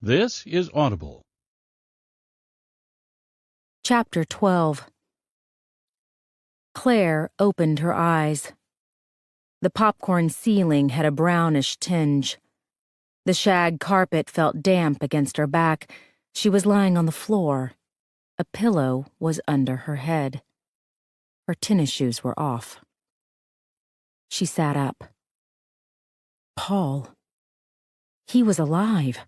This is Audible. Chapter 12. Claire opened her eyes. The popcorn ceiling had a brownish tinge. The shag carpet felt damp against her back. She was lying on the floor. A pillow was under her head. Her tennis shoes were off. She sat up. Paul. He was alive.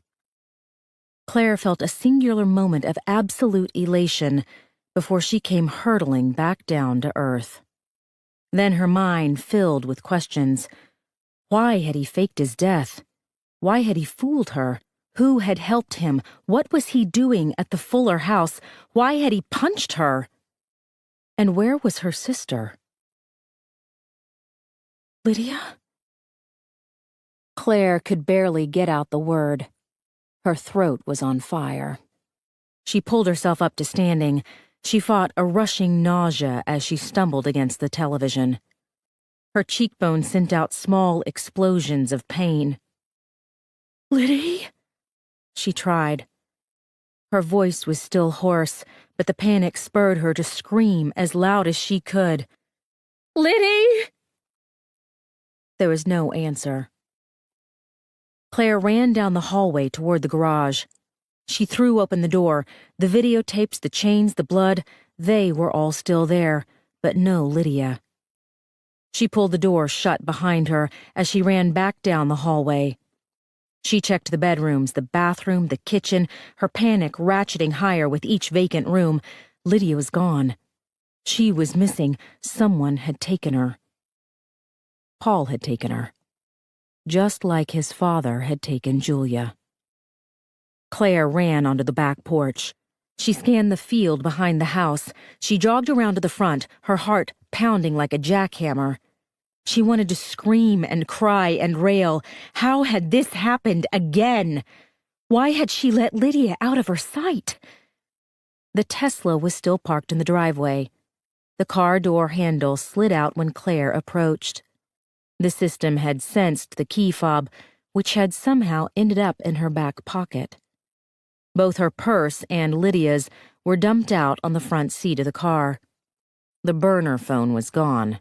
Claire felt a singular moment of absolute elation before she came hurtling back down to earth. Then her mind filled with questions. Why had he faked his death? Why had he fooled her? Who had helped him? What was he doing at the Fuller house? Why had he punched her? And where was her sister? Lydia? Claire could barely get out the word. Her throat was on fire. She pulled herself up to standing. She fought a rushing nausea as she stumbled against the television. Her cheekbones sent out small explosions of pain. Liddy? She tried. Her voice was still hoarse, but the panic spurred her to scream as loud as she could. Liddy! There was no answer. Claire ran down the hallway toward the garage. She threw open the door. The videotapes, the chains, the blood, they were all still there, but no Lydia. She pulled the door shut behind her as she ran back down the hallway. She checked the bedrooms, the bathroom, the kitchen, her panic ratcheting higher with each vacant room. Lydia was gone. She was missing. Someone had taken her. Paul had taken her. Just like his father had taken Julia. Claire ran onto the back porch. She scanned the field behind the house. She jogged around to the front, her heart pounding like a jackhammer. She wanted to scream and cry and rail. How had this happened again? Why had she let Lydia out of her sight? The Tesla was still parked in the driveway. The car door handle slid out when Claire approached. The system had sensed the key fob, which had somehow ended up in her back pocket. Both her purse and Lydia's were dumped out on the front seat of the car. The burner phone was gone.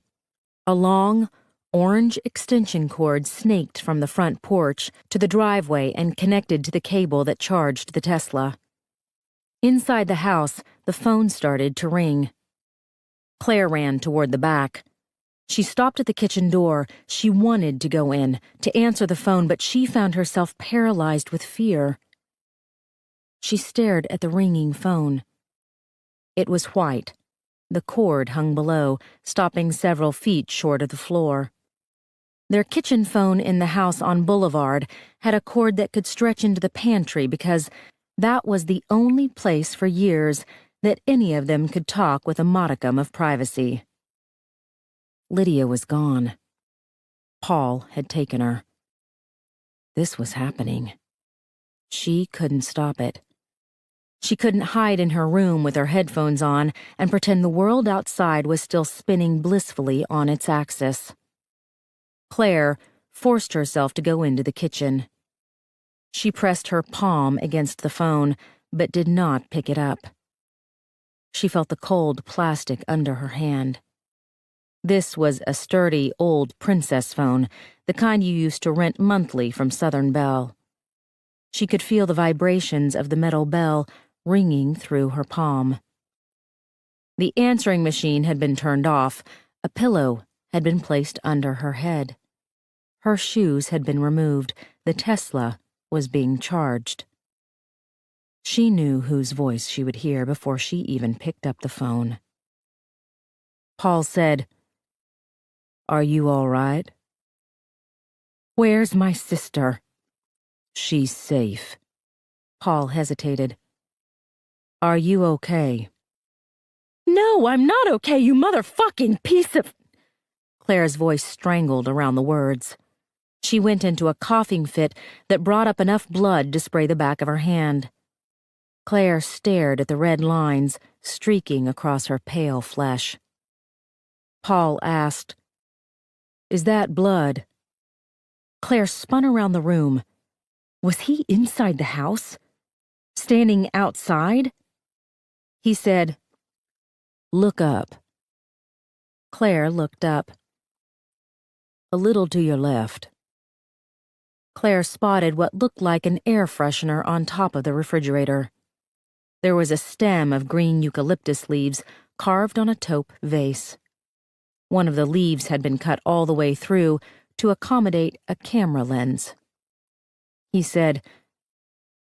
A long, orange extension cord snaked from the front porch to the driveway and connected to the cable that charged the Tesla. Inside the house, the phone started to ring. Claire ran toward the back. She stopped at the kitchen door. She wanted to go in, to answer the phone, but she found herself paralyzed with fear. She stared at the ringing phone. It was white. The cord hung below, stopping several feet short of the floor. Their kitchen phone in the house on Boulevard had a cord that could stretch into the pantry because that was the only place for years that any of them could talk with a modicum of privacy. Lydia was gone. Paul had taken her. This was happening. She couldn't stop it. She couldn't hide in her room with her headphones on and pretend the world outside was still spinning blissfully on its axis. Claire forced herself to go into the kitchen. She pressed her palm against the phone, but did not pick it up. She felt the cold plastic under her hand. This was a sturdy, old princess phone, the kind you used to rent monthly from Southern Belle. She could feel the vibrations of the metal bell ringing through her palm. The answering machine had been turned off. A pillow had been placed under her head. Her shoes had been removed. The Tesla was being charged. She knew whose voice she would hear before she even picked up the phone. Paul said, "Are you all right?" "Where's my sister?" "She's safe." Paul hesitated. "Are you okay?" "No, I'm not okay, you motherfucking piece of—" Claire's voice strangled around the words. She went into a coughing fit that brought up enough blood to spray the back of her hand. Claire stared at the red lines streaking across her pale flesh. Paul asked, "Is that blood?" Claire spun around the room. Was he inside the house? Standing outside? He said, "Look up." Claire looked up. "A little to your left." Claire spotted what looked like an air freshener on top of the refrigerator. There was a stem of green eucalyptus leaves carved on a taupe vase. One of the leaves had been cut all the way through to accommodate a camera lens. He said,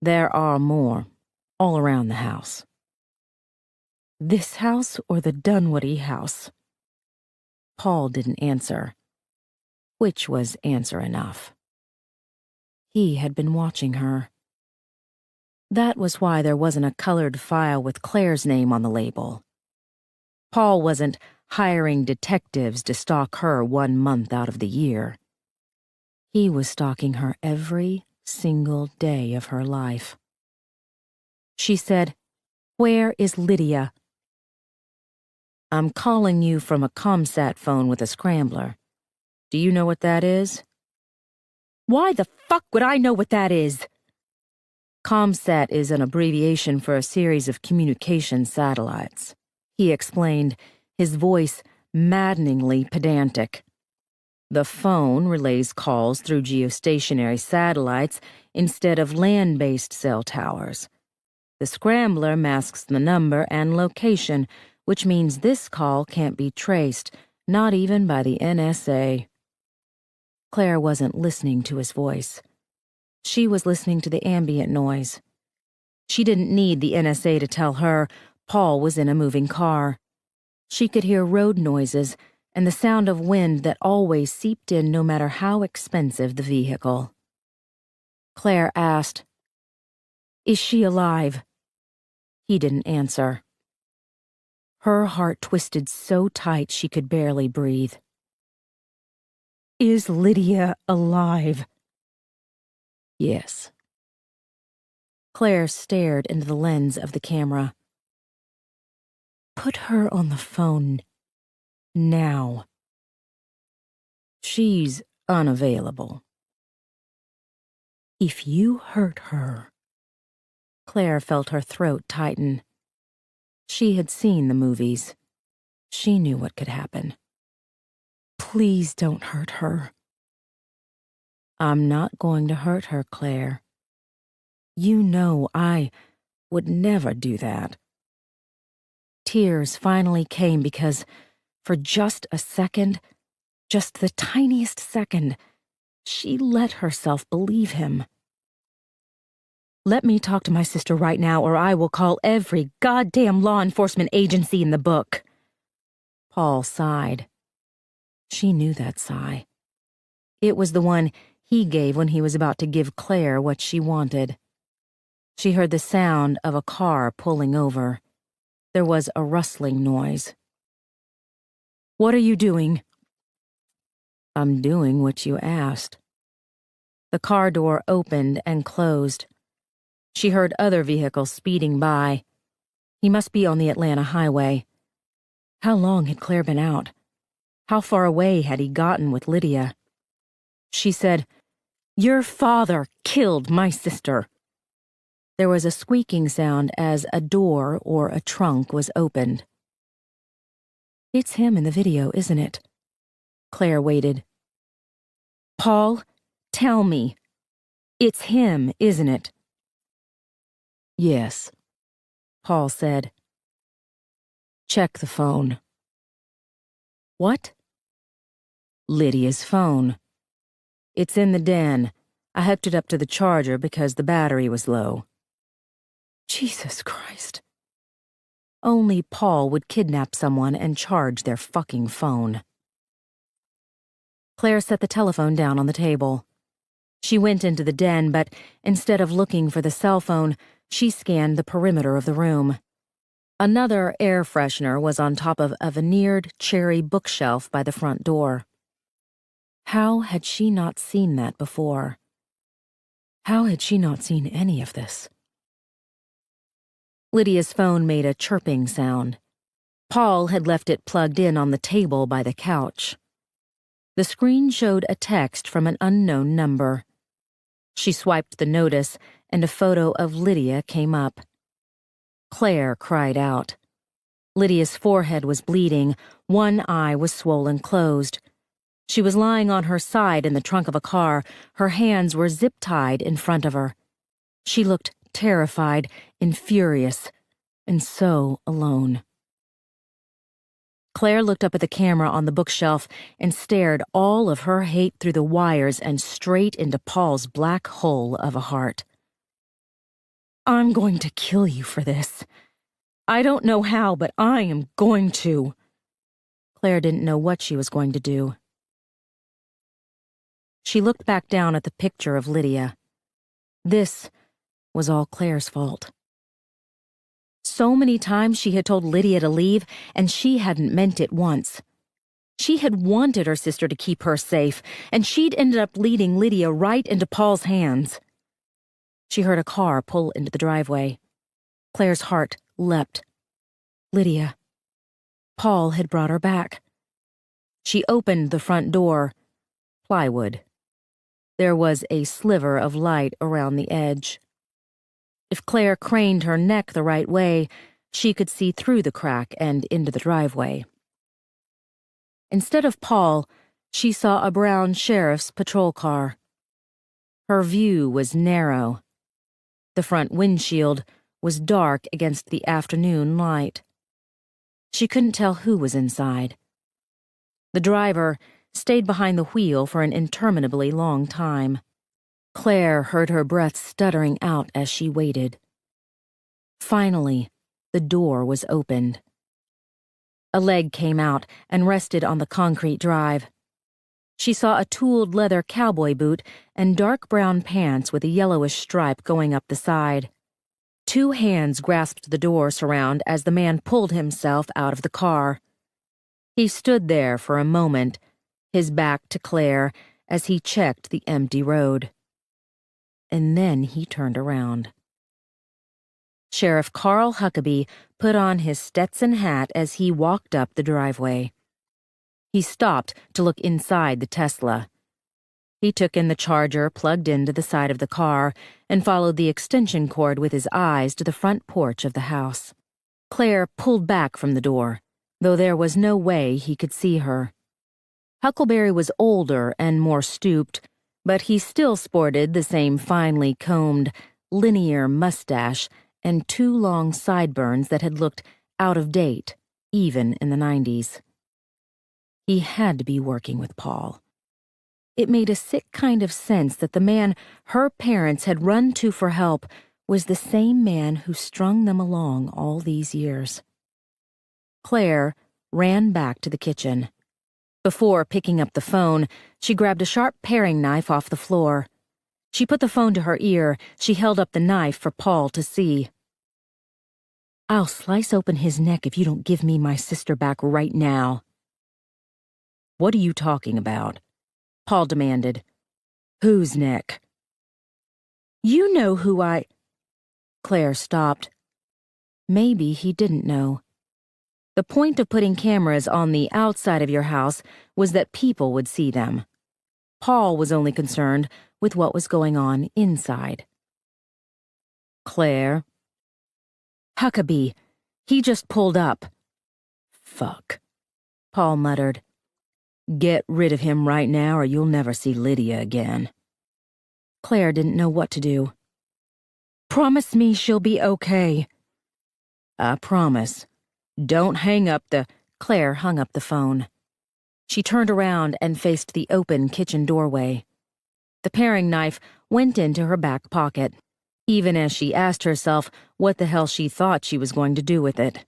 "There are more, all around the house." This house or the Dunwoody house? Paul didn't answer, which was answer enough. He had been watching her. That was why there wasn't a colored file with Claire's name on the label. Paul wasn't hiring detectives to stalk her 1 month out of the year. He was stalking her every single day of her life. She said, "Where is Lydia?" "I'm calling you from a ComSat phone with a scrambler. Do you know what that is?" "Why the fuck would I know what that is?" ComSat is an abbreviation for a series of communication satellites, he explained, his voice maddeningly pedantic. The phone relays calls through geostationary satellites instead of land-based cell towers. The scrambler masks the number and location, which means this call can't be traced, not even by the NSA. Claire wasn't listening to his voice. She was listening to the ambient noise. She didn't need the NSA to tell her Paul was in a moving car. She could hear road noises and the sound of wind that always seeped in no matter how expensive the vehicle. Claire asked, "Is she alive?" He didn't answer. Her heart twisted so tight she could barely breathe. "Is Lydia alive?" "Yes." Claire stared into the lens of the camera. "Put her on the phone. Now." "She's unavailable." "If you hurt her..." Claire felt her throat tighten. She had seen the movies. She knew what could happen. "Please don't hurt her." "I'm not going to hurt her, Claire. You know I would never do that." Tears finally came because, for just a second, just the tiniest second, she let herself believe him. "Let me talk to my sister right now, or I will call every goddamn law enforcement agency in the book." Paul sighed. She knew that sigh. It was the one he gave when he was about to give Claire what she wanted. She heard the sound of a car pulling over. There was a rustling noise. "What are you doing?" "I'm doing what you asked." The car door opened and closed. She heard other vehicles speeding by. He must be on the Atlanta highway. How long had Claire been out? How far away had he gotten with Lydia? She said, "Your father killed my sister." There was a squeaking sound as a door or a trunk was opened. "It's him in the video, isn't it?" Claire waited. "Paul, tell me. It's him, isn't it?" "Yes," Paul said. "Check the phone." "What?" "Lydia's phone. It's in the den. I hooked it up to the charger because the battery was low." Jesus Christ. Only Paul would kidnap someone and charge their fucking phone. Claire set the telephone down on the table. She went into the den, but instead of looking for the cell phone, she scanned the perimeter of the room. Another air freshener was on top of a veneered cherry bookshelf by the front door. How had she not seen that before? How had she not seen any of this? Lydia's phone made a chirping sound. Paul had left it plugged in on the table by the couch. The screen showed a text from an unknown number. She swiped the notice, and a photo of Lydia came up. Claire cried out. Lydia's forehead was bleeding, one eye was swollen closed. She was lying on her side in the trunk of a car, her hands were zip-tied in front of her. She looked terrified and furious, and so alone. Claire looked up at the camera on the bookshelf and stared all of her hate through the wires and straight into Paul's black hole of a heart. "I'm going to kill you for this. I don't know how, but I am going to." Claire didn't know what she was going to do. She looked back down at the picture of Lydia. This was all Claire's fault. So many times she had told Lydia to leave, and she hadn't meant it once. She had wanted her sister to keep her safe, and she'd ended up leading Lydia right into Paul's hands. She heard a car pull into the driveway. Claire's heart leapt. Lydia. Paul had brought her back. She opened the front door. Plywood. There was a sliver of light around the edge. If Claire craned her neck the right way, she could see through the crack and into the driveway. Instead of Paul, she saw a brown sheriff's patrol car. Her view was narrow. The front windshield was dark against the afternoon light. She couldn't tell who was inside. The driver stayed behind the wheel for an interminably long time. Claire heard her breath stuttering out as she waited. Finally, the door was opened. A leg came out and rested on the concrete drive. She saw a tooled leather cowboy boot and dark brown pants with a yellowish stripe going up the side. Two hands grasped the door surround as the man pulled himself out of the car. He stood there for a moment, his back to Claire, as he checked the empty road. And then he turned around. Sheriff Carl Huckabee put on his Stetson hat as he walked up the driveway. He stopped to look inside the Tesla. He took in the charger plugged into the side of the car and followed the extension cord with his eyes to the front porch of the house. Claire pulled back from the door, though there was no way he could see her. Huckleberry was older and more stooped, but he still sported the same finely combed, linear mustache and two long sideburns that had looked out of date, even in the 90s. He had to be working with Paul. It made a sick kind of sense that the man her parents had run to for help was the same man who strung them along all these years. Claire ran back to the kitchen. Before picking up the phone, she grabbed a sharp paring knife off the floor. She put the phone to her ear. She held up the knife for Paul to see. "I'll slice open his neck if you don't give me my sister back right now." "What are you talking about?" Paul demanded. "Whose neck?" "You know who I—" Claire stopped. Maybe he didn't know. The point of putting cameras on the outside of your house was that people would see them. Paul was only concerned with what was going on inside. "Claire?" "Huckabee. He just pulled up." "Fuck," Paul muttered. "Get rid of him right now or you'll never see Lydia again." Claire didn't know what to do. "Promise me she'll be okay." "I promise. Don't hang up the—" Claire hung up the phone. She turned around and faced the open kitchen doorway. The paring knife went into her back pocket, even as she asked herself what the hell she thought she was going to do with it.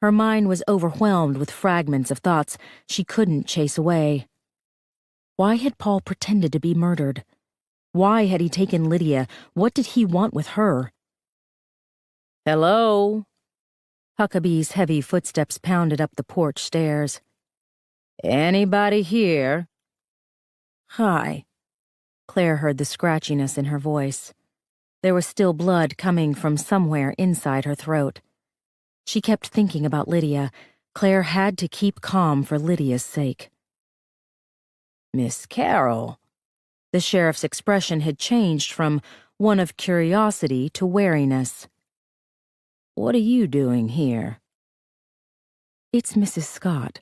Her mind was overwhelmed with fragments of thoughts she couldn't chase away. Why had Paul pretended to be murdered? Why had he taken Lydia? What did he want with her? "Hello?" Huckabee's heavy footsteps pounded up the porch stairs. "Anybody here?" "Hi." Claire heard the scratchiness in her voice. There was still blood coming from somewhere inside her throat. She kept thinking about Lydia. Claire had to keep calm for Lydia's sake. "Miss Carroll." The sheriff's expression had changed from one of curiosity to wariness. "What are you doing here?" "It's Mrs. Scott,"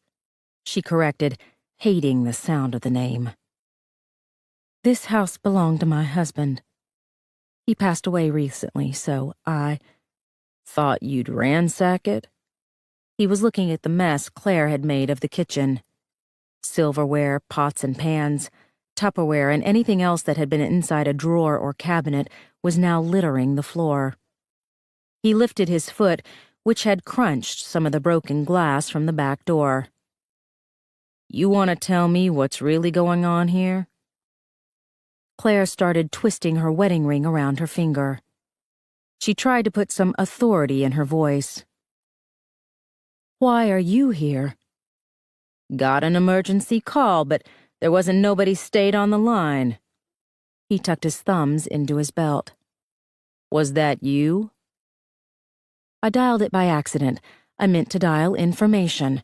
she corrected, hating the sound of the name. "This house belonged to my husband. He passed away recently, so I—" "Thought you'd ransack it?" He was looking at the mess Claire had made of the kitchen. Silverware, pots and pans, Tupperware, and anything else that had been inside a drawer or cabinet was now littering the floor. He lifted his foot, which had crunched some of the broken glass from the back door. "You want to tell me what's really going on here?" Claire started twisting her wedding ring around her finger. She tried to put some authority in her voice. "Why are you here?" "Got an emergency call, but there wasn't nobody stayed on the line." He tucked his thumbs into his belt. "Was that you?" "I dialed it by accident. I meant to dial information."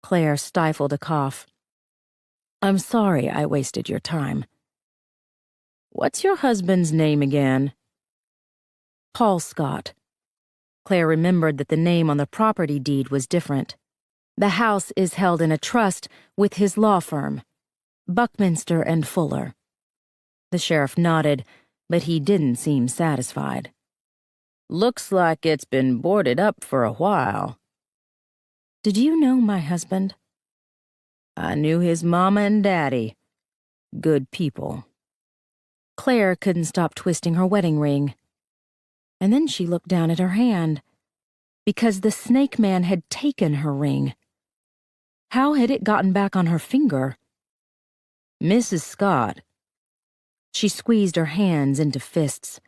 Claire stifled a cough. "I'm sorry I wasted your time." "What's your husband's name again?" "Paul Scott." Claire remembered that the name on the property deed was different. "The house is held in a trust with his law firm, Buckminster and Fuller." The sheriff nodded, but he didn't seem satisfied. "Looks like it's been boarded up for a while." "Did you know my husband?" "I knew his mama and daddy. Good people." Claire couldn't stop twisting her wedding ring. And then she looked down at her hand, because the snake man had taken her ring. How had it gotten back on her finger? "Mrs. Scott." She squeezed her hands into fists.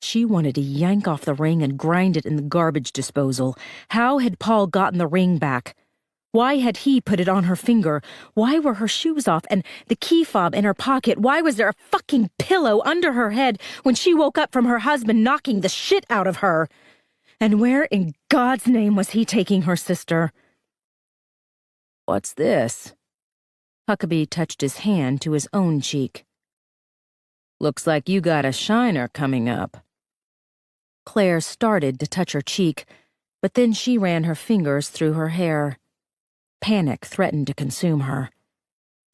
She wanted to yank off the ring and grind it in the garbage disposal. How had Paul gotten the ring back? Why had he put it on her finger? Why were her shoes off and the key fob in her pocket? Why was there a fucking pillow under her head when she woke up from her husband knocking the shit out of her? And where in God's name was he taking her sister? "What's this?" Huckabee touched his hand to his own cheek. "Looks like you got a shiner coming up." Claire started to touch her cheek, but then she ran her fingers through her hair. Panic threatened to consume her.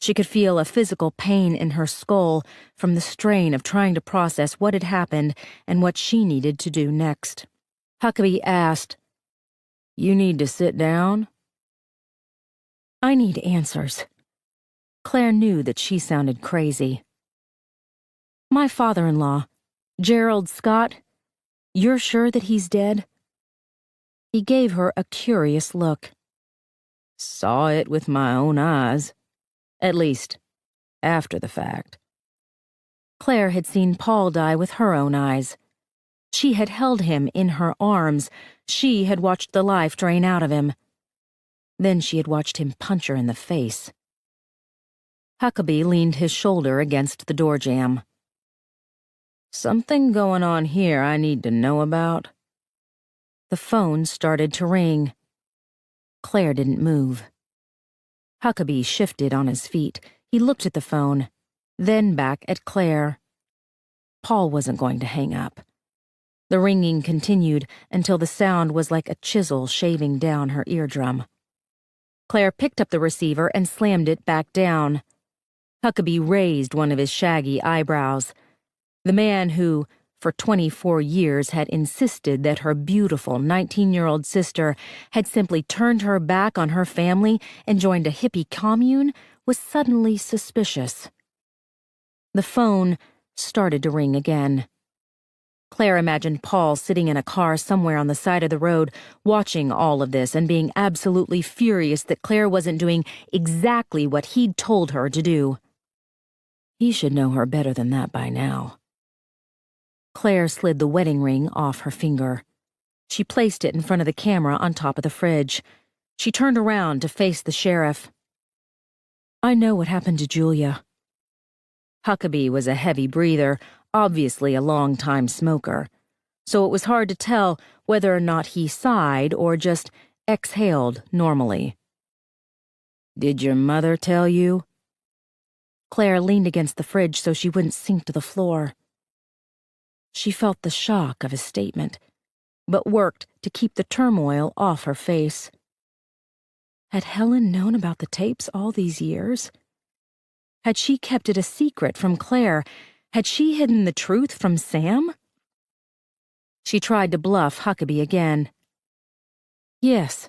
She could feel a physical pain in her skull from the strain of trying to process what had happened and what she needed to do next. Huckabee asked, "You need to sit down?" "I need answers." Claire knew that she sounded crazy. "My father-in-law, Gerald Scott, you're sure that he's dead?" He gave her a curious look. "Saw it with my own eyes. At least, after the fact." Claire had seen Paul die with her own eyes. She had held him in her arms. She had watched the life drain out of him. Then she had watched him punch her in the face. Huckabee leaned his shoulder against the door jamb. "Something going on here I need to know about?" The phone started to ring. Claire didn't move. Huckabee shifted on his feet. He looked at the phone, then back at Claire. Paul wasn't going to hang up. The ringing continued until the sound was like a chisel shaving down her eardrum. Claire picked up the receiver and slammed it back down. Huckabee raised one of his shaggy eyebrows. The man who, for 24 years, had insisted that her beautiful 19-year-old sister had simply turned her back on her family and joined a hippie commune was suddenly suspicious. The phone started to ring again. Claire imagined Paul sitting in a car somewhere on the side of the road, watching all of this and being absolutely furious that Claire wasn't doing exactly what he'd told her to do. He should know her better than that by now. Claire slid the wedding ring off her finger. She placed it in front of the camera on top of the fridge. She turned around to face the sheriff. "I know what happened to Julia." Huckabee was a heavy breather, obviously a long-time smoker, so it was hard to tell whether or not he sighed or just exhaled normally. "Did your mother tell you?" Claire leaned against the fridge so she wouldn't sink to the floor. She felt the shock of his statement, but worked to keep the turmoil off her face. Had Helen known about the tapes all these years? Had she kept it a secret from Claire? Had she hidden the truth from Sam? She tried to bluff Huckabee again. Yes,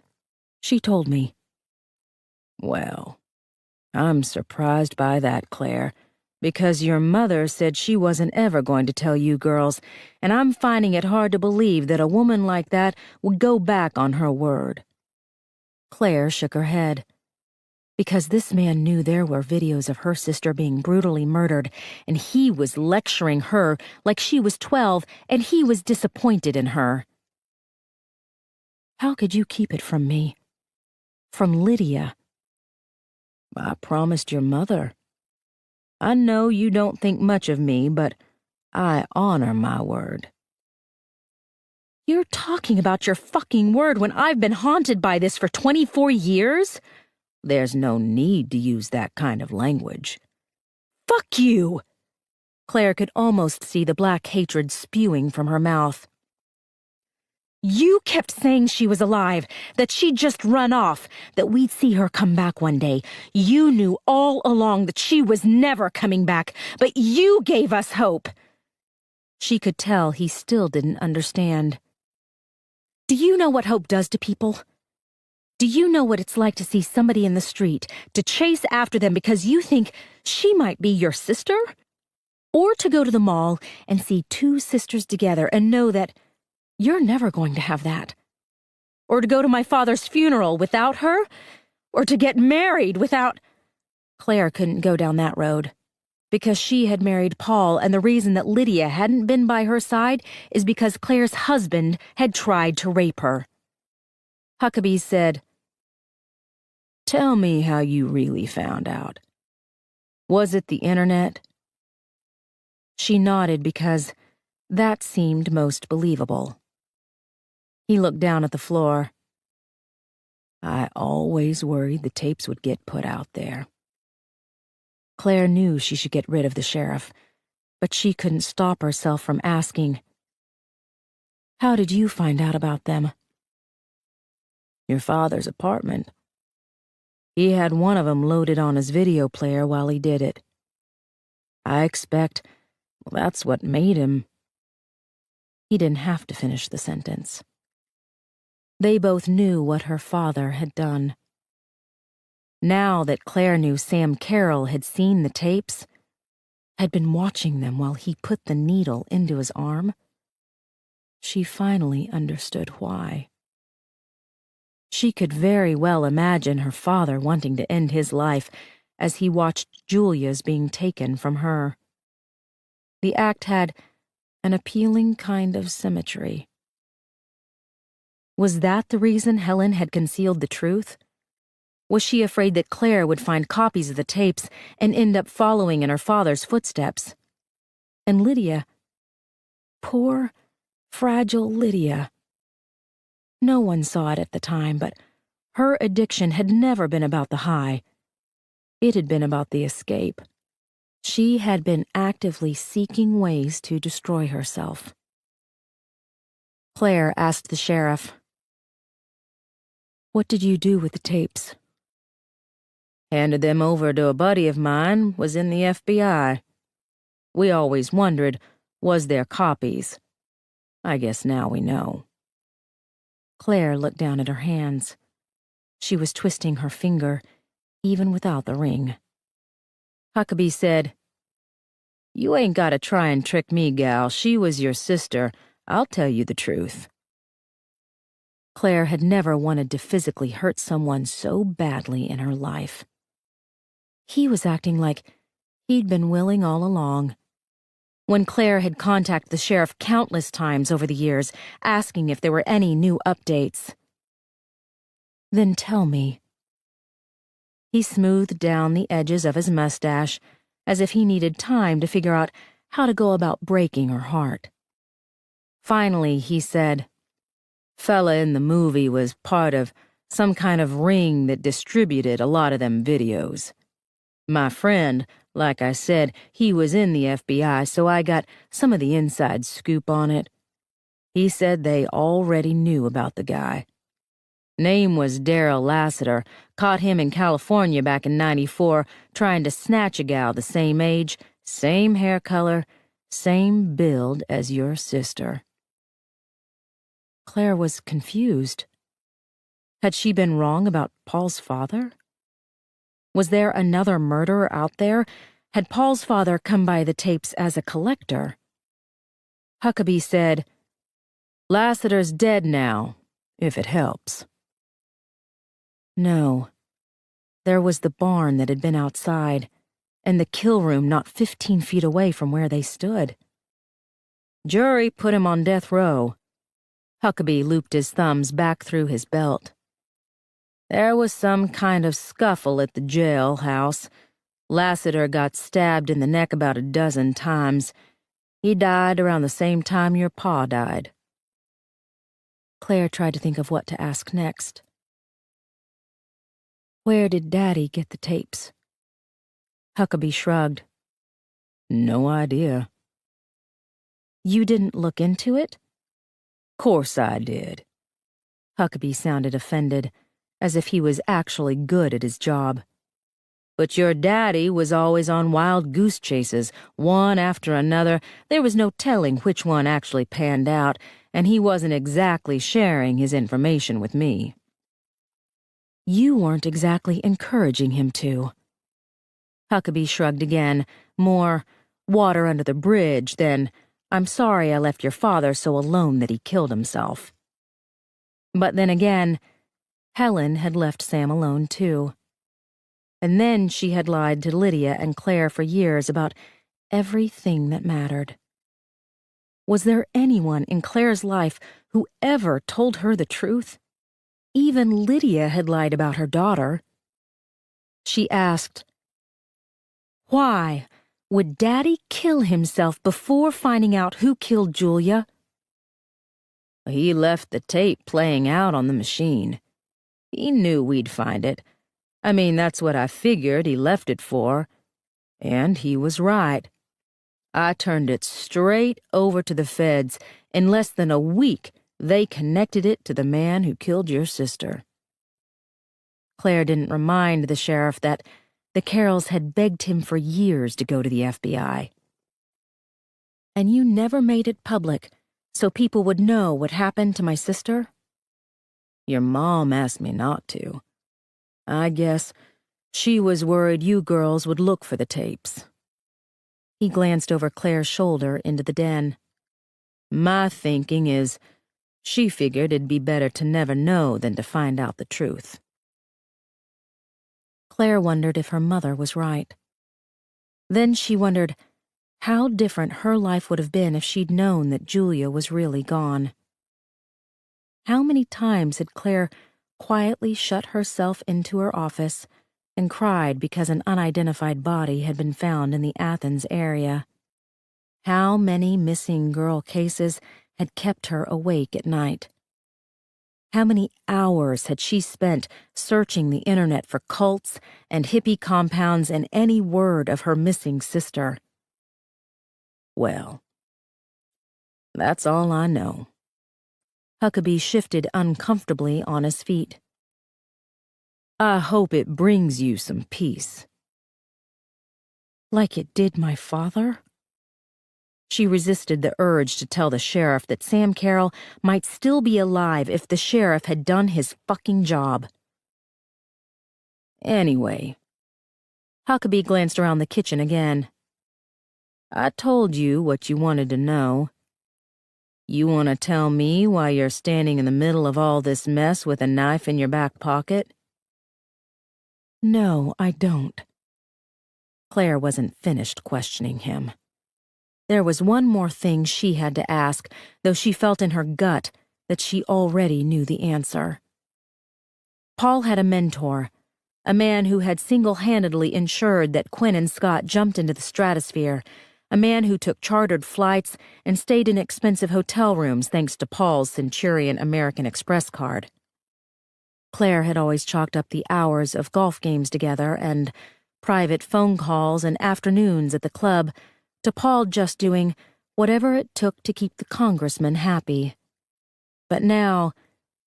she told me. Well, I'm surprised by that, Claire, because your mother said she wasn't ever going to tell you girls, and I'm finding it hard to believe that a woman like that would go back on her word. Claire shook her head. Because this man knew there were videos of her sister being brutally murdered, and he was lecturing her like she was 12, and he was disappointed in her. How could you keep it from me? From Lydia? I promised your mother. I know you don't think much of me, but I honor my word. You're talking about your fucking word when I've been haunted by this for 24 years? There's no need to use that kind of language. Fuck you! Claire could almost see the black hatred spewing from her mouth. You kept saying she was alive, that she'd just run off, that we'd see her come back one day. You knew all along that she was never coming back, but you gave us hope. She could tell he still didn't understand. Do you know what hope does to people? Do you know what it's like to see somebody in the street, to chase after them because you think she might be your sister? Or to go to the mall and see two sisters together and know that you're never going to have that? Or to go to my father's funeral without her? Or to get married without... Claire couldn't go down that road. Because she had married Paul, and the reason that Lydia hadn't been by her side is because Claire's husband had tried to rape her. Huckabee said, "Tell me how you really found out. Was it the internet?" She nodded because that seemed most believable. He looked down at the floor. I always worried the tapes would get put out there. Claire knew she should get rid of the sheriff, but she couldn't stop herself from asking, "How did you find out about them?" Your father's apartment. He had one of them loaded on his video player while he did it. I expect that's what made him. He didn't have to finish the sentence. They both knew what her father had done. Now that Claire knew Sam Carroll had seen the tapes, had been watching them while he put the needle into his arm, she finally understood why. She could very well imagine her father wanting to end his life as he watched Julia's being taken from her. The act had an appealing kind of symmetry. Was that the reason Helen had concealed the truth? Was she afraid that Claire would find copies of the tapes and end up following in her father's footsteps? And Lydia, poor, fragile Lydia. No one saw it at the time, but her addiction had never been about the high. It had been about the escape. She had been actively seeking ways to destroy herself. Claire asked the sheriff, "What did you do with the tapes?" Handed them over to a buddy of mine, was in the FBI. We always wondered, was there copies? I guess now we know. Claire looked down at her hands. She was twisting her finger, even without the ring. Huckabee said, "You ain't gotta try and trick me, gal. She was your sister. I'll tell you the truth." Claire had never wanted to physically hurt someone so badly in her life. He was acting like he'd been willing all along. When Claire had contacted the sheriff countless times over the years, asking if there were any new updates. "Then tell me." He smoothed down the edges of his mustache, as if he needed time to figure out how to go about breaking her heart. Finally, he said, "Fella in the movie was part of some kind of ring that distributed a lot of them videos. My friend, Like I said, he was in the FBI, so I got some of the inside scoop on it. He said they already knew about the guy. Name was Daryl Lassiter. Caught him in California back in '94, trying to snatch a gal the same age, same hair color, same build as your sister. Claire was confused. Had she been wrong about Paul's father? Was there another murderer out there? Had Paul's father come by the tapes as a collector? Huckabee said, "Lassiter's dead now, if it helps." No. There was the barn that had been outside, and the kill room not 15 feet away from where they stood. Jury put him on death row. Huckabee looped his thumbs back through his belt. There was some kind of scuffle at the jailhouse. Lassiter got stabbed in the neck about a dozen times. He died around the same time your pa died. Claire tried to think of what to ask next. Where did Daddy get the tapes? Huckabee shrugged. No idea. You didn't look into it? Course I did. Huckabee sounded offended, as if he was actually good at his job. But your daddy was always on wild goose chases, one after another. There was no telling which one actually panned out, and he wasn't exactly sharing his information with me. You weren't exactly encouraging him to. Huckabee shrugged again, more water under the bridge than, "I'm sorry I left your father so alone that he killed himself." But then again, Helen had left Sam alone too. And then she had lied to Lydia and Claire for years about everything that mattered. Was there anyone in Claire's life who ever told her the truth? Even Lydia had lied about her daughter. She asked, why would Daddy kill himself before finding out who killed Julia? He left the tape playing out on the machine. He knew we'd find it. I mean, that's what I figured he left it for. And he was right. I turned it straight over to the feds. In less than a week, they connected it to the man who killed your sister. Claire didn't remind the sheriff that the Carrolls had begged him for years to go to the FBI. And you never made it public, so people would know what happened to my sister? Your mom asked me not to. I guess she was worried you girls would look for the tapes. He glanced over Claire's shoulder into the den. My thinking is, she figured it'd be better to never know than to find out the truth. Claire wondered if her mother was right. Then she wondered how different her life would have been if she'd known that Julia was really gone. How many times had Claire quietly shut herself into her office and cried because an unidentified body had been found in the Athens area? How many missing girl cases had kept her awake at night? How many hours had she spent searching the internet for cults and hippie compounds and any word of her missing sister? Well, that's all I know. Huckabee shifted uncomfortably on his feet. I hope it brings you some peace. Like it did my father? She resisted the urge to tell the sheriff that Sam Carroll might still be alive if the sheriff had done his fucking job. Anyway, Huckabee glanced around the kitchen again. I told you what you wanted to know. You want to tell me why you're standing in the middle of all this mess with a knife in your back pocket? No, I don't. Claire wasn't finished questioning him. There was one more thing she had to ask, though she felt in her gut that she already knew the answer. Paul had a mentor, a man who had single-handedly ensured that Quinn and Scott jumped into the stratosphere, a man who took chartered flights and stayed in expensive hotel rooms thanks to Paul's Centurion American Express card. Claire had always chalked up the hours of golf games together and private phone calls and afternoons at the club, to Paul just doing whatever it took to keep the congressman happy. But now,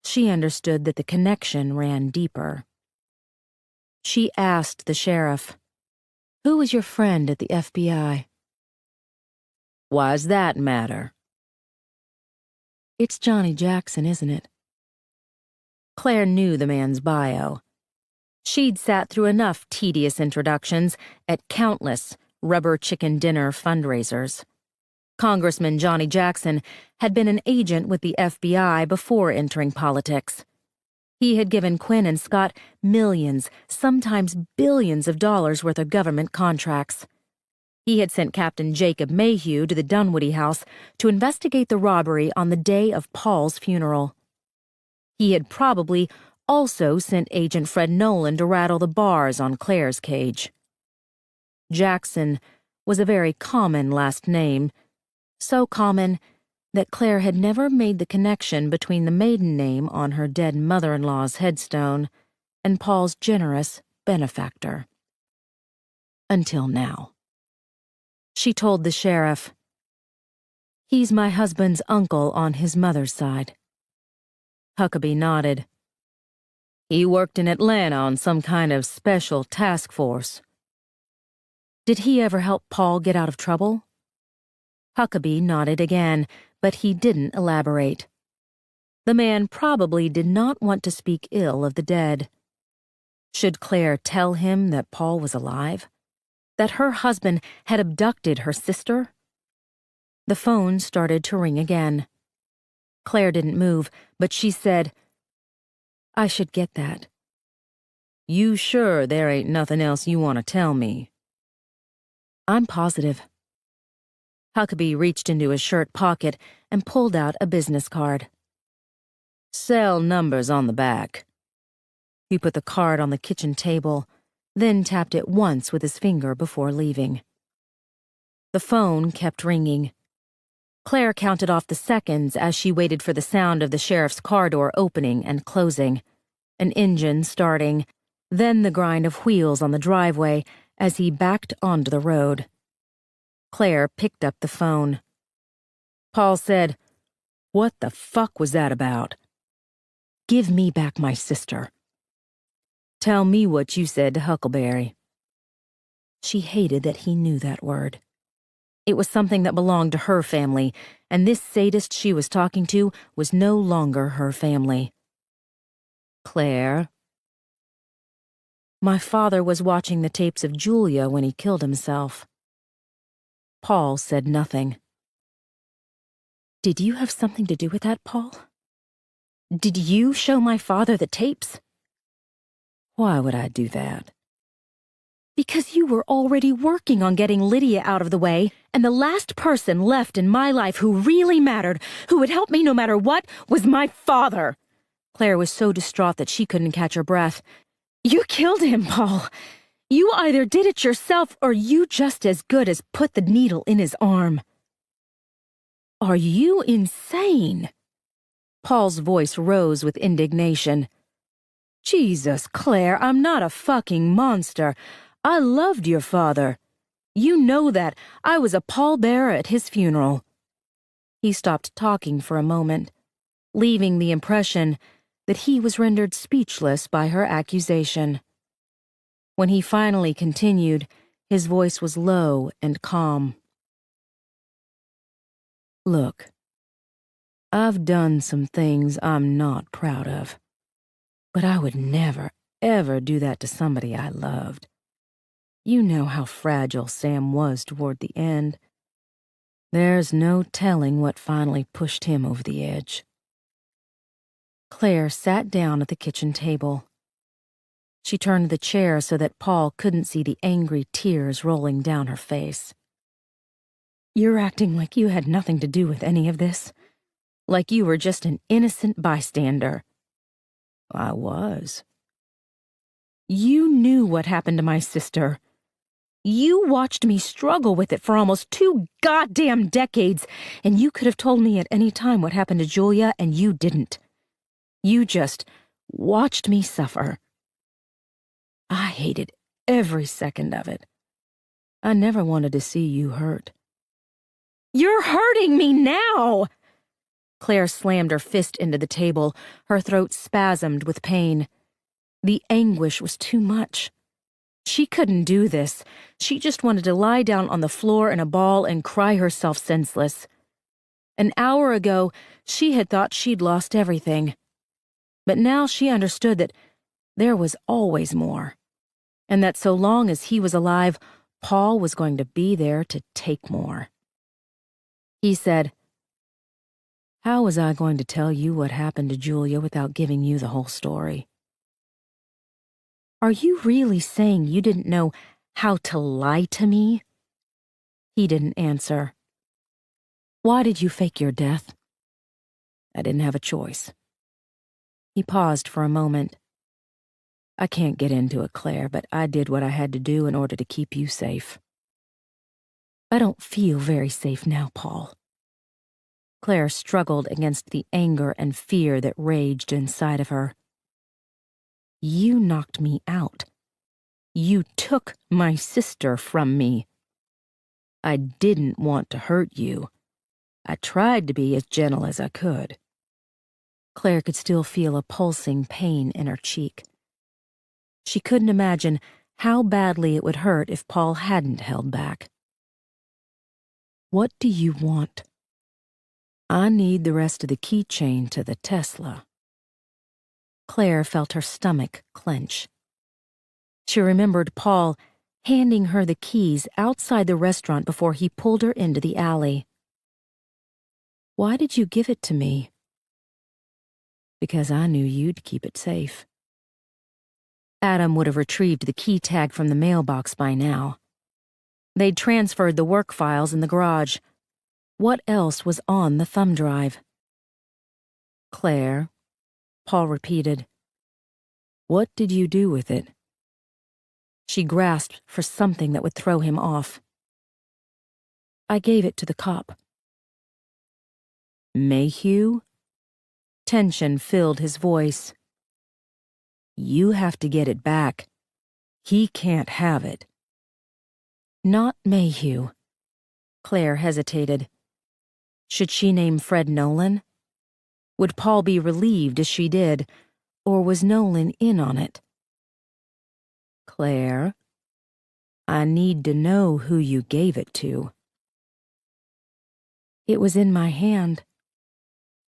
she understood that the connection ran deeper. She asked the sheriff, "Who was your friend at the FBI?" "Why's that matter?" "It's Johnny Jackson, isn't it?" Claire knew the man's bio. She'd sat through enough tedious introductions at countless rubber chicken dinner fundraisers. Congressman Johnny Jackson had been an agent with the FBI before entering politics. He had given Quinn and Scott millions, sometimes billions of dollars worth of government contracts. He had sent Captain Jacob Mayhew to the Dunwoody house to investigate the robbery on the day of Paul's funeral. He had probably also sent Agent Fred Nolan to rattle the bars on Claire's cage. Jackson was a very common last name, so common that Claire had never made the connection between the maiden name on her dead mother-in-law's headstone and Paul's generous benefactor. Until now. She told the sheriff, "He's my husband's uncle on his mother's side." Huckabee nodded. "He worked in Atlanta on some kind of special task force." "Did he ever help Paul get out of trouble?" Huckabee nodded again, but he didn't elaborate. The man probably did not want to speak ill of the dead. Should Claire tell him that Paul was alive? That her husband had abducted her sister? The phone started to ring again. Claire didn't move, but she said, "I should get that." "You sure there ain't nothing else you want to tell me?" "I'm positive." Huckabee reached into his shirt pocket and pulled out a business card. "Cell numbers on the back." He put the card on the kitchen table, then tapped it once with his finger before leaving. The phone kept ringing. Claire counted off the seconds as she waited for the sound of the sheriff's car door opening and closing, an engine starting, then the grind of wheels on the driveway as he backed onto the road. Claire picked up the phone. Paul said, "What the fuck was that about?" "Give me back my sister." "Tell me what you said to Huckleberry." She hated that he knew that word. It was something that belonged to her family, and this sadist she was talking to was no longer her family. "Claire?" "My father was watching the tapes of Julia when he killed himself." Paul said nothing. "Did you have something to do with that, Paul? Did you show my father the tapes?" "Why would I do that?" "Because you were already working on getting Lydia out of the way, and the last person left in my life who really mattered, who would help me no matter what, was my father." Claire was so distraught that she couldn't catch her breath. "You killed him, Paul. You either did it yourself or you just as good as put the needle in his arm." "Are you insane?" Paul's voice rose with indignation. "Jesus, Claire, I'm not a fucking monster. I loved your father. You know that. I was a pallbearer at his funeral." He stopped talking for a moment, leaving the impression that he was rendered speechless by her accusation. When he finally continued, his voice was low and calm. "Look, I've done some things I'm not proud of, but I would never, ever do that to somebody I loved. You know how fragile Sam was toward the end. There's no telling what finally pushed him over the edge." Claire sat down at the kitchen table. She turned the chair so that Paul couldn't see the angry tears rolling down her face. "You're acting like you had nothing to do with any of this. Like you were just an innocent bystander." "I was." "You knew what happened to my sister. You watched me struggle with it for almost 2 goddamn decades, and you could have told me at any time what happened to Julia, and you didn't. You just watched me suffer. I hated every second of it. I never wanted to see you hurt. You're hurting me now! Claire slammed her fist into the table, her throat spasmed with pain. The anguish was too much. She couldn't do this. She just wanted to lie down on the floor in a ball and cry herself senseless. An hour ago, she had thought she'd lost everything. But now she understood that there was always more, and that so long as he was alive, Paul was going to be there to take more. He said, "How was I going to tell you what happened to Julia without giving you the whole story?" "Are you really saying you didn't know how to lie to me?" He didn't answer. "Why did you fake your death?" "I didn't have a choice." He paused for a moment. "I can't get into it, Claire, but I did what I had to do in order to keep you safe." "I don't feel very safe now, Paul." Claire struggled against the anger and fear that raged inside of her. "You knocked me out. You took my sister from me. I didn't want to hurt you. I tried to be as gentle as I could." Claire could still feel a pulsing pain in her cheek. She couldn't imagine how badly it would hurt if Paul hadn't held back. "What do you want?" "I need the rest of the keychain to the Tesla." Claire felt her stomach clench. She remembered Paul handing her the keys outside the restaurant before he pulled her into the alley. "Why did you give it to me?" "Because I knew you'd keep it safe." Adam would have retrieved the key tag from the mailbox by now. They'd transferred the work files in the garage. What else was on the thumb drive? "Claire," Paul repeated. "What did you do with it?" She grasped for something that would throw him off. "I gave it to the cop." "Mayhew?" Tension filled his voice. "You have to get it back. He can't have it." "Not Mayhew." Claire hesitated. Should she name Fred Nolan? Would Paul be relieved as she did, or was Nolan in on it? "Claire, I need to know who you gave it to." "It was in my hand."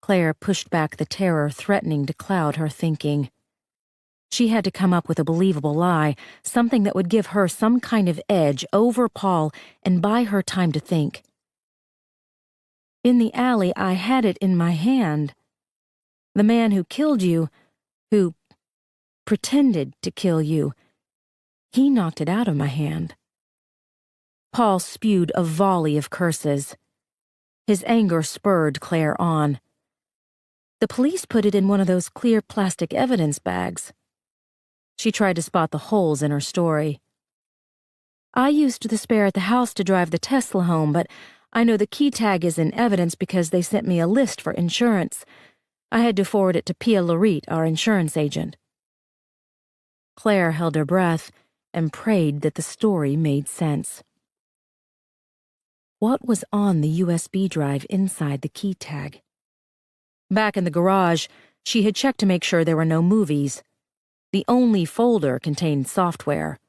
Claire pushed back the terror threatening to cloud her thinking. She had to come up with a believable lie, something that would give her some kind of edge over Paul and buy her time to think. "In the alley, I had it in my hand. The man who killed you, who pretended to kill you, he knocked it out of my hand." Paul spewed a volley of curses. His anger spurred Claire on. "The police put it in one of those clear plastic evidence bags." She tried to spot the holes in her story. "I used the spare at the house to drive the Tesla home, but I know the key tag is in evidence because they sent me a list for insurance. I had to forward it to Pia Larit, our insurance agent." Claire held her breath and prayed that the story made sense. What was on the USB drive inside the key tag? Back in the garage, she had checked to make sure there were no movies. The only folder contained software.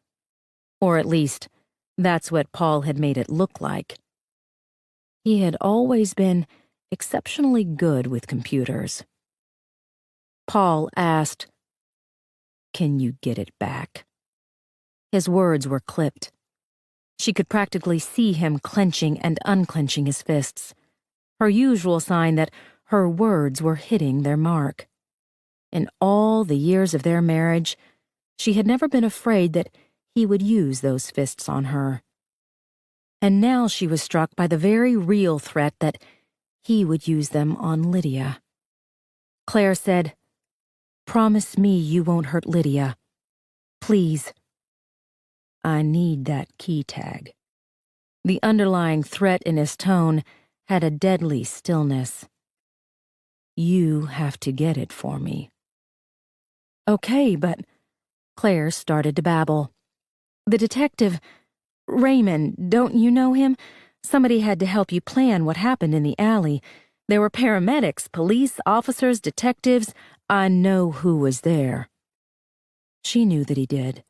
Or at least, that's what Paul had made it look like. He had always been exceptionally good with computers. Paul asked, "Can you get it back?" His words were clipped. She could practically see him clenching and unclenching his fists, her usual sign that her words were hitting their mark. In all the years of their marriage, she had never been afraid that he would use those fists on her. And now she was struck by the very real threat that he would use them on Lydia. Claire said, "Promise me you won't hurt Lydia. Please." "I need that key tag." The underlying threat in his tone had a deadly stillness. "You have to get it for me." "Okay, but..." Claire started to babble. The detective, Raymond, don't you know him? Somebody had to help you plan what happened in the alley. There were paramedics, police, officers, detectives. I know who was there. She knew that he did,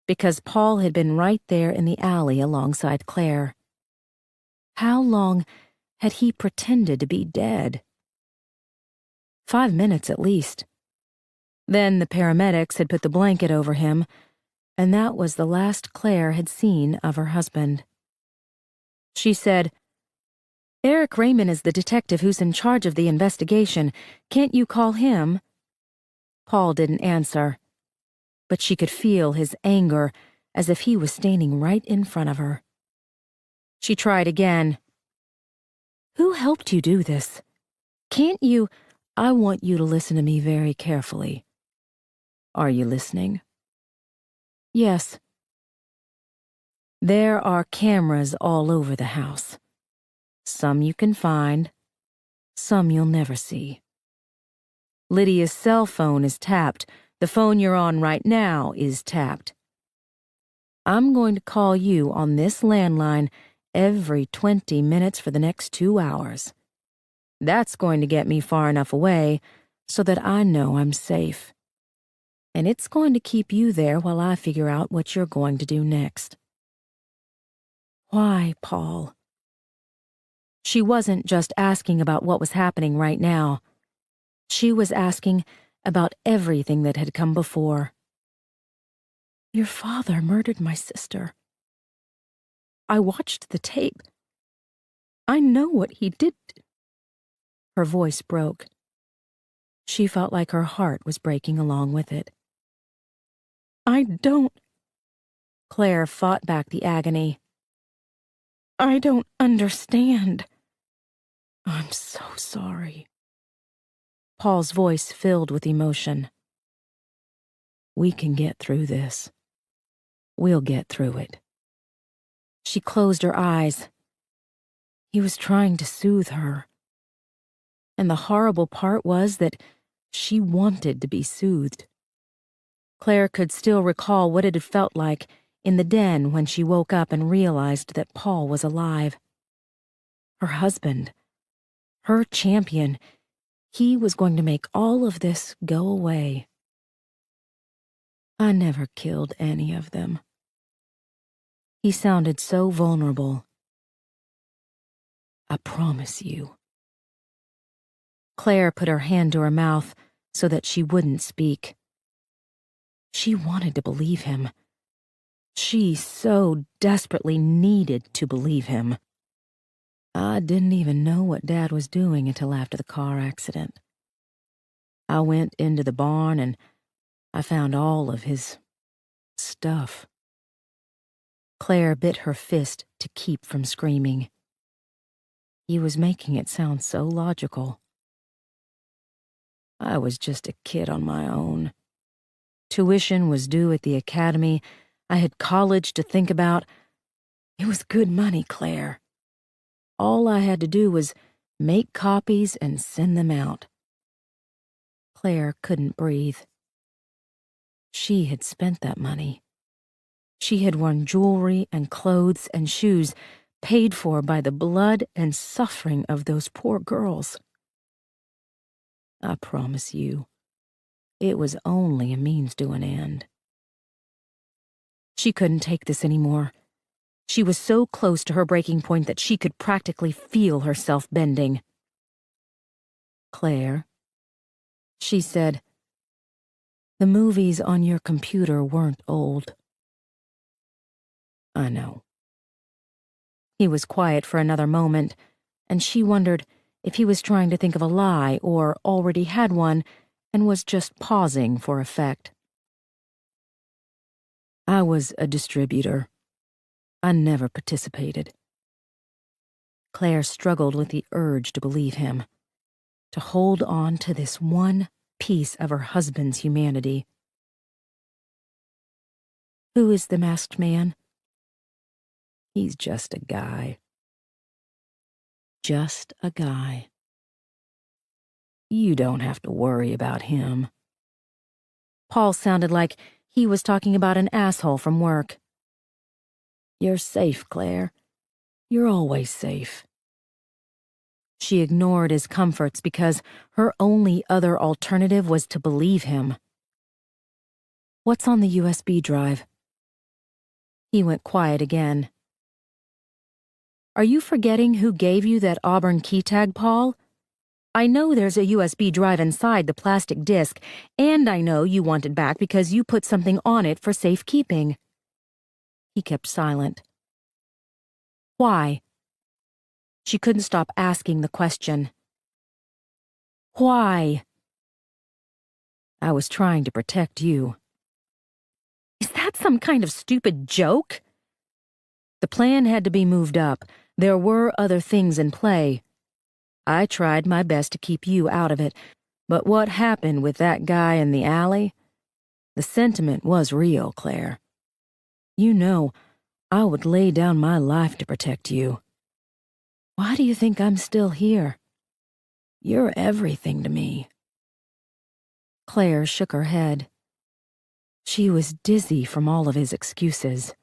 because Paul had been right there in the alley alongside Claire. How long had he pretended to be dead? 5 minutes at least. Then the paramedics had put the blanket over him, and that was the last Claire had seen of her husband. She said, "Eric Raymond is the detective who's in charge of the investigation. Can't you call him?" Paul didn't answer, but she could feel his anger as if he was standing right in front of her. She tried again. "Who helped you do this? Can't you—" "I want you to listen to me very carefully. Are you listening?" "Yes." "There are cameras all over the house. Some you can find, some you'll never see. Lydia's cell phone is tapped. The phone you're on right now is tapped. I'm going to call you on this landline every 20 minutes for the next 2 hours. That's going to get me far enough away so that I know I'm safe. And it's going to keep you there while I figure out what you're going to do next." Why, Paul? She wasn't just asking about what was happening right now. She was asking about everything that had come before. "Your father murdered my sister. I watched the tape. I know what he did." Her voice broke. She felt like her heart was breaking along with it. "I don't—" Claire fought back the agony. "I don't understand. I'm so sorry." Paul's voice filled with emotion. "We can get through this. We'll get through it." She closed her eyes. He was trying to soothe her. And the horrible part was that she wanted to be soothed. Claire could still recall what it had felt like in the den when she woke up and realized that Paul was alive. Her husband, her champion, he was going to make all of this go away. "I never killed any of them." He sounded so vulnerable. "I promise you." Claire put her hand to her mouth so that she wouldn't speak. She wanted to believe him. She so desperately needed to believe him. "I didn't even know what Dad was doing until after the car accident. I went into the barn and I found all of his stuff." Claire bit her fist to keep from screaming. He was making it sound so logical. "I was just a kid on my own. Tuition was due at the academy. I had college to think about. It was good money, Claire. All I had to do was make copies and send them out." Claire couldn't breathe. She had spent that money. She had worn jewelry and clothes and shoes paid for by the blood and suffering of those poor girls. "I promise you, it was only a means to an end." She couldn't take this anymore. She was so close to her breaking point that she could practically feel herself bending. "Claire," she said, "the movies on your computer weren't old." "I know." He was quiet for another moment, and she wondered if he was trying to think of a lie or already had one and was just pausing for effect. "I was a distributor. I never participated." Claire struggled with the urge to believe him, to hold on to this one piece of her husband's humanity. "Who is the masked man?" "He's just a guy." "Just a guy. You don't have to worry about him." Paul sounded like he was talking about an asshole from work. You're safe, Claire. You're always safe. She ignored his comforts because her only other alternative was to believe him. What's on the USB drive? He went quiet again. Are you forgetting who gave you that Auburn key tag, Paul? I know there's a USB drive inside the plastic disc, and I know you want it back because you put something on it for safekeeping. He kept silent. Why? She couldn't stop asking the question. Why? I was trying to protect you. Is that some kind of stupid joke? The plan had to be moved up. There were other things in play. I tried my best to keep you out of it, but what happened with that guy in the alley? The sentiment was real, Claire. You know, I would lay down my life to protect you. Why do you think I'm still here? You're everything to me. Claire shook her head. She was dizzy from all of his excuses.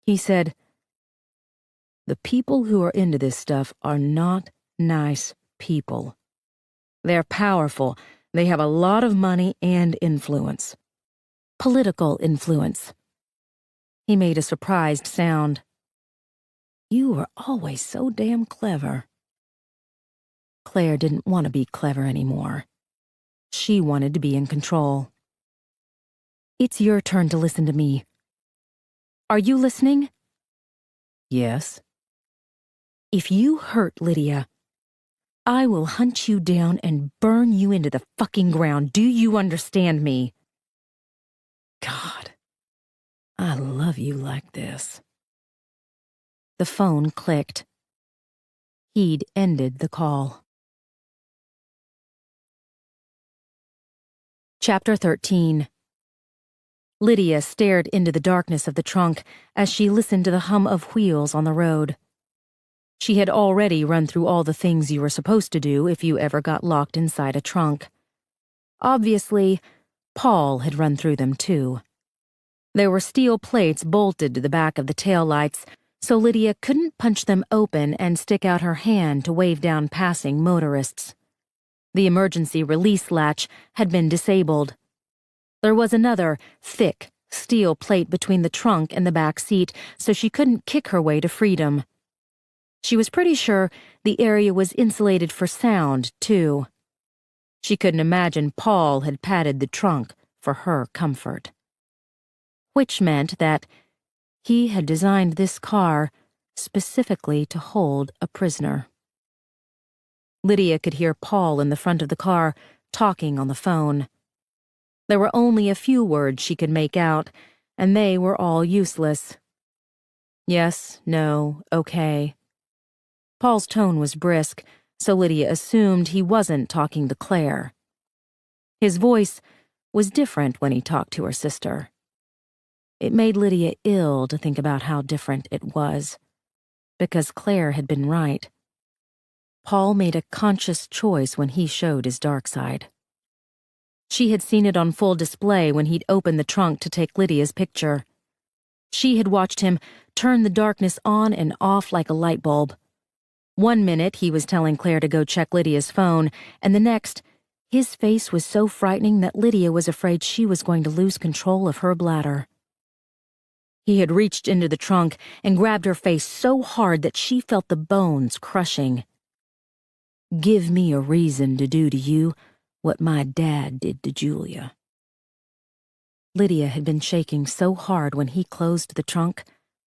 He said, the people who are into this stuff are not nice people. They're powerful. They have a lot of money and influence. Political influence. He made a surprised sound. You were always so damn clever. Claire didn't want to be clever anymore. She wanted to be in control. It's your turn to listen to me. Are you listening? Yes. If you hurt Lydia, I will hunt you down and burn you into the fucking ground. Do you understand me? God, I love you like this. The phone clicked. He'd ended the call. Chapter 13. Lydia stared into the darkness of the trunk as she listened to the hum of wheels on the road. She had already run through all the things you were supposed to do if you ever got locked inside a trunk. Obviously, Paul had run through them too. There were steel plates bolted to the back of the taillights, so Lydia couldn't punch them open and stick out her hand to wave down passing motorists. The emergency release latch had been disabled. There was another, thick, steel plate between the trunk and the back seat, so she couldn't kick her way to freedom. She was pretty sure the area was insulated for sound, too. She couldn't imagine Paul had padded the trunk for her comfort. Which meant that he had designed this car specifically to hold a prisoner. Lydia could hear Paul in the front of the car talking on the phone. There were only a few words she could make out, and they were all useless. Yes, no, okay. Paul's tone was brisk, so Lydia assumed he wasn't talking to Claire. His voice was different when he talked to her sister. It made Lydia ill to think about how different it was, because Claire had been right. Paul made a conscious choice when he showed his dark side. She had seen it on full display when he'd opened the trunk to take Lydia's picture. She had watched him turn the darkness on and off like a light bulb. One minute he was telling Claire to go check Lydia's phone, and the next, his face was so frightening that Lydia was afraid she was going to lose control of her bladder. He had reached into the trunk and grabbed her face so hard that she felt the bones crushing. Give me a reason to do to you what my dad did to Julia. Lydia had been shaking so hard when he closed the trunk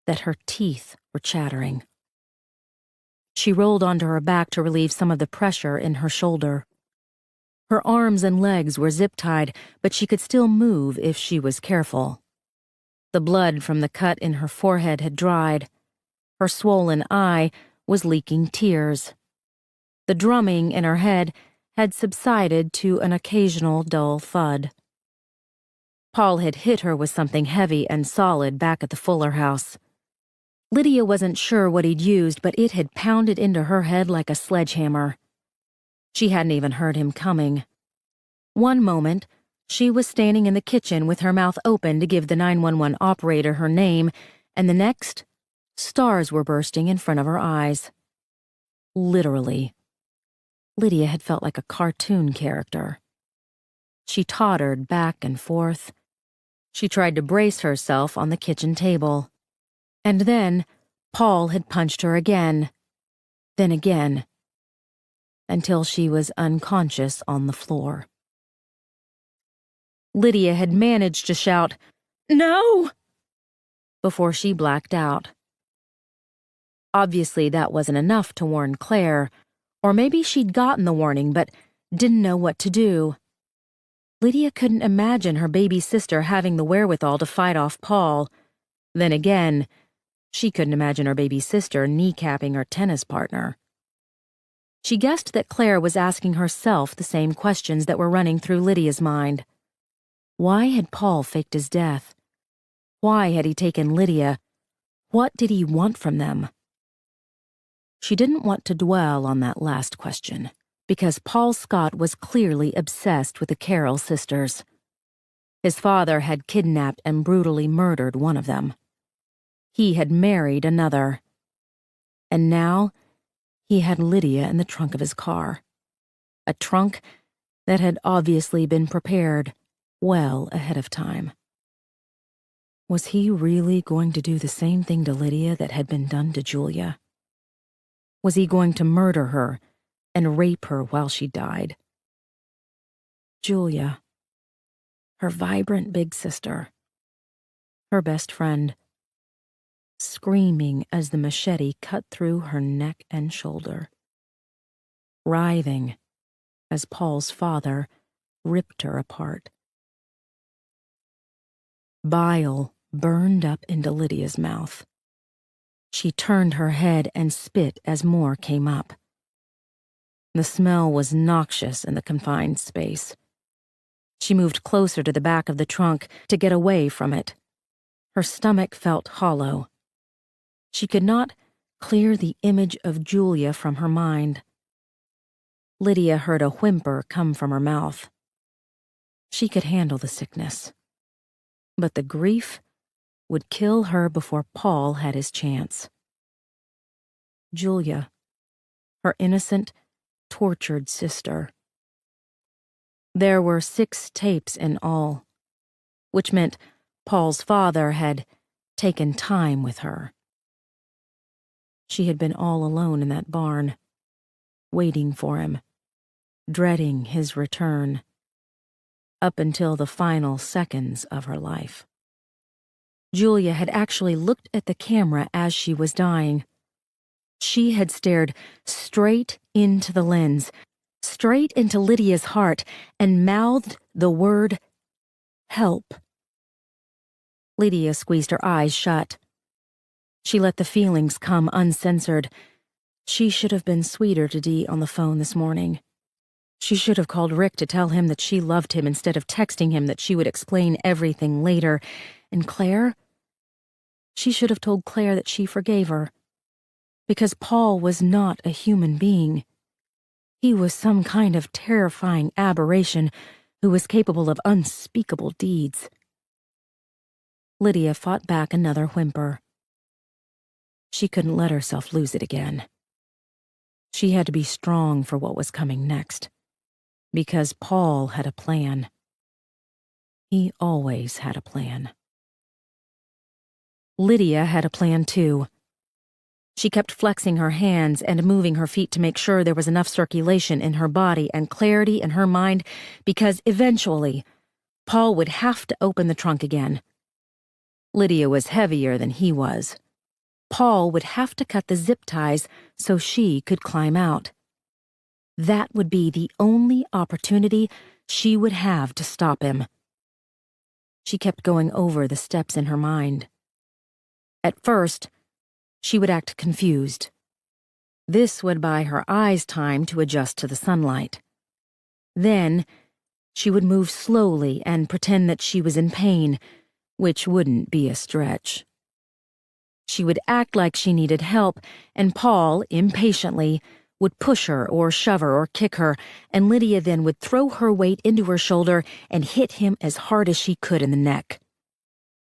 that her teeth were chattering. She rolled onto her back to relieve some of the pressure in her shoulder. Her arms and legs were zip-tied, but she could still move if she was careful. The blood from the cut in her forehead had dried. Her swollen eye was leaking tears. The drumming in her head had subsided to an occasional dull thud. Paul had hit her with something heavy and solid back at the Fuller house. Lydia wasn't sure what he'd used, but it had pounded into her head like a sledgehammer. She hadn't even heard him coming. One moment, she was standing in the kitchen with her mouth open to give the 911 operator her name, and the next, stars were bursting in front of her eyes. Literally. Lydia had felt like a cartoon character. She tottered back and forth. She tried to brace herself on the kitchen table. And then, Paul had punched her again. Then again. Until she was unconscious on the floor. Lydia had managed to shout, "No!" before she blacked out. Obviously, that wasn't enough to warn Claire, or maybe she'd gotten the warning but didn't know what to do. Lydia couldn't imagine her baby sister having the wherewithal to fight off Paul. Then again, she couldn't imagine her baby sister kneecapping her tennis partner. She guessed that Claire was asking herself the same questions that were running through Lydia's mind. Why had Paul faked his death? Why had he taken Lydia? What did he want from them? She didn't want to dwell on that last question, because Paul Scott was clearly obsessed with the Carroll sisters. His father had kidnapped and brutally murdered one of them. He had married another. And now, he had Lydia in the trunk of his car. A trunk that had obviously been prepared well ahead of time. Was he really going to do the same thing to Lydia that had been done to Julia? Was he going to murder her and rape her while she died? Julia, her vibrant big sister, her best friend, screaming as the machete cut through her neck and shoulder, writhing as Paul's father ripped her apart. Bile burned up into Lydia's mouth. She turned her head and spit as more came up. The smell was noxious in the confined space. She moved closer to the back of the trunk to get away from it. Her stomach felt hollow. She could not clear the image of Julia from her mind. Lydia heard a whimper come from her mouth. She could handle the sickness. But the grief would kill her before Paul had his chance. Julia, her innocent, tortured sister. There were 6 tapes in all, which meant Paul's father had taken time with her. She had been all alone in that barn, waiting for him, dreading his return, up until the final seconds of her life. Julia had actually looked at the camera as she was dying. She had stared straight into the lens, straight into Lydia's heart, and mouthed the word, "Help." Lydia squeezed her eyes shut. She let the feelings come uncensored. She should have been sweeter to Dee on the phone this morning. She should have called Rick to tell him that she loved him instead of texting him that she would explain everything later. And Claire? She should have told Claire that she forgave her. Because Paul was not a human being. He was some kind of terrifying aberration who was capable of unspeakable deeds. Lydia fought back another whimper. She couldn't let herself lose it again. She had to be strong for what was coming next. Because Paul had a plan. He always had a plan. Lydia had a plan too. She kept flexing her hands and moving her feet to make sure there was enough circulation in her body and clarity in her mind, because eventually, Paul would have to open the trunk again. Lydia was heavier than he was. Paul would have to cut the zip ties so she could climb out. That would be the only opportunity she would have to stop him. She kept going over the steps in her mind. At first, she would act confused. This would buy her eyes time to adjust to the sunlight. Then, she would move slowly and pretend that she was in pain, which wouldn't be a stretch. She would act like she needed help, and Paul, impatiently, would push her or shove her or kick her, and Lydia then would throw her weight into her shoulder and hit him as hard as she could in the neck.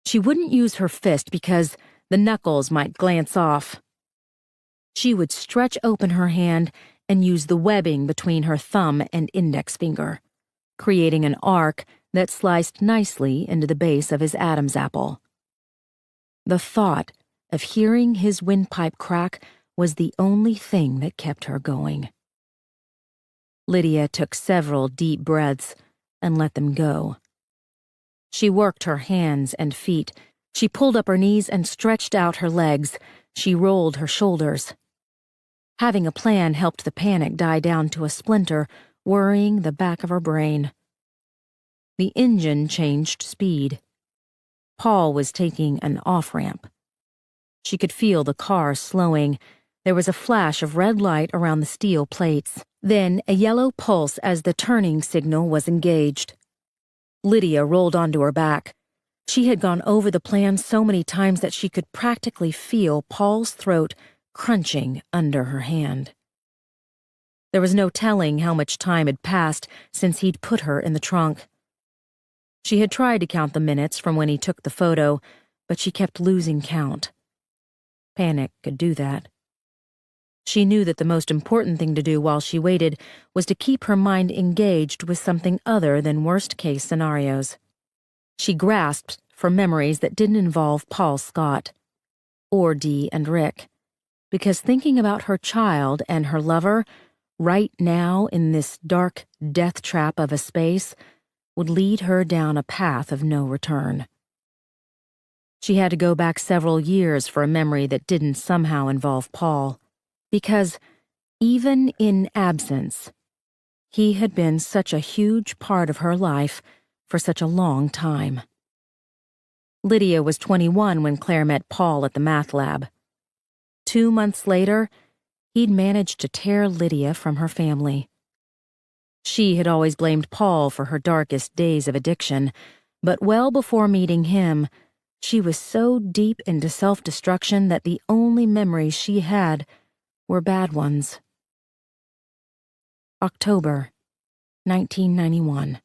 She wouldn't use her fist because The knuckles might glance off. She would stretch open her hand and use the webbing between her thumb and index finger, creating an arc that sliced nicely into the base of his Adam's apple. The thought of hearing his windpipe crack was the only thing that kept her going. Lydia took several deep breaths and let them go. She worked her hands and feet. She pulled up her knees and stretched out her legs. She rolled her shoulders. Having a plan helped the panic die down to a splinter, worrying the back of her brain. The engine changed speed. Paul was taking an off-ramp. She could feel the car slowing. There was a flash of red light around the steel plates, then a yellow pulse as the turning signal was engaged. Lydia rolled onto her back. She had gone over the plan so many times that she could practically feel Paul's throat crunching under her hand. There was no telling how much time had passed since he'd put her in the trunk. She had tried to count the minutes from when he took the photo, but she kept losing count. Panic could do that. She knew that the most important thing to do while she waited was to keep her mind engaged with something other than worst-case scenarios. She grasped for memories that didn't involve Paul Scott, or Dee and Rick, because thinking about her child and her lover, right now in this dark death trap of a space, would lead her down a path of no return. She had to go back several years for a memory that didn't somehow involve Paul. Because, even in absence, he had been such a huge part of her life for such a long time. Lydia was 21 when Claire met Paul at the math lab. 2 months later, he'd managed to tear Lydia from her family. She had always blamed Paul for her darkest days of addiction, but well before meeting him, she was so deep into self-destruction that the only memories she had were bad ones. October, 1991.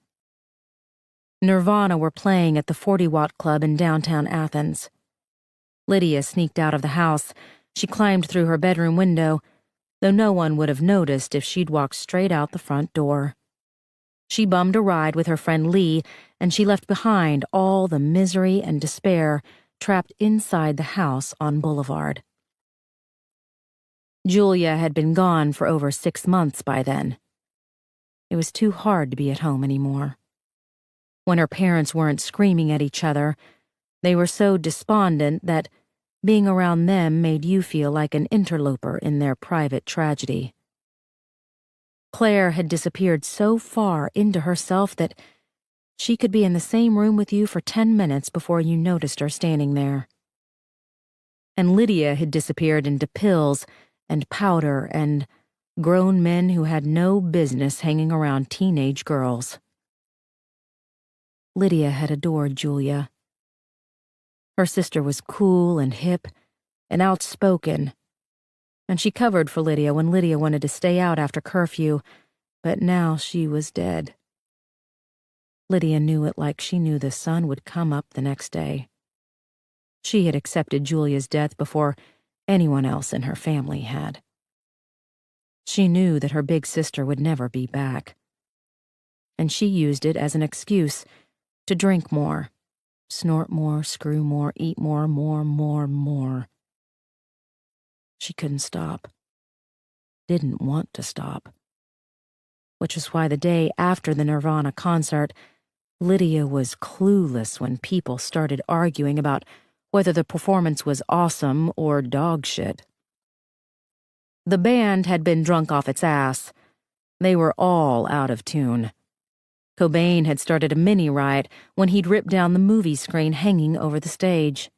Nirvana were playing at the 40-Watt Club in downtown Athens. Lydia sneaked out of the house. She climbed through her bedroom window, though no one would have noticed if she'd walked straight out the front door. She bummed a ride with her friend Lee, and she left behind all the misery and despair trapped inside the house on Boulevard. Julia had been gone for over 6 months by then. It was too hard to be at home anymore. When her parents weren't screaming at each other, they were so despondent that being around them made you feel like an interloper in their private tragedy. Claire had disappeared so far into herself that she could be in the same room with you for 10 minutes before you noticed her standing there. And Lydia had disappeared into pills and powder and grown men who had no business hanging around teenage girls. Lydia had adored Julia. Her sister was cool and hip and outspoken, and she covered for Lydia when Lydia wanted to stay out after curfew, but now she was dead. Lydia knew it like she knew the sun would come up the next day. She had accepted Julia's death before anyone else in her family had. She knew that her big sister would never be back, and she used it as an excuse to drink more, snort more, screw more, eat more, more. She couldn't stop. Didn't want to stop. Which is why the day after the Nirvana concert, Lydia was clueless when people started arguing about whether the performance was awesome or dog shit. The band had been drunk off its ass. They were all out of tune. Cobain had started a mini riot when he'd ripped down the movie screen hanging over the stage.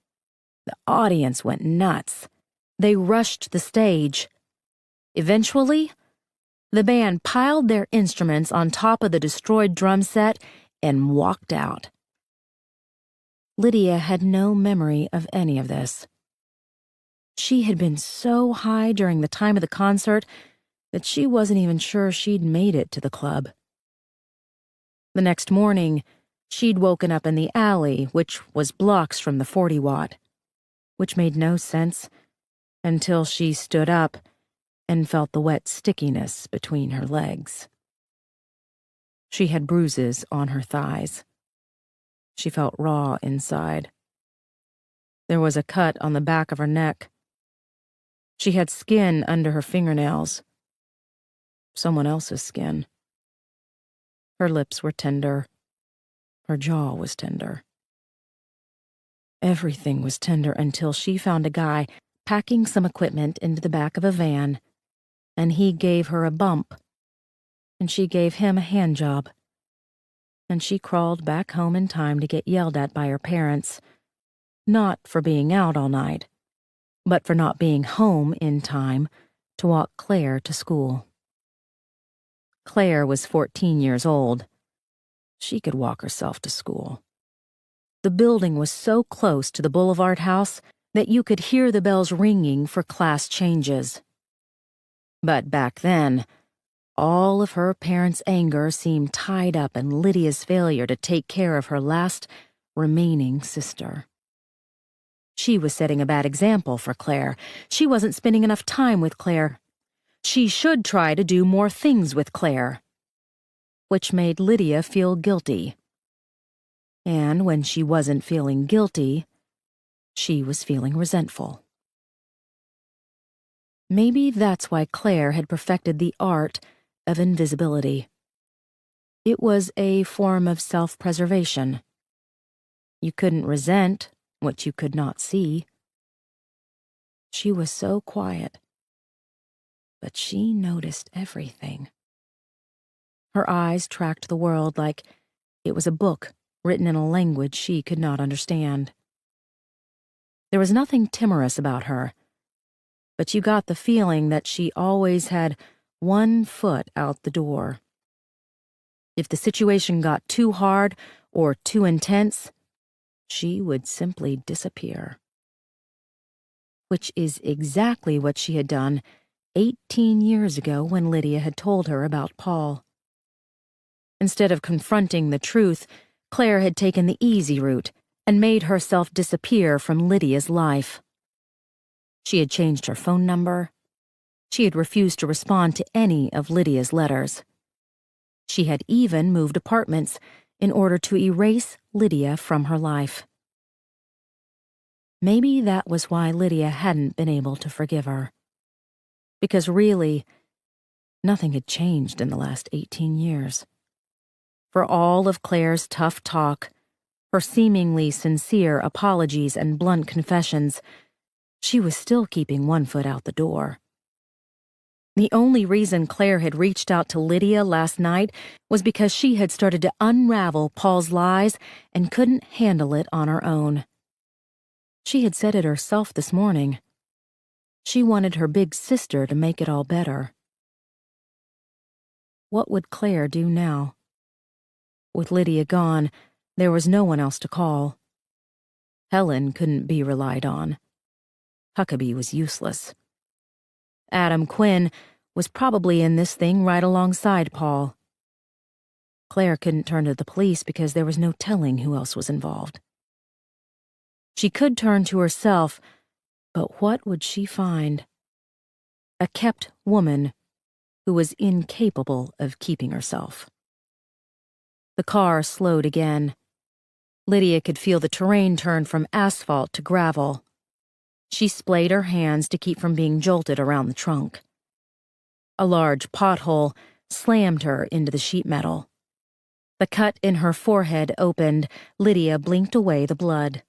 The audience went nuts. They rushed the stage. Eventually, the band piled their instruments on top of the destroyed drum set and walked out. Lydia had no memory of any of this. She had been so high during the time of the concert that she wasn't even sure she'd made it to the club. The next morning, she'd woken up in the alley, which was blocks from the 40 Watt. which made no sense until she stood up and felt the wet stickiness between her legs. She had bruises on her thighs. She felt raw inside. There was a cut on the back of her neck. She had skin under her fingernails. Someone else's skin. Her lips were tender. Her jaw was tender. Everything was tender until she found a guy packing some equipment into the back of a van, and he gave her a bump, and she gave him a hand job, and she crawled back home in time to get yelled at by her parents, not for being out all night, but for not being home in time to walk Claire to school. Claire was 14 years old. She could walk herself to school. The building was so close to the Boulevard house that you could hear the bells ringing for class changes. But back then, all of her parents' anger seemed tied up in Lydia's failure to take care of her last remaining sister. She was setting a bad example for Claire. She wasn't spending enough time with Claire. She should try to do more things with Claire, which made Lydia feel guilty. And when she wasn't feeling guilty, she was feeling resentful. Maybe that's why Claire had perfected the art of invisibility. It was a form of self-preservation. You couldn't resent what you could not see. She was so quiet, but she noticed everything. Her eyes tracked the world like it was a book written in a language she could not understand. There was nothing timorous about her, but you got the feeling that she always had one foot out the door. If the situation got too hard or too intense, she would simply disappear. Which is exactly what she had done 18 years ago when Lydia had told her about Paul. Instead of confronting the truth, Claire had taken the easy route and made herself disappear from Lydia's life. She had changed her phone number. She had refused to respond to any of Lydia's letters. She had even moved apartments in order to erase Lydia from her life. Maybe that was why Lydia hadn't been able to forgive her. Because really, nothing had changed in the last 18 years. For all of Claire's tough talk, her seemingly sincere apologies and blunt confessions, she was still keeping one foot out the door. The only reason Claire had reached out to Lydia last night was because she had started to unravel Paul's lies and couldn't handle it on her own. She had said it herself this morning. She wanted her big sister to make it all better. What would Claire do now? With Lydia gone, there was no one else to call. Helen couldn't be relied on. Huckabee was useless. Adam Quinn was probably in this thing right alongside Paul. Claire couldn't turn to the police because there was no telling who else was involved. She could turn to herself, but what would she find? A kept woman who was incapable of keeping herself. The car slowed again. Lydia could feel the terrain turn from asphalt to gravel. She splayed her hands to keep from being jolted around the trunk. A large pothole slammed her into the sheet metal. The cut in her forehead opened. Lydia blinked away the blood.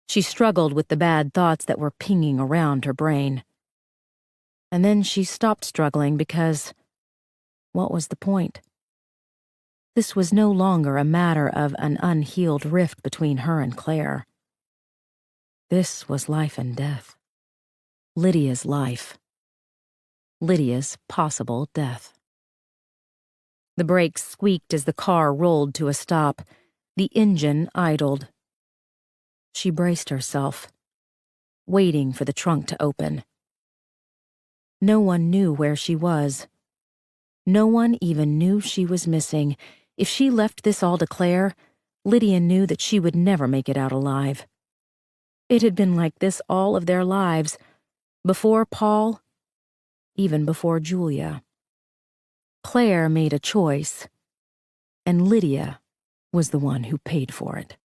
She struggled with the bad thoughts that were pinging around her brain. And then she stopped struggling because, what was the point? This was no longer a matter of an unhealed rift between her and Claire. This was life and death. Lydia's life. Lydia's possible death. The brakes squeaked as the car rolled to a stop. The engine idled. She braced herself, waiting for the trunk to open. No one knew where she was. No one even knew she was missing. If she left this all to Claire, Lydia knew that she would never make it out alive. It had been like this all of their lives, before Paul, even before Julia. Claire made a choice, and Lydia was the one who paid for it.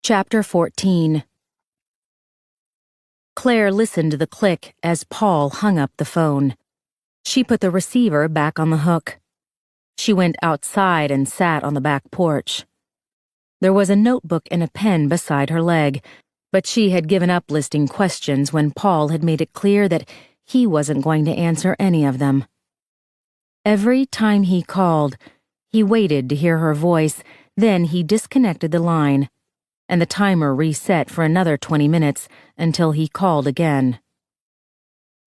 Chapter 14. Claire listened to the click as Paul hung up the phone. She put the receiver back on the hook. She went outside and sat on the back porch. There was a notebook and a pen beside her leg, but she had given up listing questions when Paul had made it clear that he wasn't going to answer any of them. Every time he called, he waited to hear her voice, then he disconnected the line, and the timer reset for another 20 minutes until he called again.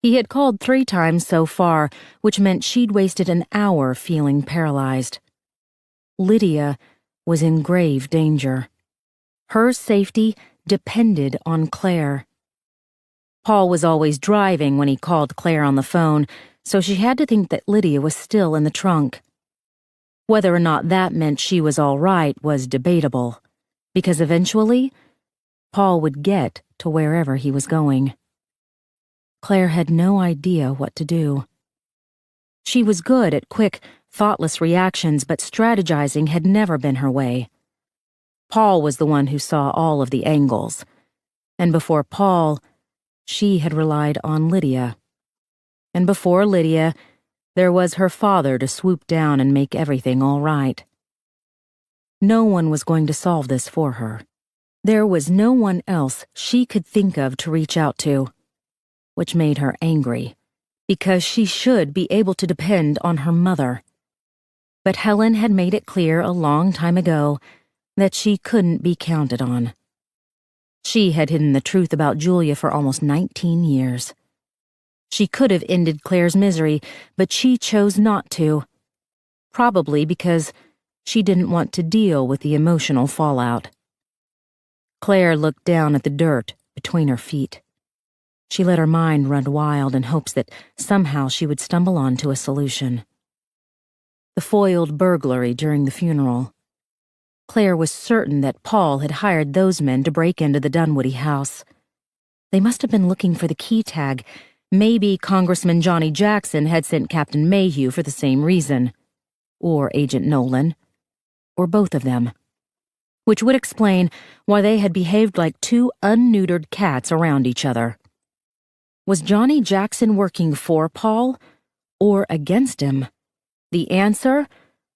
He had called 3 times so far, which meant she'd wasted an hour feeling paralyzed. Lydia was in grave danger. Her safety depended on Claire. Paul was always driving when he called Claire on the phone, so she had to think that Lydia was still in the trunk. Whether or not that meant she was all right was debatable, because eventually, Paul would get to wherever he was going. Claire had no idea what to do. She was good at quick, thoughtless reactions, but strategizing had never been her way. Paul was the one who saw all of the angles, and before Paul, she had relied on Lydia. And before Lydia, there was her father to swoop down and make everything all right. No one was going to solve this for her. There was no one else she could think of to reach out to, which made her angry, because she should be able to depend on her mother. But Helen had made it clear a long time ago that she couldn't be counted on. She had hidden the truth about Julia for almost 19 years. She could have ended Claire's misery, but she chose not to, probably because she didn't want to deal with the emotional fallout. Claire looked down at the dirt between her feet. She let her mind run wild in hopes that somehow she would stumble onto a solution. The foiled burglary during the funeral. Claire was certain that Paul had hired those men to break into the Dunwoody house. They must have been looking for the key tag. Maybe Congressman Johnny Jackson had sent Captain Mayhew for the same reason. Or Agent Nolan. Or both of them. Which would explain why they had behaved like 2 unneutered cats around each other. Was Johnny Jackson working for Paul or against him? The answer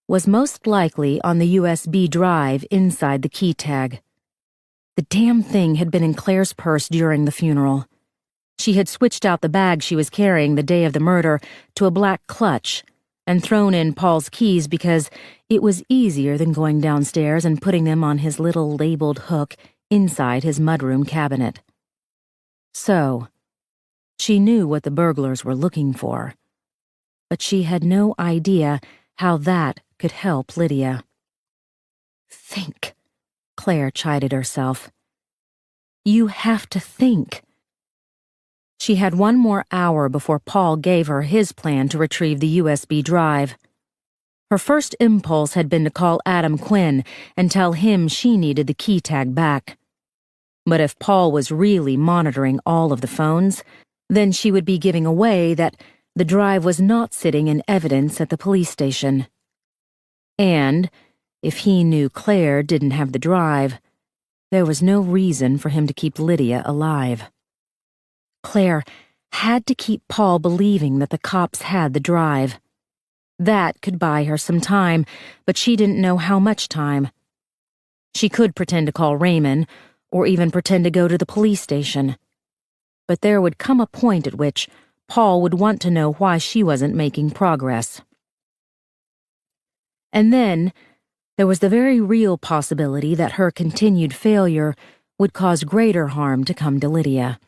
was most likely on the USB drive inside the key tag. The damn thing had been in Claire's purse during the funeral. She had switched out the bag she was carrying the day of the murder to a black clutch and thrown in Paul's keys because it was easier than going downstairs and putting them on his little labeled hook inside his mudroom cabinet. So, she knew what the burglars were looking for, but she had no idea how that could help Lydia. Think, Claire chided herself. You have to think. She had 1 more hour before Paul gave her his plan to retrieve the USB drive. Her first impulse had been to call Adam Quinn and tell him she needed the key tag back. But if Paul was really monitoring all of the phones, then she would be giving away that the drive was not sitting in evidence at the police station. And, if he knew Claire didn't have the drive, there was no reason for him to keep Lydia alive. Claire had to keep Paul believing that the cops had the drive. That could buy her some time, but she didn't know how much time. She could pretend to call Raymond, or even pretend to go to the police station. But there would come a point at which Paul would want to know why she wasn't making progress. And then, there was the very real possibility that her continued failure would cause greater harm to come to Lydia.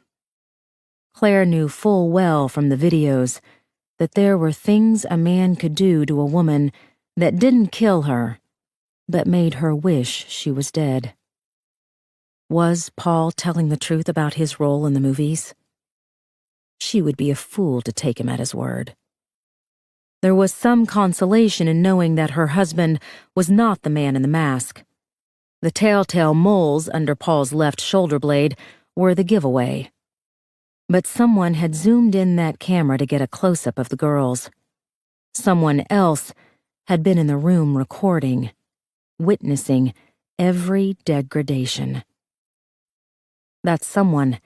Claire knew full well from the videos that there were things a man could do to a woman that didn't kill her, but made her wish she was dead. Was Paul telling the truth about his role in the movies? She would be a fool to take him at his word. There was some consolation in knowing that her husband was not the man in the mask. The telltale moles under Paul's left shoulder blade were the giveaway. But someone had zoomed in that camera to get a close-up of the girls. Someone else had been in the room recording, witnessing every degradation. That someone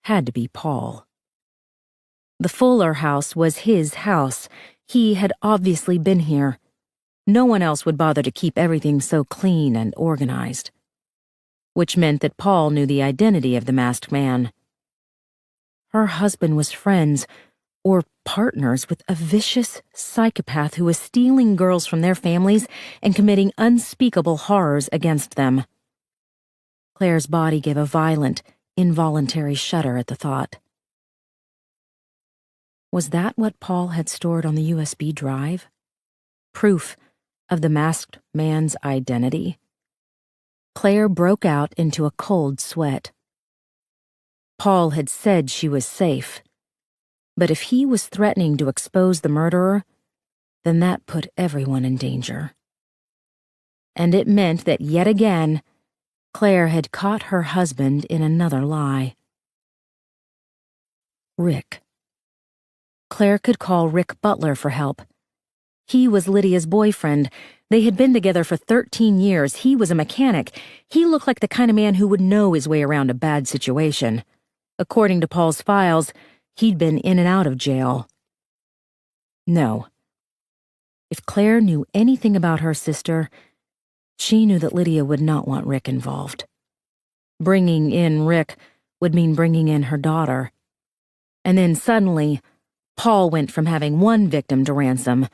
had to be Paul. The Fuller house was his house. He had obviously been here. No one else would bother to keep everything so clean and organized. Which meant that Paul knew the identity of the masked man. Her husband was friends, or partners, with a vicious psychopath who was stealing girls from their families and committing unspeakable horrors against them. Claire's body gave a violent, involuntary shudder at the thought. Was that what Paul had stored on the USB drive? Proof of the masked man's identity? Claire broke out into a cold sweat. Paul had said she was safe, but if he was threatening to expose the murderer, then that put everyone in danger. And it meant that yet again, Claire had caught her husband in another lie. Rick. Claire could call Rick Butler for help. He was Lydia's boyfriend. They had been together for 13 years. He was a mechanic. He looked like the kind of man who would know his way around a bad situation. According to Paul's files, he'd been in and out of jail. No. If Claire knew anything about her sister, she knew that Lydia would not want Rick involved. Bringing in Rick would mean bringing in her daughter. And then suddenly, Paul went from having one victim to ransom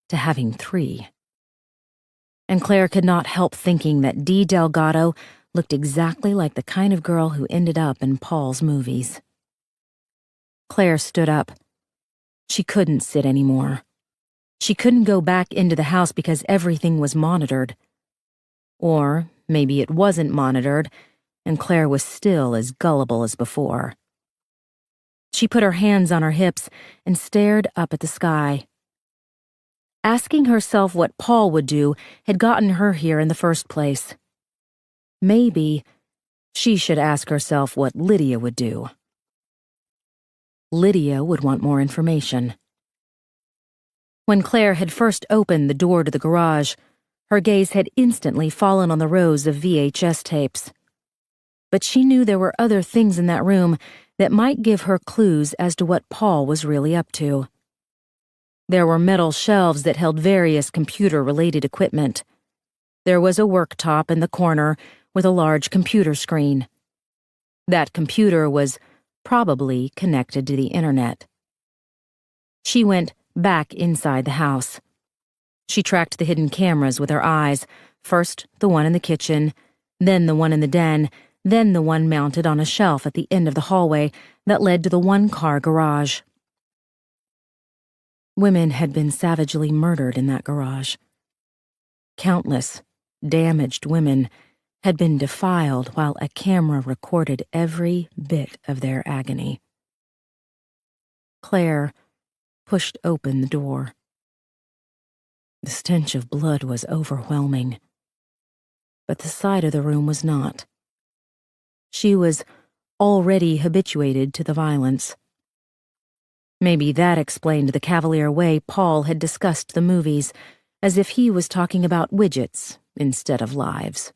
to having 3. And Claire could not help thinking that Dee Delgado looked exactly like the kind of girl who ended up in Paul's movies. Claire stood up. She couldn't sit anymore. She couldn't go back into the house because everything was monitored. Or maybe it wasn't monitored, and Claire was still as gullible as before. She put her hands on her hips and stared up at the sky. Asking herself what Paul would do had gotten her here in the first place. Maybe she should ask herself what Lydia would do. Lydia would want more information. When Claire had first opened the door to the garage, her gaze had instantly fallen on the rows of VHS tapes. But she knew there were other things in that room that might give her clues as to what Paul was really up to. There were metal shelves that held various computer-related equipment. There was a worktop in the corner with a large computer screen. That computer was probably connected to the internet. She went back inside the house. She tracked the hidden cameras with her eyes, first the one in the kitchen, then the one in the den, then the one mounted on a shelf at the end of the hallway that led to the one-car garage. Women had been savagely murdered in that garage. Countless, damaged women had been defiled while a camera recorded every bit of their agony. Claire pushed open the door. The stench of blood was overwhelming, but the side of the room was not. She was already habituated to the violence. Maybe that explained the cavalier way Paul had discussed the movies, as if he was talking about widgets instead of lives.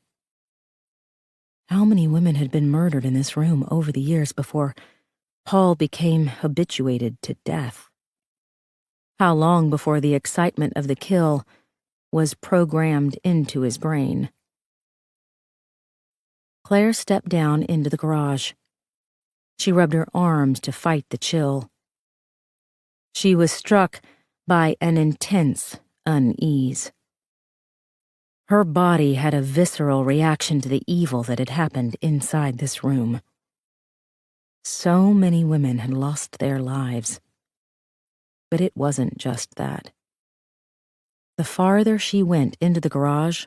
How many women had been murdered in this room over the years before Paul became habituated to death? How long before the excitement of the kill was programmed into his brain? Claire stepped down into the garage. She rubbed her arms to fight the chill. She was struck by an intense unease. Her body had a visceral reaction to the evil that had happened inside this room. So many women had lost their lives. But it wasn't just that. The farther she went into the garage,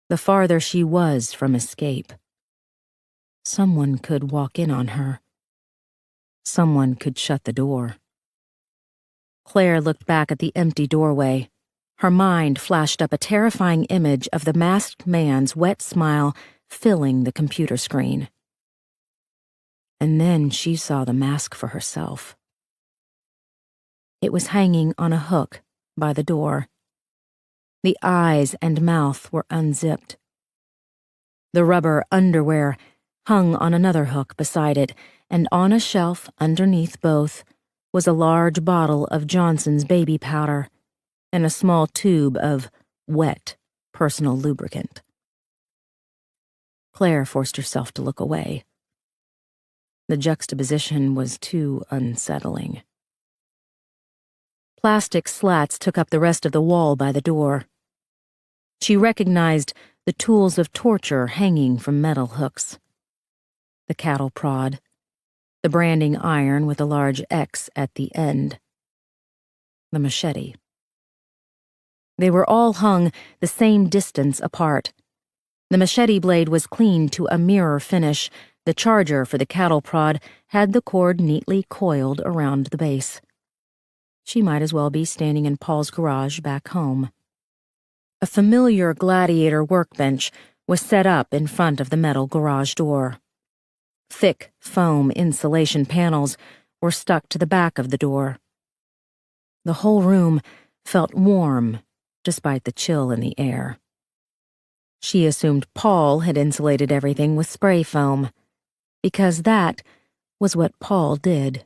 the farther she was from escape. Someone could walk in on her. Someone could shut the door. Claire looked back at the empty doorway. Her mind flashed up a terrifying image of the masked man's wet smile filling the computer screen. And then she saw the mask for herself. It was hanging on a hook by the door. The eyes and mouth were unzipped. The rubber underwear hung on another hook beside it, and on a shelf underneath both was a large bottle of Johnson's baby powder and a small tube of wet personal lubricant. Claire forced herself to look away. The juxtaposition was too unsettling. Plastic slats took up the rest of the wall by the door. She recognized the tools of torture hanging from metal hooks. The cattle prod, the branding iron with a large X at the end, the machete. They were all hung the same distance apart. The machete blade was cleaned to a mirror finish. The charger for the cattle prod had the cord neatly coiled around the base. She might as well be standing in Paul's garage back home. A familiar gladiator workbench was set up in front of the metal garage door. Thick foam insulation panels were stuck to the back of the door. The whole room felt warm despite the chill in the air. She assumed Paul had insulated everything with spray foam, because that was what Paul did.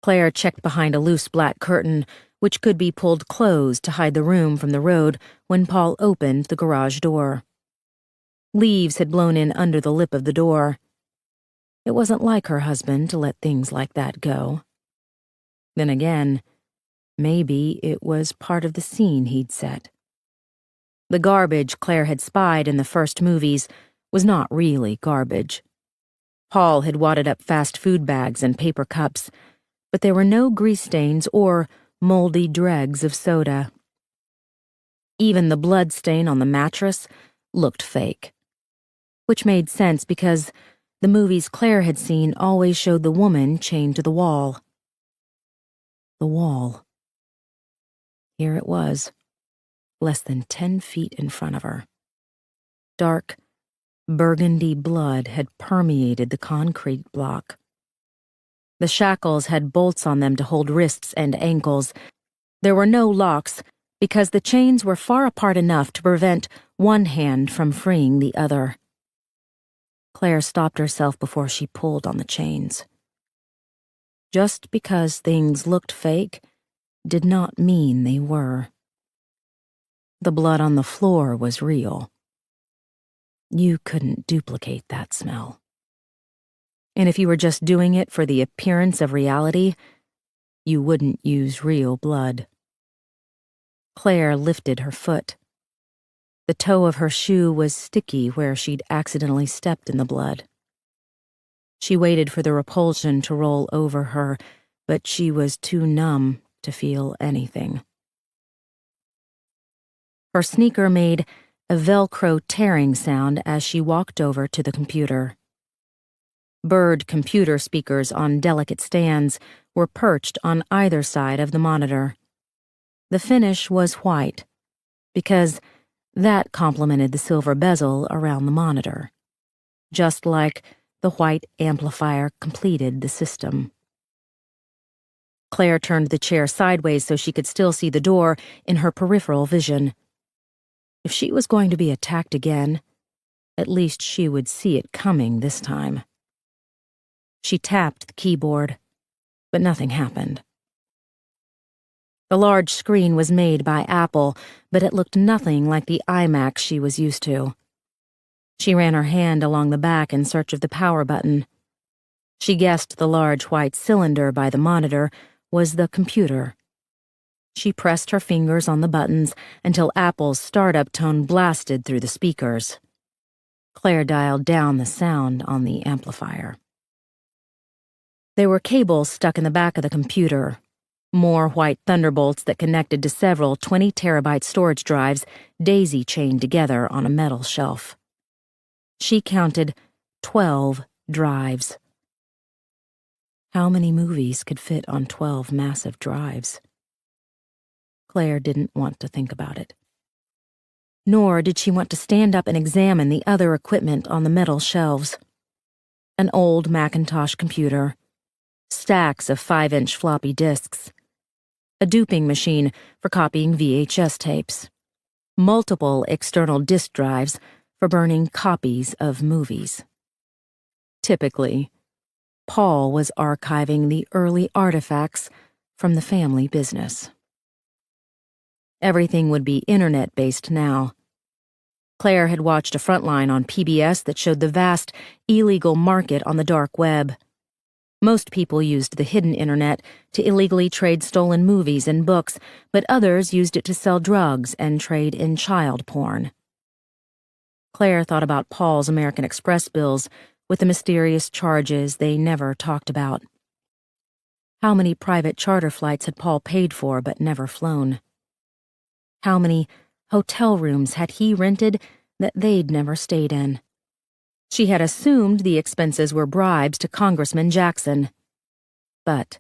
Claire checked behind a loose black curtain, which could be pulled closed to hide the room from the road when Paul opened the garage door. Leaves had blown in under the lip of the door. It wasn't like her husband to let things like that go. Then again, maybe it was part of the scene he'd set. The garbage Claire had spied in the first movies was not really garbage. Paul had wadded up fast food bags and paper cups, but there were no grease stains or moldy dregs of soda. Even the blood stain on the mattress looked fake, which made sense because the movies Claire had seen always showed the woman chained to the wall. The wall. Here it was, less than 10 feet in front of her. Dark, burgundy blood had permeated the concrete block. The shackles had bolts on them to hold wrists and ankles. There were no locks because the chains were far apart enough to prevent one hand from freeing the other. Claire stopped herself before she pulled on the chains. Just because things looked fake did not mean they were. The blood on the floor was real. You couldn't duplicate that smell. And if you were just doing it for the appearance of reality, you wouldn't use real blood. Claire lifted her foot. The toe of her shoe was sticky where she'd accidentally stepped in the blood. She waited for the repulsion to roll over her, but she was too numb to feel anything. Her sneaker made a Velcro tearing sound as she walked over to the computer. Bird computer speakers on delicate stands were perched on either side of the monitor. The finish was white, because that complemented the silver bezel around the monitor, just like the white amplifier completed the system. Claire turned the chair sideways so she could still see the door in her peripheral vision. If she was going to be attacked again, at least she would see it coming this time. She tapped the keyboard, but nothing happened. The large screen was made by Apple, but it looked nothing like the iMac she was used to. She ran her hand along the back in search of the power button. She guessed the large white cylinder by the monitor was the computer. She pressed her fingers on the buttons until Apple's startup tone blasted through the speakers. Claire dialed down the sound on the amplifier. There were cables stuck in the back of the computer, more white thunderbolts that connected to several 20-terabyte storage drives daisy-chained together on a metal shelf. She counted 12 drives. How many movies could fit on 12 massive drives? Claire didn't want to think about it. Nor did she want to stand up and examine the other equipment on the metal shelves. An old Macintosh computer, stacks of 5-inch floppy disks, a duping machine for copying VHS tapes, multiple external disk drives for burning copies of movies. Typically, Paul was archiving the early artifacts from the family business. Everything would be internet-based now. Claire had watched a frontline on PBS that showed the vast, illegal market on the dark web. Most people used the hidden internet to illegally trade stolen movies and books, but others used it to sell drugs and trade in child porn. Claire thought about Paul's American Express bills with the mysterious charges they never talked about. How many private charter flights had Paul paid for but never flown? How many hotel rooms had he rented that they'd never stayed in? She had assumed the expenses were bribes to Congressman Jackson. But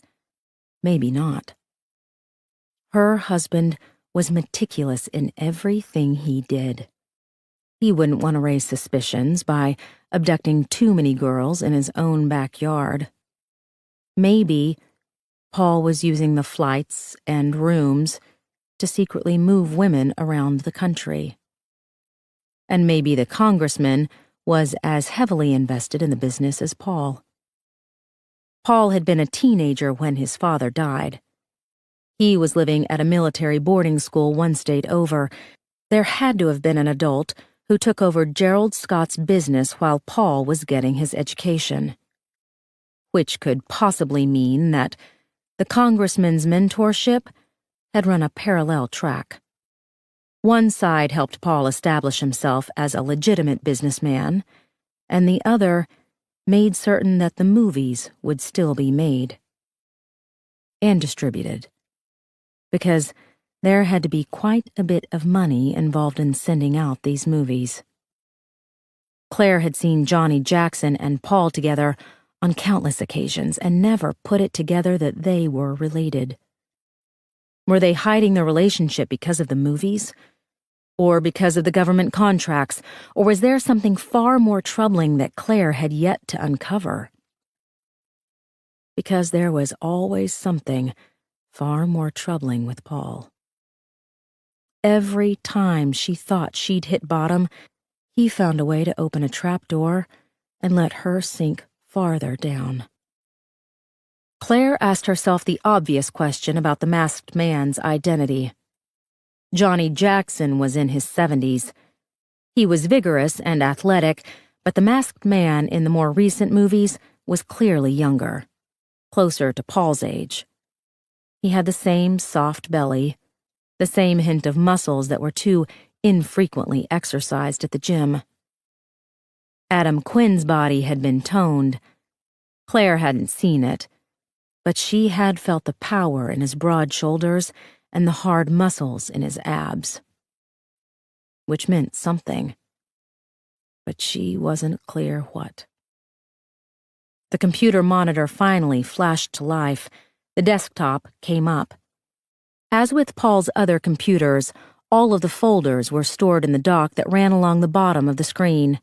maybe not. Her husband was meticulous in everything he did. He wouldn't want to raise suspicions by abducting too many girls in his own backyard. Maybe Paul was using the flights and rooms to secretly move women around the country. And maybe the congressman was as heavily invested in the business as Paul. Paul had been a teenager when his father died. He was living at a military boarding school one state over. There had to have been an adult who took over Gerald Scott's business while Paul was getting his education. Which could possibly mean that the congressman's mentorship had run a parallel track. One side helped Paul establish himself as a legitimate businessman, and the other made certain that the movies would still be made. And distributed. Because there had to be quite a bit of money involved in sending out these movies. Claire had seen Johnny Jackson and Paul together on countless occasions and never put it together that they were related. Were they hiding their relationship because of the movies? Or because of the government contracts? Or was there something far more troubling that Claire had yet to uncover? Because there was always something far more troubling with Paul. Every time she thought she'd hit bottom, he found a way to open a trapdoor and let her sink farther down. Claire asked herself the obvious question about the masked man's identity. Johnny Jackson was in his 70s. He was vigorous and athletic, but the masked man in the more recent movies was clearly younger, closer to Paul's age. He had the same soft belly, the same hint of muscles that were too infrequently exercised at the gym. Adam Quinn's body had been toned. Claire hadn't seen it, but she had felt the power in his broad shoulders and the hard muscles in his abs. Which meant something. But she wasn't clear what. The computer monitor finally flashed to life. The desktop came up. As with Paul's other computers, all of the folders were stored in the dock that ran along the bottom of the screen.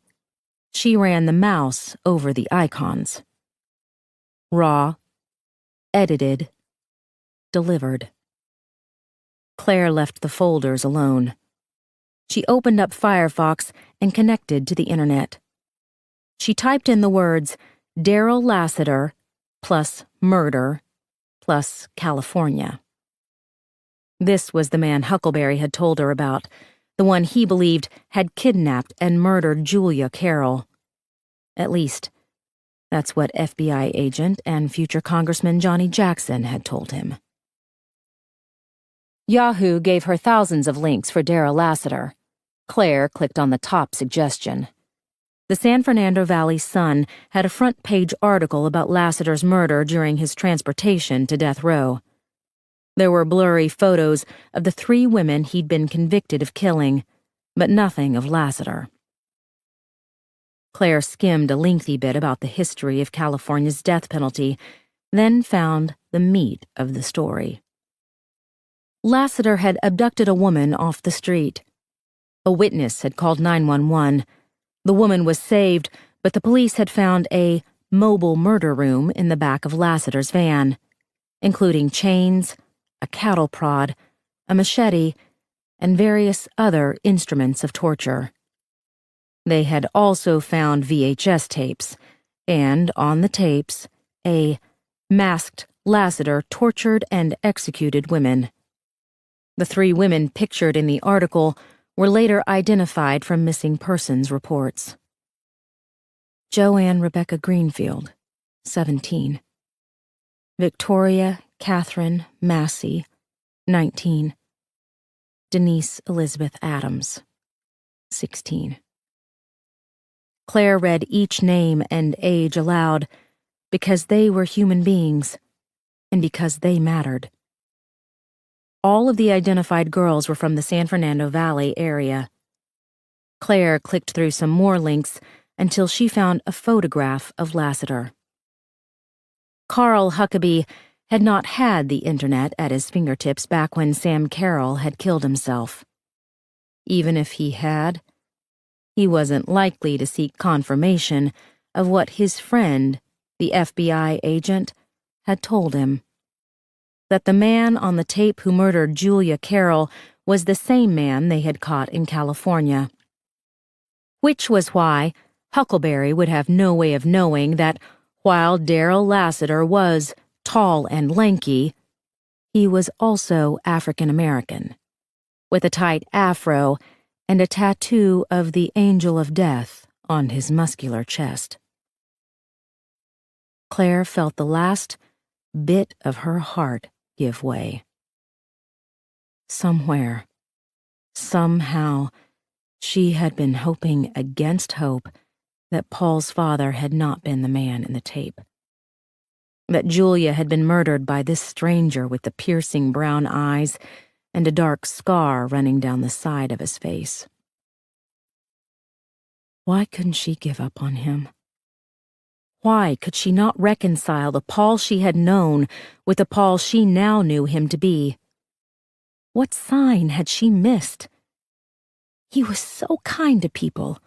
She ran the mouse over the icons. Raw, edited, delivered. Claire left the folders alone. She opened up Firefox and connected to the internet. She typed in the words Daryl Lassiter plus murder plus California. This was the man Huckleberry had told her about, the one he believed had kidnapped and murdered Julia Carroll. At least, that's what FBI agent and future Congressman Johnny Jackson had told him. Yahoo gave her thousands of links for Daryl Lassiter. Claire clicked on the top suggestion. The San Fernando Valley Sun had a front-page article about Lassiter's murder during his transportation to death row. There were blurry photos of the 3 women he'd been convicted of killing, but nothing of Lassiter. Claire skimmed a lengthy bit about the history of California's death penalty, then found the meat of the story. Lassiter had abducted a woman off the street. A witness had called 911. The woman was saved, but the police had found a mobile murder room in the back of Lassiter's van, including chains, a cattle prod, a machete, and various other instruments of torture. They had also found VHS tapes, and on the tapes, a masked Lassiter tortured and executed women. The 3 women pictured in the article were later identified from missing persons reports. Joanne Rebecca Greenfield, 17. Victoria Catherine Massey, 19. Denise Elizabeth Adams, 16. Claire read each name and age aloud because they were human beings and because they mattered. All of the identified girls were from the San Fernando Valley area. Claire clicked through some more links until she found a photograph of Lassiter. Carl Huckabee had not had the internet at his fingertips back when Sam Carroll had killed himself. Even if he had, he wasn't likely to seek confirmation of what his friend, the FBI agent, had told him. That the man on the tape who murdered Julia Carroll was the same man they had caught in California. Which was why Huckleberry would have no way of knowing that while Darrell Lassiter was tall and lanky, he was also African American, with a tight afro and a tattoo of the Angel of Death on his muscular chest. Claire felt the last bit of her heart give way. Somewhere, somehow, she had been hoping against hope that Paul's father had not been the man in the tape. That Julia had been murdered by this stranger with the piercing brown eyes and a dark scar running down the side of his face. Why couldn't she give up on him? Why could she not reconcile the Paul she had known with the Paul she now knew him to be? What sign had she missed? He was so kind to people.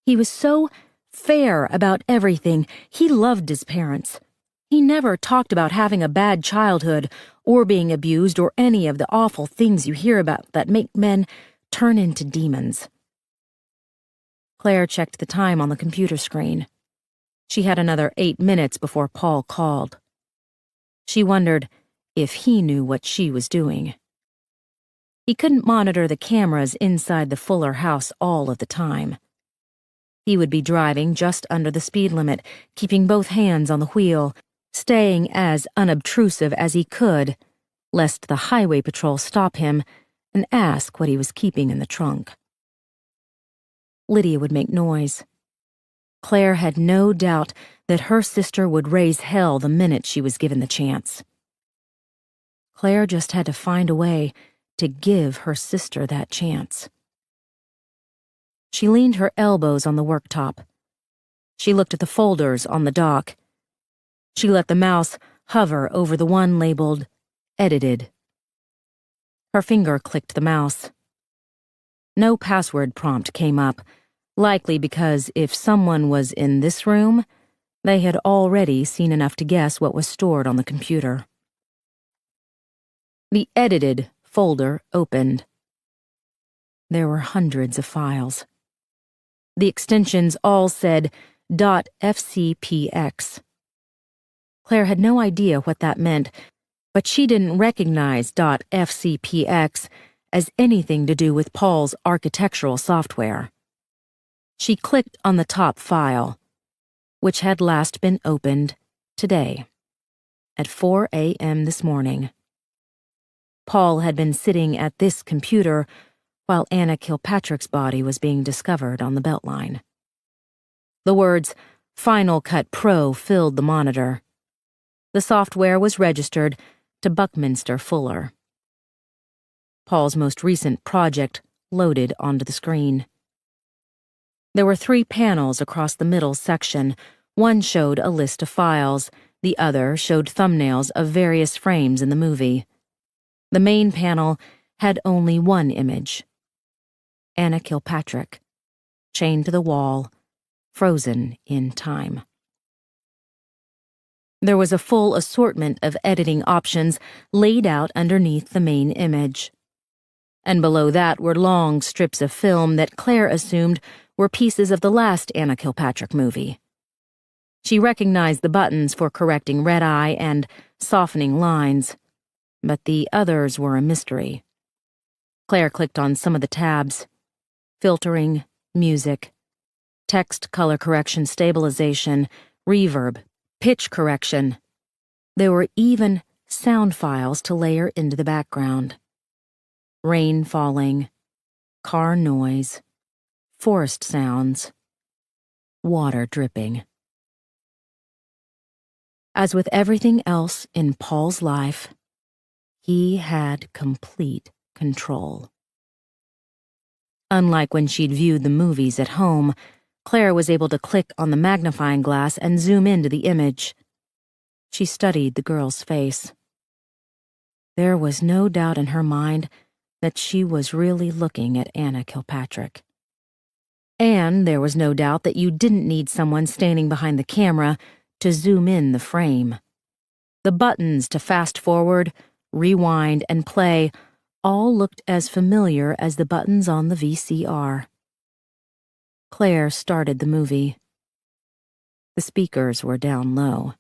He was so fair about everything. He loved his parents. He never talked about having a bad childhood or being abused or any of the awful things you hear about that make men turn into demons. Claire checked the time on the computer screen. She had another 8 minutes before Paul called. She wondered if he knew what she was doing. He couldn't monitor the cameras inside the Fuller house all of the time. He would be driving just under the speed limit, keeping both hands on the wheel, staying as unobtrusive as he could, lest the highway patrol stop him and ask what he was keeping in the trunk. Lydia would make noise. Claire had no doubt that her sister would raise hell the minute she was given the chance. Claire just had to find a way to give her sister that chance. She leaned her elbows on the worktop. She looked at the folders on the dock. She let the mouse hover over the one labeled Edited. Her finger clicked the mouse. No password prompt came up, likely because if someone was in this room, they had already seen enough to guess what was stored on the computer. The Edited folder opened. There were hundreds of files. The extensions all said .fcpx. Claire had no idea what that meant, but she didn't recognize .fcpx as anything to do with Paul's architectural software. She clicked on the top file, which had last been opened today, at 4 a.m. this morning. Paul had been sitting at this computer while Anna Kilpatrick's body was being discovered on the Beltline. The words Final Cut Pro filled the monitor. The software was registered to Buckminster Fuller. Paul's most recent project loaded onto the screen. There were 3 panels across the middle section. One showed a list of files. The other showed thumbnails of various frames in the movie. The main panel had only one image. Anna Kilpatrick, chained to the wall, frozen in time. There was a full assortment of editing options laid out underneath the main image. And below that were long strips of film that Claire assumed were pieces of the last Anna Kilpatrick movie. She recognized the buttons for correcting red eye and softening lines, but the others were a mystery. Claire clicked on some of the tabs: filtering, music, text color correction stabilization, reverb, pitch correction. There were even sound files to layer into the background. Rain falling, car noise, forest sounds, water dripping. As with everything else in Paul's life, he had complete control. Unlike when she'd viewed the movies at home, Claire was able to click on the magnifying glass and zoom into the image. She studied the girl's face. There was no doubt in her mind that she was really looking at Anna Kilpatrick. And there was no doubt that you didn't need someone standing behind the camera to zoom in the frame. The buttons to fast forward, rewind, and play all looked as familiar as the buttons on the VCR. Claire started the movie. The speakers were down low.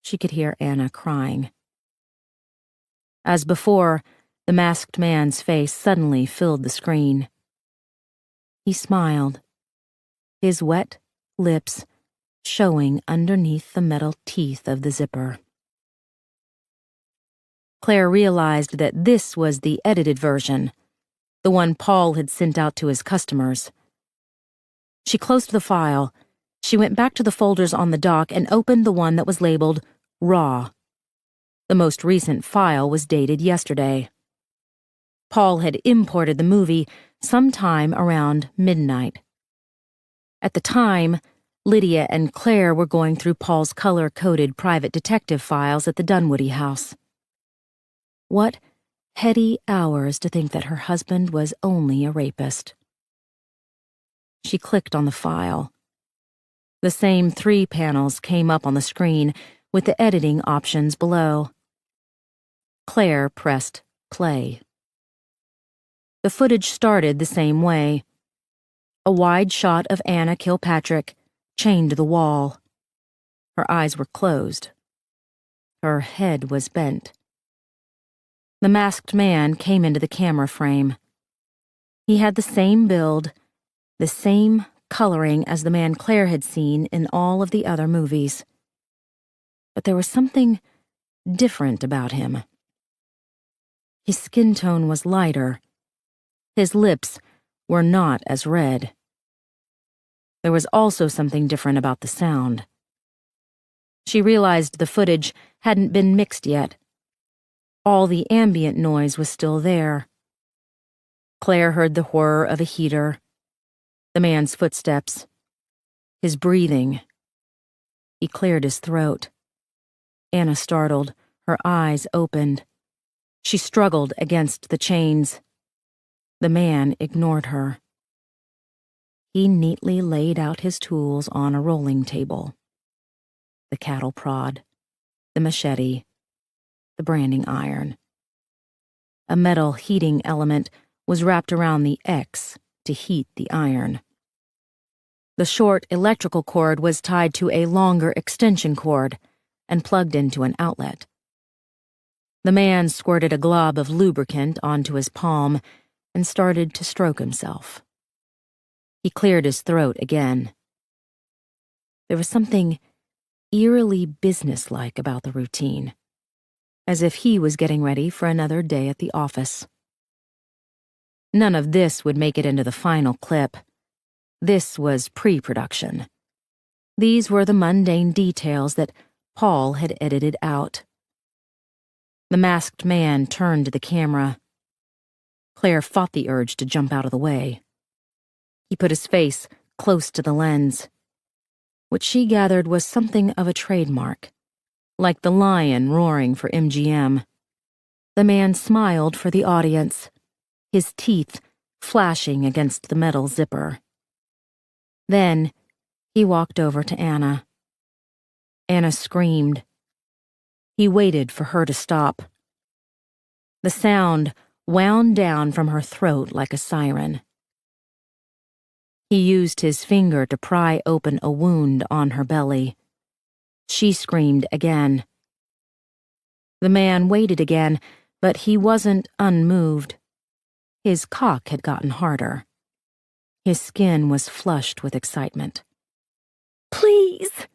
She could hear Anna crying. As before, the masked man's face suddenly filled the screen. He smiled, his wet lips showing underneath the metal teeth of the zipper. Claire realized that this was the edited version, the one Paul had sent out to his customers. She closed the file. She went back to the folders on the dock and opened the one that was labeled Raw. The most recent file was dated yesterday. Paul had imported the movie sometime around midnight. At the time, Lydia and Claire were going through Paul's color-coded private detective files at the Dunwoody house. What heady hours to think that her husband was only a rapist. She clicked on the file. The same 3 panels came up on the screen with the editing options below. Claire pressed play. The footage started the same way. A wide shot of Anna Kilpatrick chained to the wall. Her eyes were closed. Her head was bent. The masked man came into the camera frame. He had the same build, the same coloring as the man Claire had seen in all of the other movies. But there was something different about him. His skin tone was lighter. His lips were not as red. There was also something different about the sound. She realized the footage hadn't been mixed yet. All the ambient noise was still there. Claire heard the whir of a heater, the man's footsteps, his breathing. He cleared his throat. Anna startled, her eyes opened. She struggled against the chains. The man ignored her. He neatly laid out his tools on a rolling table. The cattle prod, the machete, the branding iron. A metal heating element was wrapped around the X to heat the iron. The short electrical cord was tied to a longer extension cord and plugged into an outlet. The man squirted a glob of lubricant onto his palm and started to stroke himself. He cleared his throat again. There was something eerily businesslike about the routine, as if he was getting ready for another day at the office. None of this would make it into the final clip. This was pre-production. These were the mundane details that Paul had edited out. The masked man turned to the camera. Claire fought the urge to jump out of the way. He put his face close to the lens. What she gathered was something of a trademark, like the lion roaring for MGM. The man smiled for the audience, his teeth flashing against the metal zipper. Then, he walked over to Anna. Anna screamed. He waited for her to stop. The sound wound down from her throat like a siren. He used his finger to pry open a wound on her belly. She screamed again. The man waited again, but he wasn't unmoved. His cock had gotten harder. His skin was flushed with excitement. "Please,"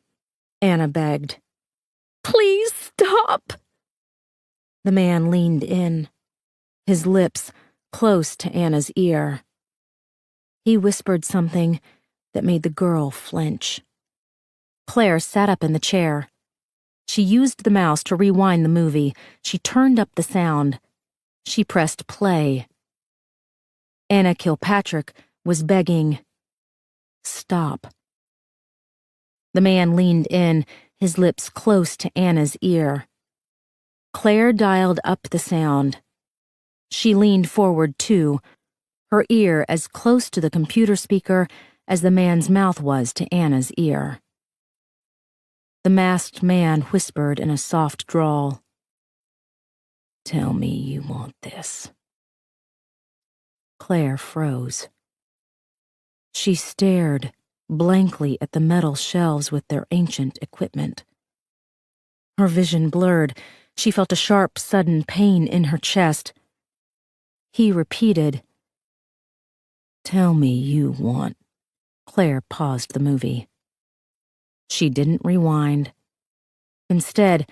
Anna begged. "Please stop." The man leaned in, his lips close to Anna's ear. He whispered something that made the girl flinch. Claire sat up in the chair. She used the mouse to rewind the movie. She turned up the sound. She pressed play. Anna Kilpatrick was begging, "Stop." The man leaned in, his lips close to Anna's ear. Claire dialed up the sound. She leaned forward, too, her ear as close to the computer speaker as the man's mouth was to Anna's ear. The masked man whispered in a soft drawl, "Tell me you want this." Claire froze. She stared blankly at the metal shelves with their ancient equipment. Her vision blurred. She felt a sharp, sudden pain in her chest. He repeated, "Tell me you want." Claire paused the movie. She didn't rewind. Instead,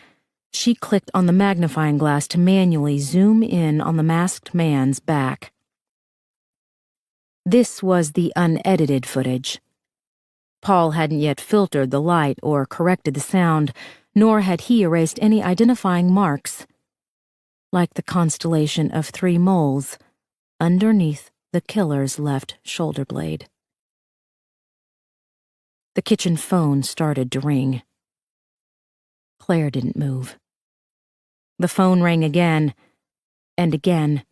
she clicked on the magnifying glass to manually zoom in on the masked man's back. This was the unedited footage. Paul hadn't yet filtered the light or corrected the sound, nor had he erased any identifying marks, like the constellation of 3 moles underneath the killer's left shoulder blade. The kitchen phone started to ring. Claire didn't move. The phone rang again, and again.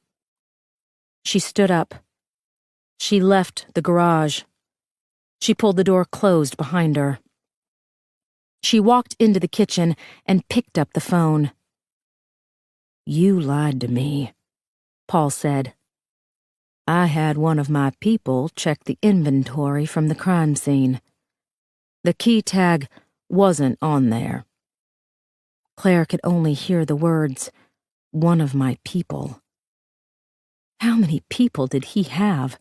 She stood up. She left the garage. She pulled the door closed behind her. She walked into the kitchen and picked up the phone. "You lied to me," Paul said. "I had one of my people check the inventory from the crime scene. The key tag wasn't on there." Claire could only hear the words, "one of my people." How many people did he have?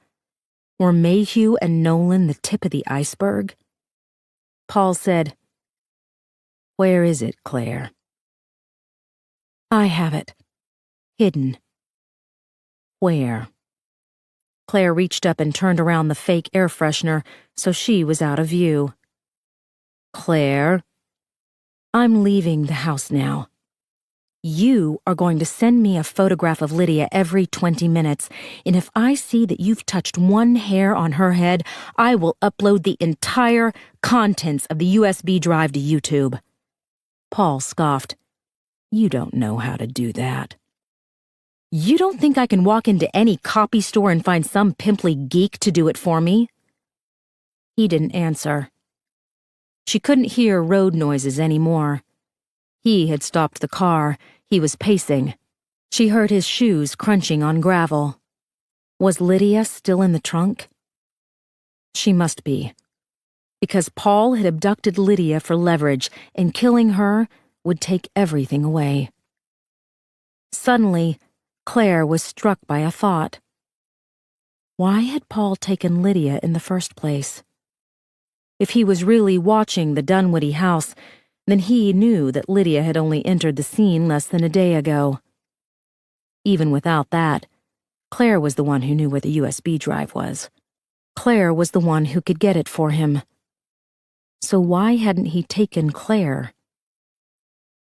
Were Mayhew and Nolan the tip of the iceberg? Paul said, "Where is it, Claire?" "I have it. Hidden." "Where?" Claire reached up and turned around the fake air freshener so she was out of view. "Claire?" "I'm leaving the house now. You are going to send me a photograph of Lydia every 20 minutes, and if I see that you've touched one hair on her head, I will upload the entire contents of the USB drive to YouTube." Paul scoffed. "You don't know how to do that." "You don't think I can walk into any copy store and find some pimply geek to do it for me?" He didn't answer. She couldn't hear road noises anymore. He had stopped the car. He was pacing. She heard his shoes crunching on gravel. Was Lydia still in the trunk? She must be, because Paul had abducted Lydia for leverage, and killing her would take everything away. Suddenly, Claire was struck by a thought. Why had Paul taken Lydia in the first place? If he was really watching the Dunwoody house, then he knew that Lydia had only entered the scene less than a day ago. Even without that, Claire was the one who knew where the USB drive was. Claire was the one who could get it for him. So why hadn't he taken Claire?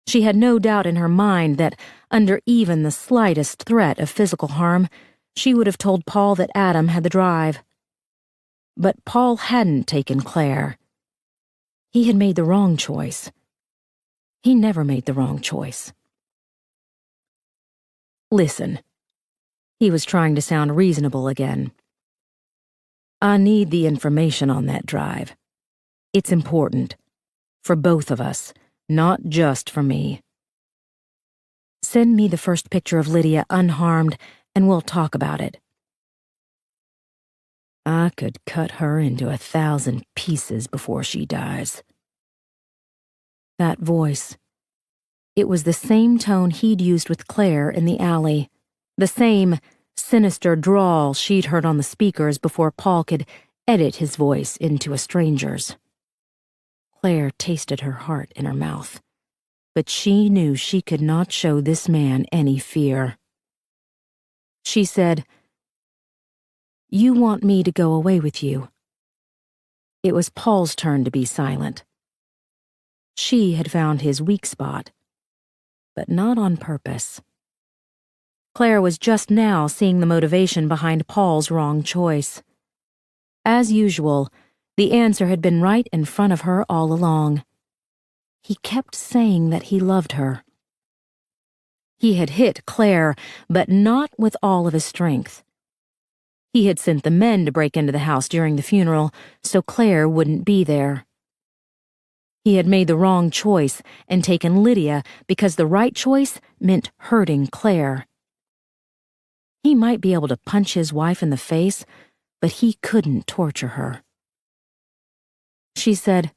She had no doubt in her mind that, under even the slightest threat of physical harm, she would have told Paul that Adam had the drive. But Paul hadn't taken Claire. He had made the wrong choice. He never made the wrong choice. Listen. He was trying to sound reasonable again. I need the information on that drive. It's important. For both of us, not just for me. Send me the first picture of Lydia unharmed, and we'll talk about it. I could cut her into 1,000 pieces before she dies. That voice. It was the same tone he'd used with Claire in the alley, the same sinister drawl she'd heard on the speakers before Paul could edit his voice into a stranger's. Claire tasted her heart in her mouth, but she knew she could not show this man any fear. She said, "You want me to go away with you." It was Paul's turn to be silent. She had found his weak spot, but not on purpose. Claire was just now seeing the motivation behind Paul's wrong choice. As usual, the answer had been right in front of her all along. He kept saying that he loved her. He had hit Claire, but not with all of his strength. He had sent the men to break into the house during the funeral, so Claire wouldn't be there. He had made the wrong choice and taken Lydia because the right choice meant hurting Claire. He might be able to punch his wife in the face, but he couldn't torture her. She said,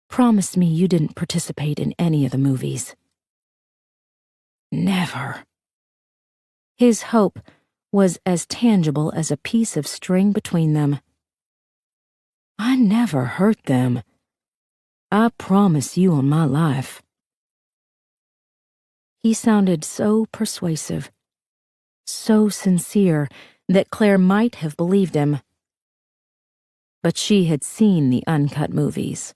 "Promise me you didn't participate in any of the movies." Never. His hope was as tangible as a piece of string between them. "I never hurt them. I promise you on my life." He sounded so persuasive, so sincere that Claire might have believed him. But she had seen the uncut movies,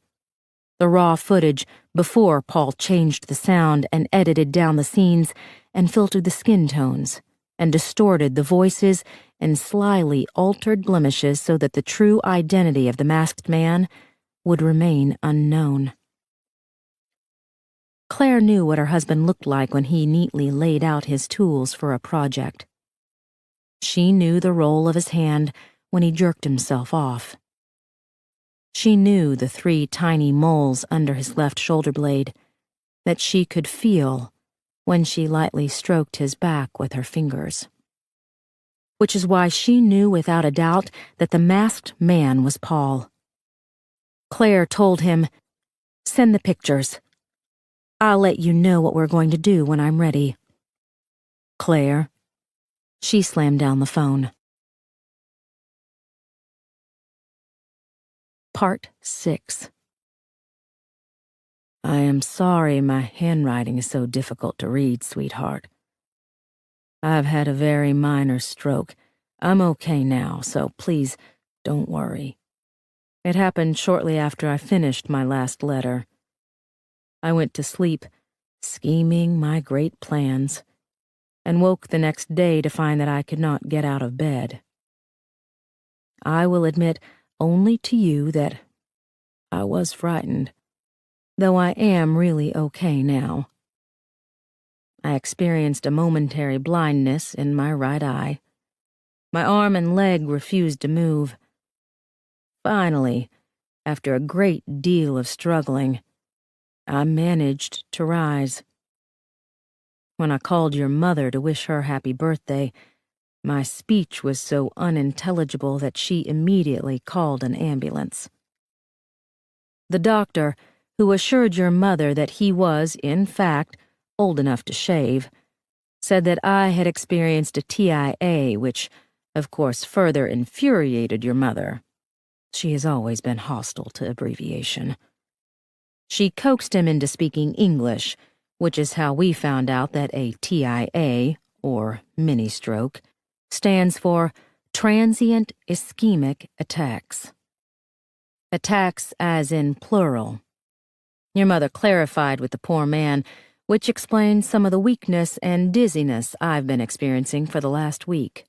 the raw footage before Paul changed the sound and edited down the scenes and filtered the skin tones and distorted the voices and slyly altered blemishes so that the true identity of the masked man would remain unknown. Claire knew what her husband looked like when he neatly laid out his tools for a project. She knew the roll of his hand when he jerked himself off. She knew the 3 tiny moles under his left shoulder blade that she could feel when she lightly stroked his back with her fingers. Which is why she knew without a doubt that the masked man was Paul. Claire told him, "Send the pictures. I'll let you know what we're going to do when I'm ready." "Claire." She slammed down the phone. Part 6. "I am sorry my handwriting is so difficult to read, sweetheart. I've had a very minor stroke. I'm okay now, so please don't worry. It happened shortly after I finished my last letter. I went to sleep, scheming my great plans, and woke the next day to find that I could not get out of bed. I will admit only to you that I was frightened, though I am really okay now. I experienced a momentary blindness in my right eye. My arm and leg refused to move. Finally, after a great deal of struggling, I managed to rise. When I called your mother to wish her happy birthday, my speech was so unintelligible that she immediately called an ambulance. The doctor, who assured your mother that he was, in fact, old enough to shave, said that I had experienced a TIA, which, of course, further infuriated your mother. She has always been hostile to abbreviation. She coaxed him into speaking English, which is how we found out that a TIA, or mini-stroke, stands for Transient Ischemic Attacks. Attacks as in plural. Your mother clarified with the poor man, which explains some of the weakness and dizziness I've been experiencing for the last week.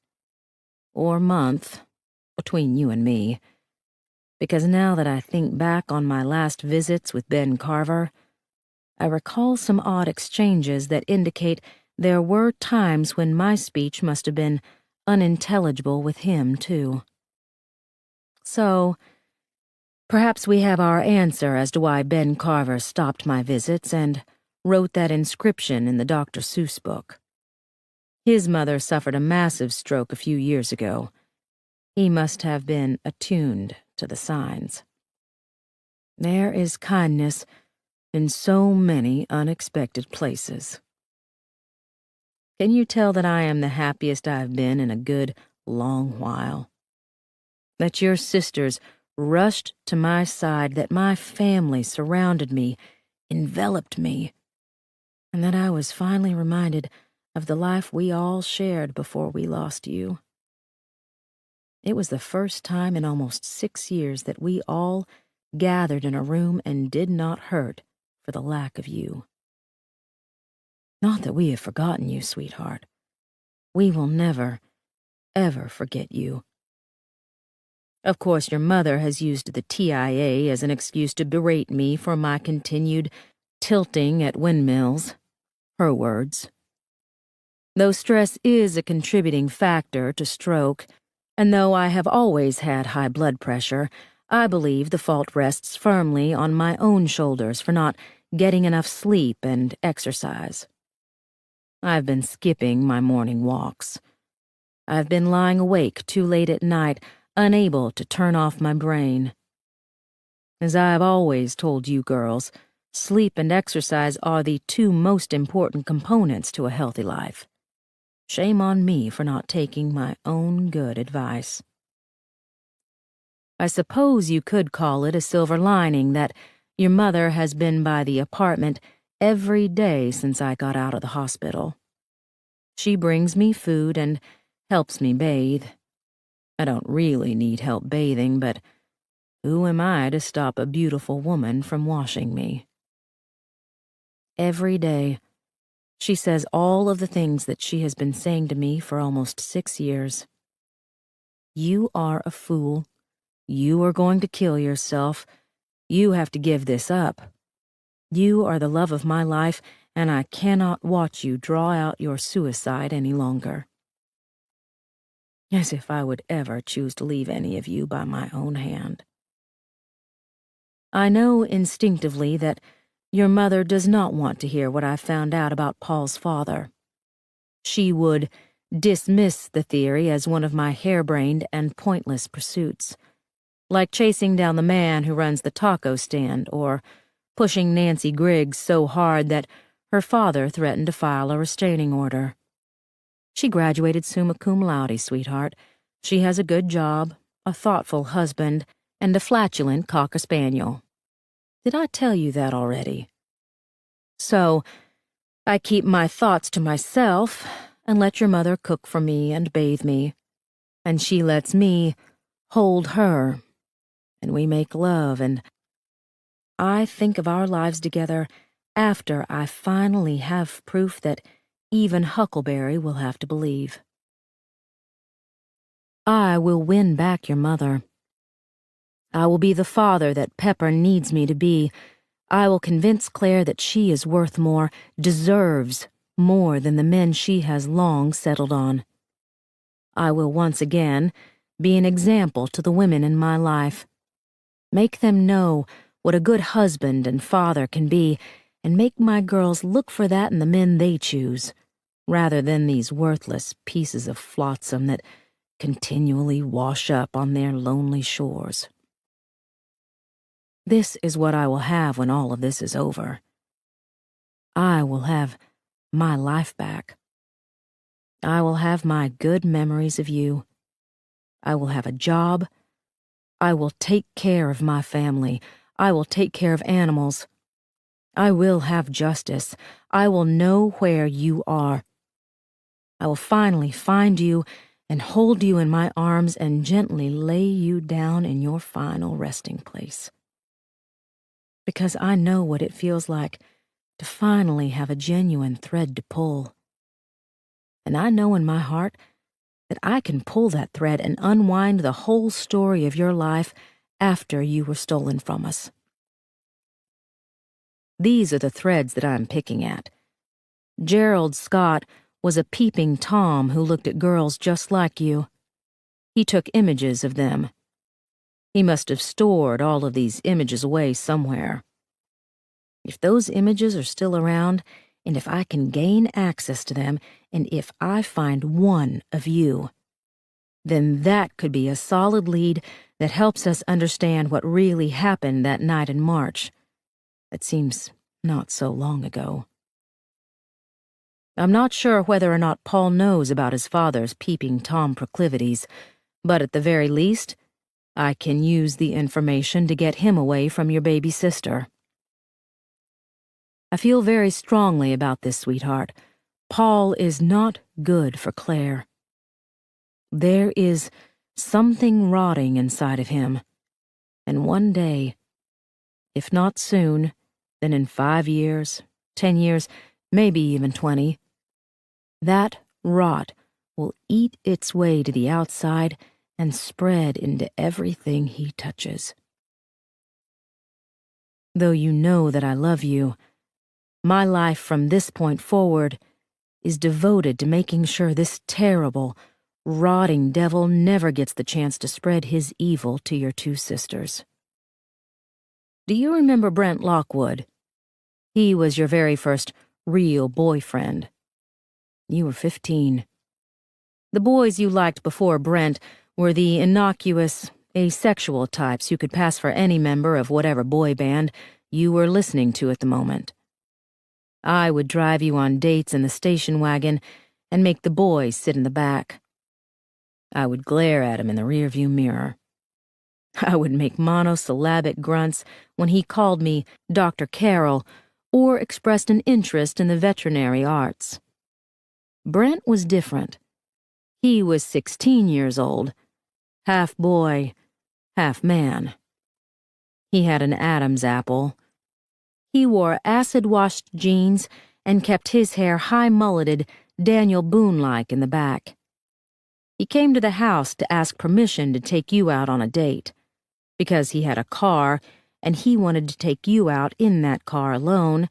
Or month, between you and me. Because now that I think back on my last visits with Ben Carver, I recall some odd exchanges that indicate there were times when my speech must have been unintelligible with him, too. So, perhaps we have our answer as to why Ben Carver stopped my visits and wrote that inscription in the Dr. Seuss book. His mother suffered a massive stroke a few years ago. He must have been attuned to the signs. There is kindness in so many unexpected places. Can you tell that I am the happiest I've been in a good long while? That your sisters rushed to my side, that my family surrounded me, enveloped me, and that I was finally reminded of the life we all shared before we lost you. It was the first time in almost 6 years that we all gathered in a room and did not hurt for the lack of you. Not that we have forgotten you, sweetheart. We will never, ever forget you. Of course, your mother has used the TIA as an excuse to berate me for my continued tilting at windmills. Her words. Though stress is a contributing factor to stroke, and though I have always had high blood pressure, I believe the fault rests firmly on my own shoulders for not getting enough sleep and exercise. I've been skipping my morning walks. I've been lying awake too late at night, unable to turn off my brain. As I've always told you girls, sleep and exercise are the two most important components to a healthy life. Shame on me for not taking my own good advice. I suppose you could call it a silver lining that your mother has been by the apartment every day since I got out of the hospital. She brings me food and helps me bathe. I don't really need help bathing, but who am I to stop a beautiful woman from washing me? Every day, she says all of the things that she has been saying to me for almost 6 years. You are a fool. You are going to kill yourself. You have to give this up. You are the love of my life, and I cannot watch you draw out your suicide any longer. As if I would ever choose to leave any of you by my own hand. I know instinctively that your mother does not want to hear what I found out about Paul's father. She would dismiss the theory as one of my harebrained and pointless pursuits, like chasing down the man who runs the taco stand or pushing Nancy Griggs so hard that her father threatened to file a restraining order. She graduated summa cum laude, sweetheart. She has a good job, a thoughtful husband, and a flatulent cocker spaniel. Did I tell you that already? So, I keep my thoughts to myself and let your mother cook for me and bathe me, and she lets me hold her, and we make love, and I think of our lives together after I finally have proof that even Huckleberry will have to believe. I will win back your mother. I will be the father that Pepper needs me to be. I will convince Claire that she is worth more, deserves more than the men she has long settled on. I will once again be an example to the women in my life. Make them know what a good husband and father can be, and make my girls look for that in the men they choose, rather than these worthless pieces of flotsam that continually wash up on their lonely shores. This is what I will have when all of this is over. I will have my life back. I will have my good memories of you. I will have a job. I will take care of my family. I will take care of animals. I will have justice. I will know where you are. I will finally find you and hold you in my arms and gently lay you down in your final resting place. Because I know what it feels like to finally have a genuine thread to pull. And I know in my heart that I can pull that thread and unwind the whole story of your life after you were stolen from us. These are the threads that I'm picking at. Gerald Scott was a peeping Tom who looked at girls just like you. He took images of them. He must have stored all of these images away somewhere. If those images are still around, and if I can gain access to them, and if I find one of you, then that could be a solid lead that helps us understand what really happened that night in March. That seems not so long ago. I'm not sure whether or not Paul knows about his father's peeping Tom proclivities, but at the very least, I can use the information to get him away from your baby sister. I feel very strongly about this, sweetheart. Paul is not good for Claire. There is something rotting inside of him, and one day, if not soon, then in 5 years, 10 years, maybe even 20, that rot will eat its way to the outside and spread into everything he touches. Though you know that I love you, my life from this point forward is devoted to making sure this terrible, rotting devil never gets the chance to spread his evil to your two sisters. Do you remember Brent Lockwood? He was your very first real boyfriend. You were 15. The boys you liked before Brent were the innocuous, asexual types who could pass for any member of whatever boy band you were listening to at the moment. I would drive you on dates in the station wagon and make the boys sit in the back. I would glare at him in the rearview mirror. I would make monosyllabic grunts when he called me Dr. Carroll or expressed an interest in the veterinary arts. Brent was different. He was 16 years old, half boy, half man. He had an Adam's apple. He wore acid-washed jeans and kept his hair high-mulleted, Daniel Boone-like in the back. He came to the house to ask permission to take you out on a date, because he had a car and he wanted to take you out in that car alone,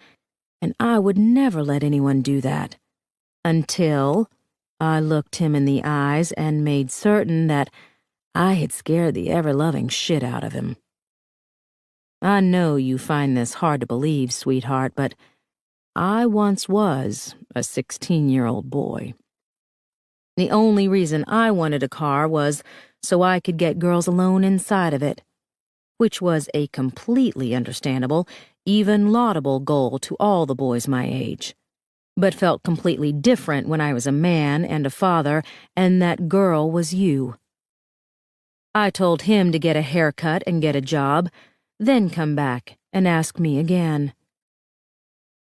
and I would never let anyone do that, until I looked him in the eyes and made certain that I had scared the ever-loving shit out of him. I know you find this hard to believe, sweetheart, but I once was a 16-year-old boy. The only reason I wanted a car was so I could get girls alone inside of it, which was a completely understandable, even laudable goal to all the boys my age, but felt completely different when I was a man and a father and that girl was you. I told him to get a haircut and get a job, then come back and ask me again.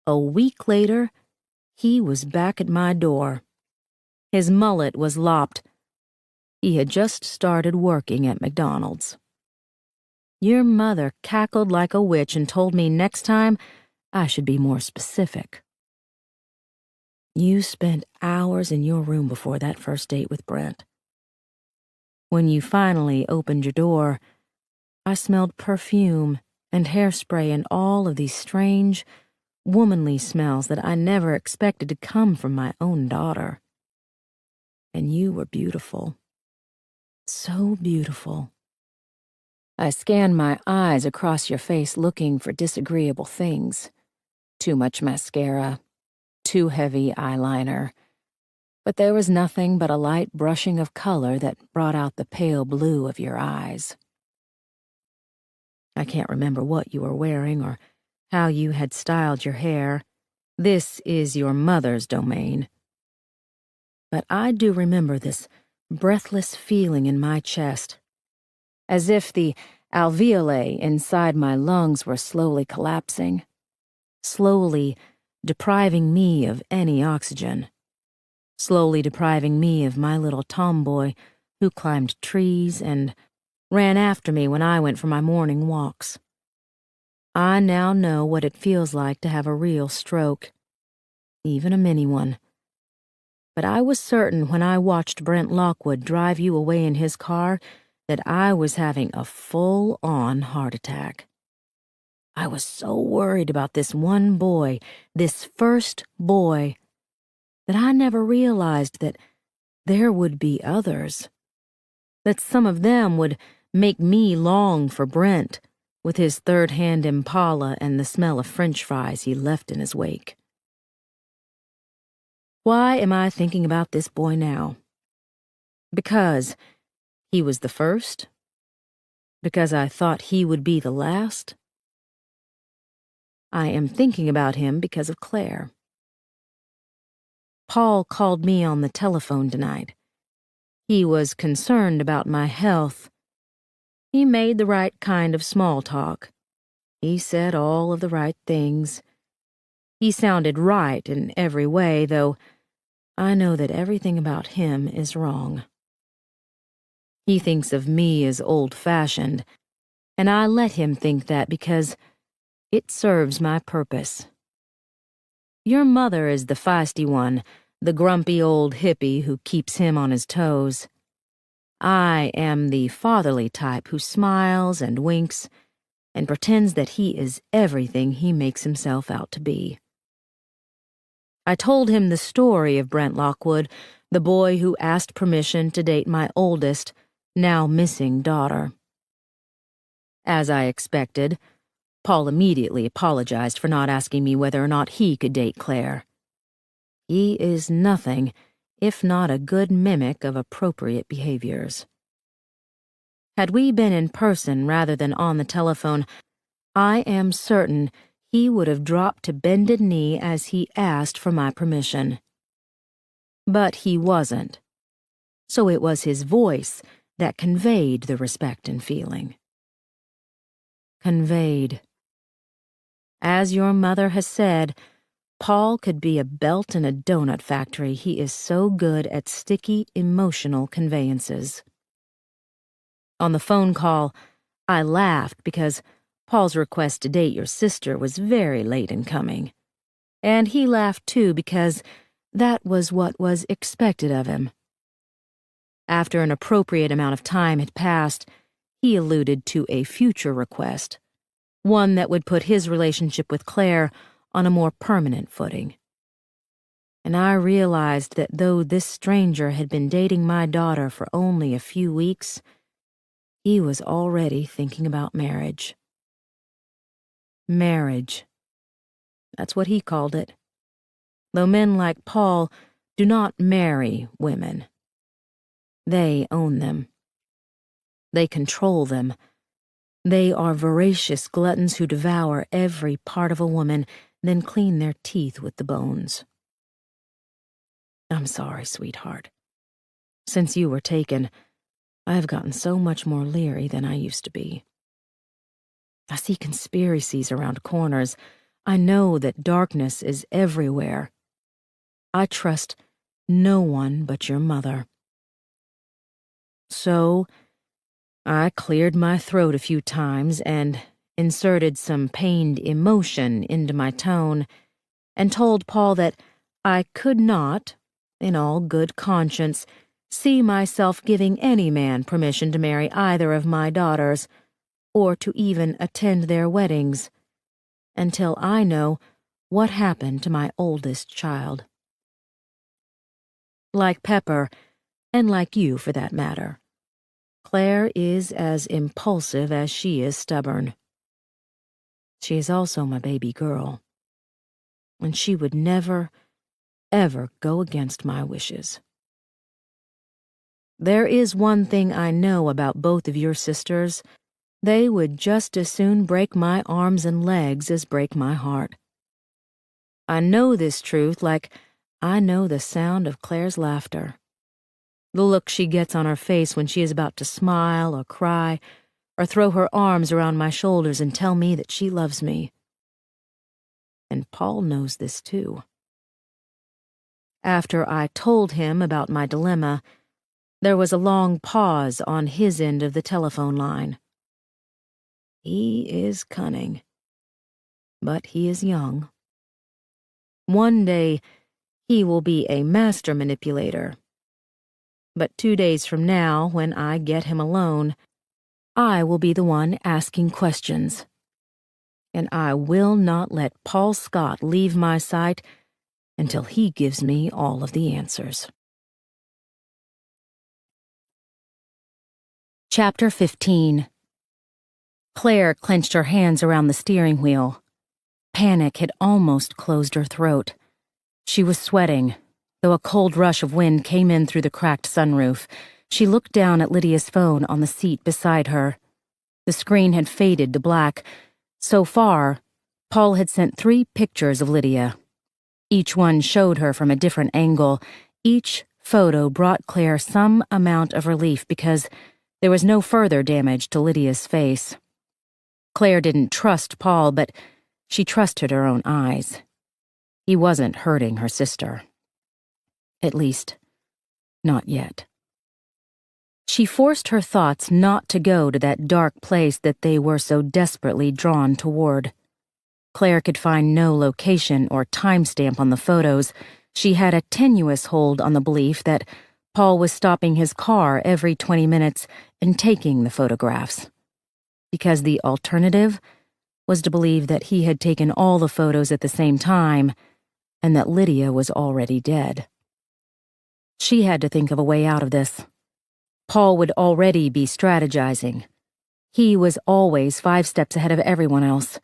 A week later, he was back at my door. His mullet was lopped. He had just started working at McDonald's. Your mother cackled like a witch and told me next time I should be more specific. You spent hours in your room before that first date with Brent. When you finally opened your door, I smelled perfume and hairspray and all of these strange, womanly smells that I never expected to come from my own daughter. And you were beautiful. So beautiful. I scanned my eyes across your face looking for disagreeable things. Too much mascara, too heavy eyeliner. But there was nothing but a light brushing of color that brought out the pale blue of your eyes. I can't remember what you were wearing or how you had styled your hair. This is your mother's domain. But I do remember this breathless feeling in my chest, as if the alveoli inside my lungs were slowly collapsing, slowly depriving me of any oxygen, slowly depriving me of my little tomboy who climbed trees and ran after me when I went for my morning walks. I now know what it feels like to have a real stroke, even a mini one. But I was certain when I watched Brent Lockwood drive you away in his car that I was having a full-on heart attack. I was so worried about this one boy, this first boy, that I never realized that there would be others, that some of them would make me long for Brent, with his third-hand Impala and the smell of French fries he left in his wake. Why am I thinking about this boy now? Because he was the first? Because I thought he would be the last? I am thinking about him because of Claire. Paul called me on the telephone tonight. He was concerned about my health. He made the right kind of small talk. He said all of the right things. He sounded right in every way, though I know that everything about him is wrong. He thinks of me as old-fashioned, and I let him think that because it serves my purpose. Your mother is the feisty one, the grumpy old hippie who keeps him on his toes. I am the fatherly type who smiles and winks and pretends that he is everything he makes himself out to be. I told him the story of Brent Lockwood, the boy who asked permission to date my oldest, now missing daughter. As I expected, Paul immediately apologized for not asking me whether or not he could date Claire. He is nothing if not a good mimic of appropriate behaviors. Had we been in person rather than on the telephone, I am certain he would have dropped to bended knee as he asked for my permission. But he wasn't, so it was his voice that conveyed the respect and feeling. Conveyed. As your mother has said, Paul could be a belt in a donut factory. He is so good at sticky, emotional conveyances. On the phone call, I laughed because Paul's request to date your sister was very late in coming. And he laughed too because that was what was expected of him. After an appropriate amount of time had passed, he alluded to a future request, one that would put his relationship with Claire on a more permanent footing. And I realized that though this stranger had been dating my daughter for only a few weeks, he was already thinking about marriage. Marriage. That's what he called it. Though men like Paul do not marry women. They own them. They control them. They are voracious gluttons who devour every part of a woman, then clean their teeth with the bones. I'm sorry, sweetheart. Since you were taken, I have gotten so much more leery than I used to be. I see conspiracies around corners. I know that darkness is everywhere. I trust no one but your mother. So, I cleared my throat a few times and inserted some pained emotion into my tone and told Paul that I could not, in all good conscience, see myself giving any man permission to marry either of my daughters or to even attend their weddings until I know what happened to my oldest child. Like Pepper, and like you for that matter, Claire is as impulsive as she is stubborn. She is also my baby girl, and she would never, ever go against my wishes. There is one thing I know about both of your sisters. They would just as soon break my arms and legs as break my heart. I know this truth like I know the sound of Claire's laughter. The look she gets on her face when she is about to smile or cry or throw her arms around my shoulders and tell me that she loves me. And Paul knows this too. After I told him about my dilemma, there was a long pause on his end of the telephone line. He is cunning, but he is young. One day, he will be a master manipulator. But 2 days from now, when I get him alone, I will be the one asking questions. And I will not let Paul Scott leave my sight until he gives me all of the answers. Chapter 15. Claire clenched her hands around the steering wheel. Panic had almost closed her throat. She was sweating, though a cold rush of wind came in through the cracked sunroof. She looked down at Lydia's phone on the seat beside her. The screen had faded to black. So far, Paul had sent 3 pictures of Lydia. Each one showed her from a different angle. Each photo brought Claire some amount of relief because there was no further damage to Lydia's face. Claire didn't trust Paul, but she trusted her own eyes. He wasn't hurting her sister. At least, not yet. She forced her thoughts not to go to that dark place that they were so desperately drawn toward. Claire could find no location or timestamp on the photos. She had a tenuous hold on the belief that Paul was stopping his car every 20 minutes and taking the photographs. Because the alternative was to believe that he had taken all the photos at the same time and that Lydia was already dead. She had to think of a way out of this. Paul would already be strategizing. He was always 5 steps ahead of everyone else.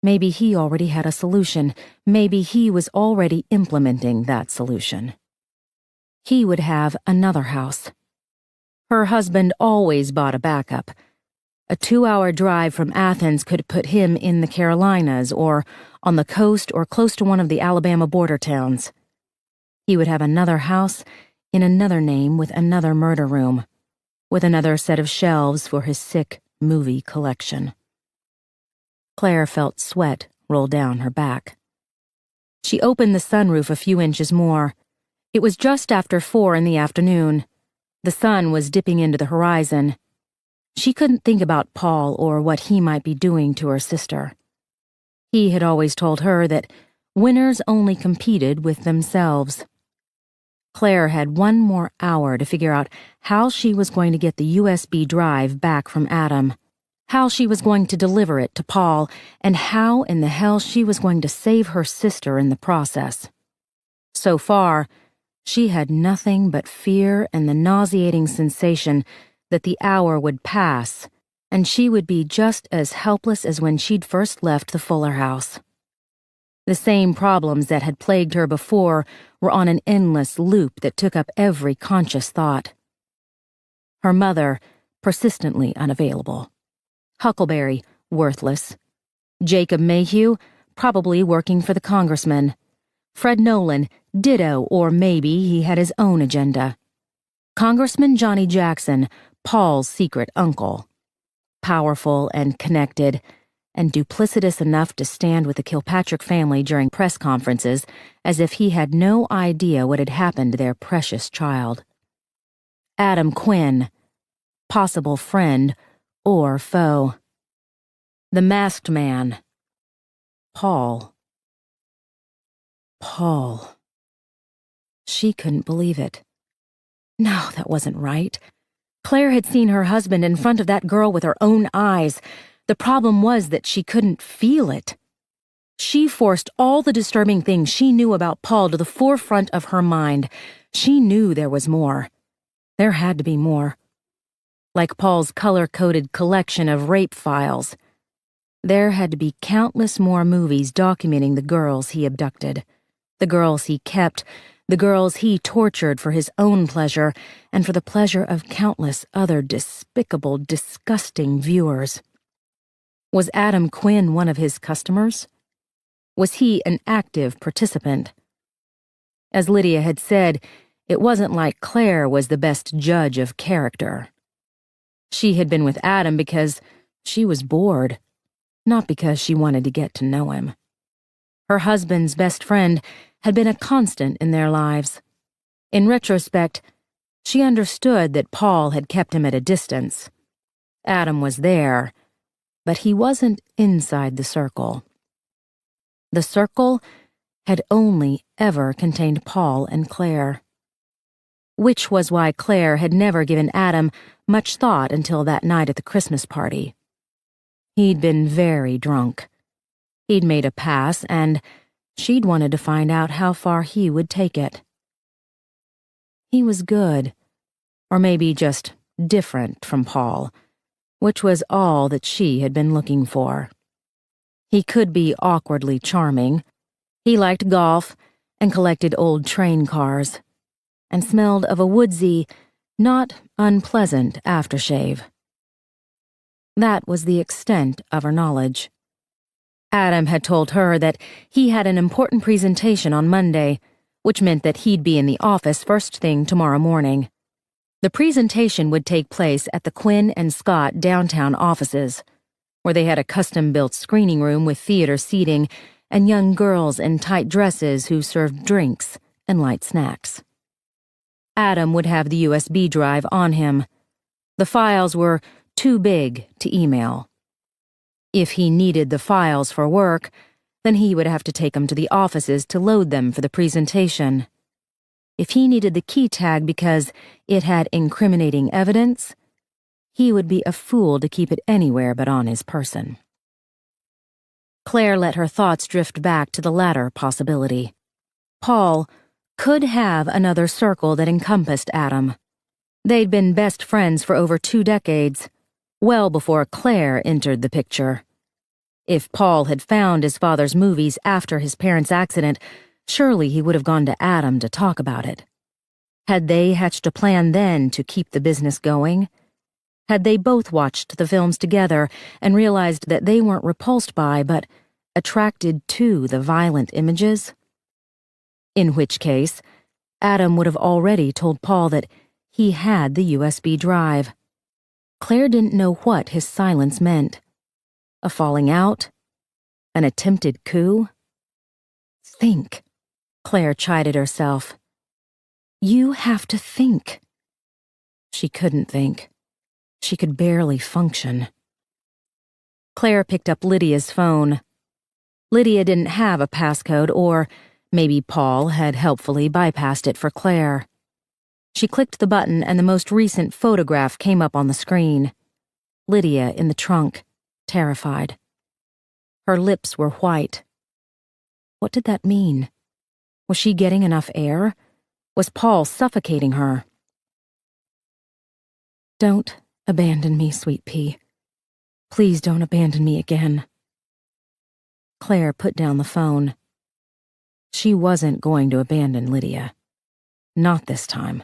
Maybe he already had a solution. Maybe he was already implementing that solution. He would have another house. Her husband always bought a backup. A 2-hour drive from Athens could put him in the Carolinas or on the coast or close to one of the Alabama border towns. He would have another house in another name with another murder room, with another set of shelves for his sick movie collection. Claire felt sweat roll down her back. She opened the sunroof a few inches more. It was just after 4 in the afternoon. The sun was dipping into the horizon. She couldn't think about Paul or what he might be doing to her sister. He had always told her that winners only competed with themselves. Claire had 1 more hour to figure out how she was going to get the USB drive back from Adam, how she was going to deliver it to Paul, and how in the hell she was going to save her sister in the process. So far, she had nothing but fear and the nauseating sensation that the hour would pass, and she would be just as helpless as when she'd first left the Fuller house. The same problems that had plagued her before were on an endless loop that took up every conscious thought. Her mother, persistently unavailable. Huckleberry, worthless. Jacob Mayhew, probably working for the congressman. Fred Nolan, ditto, or maybe he had his own agenda. Congressman Johnny Jackson, Paul's secret uncle. Powerful and connected, and duplicitous enough to stand with the Kilpatrick family during press conferences as if he had no idea what had happened to their precious child. Adam Quinn, possible friend or foe. The masked man. Paul. Paul. She couldn't believe it. No, that wasn't right. Claire had seen her husband in front of that girl with her own eyes. The problem was that she couldn't feel it. She forced all the disturbing things she knew about Paul to the forefront of her mind. She knew there was more. There had to be more. Like Paul's color-coded collection of rape files. There had to be countless more movies documenting the girls he abducted, the girls he kept, the girls he tortured for his own pleasure and for the pleasure of countless other despicable, disgusting viewers. Was Adam Quinn one of his customers? Was he an active participant? As Lydia had said, it wasn't like Claire was the best judge of character. She had been with Adam because she was bored, not because she wanted to get to know him. Her husband's best friend had been a constant in their lives. In retrospect, she understood that Paul had kept him at a distance. Adam was there, but he wasn't inside the circle. The circle had only ever contained Paul and Claire. Which was why Claire had never given Adam much thought until that night at the Christmas party. He'd been very drunk. He'd made a pass, and She'd wanted to find out how far he would take it. He was good, or maybe just different from Paul, which was all that she had been looking for. He could be awkwardly charming. He liked golf and collected old train cars, and smelled of a woodsy, not unpleasant aftershave. That was the extent of her knowledge. Adam had told her that he had an important presentation on Monday, which meant that he'd be in the office first thing tomorrow morning. The presentation would take place at the Quinn and Scott downtown offices, where they had a custom-built screening room with theater seating and young girls in tight dresses who served drinks and light snacks. Adam would have the USB drive on him. The files were too big to email. If he needed the files for work, then he would have to take them to the offices to load them for the presentation. If he needed the key tag because it had incriminating evidence, he would be a fool to keep it anywhere but on his person. Claire let her thoughts drift back to the latter possibility. Paul could have another circle that encompassed Adam. They'd been best friends for over 2 decades, well before Claire entered the picture. If Paul had found his father's movies after his parents' accident, surely he would have gone to Adam to talk about it. Had they hatched a plan then to keep the business going? Had they both watched the films together and realized that they weren't repulsed by, but attracted to the violent images? In which case, Adam would have already told Paul that he had the USB drive. Claire didn't know what his silence meant. A falling out? An attempted coup? Think, Claire chided herself. You have to think. She couldn't think. She could barely function. Claire picked up Lydia's phone. Lydia didn't have a passcode, or maybe Paul had helpfully bypassed it for Claire. She clicked the button and the most recent photograph came up on the screen. Lydia in the trunk, terrified. Her lips were white. What did that mean? Was she getting enough air? Was Paul suffocating her? Don't abandon me, sweet pea. Please don't abandon me again. Claire put down the phone. She wasn't going to abandon Lydia. Not this time.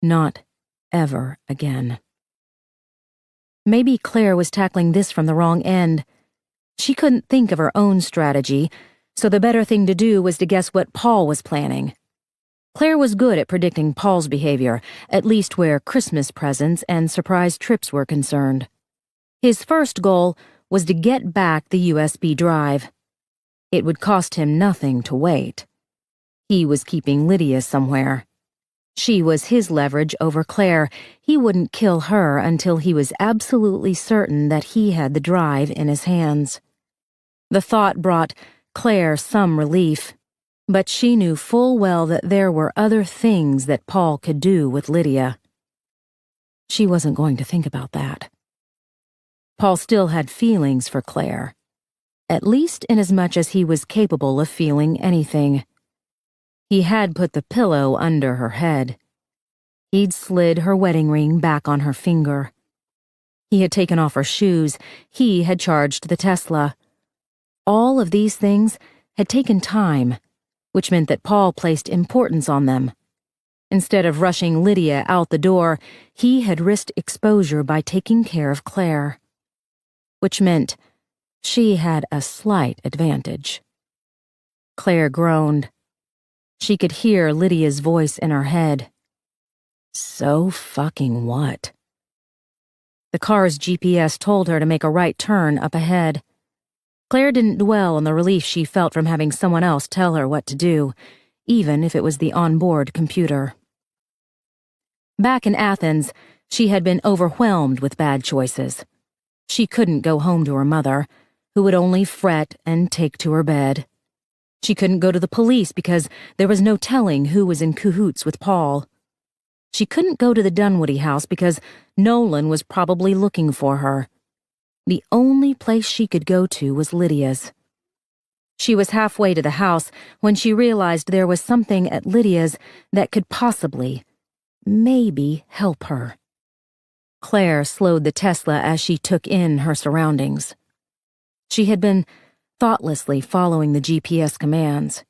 Not ever again. Maybe Claire was tackling this from the wrong end. She couldn't think of her own strategy, so the better thing to do was to guess what Paul was planning. Claire was good at predicting Paul's behavior, at least where Christmas presents and surprise trips were concerned. His first goal was to get back the USB drive. It would cost him nothing to wait. He was keeping Lydia somewhere. She was his leverage over Claire. He wouldn't kill her until he was absolutely certain that he had the drive in his hands. The thought brought Claire some relief, but she knew full well that there were other things that Paul could do with Lydia. She wasn't going to think about that. Paul still had feelings for Claire, at least inasmuch as he was capable of feeling anything. He had put the pillow under her head. He'd slid her wedding ring back on her finger. He had taken off her shoes. He had charged the Tesla. All of these things had taken time, which meant that Paul placed importance on them. Instead of rushing Lydia out the door, he had risked exposure by taking care of Claire. Which meant she had a slight advantage. Claire groaned. She could hear Lydia's voice in her head. So fucking what? The car's GPS told her to make a right turn up ahead. Claire didn't dwell on the relief she felt from having someone else tell her what to do, even if it was the onboard computer. Back in Athens, she had been overwhelmed with bad choices. She couldn't go home to her mother, who would only fret and take to her bed. She couldn't go to the police because there was no telling who was in cahoots with Paul. She couldn't go to the Dunwoody house because Nolan was probably looking for her. The only place she could go to was Lydia's. She was halfway to the house when she realized there was something at Lydia's that could possibly, maybe, help her. Claire slowed the Tesla as she took in her surroundings. She had been thoughtlessly following the GPS commands.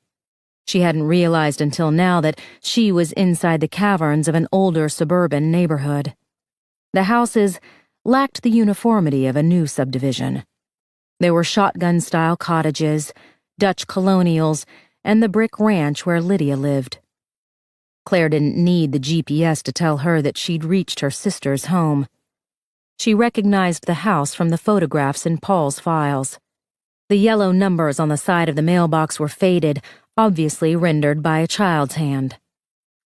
She hadn't realized until now that she was inside the caverns of an older suburban neighborhood. The houses lacked the uniformity of a new subdivision. There were shotgun-style cottages, Dutch colonials, and the brick ranch where Lydia lived. Claire didn't need the GPS to tell her that she'd reached her sister's home. She recognized the house from the photographs in Paul's files. The yellow numbers on the side of the mailbox were faded, obviously rendered by a child's hand.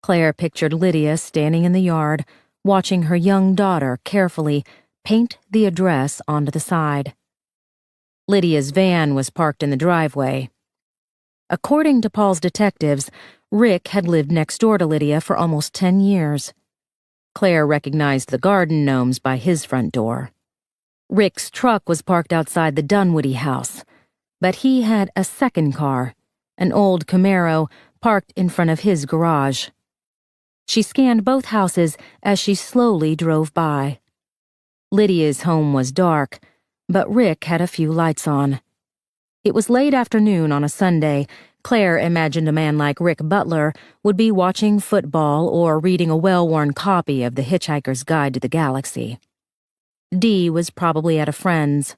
Claire pictured Lydia standing in the yard, watching her young daughter carefully paint the address onto the side. Lydia's van was parked in the driveway. According to Paul's detectives, Rick had lived next door to Lydia for almost 10 years. Claire recognized the garden gnomes by his front door. Rick's truck was parked outside the Dunwoody house, but he had a second car, an old Camaro, parked in front of his garage. She scanned both houses as she slowly drove by. Lydia's home was dark, but Rick had a few lights on. It was late afternoon on a Sunday. Claire imagined a man like Rick Butler would be watching football or reading a well-worn copy of The Hitchhiker's Guide to the Galaxy. Dee was probably at a friend's.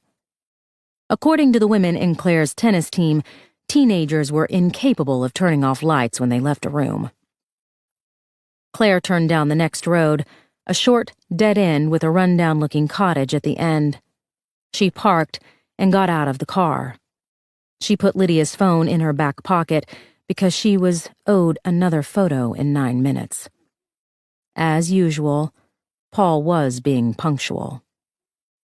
According to the women in Claire's tennis team, teenagers were incapable of turning off lights when they left a room. Claire turned down the next road, a short, dead end with a run-down-looking cottage at the end. She parked and got out of the car. She put Lydia's phone in her back pocket because she was owed another photo in 9 minutes. As usual, Paul was being punctual.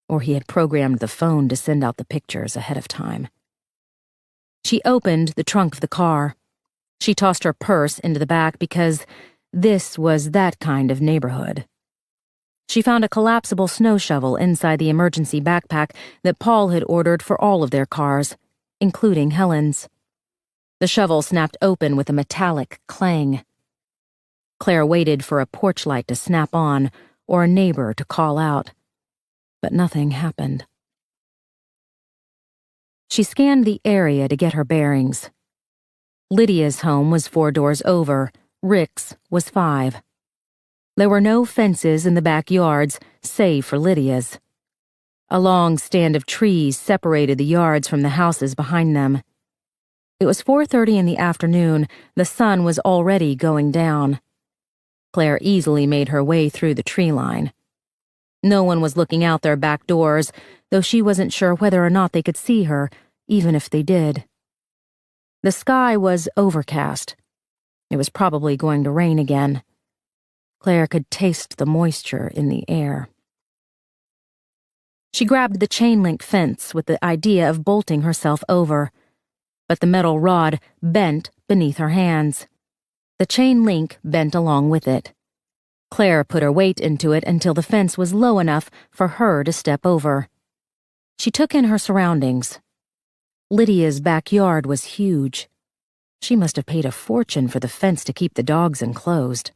Or he had programmed the phone to send out the pictures ahead of time. She opened the trunk of the car. She tossed her purse into the back because this was that kind of neighborhood. She found a collapsible snow shovel inside the emergency backpack that Paul had ordered for all of their cars, including Helen's. The shovel snapped open with a metallic clang. Claire waited for a porch light to snap on or a neighbor to call out, but nothing happened. She scanned the area to get her bearings. Lydia's home was 4 doors over, Rick's was 5. There were no fences in the backyards, save for Lydia's. A long stand of trees separated the yards from the houses behind them. It was 4:30 in the afternoon. The sun was already going down. Claire easily made her way through the tree line. No one was looking out their back doors, though she wasn't sure whether or not they could see her, even if they did. The sky was overcast. It was probably going to rain again. Claire could taste the moisture in the air. She grabbed the chain-link fence with the idea of bolting herself over, but the metal rod bent beneath her hands. The chain link bent along with it. Claire put her weight into it until the fence was low enough for her to step over. She took in her surroundings. Lydia's backyard was huge. She must have paid a fortune for the fence to keep the dogs enclosed.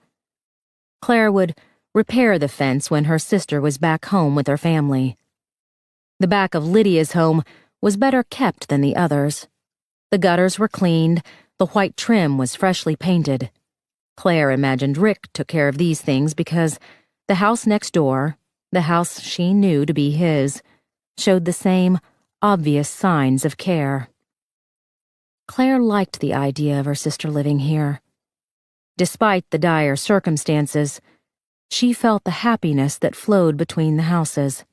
Claire would repair the fence when her sister was back home with her family. The back of Lydia's home was better kept than the others. The gutters were cleaned, the white trim was freshly painted. Claire imagined Rick took care of these things because the house next door, the house she knew to be his, showed the same obvious signs of care. Claire liked the idea of her sister living here. Despite the dire circumstances, she felt the happiness that flowed between the houses.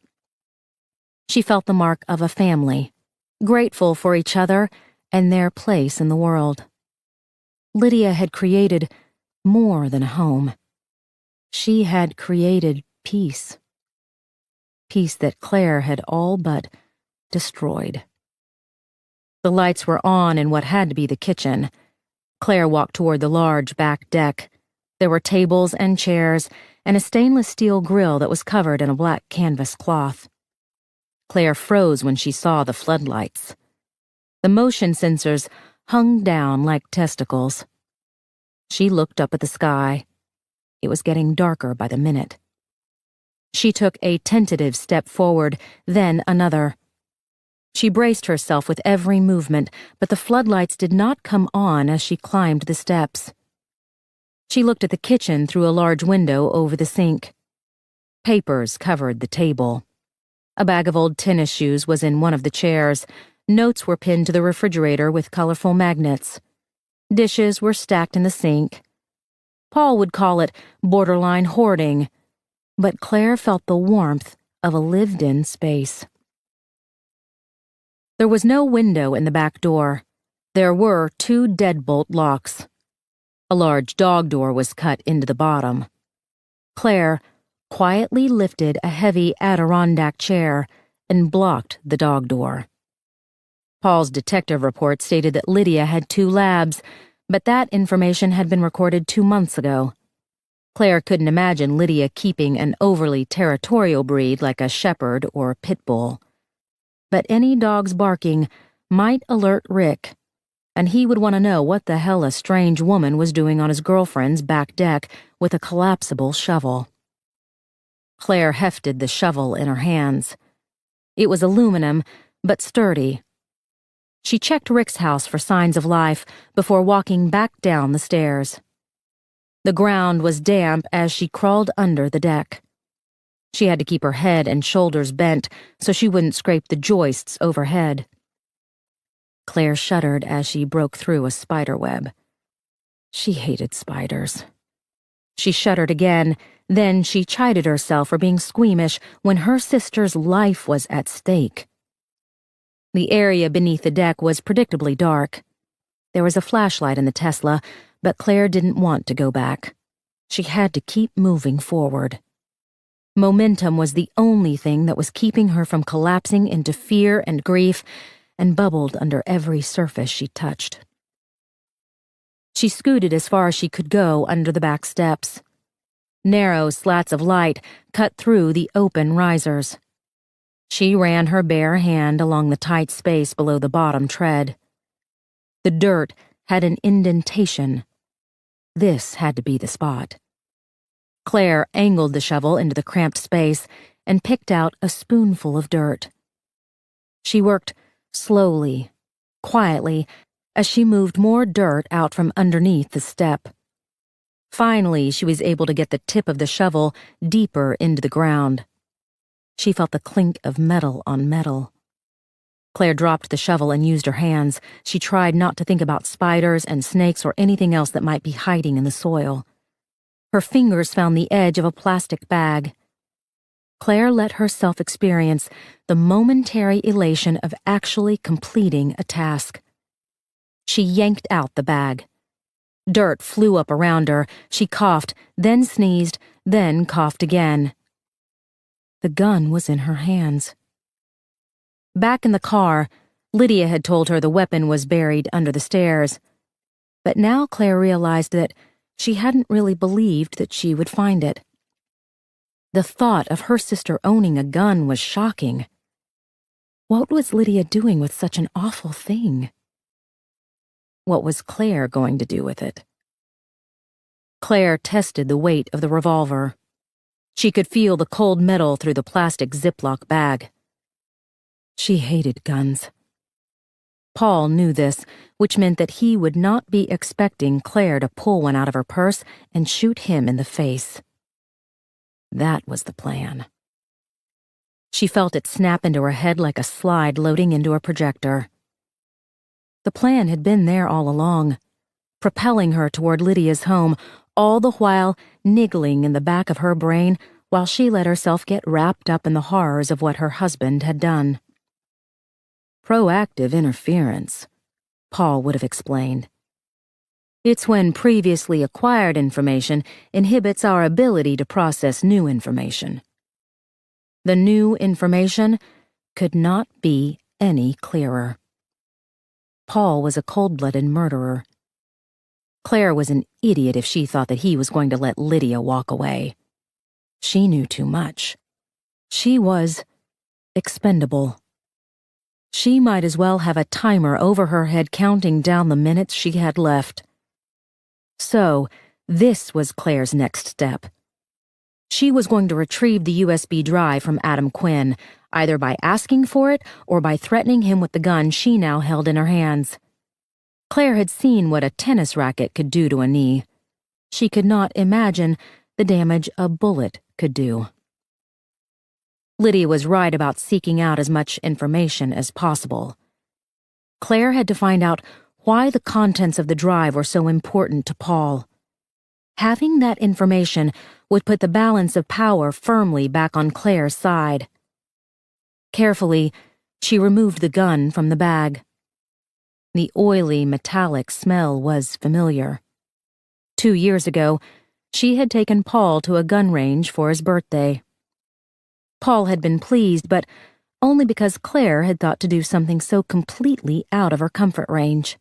She felt the mark of a family, grateful for each other and their place in the world. Lydia had created more than a home. She had created peace. Peace that Claire had all but destroyed. The lights were on in what had to be the kitchen. Claire walked toward the large back deck. There were tables and chairs and a stainless steel grill that was covered in a black canvas cloth. Claire froze when she saw the floodlights. The motion sensors hung down like testicles. She looked up at the sky. It was getting darker by the minute. She took a tentative step forward, then another. She braced herself with every movement, but the floodlights did not come on as she climbed the steps. She looked at the kitchen through a large window over the sink. Papers covered the table. A bag of old tennis shoes was in one of the chairs. Notes were pinned to the refrigerator with colorful magnets. Dishes were stacked in the sink. Paul would call it borderline hoarding, but Claire felt the warmth of a lived-in space. There was no window in the back door. There were 2 deadbolt locks. A large dog door was cut into the bottom. Claire quietly lifted a heavy Adirondack chair and blocked the dog door. Paul's detective report stated that Lydia had 2 labs, but that information had been recorded 2 months ago. Claire couldn't imagine Lydia keeping an overly territorial breed like a shepherd or pit bull. But any dog's barking might alert Rick, and he would want to know what the hell a strange woman was doing on his girlfriend's back deck with a collapsible shovel. Claire hefted the shovel in her hands. It was aluminum, but sturdy. She checked Rick's house for signs of life before walking back down the stairs. The ground was damp as she crawled under the deck. She had to keep her head and shoulders bent so she wouldn't scrape the joists overhead. Claire shuddered as she broke through a spider web. She hated spiders. She shuddered again, then she chided herself for being squeamish when her sister's life was at stake. The area beneath the deck was predictably dark. There was a flashlight in the Tesla, but Claire didn't want to go back. She had to keep moving forward. Momentum was the only thing that was keeping her from collapsing into fear and grief, and bubbled under every surface she touched. She scooted as far as she could go under the back steps. Narrow slats of light cut through the open risers. She ran her bare hand along the tight space below the bottom tread. The dirt had an indentation. This had to be the spot. Claire angled the shovel into the cramped space and picked out a spoonful of dirt. She worked slowly, quietly, as she moved more dirt out from underneath the step. Finally, she was able to get the tip of the shovel deeper into the ground. She felt the clink of metal on metal. Claire dropped the shovel and used her hands. She tried not to think about spiders and snakes or anything else that might be hiding in the soil. Her fingers found the edge of a plastic bag. Claire let herself experience the momentary elation of actually completing a task. She yanked out the bag. Dirt flew up around her. She coughed, then sneezed, then coughed again. The gun was in her hands. Back in the car, Lydia had told her the weapon was buried under the stairs. But now Claire realized that she hadn't really believed that she would find it. The thought of her sister owning a gun was shocking. What was Lydia doing with such an awful thing? What was Claire going to do with it? Claire tested the weight of the revolver. She could feel the cold metal through the plastic Ziploc bag. She hated guns. Paul knew this, which meant that he would not be expecting Claire to pull one out of her purse and shoot him in the face. That was the plan. She felt it snap into her head like a slide loading into a projector. The plan had been there all along, propelling her toward Lydia's home, all the while niggling in the back of her brain while she let herself get wrapped up in the horrors of what her husband had done. Proactive interference, Paul would have explained. It's when previously acquired information inhibits our ability to process new information. The new information could not be any clearer. Paul was a cold-blooded murderer. Claire was an idiot if she thought that he was going to let Lydia walk away. She knew too much. She was expendable. She might as well have a timer over her head counting down the minutes she had left. So, this was Claire's next step. She was going to retrieve the USB drive from Adam Quinn, either by asking for it or by threatening him with the gun she now held in her hands. Claire had seen what a tennis racket could do to a knee. She could not imagine the damage a bullet could do. Lydia was right about seeking out as much information as possible. Claire had to find out why the contents of the drive were so important to Paul. Having that information would put the balance of power firmly back on Claire's side. Carefully, she removed the gun from the bag. The oily, metallic smell was familiar. 2 years ago, she had taken Paul to a gun range for his birthday. Paul had been pleased, but only because Claire had thought to do something so completely out of her comfort range.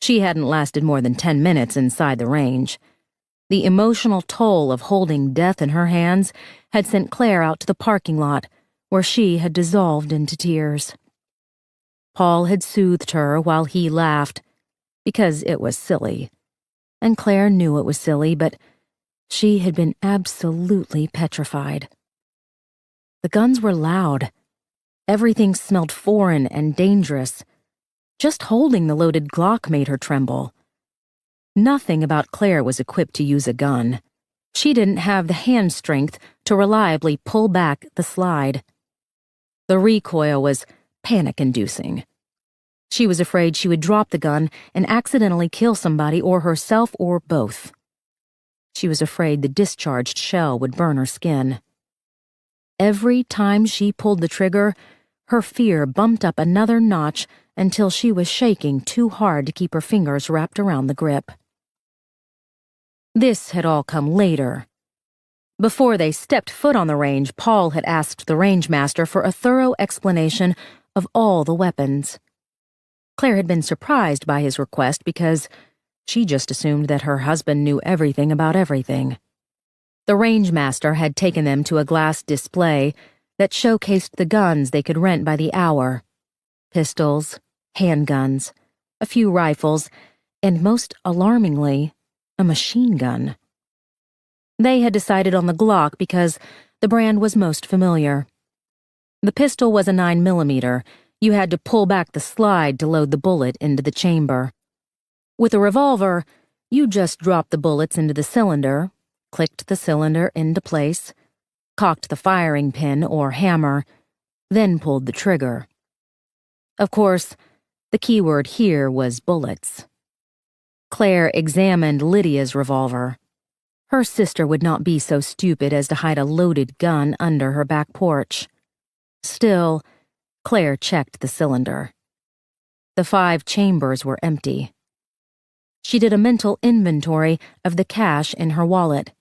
She hadn't lasted more than 10 minutes inside the range. The emotional toll of holding death in her hands had sent Claire out to the parking lot, where she had dissolved into tears. Paul had soothed her while he laughed, because it was silly. And Claire knew it was silly, but she had been absolutely petrified. The guns were loud. Everything smelled foreign and dangerous. Just holding the loaded Glock made her tremble. Nothing about Claire was equipped to use a gun. She didn't have the hand strength to reliably pull back the slide. The recoil was panic-inducing. She was afraid she would drop the gun and accidentally kill somebody or herself or both. She was afraid the discharged shell would burn her skin. Every time she pulled the trigger, her fear bumped up another notch until she was shaking too hard to keep her fingers wrapped around the grip. This had all come later. Before they stepped foot on the range, Paul had asked the rangemaster for a thorough explanation of all the weapons. Claire had been surprised by his request because she just assumed that her husband knew everything about everything. The rangemaster had taken them to a glass display that showcased the guns they could rent by the hour: pistols, handguns, a few rifles, and most alarmingly, a machine gun. They had decided on the Glock because the brand was most familiar. The pistol was a 9mm. You had to pull back the slide to load the bullet into the chamber. With a revolver, you just dropped the bullets into the cylinder, clicked the cylinder into place, cocked the firing pin or hammer, then pulled the trigger. Of course, the key word here was bullets. Claire examined Lydia's revolver. Her sister would not be so stupid as to hide a loaded gun under her back porch. Still, Claire checked the cylinder. The 5 chambers were empty. She did a mental inventory of the cash in her wallet.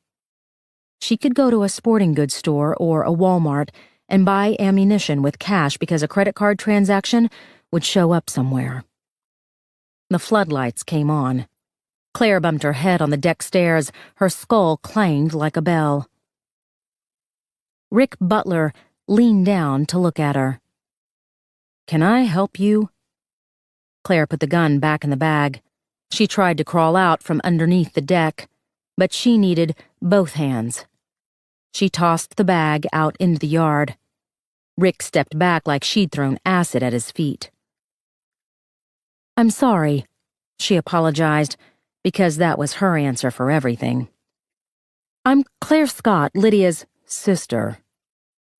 She could go to a sporting goods store or a Walmart and buy ammunition with cash because a credit card transaction would show up somewhere. The floodlights came on. Claire bumped her head on the deck stairs. Her skull clanged like a bell. Rick Butler leaned down to look at her. "Can I help you?" Claire put the gun back in the bag. She tried to crawl out from underneath the deck, but she needed both hands. She tossed the bag out into the yard. Rick stepped back like she'd thrown acid at his feet. "I'm sorry," she apologized, because that was her answer for everything. "I'm Claire Scott, Lydia's sister."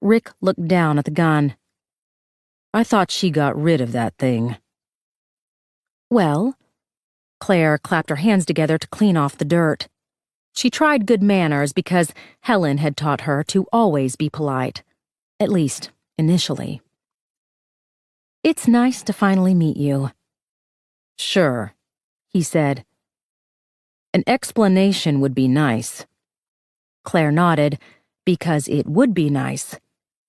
Rick looked down at the gun. "I thought she got rid of that thing." "Well," Claire clapped her hands together to clean off the dirt. She tried good manners because Helen had taught her to always be polite, at least initially. "It's nice to finally meet you." "Sure," he said. "An explanation would be nice." Claire nodded, because it would be nice,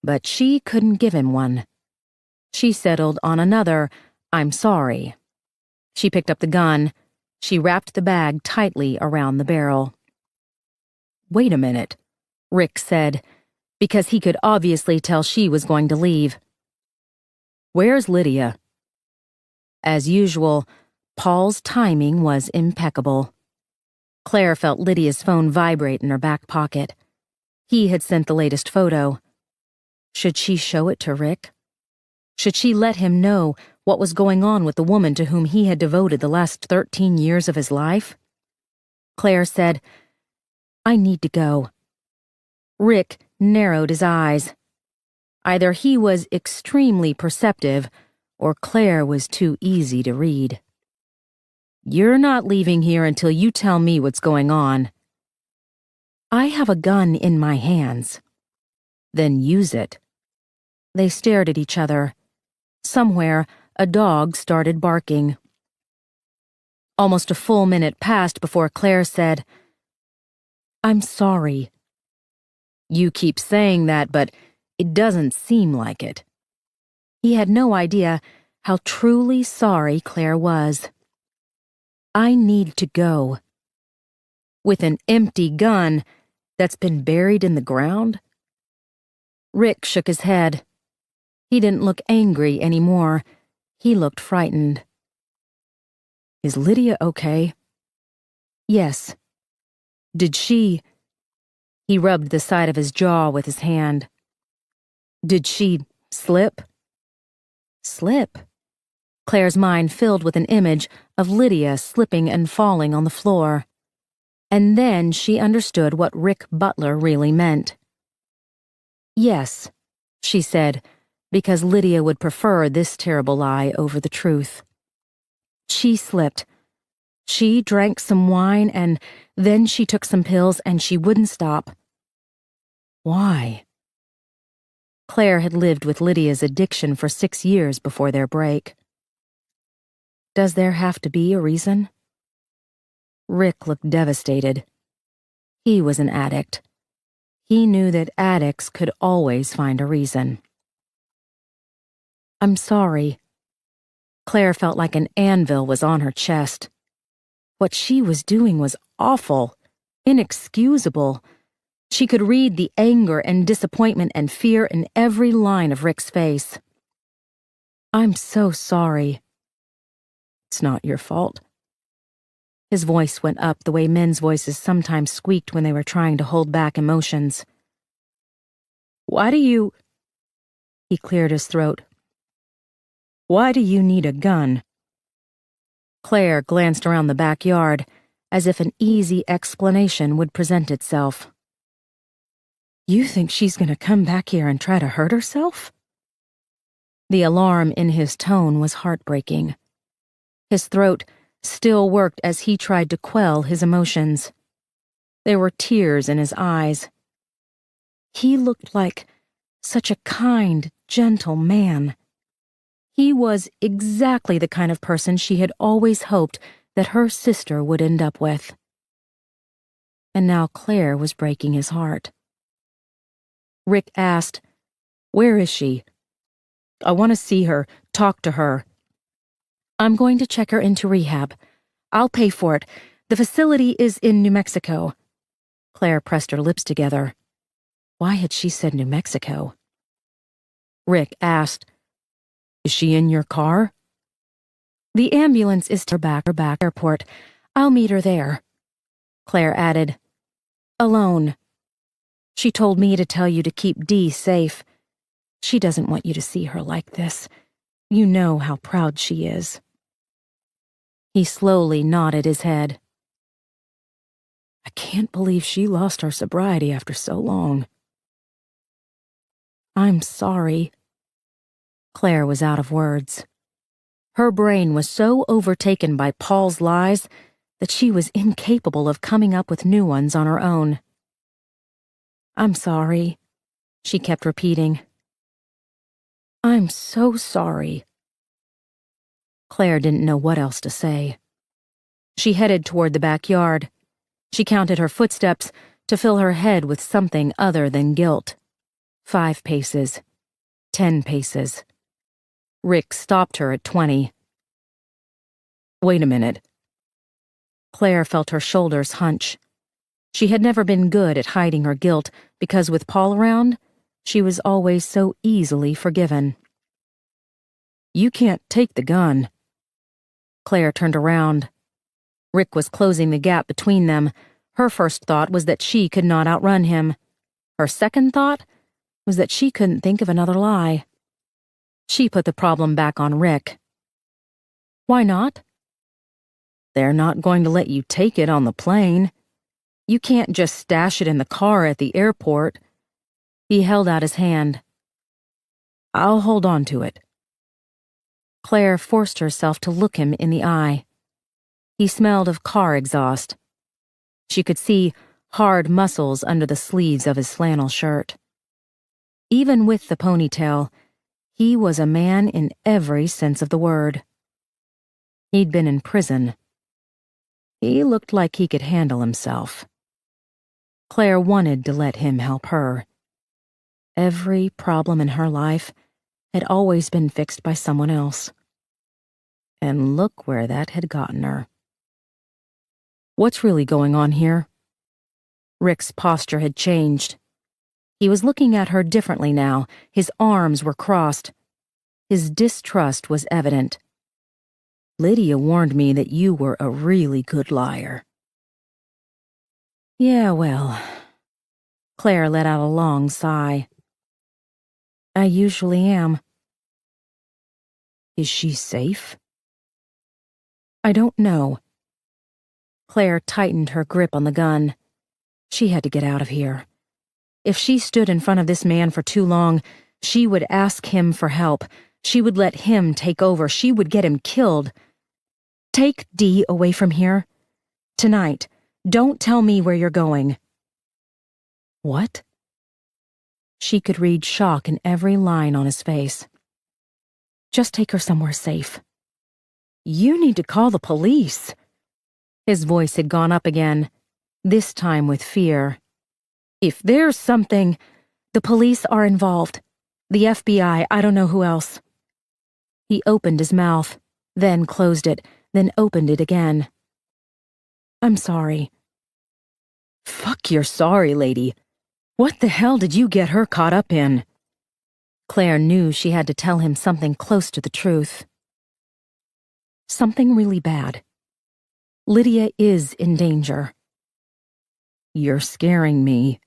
but she couldn't give him one. She settled on another, "I'm sorry." She picked up the gun. She wrapped the bag tightly around the barrel. "Wait a minute," Rick said, because he could obviously tell she was going to leave. Where's Lydia? As usual, Paul's timing was impeccable. Claire felt Lydia's phone vibrate in her back pocket. He had sent the latest photo. Should she show it to Rick? Should she let him know what was going on with the woman to whom he had devoted the last 13 years of his life? Claire said, "I need to go." Rick narrowed his eyes. Either he was extremely perceptive, or Claire was too easy to read. "You're not leaving here until you tell me what's going on." "I have a gun in my hands." "Then use it." They stared at each other. Somewhere, a dog started barking. Almost a full minute passed before Claire said, "I'm sorry." "You keep saying that, but it doesn't seem like it." He had no idea how truly sorry Claire was. "I need to go." With an empty gun that's been buried in the ground? Rick shook his head. He didn't look angry anymore. He looked frightened. "Is Lydia okay?" "Yes." "Did she—" He rubbed the side of his jaw with his hand. "Did she slip?" Slip? Claire's mind filled with an image of Lydia slipping and falling on the floor. And then she understood what Rick Butler really meant. "Yes," she said, because Lydia would prefer this terrible lie over the truth. "She slipped. She drank some wine and then she took some pills and she wouldn't stop." Why? Claire had lived with Lydia's addiction for 6 years before their break. Does there have to be a reason? Rick looked devastated. He was an addict. He knew that addicts could always find a reason. "I'm sorry." Claire felt like an anvil was on her chest. What she was doing was awful, inexcusable. She could read the anger and disappointment and fear in every line of Rick's face. "I'm so sorry." "It's not your fault." His voice went up the way men's voices sometimes squeaked when they were trying to hold back emotions. "Why do you—" He cleared his throat. "Why do you need a gun?" Claire glanced around the backyard, as if an easy explanation would present itself. "You think she's going to come back here and try to hurt herself?" The alarm in his tone was heartbreaking. His throat still worked as he tried to quell his emotions. There were tears in his eyes. He looked like such a kind, gentle man. He was exactly the kind of person she had always hoped that her sister would end up with. And now Claire was breaking his heart. Rick asked, "Where is she?" "I want to see her, talk to her." "I'm going to check her into rehab. I'll pay for it. The facility is in New Mexico." Claire pressed her lips together. Why had she said New Mexico? Rick asked, "Is she in your car?" "The ambulance is to her back airport. I'll meet her there." Claire added, "Alone. She told me to tell you to keep Dee safe. She doesn't want you to see her like this. You know how proud she is." He slowly nodded his head. "I can't believe she lost her sobriety after so long." "I'm sorry." Claire was out of words. Her brain was so overtaken by Paul's lies that she was incapable of coming up with new ones on her own. "I'm sorry," she kept repeating. "I'm so sorry." Claire didn't know what else to say. She headed toward the backyard. She counted her footsteps to fill her head with something other than guilt. 5 paces. 10 paces. Rick stopped her at 20. "Wait a minute." Claire felt her shoulders hunch. She had never been good at hiding her guilt because with Paul around, she was always so easily forgiven. You can't take the gun. Claire turned around. Rick was closing the gap between them. Her first thought was that she could not outrun him. Her second thought was that she couldn't think of another lie. She put the problem back on Rick. Why not? They're not going to let you take it on the plane. You can't just stash it in the car at the airport. He held out his hand. I'll hold on to it. Claire forced herself to look him in the eye. He smelled of car exhaust. She could see hard muscles under the sleeves of his flannel shirt. Even with the ponytail, he was a man in every sense of the word. He'd been in prison. He looked like he could handle himself. Claire wanted to let him help her. Every problem in her life had always been fixed by someone else. And look where that had gotten her. What's really going on here? Rick's posture had changed. He was looking at her differently now. His arms were crossed. His distrust was evident. Lydia warned me that you were a really good liar. Yeah, well. Claire let out a long sigh. I usually am. Is she safe? I don't know. Claire tightened her grip on the gun. She had to get out of here. If she stood in front of this man for too long, she would ask him for help. She would let him take over. She would get him killed. Take Dee away from here. Tonight. Don't tell me where you're going. What? She could read shock in every line on his face. Just take her somewhere safe. You need to call the police. His voice had gone up again, this time with fear. If there's something, the police are involved. The FBI, I don't know who else. He opened his mouth, then closed it, then opened it again. I'm sorry. Fuck your sorry, lady. What the hell did you get her caught up in? Claire knew she had to tell him something close to the truth. Something really bad. Lydia is in danger. You're scaring me.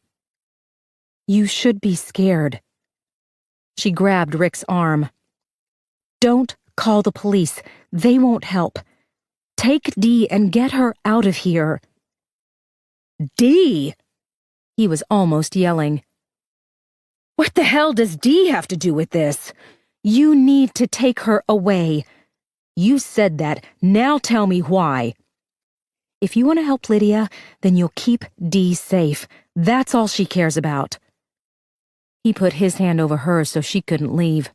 You should be scared. She grabbed Rick's arm. Don't call the police. They won't help. Take Dee and get her out of here. Dee! He was almost yelling. What the hell does Dee have to do with this? You need to take her away. You said that. Now tell me why. If you want to help Lydia, then you'll keep Dee safe. That's all she cares about. He put his hand over hers so she couldn't leave.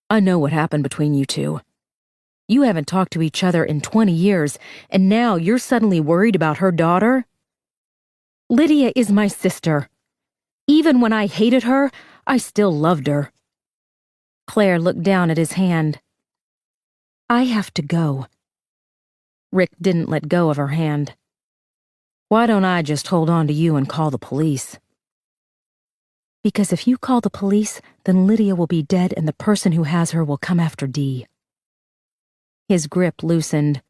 I know what happened between you two. You haven't talked to each other in 20 years, and now you're suddenly worried about her daughter? Lydia is my sister. Even when I hated her, I still loved her. Claire looked down at his hand. I have to go. Rick didn't let go of her hand. Why don't I just hold on to you and call the police? Because if you call the police, then Lydia will be dead and the person who has her will come after Dee. His grip loosened,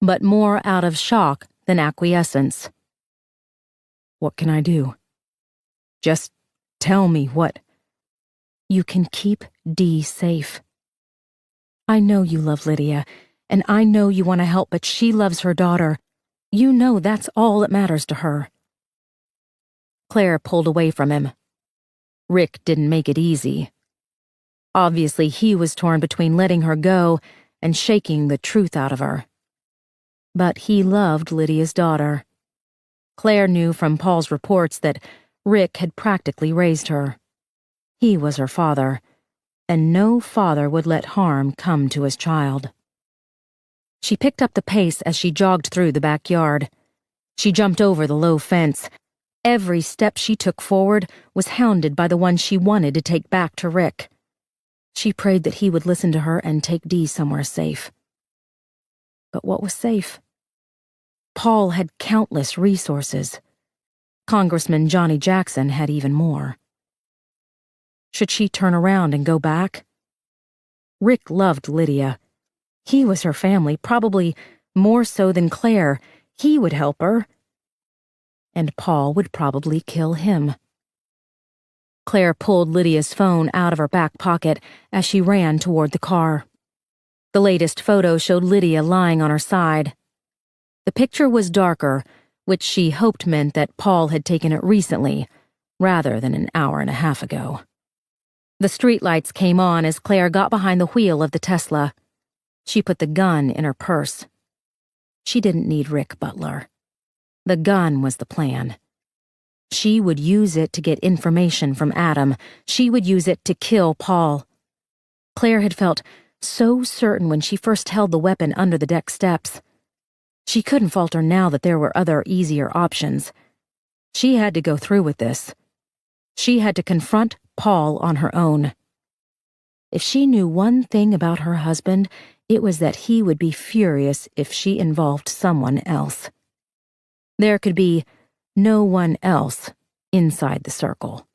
but more out of shock than acquiescence. What can I do? Just tell me what. You can keep Dee safe. I know you love Lydia, and I know you want to help, but she loves her daughter. You know that's all that matters to her. Claire pulled away from him. Rick didn't make it easy. Obviously, he was torn between letting her go and shaking the truth out of her. But he loved Lydia's daughter. Claire knew from Paul's reports that Rick had practically raised her. He was her father, and no father would let harm come to his child. She picked up the pace as she jogged through the backyard. She jumped over the low fence. Every step she took forward was hounded by the one she wanted to take back to Rick. She prayed that he would listen to her and take Dee somewhere safe. But what was safe? Paul had countless resources. Congressman Johnny Jackson had even more. Should she turn around and go back? Rick loved Lydia. He was her family, probably more so than Claire. He would help her. And Paul would probably kill him. Claire pulled Lydia's phone out of her back pocket as she ran toward the car. The latest photo showed Lydia lying on her side. The picture was darker, which she hoped meant that Paul had taken it recently, rather than an hour and a half ago. The streetlights came on as Claire got behind the wheel of the Tesla. She put the gun in her purse. She didn't need Rick Butler. The gun was the plan. She would use it to get information from Adam. She would use it to kill Paul. Claire had felt so certain when she first held the weapon under the deck steps. She couldn't falter now that there were other, easier options. She had to go through with this. She had to confront Paul on her own. If she knew one thing about her husband, it was that he would be furious if she involved someone else. There could be no one else inside the circle.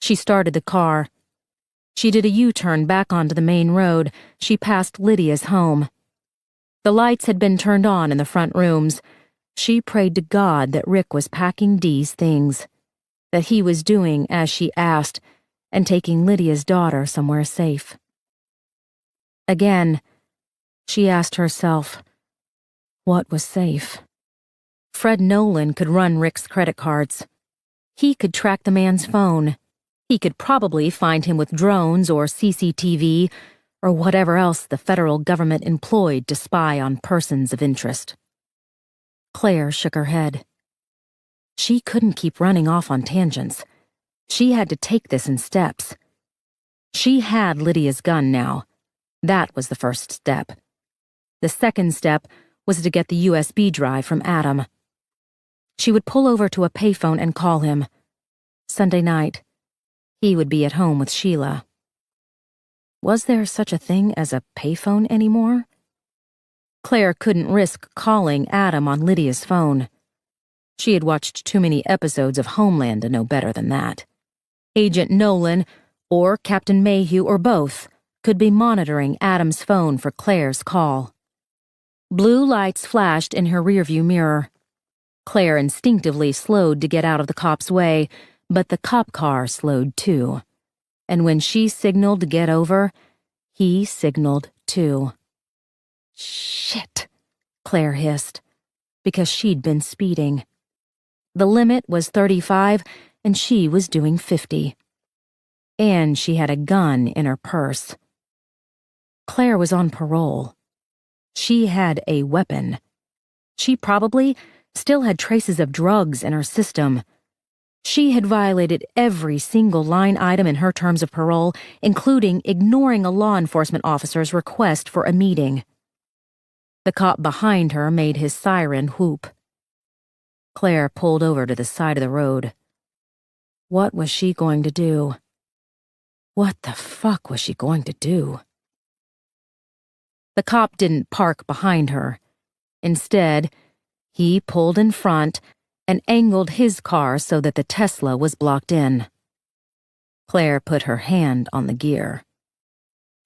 She started the car. She did a U-turn back onto the main road. She passed Lydia's home. The lights had been turned on in the front rooms. She prayed to God that Rick was packing Dee's things, that he was doing as she asked, and taking Lydia's daughter somewhere safe. Again, she asked herself, what was safe? Fred Nolan could run Rick's credit cards. He could track the man's phone. He could probably find him with drones or CCTV or whatever else the federal government employed to spy on persons of interest. Claire shook her head. She couldn't keep running off on tangents. She had to take this in steps. She had Lydia's gun now. That was the first step. The second step was to get the USB drive from Adam. She would pull over to a payphone and call him. Sunday night. He would be at home with Sheila. Was there such a thing as a payphone anymore? Claire couldn't risk calling Adam on Lydia's phone. She had watched too many episodes of Homeland to know better than that. Agent Nolan, or Captain Mayhew, or both, could be monitoring Adam's phone for Claire's call. Blue lights flashed in her rearview mirror. Claire instinctively slowed to get out of the cop's way, but the cop car slowed too. And when she signaled to get over, he signaled too. Shit, Claire hissed, because she'd been speeding. The limit was 35, and she was doing 50. And she had a gun in her purse. Claire was on parole. She had a weapon. She probably still had traces of drugs in her system. She had violated every single line item in her terms of parole, including ignoring a law enforcement officer's request for a meeting. The cop behind her made his siren whoop. Claire pulled over to the side of the road. What was she going to do? What the fuck was she going to do? The cop didn't park behind her. Instead, he pulled in front and angled his car so that the Tesla was blocked in. Claire put her hand on the gear.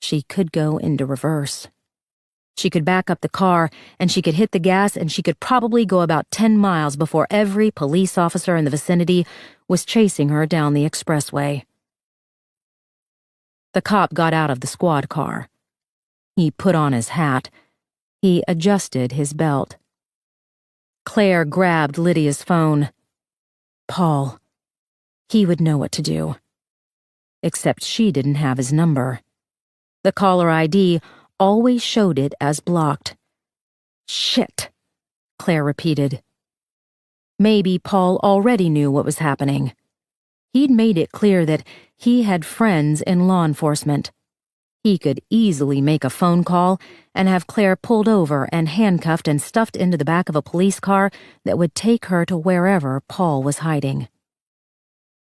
She could go into reverse. She could back up the car, and she could hit the gas, and she could probably go about 10 miles before every police officer in the vicinity was chasing her down the expressway. The cop got out of the squad car. He put on his hat. He adjusted his belt. Claire grabbed Lydia's phone. Paul. He would know what to do. Except she didn't have his number. The caller ID always showed it as blocked. Shit, Claire repeated. Maybe Paul already knew what was happening. He'd made it clear that he had friends in law enforcement. He could easily make a phone call and have Claire pulled over and handcuffed and stuffed into the back of a police car that would take her to wherever Paul was hiding.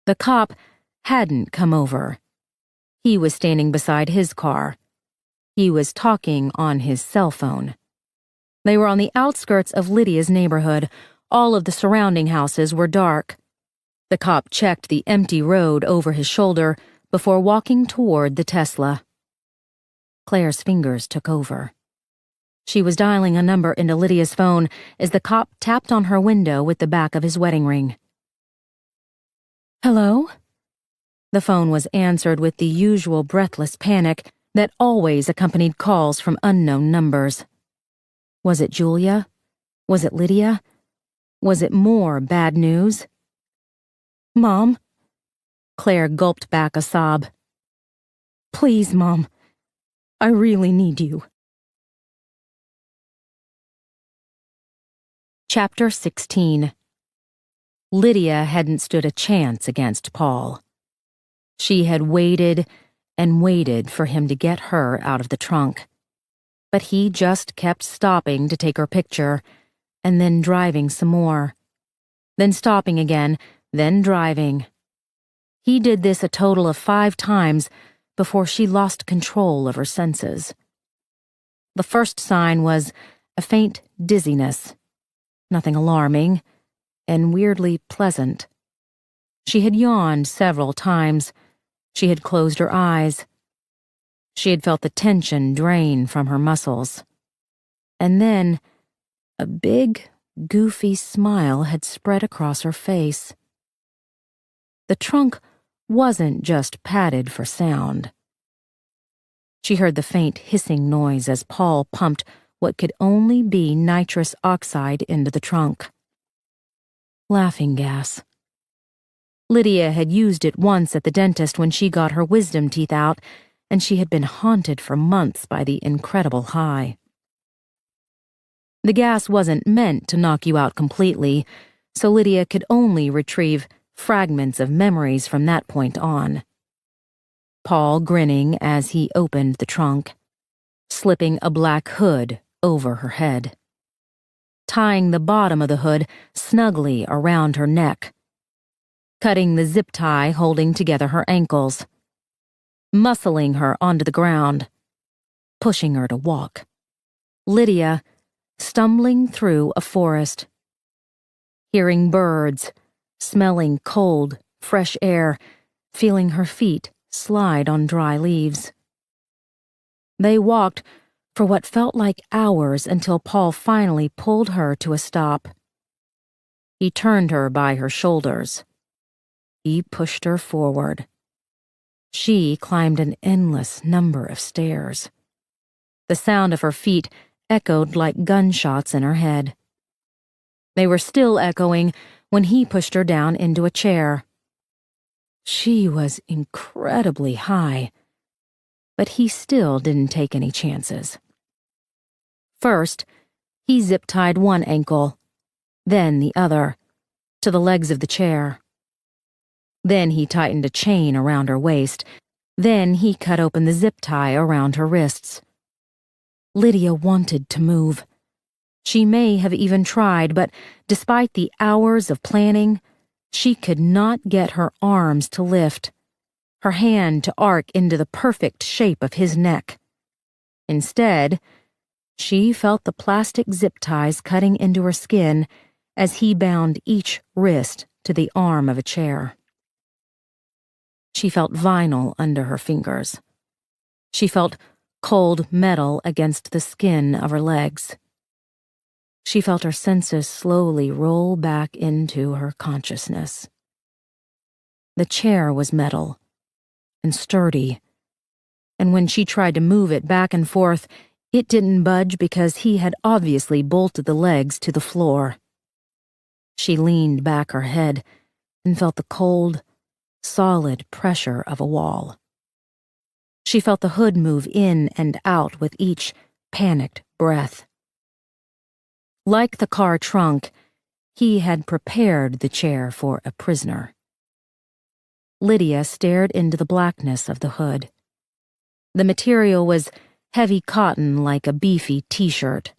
The cop hadn't come over. He was standing beside his car. He was talking on his cell phone. They were on the outskirts of Lydia's neighborhood. All of the surrounding houses were dark. The cop checked the empty road over his shoulder before walking toward the Tesla. Claire's fingers took over. She was dialing a number into Lydia's phone as the cop tapped on her window with the back of his wedding ring. "Hello?" The phone was answered with the usual breathless panic that always accompanied calls from unknown numbers. Was it Julia? Was it Lydia? Was it more bad news? "Mom?" Claire gulped back a sob. "Please, Mom. I really need you." Chapter 16. Lydia hadn't stood a chance against Paul. She had waited and waited for him to get her out of the trunk. But he just kept stopping to take her picture, and then driving some more. Then stopping again, then driving. He did this a total of 5 times before she lost control of her senses. The first sign was a faint dizziness. Nothing alarming, and weirdly pleasant. She had yawned several times. She had closed her eyes. She had felt the tension drain from her muscles. And then, a big, goofy smile had spread across her face. The trunk wasn't just padded for sound. She heard the faint hissing noise as Paul pumped what could only be nitrous oxide into the trunk. Laughing gas. Lydia had used it once at the dentist when she got her wisdom teeth out, and she had been haunted for months by the incredible high. The gas wasn't meant to knock you out completely, so Lydia could only retrieve fragments of memories from that point on. Paul grinning as he opened the trunk, slipping a black hood over her head, tying the bottom of the hood snugly around her neck, cutting the zip tie holding together her ankles, muscling her onto the ground, pushing her to walk. Lydia stumbling through a forest, hearing birds, smelling cold, fresh air, feeling her feet slide on dry leaves. They walked for what felt like hours until Paul finally pulled her to a stop. He turned her by her shoulders. He pushed her forward. She climbed an endless number of stairs. The sound of her feet echoed like gunshots in her head. They were still echoing when he pushed her down into a chair. She was incredibly high, but he still didn't take any chances. First, he zip-tied one ankle, then the other, to the legs of the chair. Then he tightened a chain around her waist. Then he cut open the zip tie around her wrists. Lydia wanted to move. She may have even tried, but despite the hours of planning, she could not get her arms to lift, her hand to arc into the perfect shape of his neck. Instead, she felt the plastic zip ties cutting into her skin as he bound each wrist to the arm of a chair. She felt vinyl under her fingers. She felt cold metal against the skin of her legs. She felt her senses slowly roll back into her consciousness. The chair was metal and sturdy, and when she tried to move it back and forth, it didn't budge because he had obviously bolted the legs to the floor. She leaned back her head and felt the cold, solid pressure of a wall. She felt the hood move in and out with each panicked breath. Like the car trunk, he had prepared the chair for a prisoner. Lydia stared into the blackness of the hood. The material was heavy cotton like a beefy t-shirt.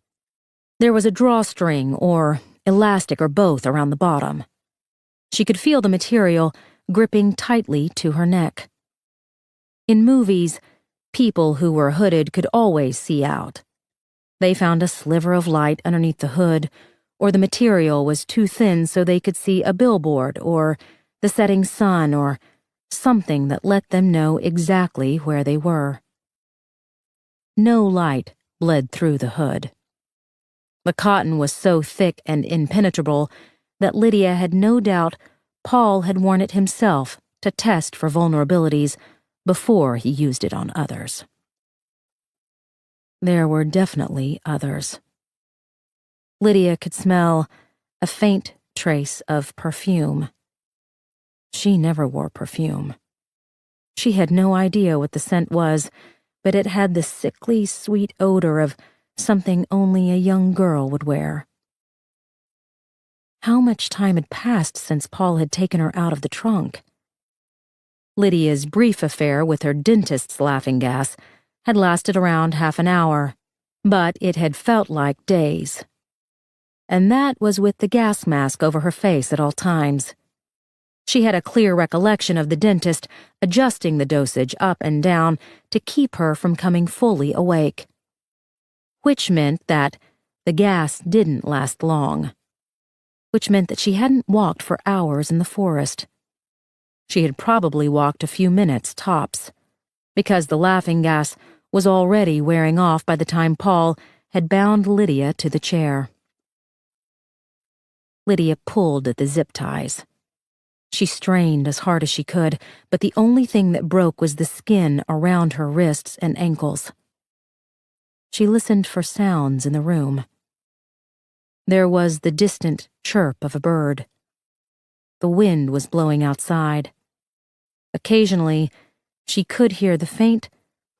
There was a drawstring or elastic or both around the bottom. She could feel the material gripping tightly to her neck. In movies, people who were hooded could always see out. They found a sliver of light underneath the hood, or the material was too thin so they could see a billboard or the setting sun or something that let them know exactly where they were. No light bled through the hood. The cotton was so thick and impenetrable that Lydia had no doubt Paul had worn it himself to test for vulnerabilities before he used it on others. There were definitely others. Lydia could smell a faint trace of perfume. She never wore perfume. She had no idea what the scent was, but it had the sickly, sweet odor of something only a young girl would wear. How much time had passed since Paul had taken her out of the trunk? Lydia's brief affair with her dentist's laughing gas had lasted around half an hour, but it had felt like days. And that was with the gas mask over her face at all times. She had a clear recollection of the dentist adjusting the dosage up and down to keep her from coming fully awake. Which meant that the gas didn't last long. Which meant that she hadn't walked for hours in the forest. She had probably walked a few minutes tops, because the laughing gas was already wearing off by the time Paul had bound Lydia to the chair. Lydia pulled at the zip ties. She strained as hard as she could, but the only thing that broke was the skin around her wrists and ankles. She listened for sounds in the room. There was the distant chirp of a bird. The wind was blowing outside. Occasionally, she could hear the faint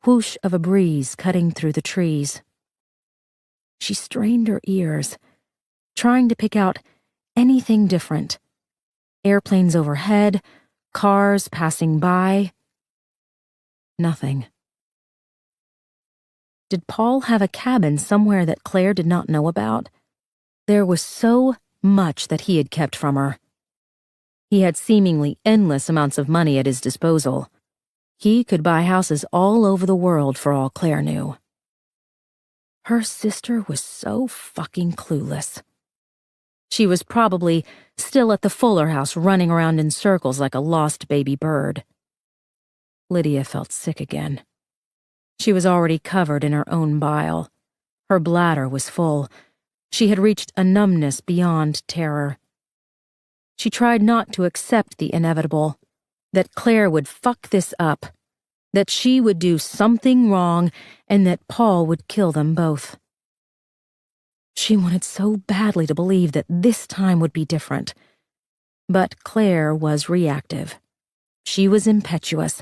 whoosh of a breeze cutting through the trees. She strained her ears, trying to pick out anything different. Airplanes overhead, cars passing by. Nothing. Did Paul have a cabin somewhere that Claire did not know about? There was so much that he had kept from her. He had seemingly endless amounts of money at his disposal. He could buy houses all over the world for all Claire knew. Her sister was so fucking clueless. She was probably still at the Fuller house running around in circles like a lost baby bird. Lydia felt sick again. She was already covered in her own bile. Her bladder was full. She had reached a numbness beyond terror. She tried not to accept the inevitable, that Claire would fuck this up, that she would do something wrong, and that Paul would kill them both. She wanted so badly to believe that this time would be different. But Claire was reactive. She was impetuous.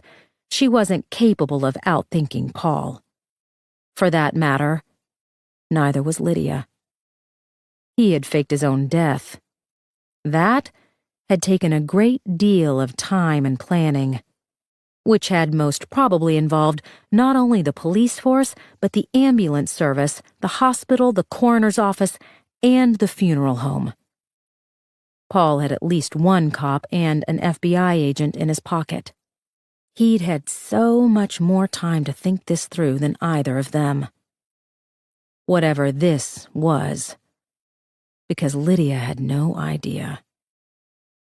She wasn't capable of outthinking Paul. For that matter, neither was Lydia. He had faked his own death. That had taken a great deal of time and planning, which had most probably involved not only the police force, but the ambulance service, the hospital, the coroner's office, and the funeral home. Paul had at least one cop and an FBI agent in his pocket. He'd had so much more time to think this through than either of them. Whatever this was, because Lydia had no idea.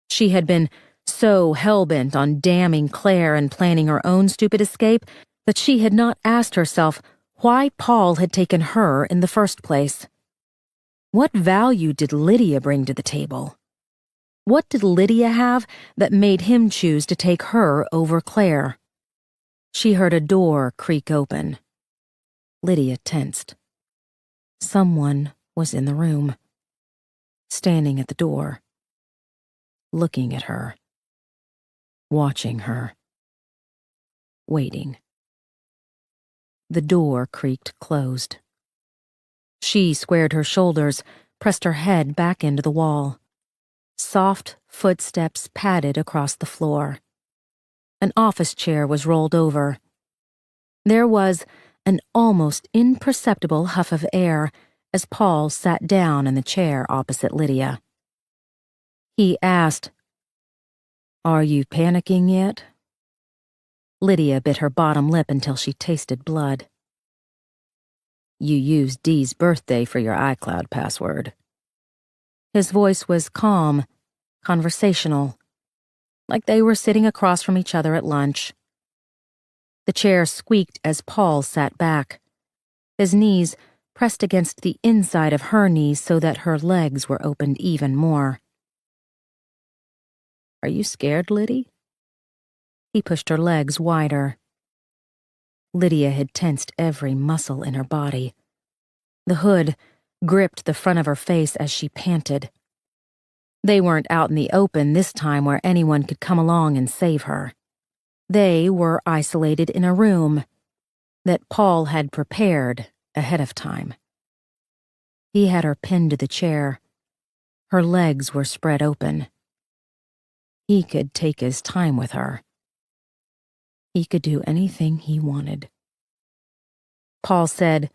She had been so hell-bent on damning Claire and planning her own stupid escape that she had not asked herself why Paul had taken her in the first place. What value did Lydia bring to the table? What did Lydia have that made him choose to take her over Claire? She heard a door creak open. Lydia tensed. Someone was in the room, standing at the door, looking at her, watching her, waiting. The door creaked closed. She squared her shoulders, pressed her head back into the wall. Soft footsteps padded across the floor. An office chair was rolled over. There was an almost imperceptible huff of air as Paul sat down in the chair opposite Lydia. He asked, "Are you panicking yet?" Lydia bit her bottom lip until she tasted blood. "You used Dee's birthday for your iCloud password." His voice was calm, conversational, like they were sitting across from each other at lunch. The chair squeaked as Paul sat back, His knees pressed against the inside of her knees so that her legs were opened even more. Are you scared, Liddy? He pushed her legs wider. Lydia had tensed every muscle in her body. The hood gripped the front of her face as she panted. They weren't out in the open this time where anyone could come along and save her. They were isolated in a room that Paul had prepared ahead of time. He had her pinned to the chair. Her legs were spread open. He could take his time with her. He could do anything he wanted. Paul said,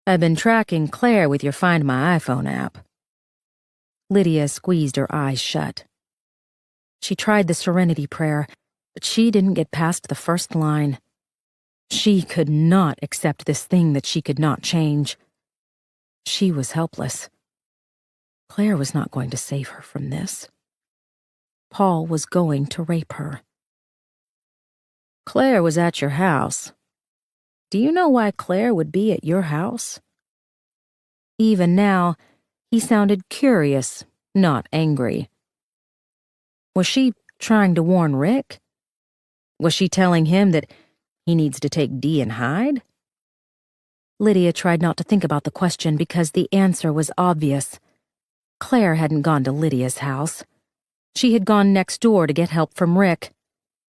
I've been tracking Claire with your Find My iPhone app. Lydia squeezed her eyes shut. She tried the Serenity Prayer, but she didn't get past the first line. She could not accept this thing that she could not change. She was helpless. Claire was not going to save her from this. Paul was going to rape her. Claire was at your house. Do you know why Claire would be at your house? Even now, he sounded curious, not angry. Was she trying to warn Rick? Was she telling him that he needs to take Dee and hide? Lydia tried not to think about the question because the answer was obvious. Claire hadn't gone to Lydia's house. She had gone next door to get help from Rick.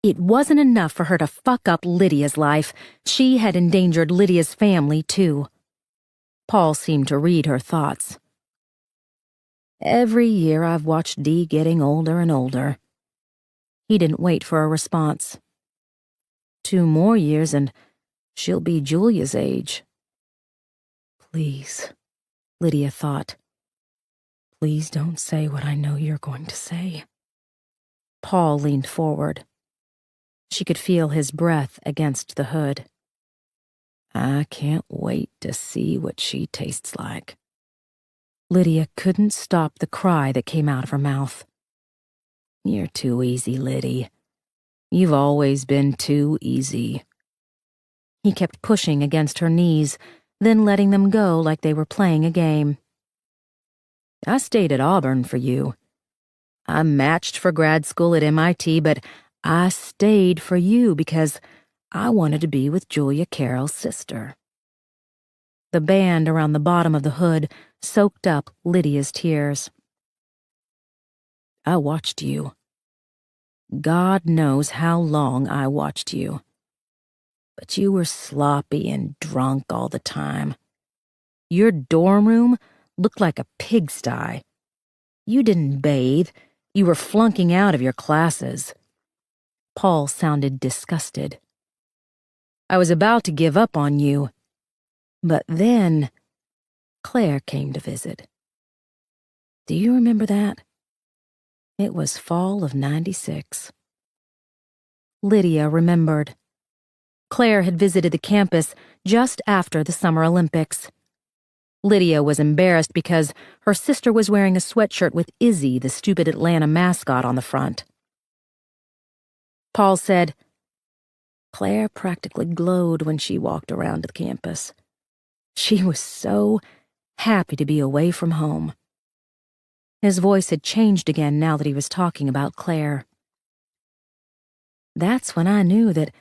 It wasn't enough for her to fuck up Lydia's life. She had endangered Lydia's family, too. Paul seemed to read her thoughts. Every year I've watched Dee getting older and older. He didn't wait for a response. 2 more years and she'll be Julia's age. Please, Lydia thought. Please don't say what I know you're going to say. Paul leaned forward. She could feel his breath against the hood. I can't wait to see what she tastes like. Lydia couldn't stop the cry that came out of her mouth. You're too easy, Liddy. You've always been too easy. He kept pushing against her knees, then letting them go like they were playing a game. I stayed at Auburn for you. I matched for grad school at MIT, but I stayed for you because I wanted to be with Julia Carroll's sister. The band around the bottom of the hood soaked up Lydia's tears. I watched you. God knows how long I watched you. But you were sloppy and drunk all the time. Your dorm room looked like a pigsty. You didn't bathe. You were flunking out of your classes. Paul sounded disgusted. I was about to give up on you. But then, Claire came to visit. Do you remember that? It was fall of '96. Lydia remembered. Claire had visited the campus just after the Summer Olympics. Lydia was embarrassed because her sister was wearing a sweatshirt with Izzy, the stupid Atlanta mascot, on the front. Paul said, Claire practically glowed when she walked around the campus. She was so happy to be away from home. His voice had changed again now that he was talking about Claire. That's when I knew that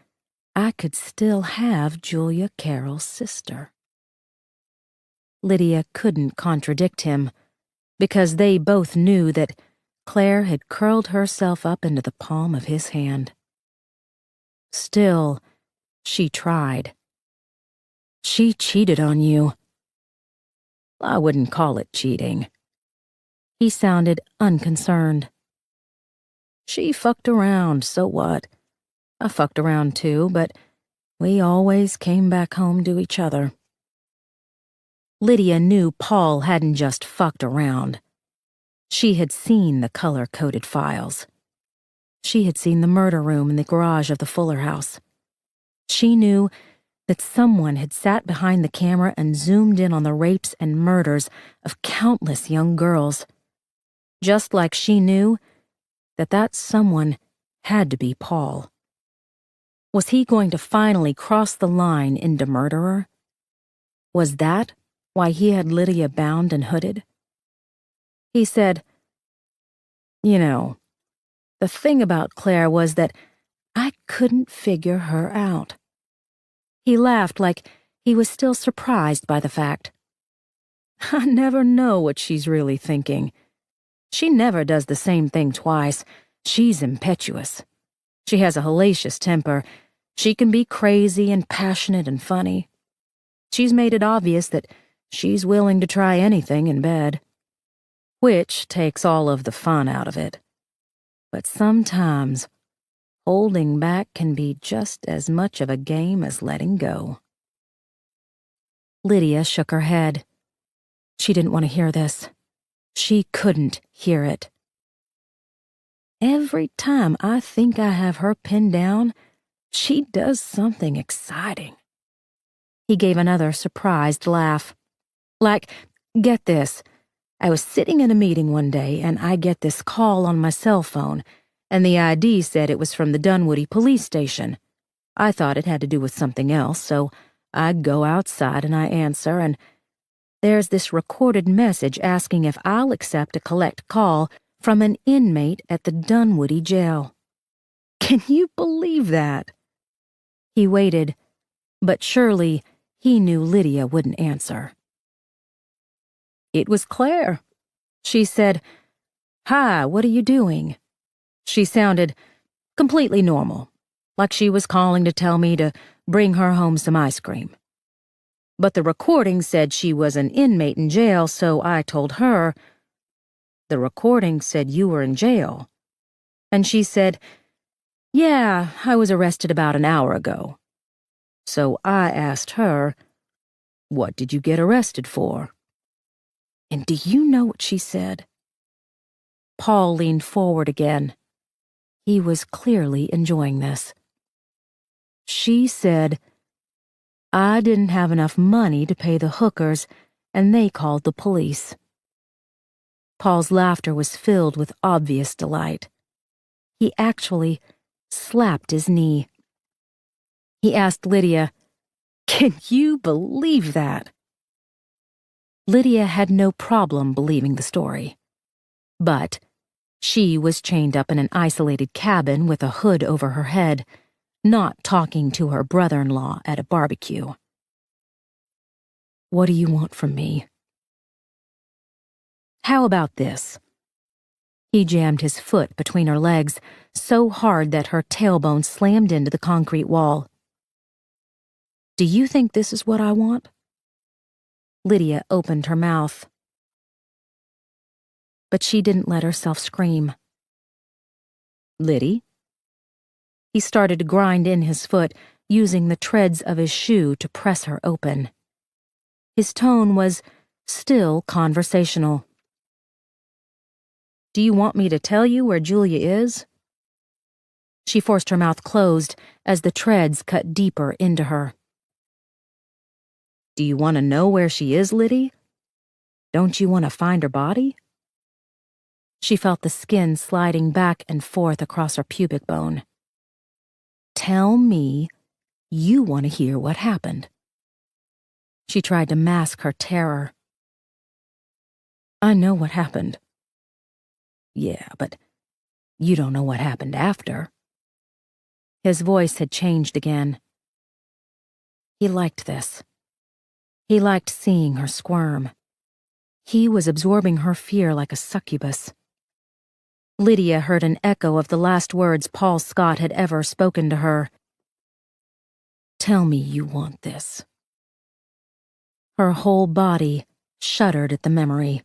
I could still have Julia Carroll's sister. Lydia couldn't contradict him, because they both knew that Claire had curled herself up into the palm of his hand. Still, she tried. She cheated on you. I wouldn't call it cheating. He sounded unconcerned. She fucked around, so what? I fucked around too, but we always came back home to each other. Lydia knew Paul hadn't just fucked around. She had seen the color-coded files. She had seen the murder room in the garage of the Fuller house. She knew that someone had sat behind the camera and zoomed in on the rapes and murders of countless young girls. Just like she knew that someone had to be Paul. Was he going to finally cross the line into murderer? Was that why he had Lydia bound and hooded? He said, "You know, the thing about Claire was that I couldn't figure her out." He laughed like he was still surprised by the fact. "I never know what she's really thinking. She never does the same thing twice. She's impetuous. She has a hellacious temper. She can be crazy and passionate and funny. She's made it obvious that she's willing to try anything in bed, which takes all of the fun out of it. But sometimes holding back can be just as much of a game as letting go." Lydia shook her head. She didn't want to hear this. She couldn't hear it. "Every time I think I have her pinned down, she does something exciting." He gave another surprised laugh. "Like, get this. I was sitting in a meeting one day and I get this call on my cell phone, and the ID said it was from the Dunwoody police station. I thought it had to do with something else, so I go outside and I answer, and there's this recorded message asking if I'll accept a collect call from an inmate at the Dunwoody jail. Can you believe that?" He waited, but surely he knew Lydia wouldn't answer. It was Claire. She said, "Hi, what are you doing?" She sounded completely normal, like she was calling to tell me to bring her home some ice cream. But the recording said she was an inmate in jail, so I told her, "The recording said you were in jail." And she said, "Yeah, I was arrested about an hour ago." So I asked her, "What did you get arrested for?" And do you know what she said? Paul leaned forward again. He was clearly enjoying this. She said, "I didn't have enough money to pay the hookers, and they called the police." Paul's laughter was filled with obvious delight. He actually slapped his knee. He asked Lydia, "Can you believe that?" Lydia had no problem believing the story. But she was chained up in an isolated cabin with a hood over her head, not talking to her brother-in-law at a barbecue. "What do you want from me?" "How about this?" He jammed his foot between her legs so hard that her tailbone slammed into the concrete wall. "Do you think this is what I want?" Lydia opened her mouth, but she didn't let herself scream. "Liddy?" He started to grind in his foot, using the treads of his shoe to press her open. His tone was still conversational. "Do you want me to tell you where Julia is?" She forced her mouth closed as the treads cut deeper into her. "Do you want to know where she is, Liddy? Don't you want to find her body?" She felt the skin sliding back and forth across her pubic bone. "Tell me you want to hear what happened." She tried to mask her terror. "I know what happened." "Yeah, but you don't know what happened after." His voice had changed again. He liked this. He liked seeing her squirm. He was absorbing her fear like a succubus. Lydia heard an echo of the last words Paul Scott had ever spoken to her. "Tell me you want this." Her whole body shuddered at the memory.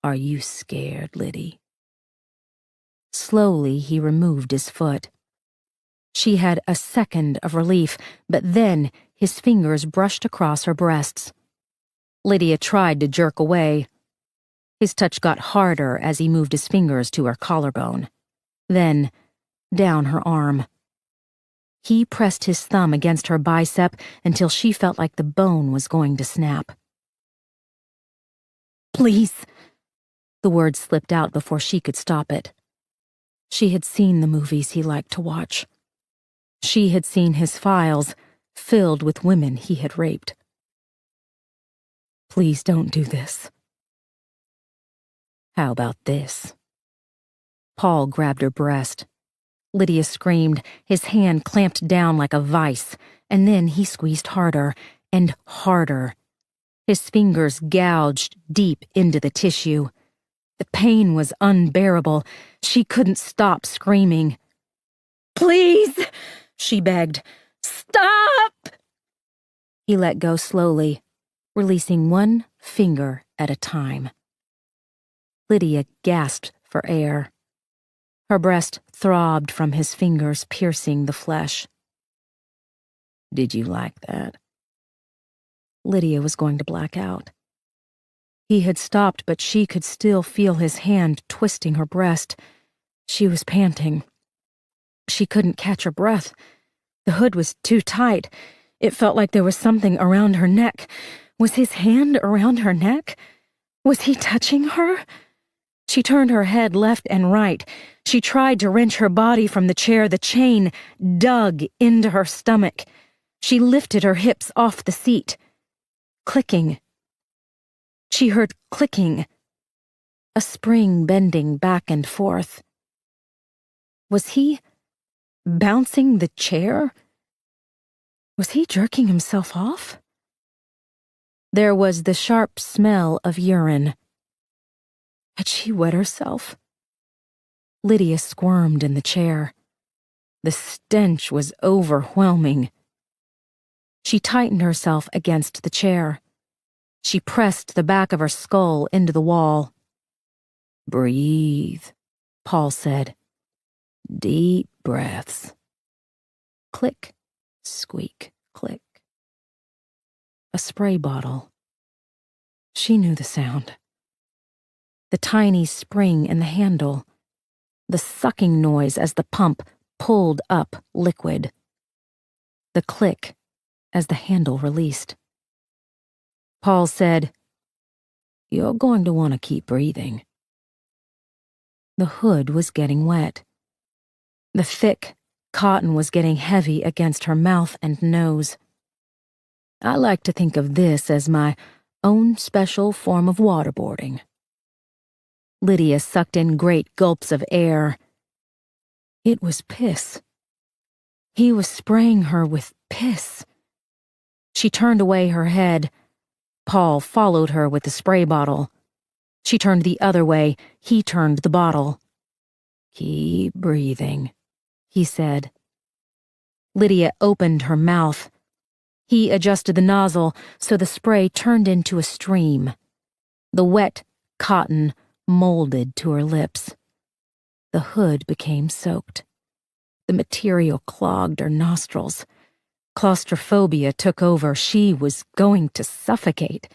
"Are you scared, Liddy?" Slowly he removed his foot. She had a second of relief, but then his fingers brushed across her breasts. Lydia tried to jerk away. His touch got harder as he moved his fingers to her collarbone, then down her arm. He pressed his thumb against her bicep until she felt like the bone was going to snap. "Please." The word slipped out before she could stop it. She had seen the movies he liked to watch. She had seen his files, filled with women he had raped. "Please don't do this." "How about this?" Paul grabbed her breast. Lydia screamed, his hand clamped down like a vice, and then he squeezed harder and harder. His fingers gouged deep into the tissue. The pain was unbearable. She couldn't stop screaming. "Please," she begged. "Stop!" He let go slowly, releasing one finger at a time. Lydia gasped for air. Her breast throbbed from his fingers piercing the flesh. "Did you like that?" Lydia was going to black out. He had stopped, but she could still feel his hand twisting her breast. She was panting. She couldn't catch her breath. The hood was too tight. It felt like there was something around her neck. Was his hand around her neck? Was he touching her? She turned her head left and right. She tried to wrench her body from the chair. The chain dug into her stomach. She lifted her hips off the seat. Clicking. She heard clicking. A spring bending back and forth. Was he bouncing the chair? Was he jerking himself off? There was the sharp smell of urine. Had she wet herself? Lydia squirmed in the chair. The stench was overwhelming. She tightened herself against the chair. She pressed the back of her skull into the wall. "Breathe," Paul said. "Deep breaths." Click, squeak, click. A spray bottle. She knew the sound. The tiny spring in the handle. The sucking noise as the pump pulled up liquid. The click as the handle released. Paul said, "You're going to want to keep breathing." The hood was getting wet. The thick cotton was getting heavy against her mouth and nose. "I like to think of this as my own special form of waterboarding." Lydia sucked in great gulps of air. It was piss. He was spraying her with piss. She turned away her head. Paul followed her with the spray bottle. She turned the other way. He turned the bottle. "Keep breathing," he said. Lydia opened her mouth. He adjusted the nozzle so the spray turned into a stream. The wet cotton molded to her lips. The hood became soaked. The material clogged her nostrils. Claustrophobia took over. She was going to suffocate.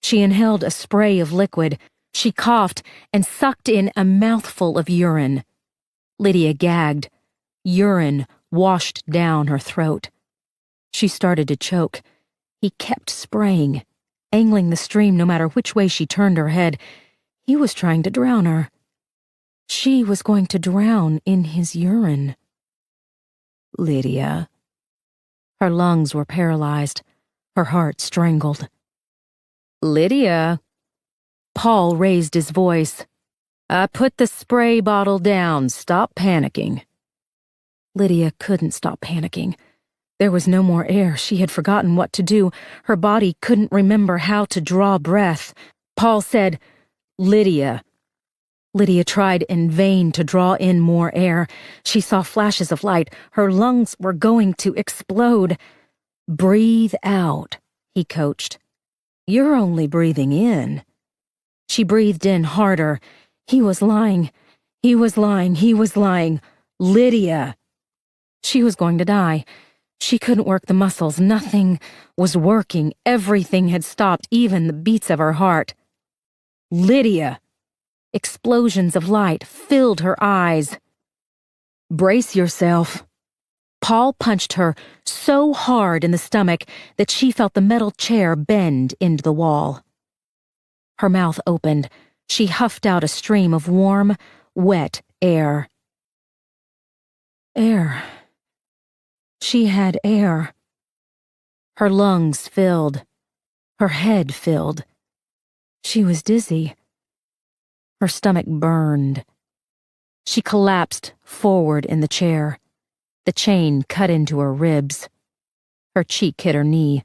She inhaled a spray of liquid. She coughed and sucked in a mouthful of urine. Lydia gagged. Urine washed down her throat. She started to choke. He kept spraying, angling the stream no matter which way she turned her head. He was trying to drown her. She was going to drown in his urine. "Lydia." Her lungs were paralyzed, her heart strangled. "Lydia." Paul raised his voice. "I put the spray bottle down. Stop panicking." Lydia couldn't stop panicking. There was no more air. She had forgotten what to do. Her body couldn't remember how to draw breath. Paul said, "Lydia." Lydia tried in vain to draw in more air. She saw flashes of light. Her lungs were going to explode. "Breathe out," he coached. "You're only breathing in." She breathed in harder. He was lying. He was lying. He was lying. "Lydia." She was going to die. She couldn't work the muscles. Nothing was working. Everything had stopped, even the beats of her heart. "Lydia." Explosions of light filled her eyes. "Brace yourself." Paul punched her so hard in the stomach that she felt the metal chair bend into the wall. Her mouth opened. She huffed out a stream of warm, wet air. Air. She had air. Her lungs filled. Her head filled. She was dizzy. Her stomach burned. She collapsed forward in the chair. The chain cut into her ribs. Her cheek hit her knee.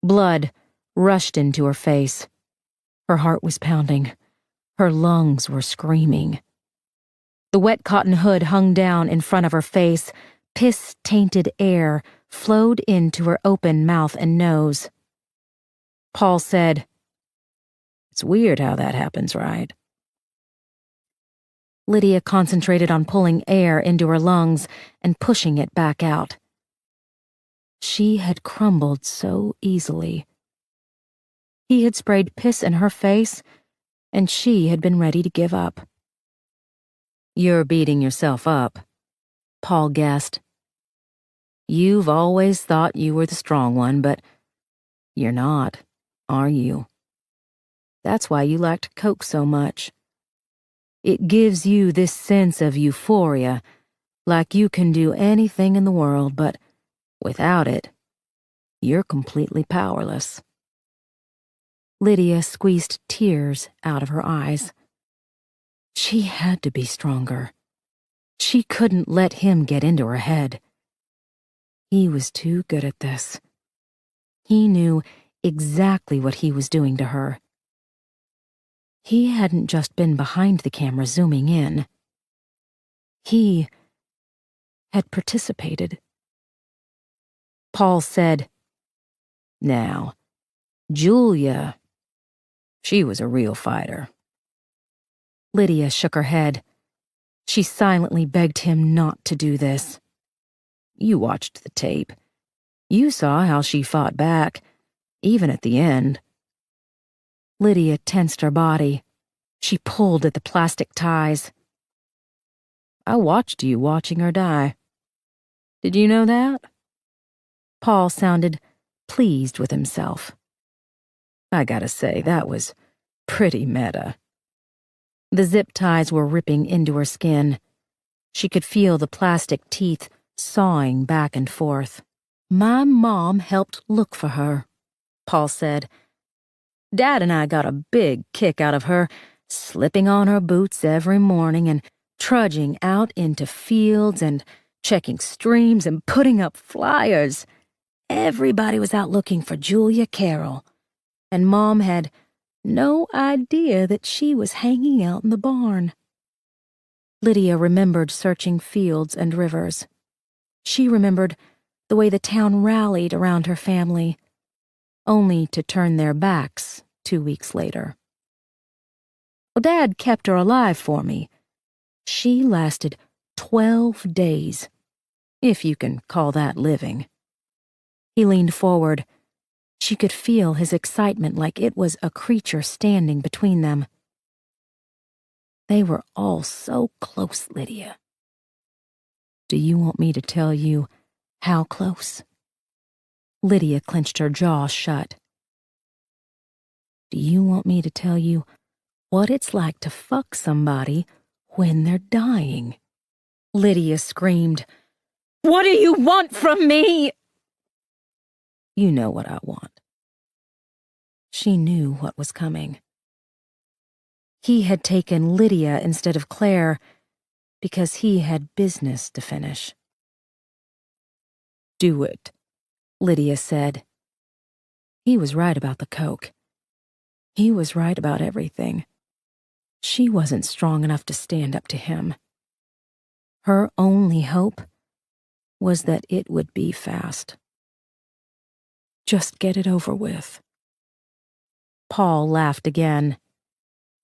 Blood rushed into her face. Her heart was pounding. Her lungs were screaming. The wet cotton hood hung down in front of her face. Piss-tainted air flowed into her open mouth and nose. Paul said, "It's weird how that happens, right?" Lydia concentrated on pulling air into her lungs and pushing it back out. She had crumbled so easily. He had sprayed piss in her face, and she had been ready to give up. "You're beating yourself up," Paul guessed. "You've always thought you were the strong one, but you're not, are you? That's why you liked Coke so much. It gives you this sense of euphoria, like you can do anything in the world, but without it, you're completely powerless." Lydia squeezed tears out of her eyes. She had to be stronger. She couldn't let him get into her head. He was too good at this. He knew exactly what he was doing to her. He hadn't just been behind the camera zooming in. He had participated. Paul said, "Now, Julia, she was a real fighter." Lydia shook her head. She silently begged him not to do this. "You watched the tape. You saw how she fought back, even at the end." Lydia tensed her body. She pulled at the plastic ties. "I watched you watching her die. Did you know that?" Paul sounded pleased with himself. "I gotta say, that was pretty meta." The zip ties were ripping into her skin. She could feel the plastic teeth sawing back and forth. "My mom helped look for her," Paul said. "Dad and I got a big kick out of her, slipping on her boots every morning and trudging out into fields and checking streams and putting up flyers. Everybody was out looking for Julia Carroll, and Mom had no idea that she was hanging out in the barn." Lydia remembered searching fields and rivers. She remembered the way the town rallied around her family, only to turn their backs 2 weeks later. "Well, Dad kept her alive for me. She lasted 12 days, if you can call that living." He leaned forward. She could feel his excitement like it was a creature standing between them. "They were all so close, Lydia." "Do you want me to tell you how close?" Lydia clenched her jaw shut. "Do you want me to tell you what it's like to fuck somebody when they're dying?" Lydia screamed. "What do you want from me?" "You know what I want." She knew what was coming. He had taken Lydia instead of Claire because he had business to finish. "Do it," Lydia said. He was right about the coke. He was right about everything. She wasn't strong enough to stand up to him. Her only hope was that it would be fast. Just get it over with. Paul laughed again.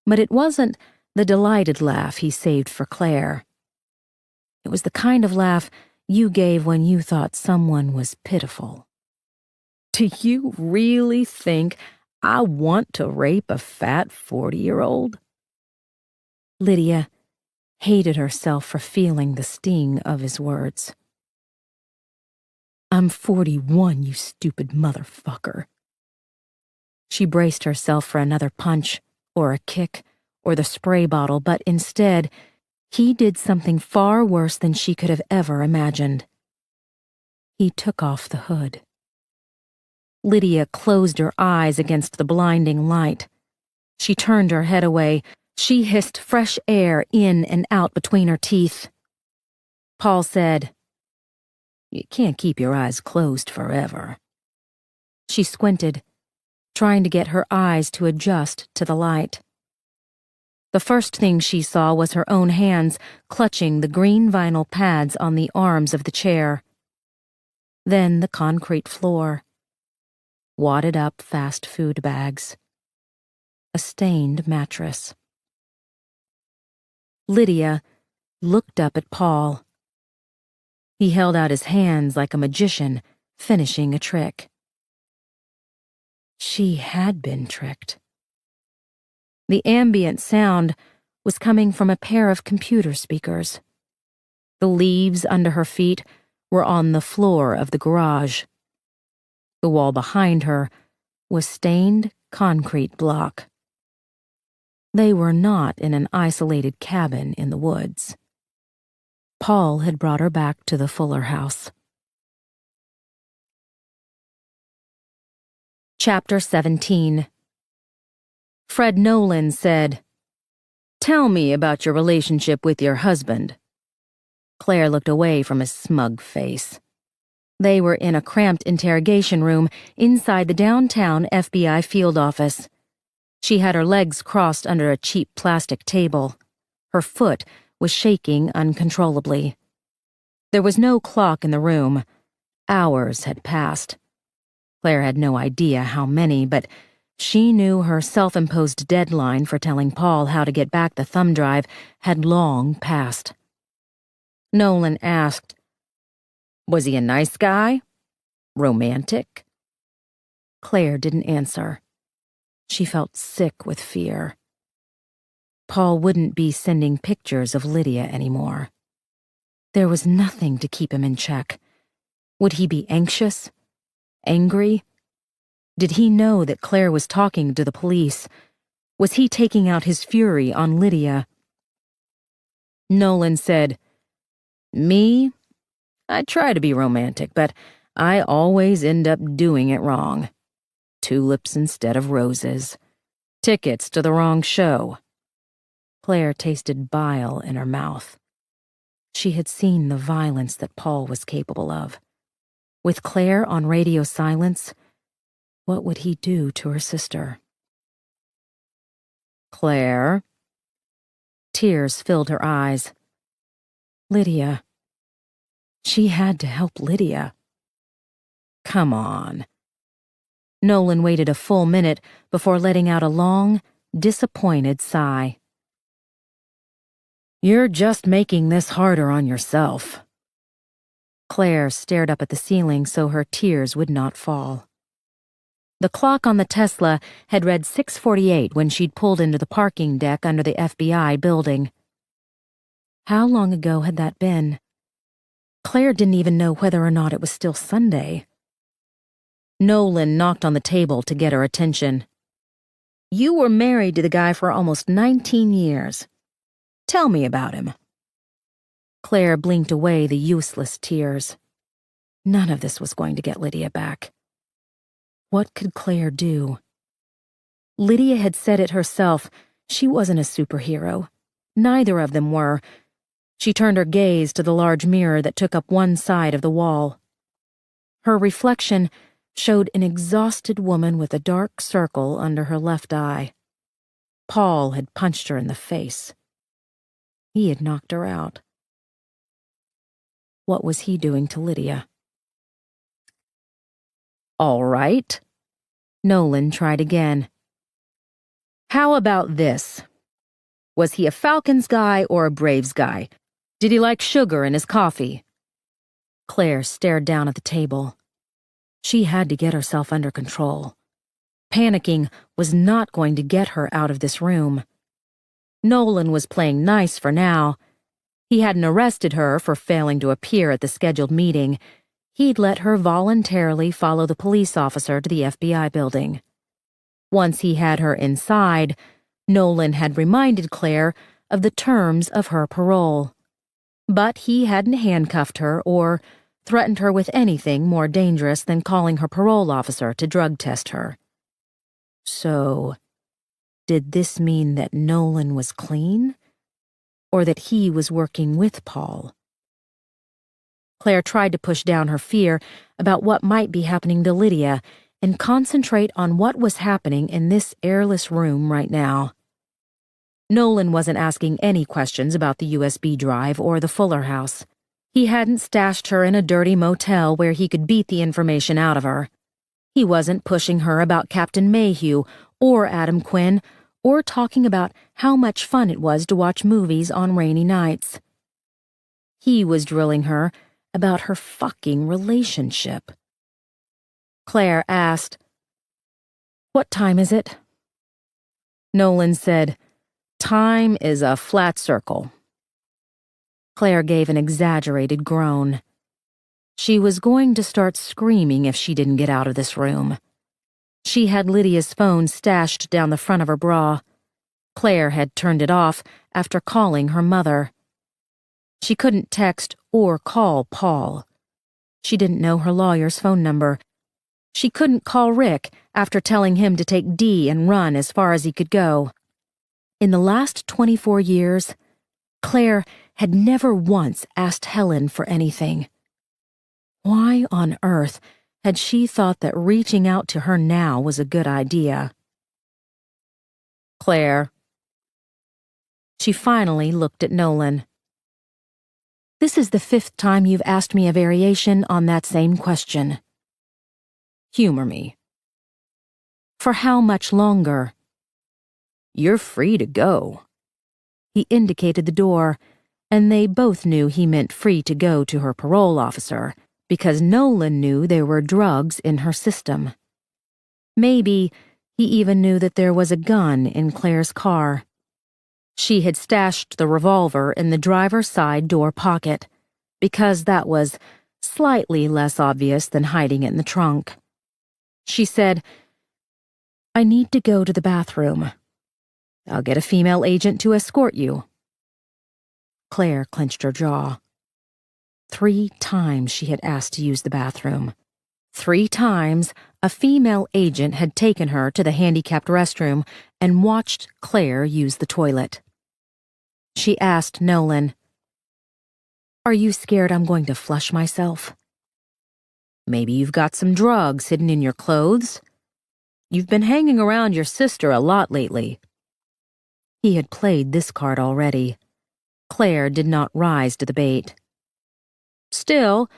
But it wasn't the delighted laugh he saved for Claire. It was the kind of laugh you gave when you thought someone was pitiful. "Do you really think I want to rape a fat 40-year-old? Lydia hated herself for feeling the sting of his words. "I'm 41, you stupid motherfucker." She braced herself for another punch, or a kick, or the spray bottle, but instead, he did something far worse than she could have ever imagined. He took off the hood. Lydia closed her eyes against the blinding light. She turned her head away. She hissed fresh air in and out between her teeth. Paul said, "You can't keep your eyes closed forever." She squinted, trying to get her eyes to adjust to the light. The first thing she saw was her own hands clutching the green vinyl pads on the arms of the chair. Then the concrete floor. Wadded up fast food bags. A stained mattress. Lydia looked up at Paul. He held out his hands like a magician finishing a trick. She had been tricked. The ambient sound was coming from a pair of computer speakers. The leaves under her feet were on the floor of the garage. The wall behind her was stained concrete block. They were not in an isolated cabin in the woods. Paul had brought her back to the Fuller house. Chapter 17. Fred Nolan said, "Tell me about your relationship with your husband." Claire looked away from his smug face. They were in a cramped interrogation room inside the downtown FBI field office. She had her legs crossed under a cheap plastic table. Her foot was shaking uncontrollably. There was no clock in the room. Hours had passed. Claire had no idea how many, but she knew her self-imposed deadline for telling Paul how to get back the thumb drive had long passed. Nolan asked, "Was he a nice guy? Romantic?" Claire didn't answer. She felt sick with fear. Paul wouldn't be sending pictures of Lydia anymore. There was nothing to keep him in check. Would he be anxious? Angry? Did he know that Claire was talking to the police? Was he taking out his fury on Lydia? Nolan said, "Me? I try to be romantic, but I always end up doing it wrong. Tulips instead of roses. Tickets to the wrong show." Claire tasted bile in her mouth. She had seen the violence that Paul was capable of. With Claire on radio silence, what would he do to her sister? "Claire." Tears filled her eyes. Lydia. She had to help Lydia. "Come on." Nolan waited a full minute before letting out a long, disappointed sigh. "You're just making this harder on yourself." Claire stared up at the ceiling so her tears would not fall. The clock on the Tesla had read 6:48 when she'd pulled into the parking deck under the FBI building. How long ago had that been? Claire didn't even know whether or not it was still Sunday. Nolan knocked on the table to get her attention. "You were married to the guy for almost 19 years. Tell me about him." Claire blinked away the useless tears. None of this was going to get Lydia back. What could Claire do? Lydia had said it herself. She wasn't a superhero. Neither of them were. She turned her gaze to the large mirror that took up one side of the wall. Her reflection showed an exhausted woman with a dark circle under her left eye. Paul had punched her in the face. He had knocked her out. What was he doing to Lydia? "All right." Nolan tried again. "How about this? Was he a Falcons guy or a Braves guy? Did he like sugar in his coffee?" Claire stared down at the table. She had to get herself under control. Panicking was not going to get her out of this room. Nolan was playing nice for now. He hadn't arrested her for failing to appear at the scheduled meeting. He'd let her voluntarily follow the police officer to the FBI building. Once he had her inside, Nolan had reminded Claire of the terms of her parole. But he hadn't handcuffed her or threatened her with anything more dangerous than calling her parole officer to drug test her. So, did this mean that Nolan was clean? Or that he was working with Paul? Claire tried to push down her fear about what might be happening to Lydia and concentrate on what was happening in this airless room right now. Nolan wasn't asking any questions about the USB drive or the Fuller house. He hadn't stashed her in a dirty motel where he could beat the information out of her. He wasn't pushing her about Captain Mayhew or Adam Quinn or talking about how much fun it was to watch movies on rainy nights. He was drilling her about her fucking relationship. Claire asked, "What time is it?" Nolan said, "Time is a flat circle." Claire gave an exaggerated groan. She was going to start screaming if she didn't get out of this room. She had Lydia's phone stashed down the front of her bra. Claire had turned it off after calling her mother. She couldn't text or call Paul. She didn't know her lawyer's phone number. She couldn't call Rick after telling him to take D and run as far as he could go. In the last 24 years, Claire had never once asked Helen for anything. Why on earth had she thought that reaching out to her now was a good idea? "Claire." She finally looked at Nolan. "This is the 5th time you've asked me a variation on that same question." "Humor me." "For how much longer?" "You're free to go." He indicated the door, and they both knew he meant free to go to her parole officer, because Nolan knew there were drugs in her system. Maybe he even knew that there was a gun in Claire's car. She had stashed the revolver in the driver's side door pocket, because that was slightly less obvious than hiding it in the trunk. She said, "I need to go to the bathroom. I'll get a female agent to escort you." Claire clenched her jaw. 3 times she had asked to use the bathroom. 3 times a female agent had taken her to the handicapped restroom and watched Claire use the toilet. She asked Nolan, "Are you scared I'm going to flush myself?" "Maybe you've got some drugs hidden in your clothes. You've been hanging around your sister a lot lately." He had played this card already. Claire did not rise to the bait. "Still,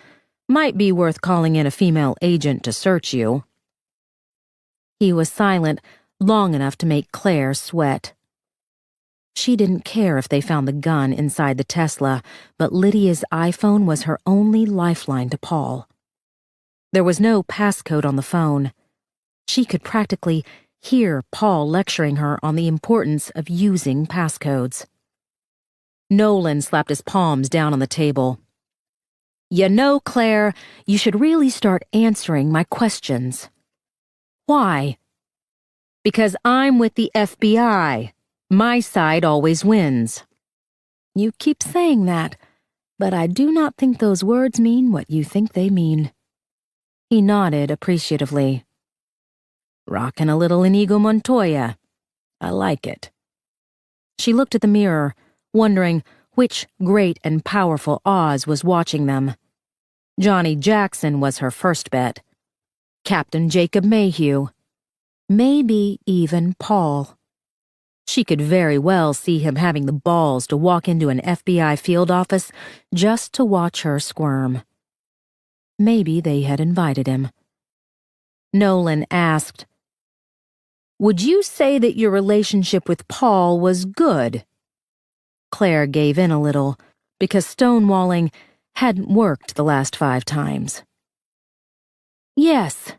might be worth calling in a female agent to search you." He was silent long enough to make Claire sweat. She didn't care if they found the gun inside the Tesla, but Lydia's iPhone was her only lifeline to Paul. There was no passcode on the phone. She could practically hear Paul lecturing her on the importance of using passcodes. Nolan slapped his palms down on the table. "You know, Claire, you should really start answering my questions." "Why?" "Because I'm with the FBI. My side always wins." "You keep saying that, but I do not think those words mean what you think they mean." He nodded appreciatively. "Rockin' a little Inigo Montoya. I like it." She looked at the mirror, wondering which great and powerful Oz was watching them. Johnny Jackson was her first bet. Captain Jacob Mayhew. Maybe even Paul. She could very well see him having the balls to walk into an FBI field office just to watch her squirm. Maybe they had invited him. Nolan asked, "Would you say that your relationship with Paul was good?" Claire gave in a little, because stonewalling hadn't worked the last 5 times. "Yes,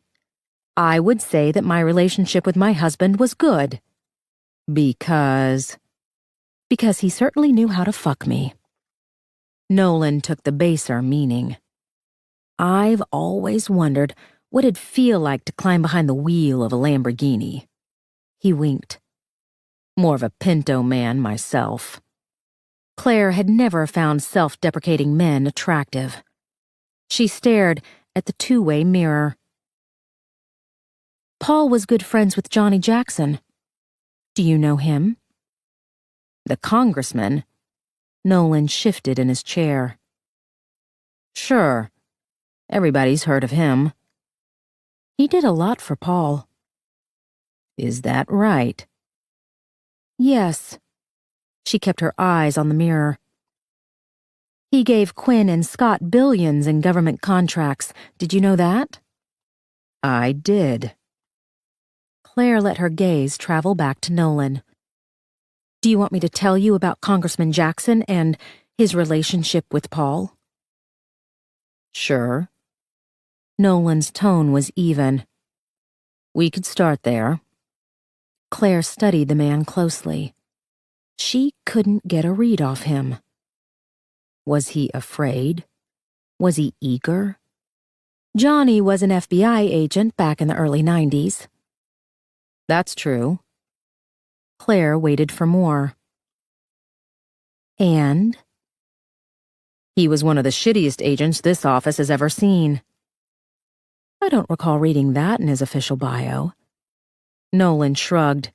I would say that my relationship with my husband was good." "Because?" "Because he certainly knew how to fuck me." Nolan took the baser meaning. "I've always wondered what it'd feel like to climb behind the wheel of a Lamborghini." He winked. "More of a Pinto man myself." Claire had never found self-deprecating men attractive. She stared at the two-way mirror. Paul was good friends with Johnny Jackson. Do you know him? The congressman? Nolan shifted in his chair. Sure. Everybody's heard of him. He did a lot for Paul. Is that right? Yes. She kept her eyes on the mirror. He gave Quinn and Scott billions in government contracts. Did you know that? I did. Claire let her gaze travel back to Nolan. Do you want me to tell you about Congressman Jackson and his relationship with Paul? Sure. Nolan's tone was even. We could start there. Claire studied the man closely. She couldn't get a read off him. Was he afraid? Was he eager? Johnny was an FBI agent back in the early 90s. That's true. Claire waited for more. And? He was one of the shittiest agents this office has ever seen. I don't recall reading that in his official bio. Nolan shrugged.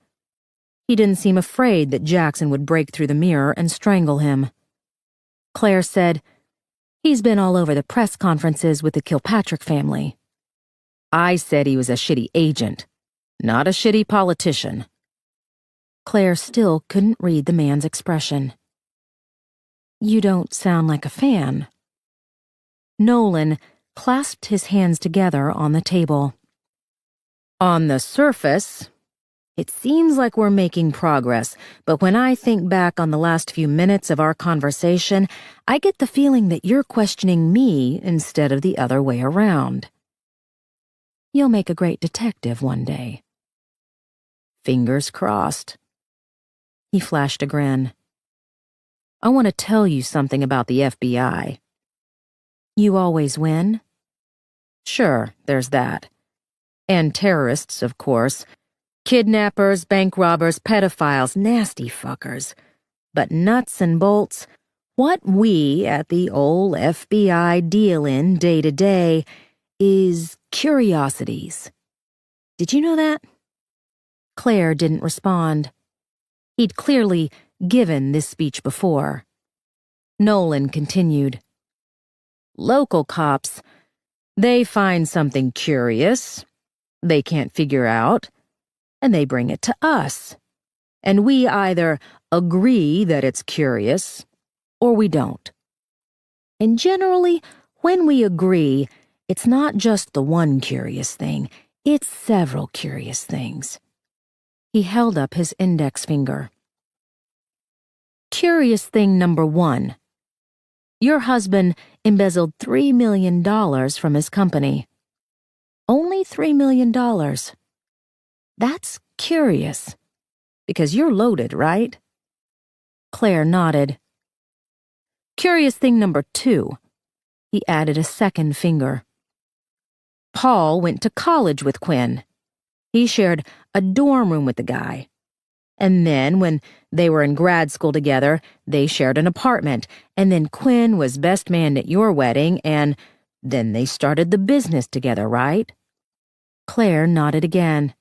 He didn't seem afraid that Jackson would break through the mirror and strangle him. Claire said, he's been all over the press conferences with the Kilpatrick family. I said he was a shitty agent, not a shitty politician. Claire still couldn't read the man's expression. You don't sound like a fan. Nolan clasped his hands together on the table. On the surface, it seems like we're making progress, but when I think back on the last few minutes of our conversation, I get the feeling that you're questioning me instead of the other way around. You'll make a great detective one day. Fingers crossed. He flashed a grin. I want to tell you something about the FBI. You always win? Sure, there's that. And terrorists, of course. Kidnappers, bank robbers, pedophiles, nasty fuckers. But nuts and bolts, what we at the old FBI deal in day to day is curiosities. Did you know that? Claire didn't respond. He'd clearly given this speech before. Nolan continued. Local cops, they find something curious, they can't figure out, and they bring it to us. And we either agree that it's curious, or we don't. And generally, when we agree, it's not just the one curious thing, it's several curious things. He held up his index finger. Curious thing number 1. Your husband embezzled $3 million from his company. Only $3 million. That's curious. Because you're loaded, right? Claire nodded. Curious thing number 2. He added a second finger. Paul went to college with Quinn. He shared a dorm room with the guy. And then, when they were in grad school together, they shared an apartment. And then Quinn was best man at your wedding, and then they started the business together, right? Claire nodded again.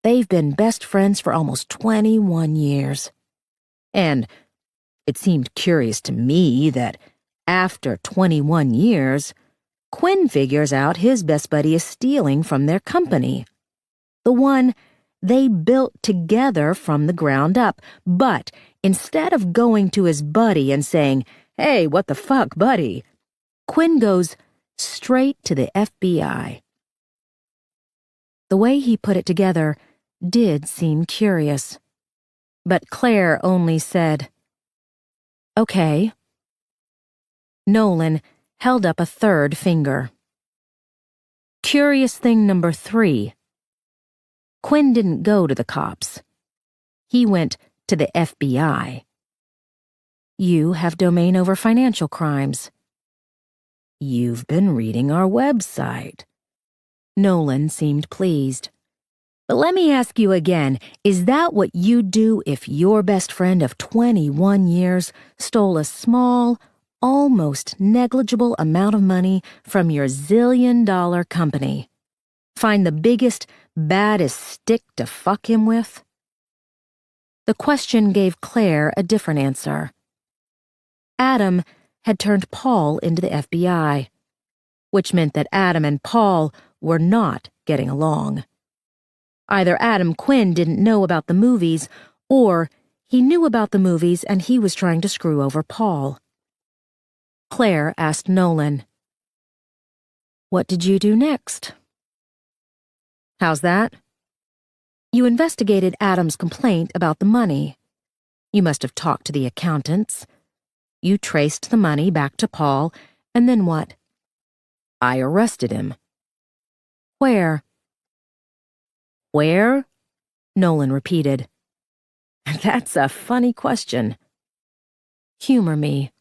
They've been best friends for almost 21 years. And it seemed curious to me that after 21 years, Quinn figures out his best buddy is stealing from their company. The one they built together from the ground up. But instead of going to his buddy and saying, "Hey, what the fuck, buddy?" Quinn goes straight to the FBI. The way he put it together did seem curious. But Claire only said, "Okay." Nolan held up a third finger. Curious thing number 3. Quinn didn't go to the cops. He went to the FBI. You have domain over financial crimes. You've been reading our website. Nolan seemed pleased. But let me ask you again, is that what you'd do if your best friend of 21 years stole a small, almost negligible amount of money from your zillion-dollar company. Find the biggest, baddest stick to fuck him with? The question gave Claire a different answer. Adam had turned Paul into the FBI, which meant that Adam and Paul were not getting along. Either Adam Quinn didn't know about the movies, or he knew about the movies and he was trying to screw over Paul. Claire asked Nolan, "What did you do next?" "How's that?" "You investigated Adam's complaint about the money. You must have talked to the accountants. You traced the money back to Paul, and then what?" "I arrested him." "Where?" "Where?" Nolan repeated. "That's a funny question." "Humor me."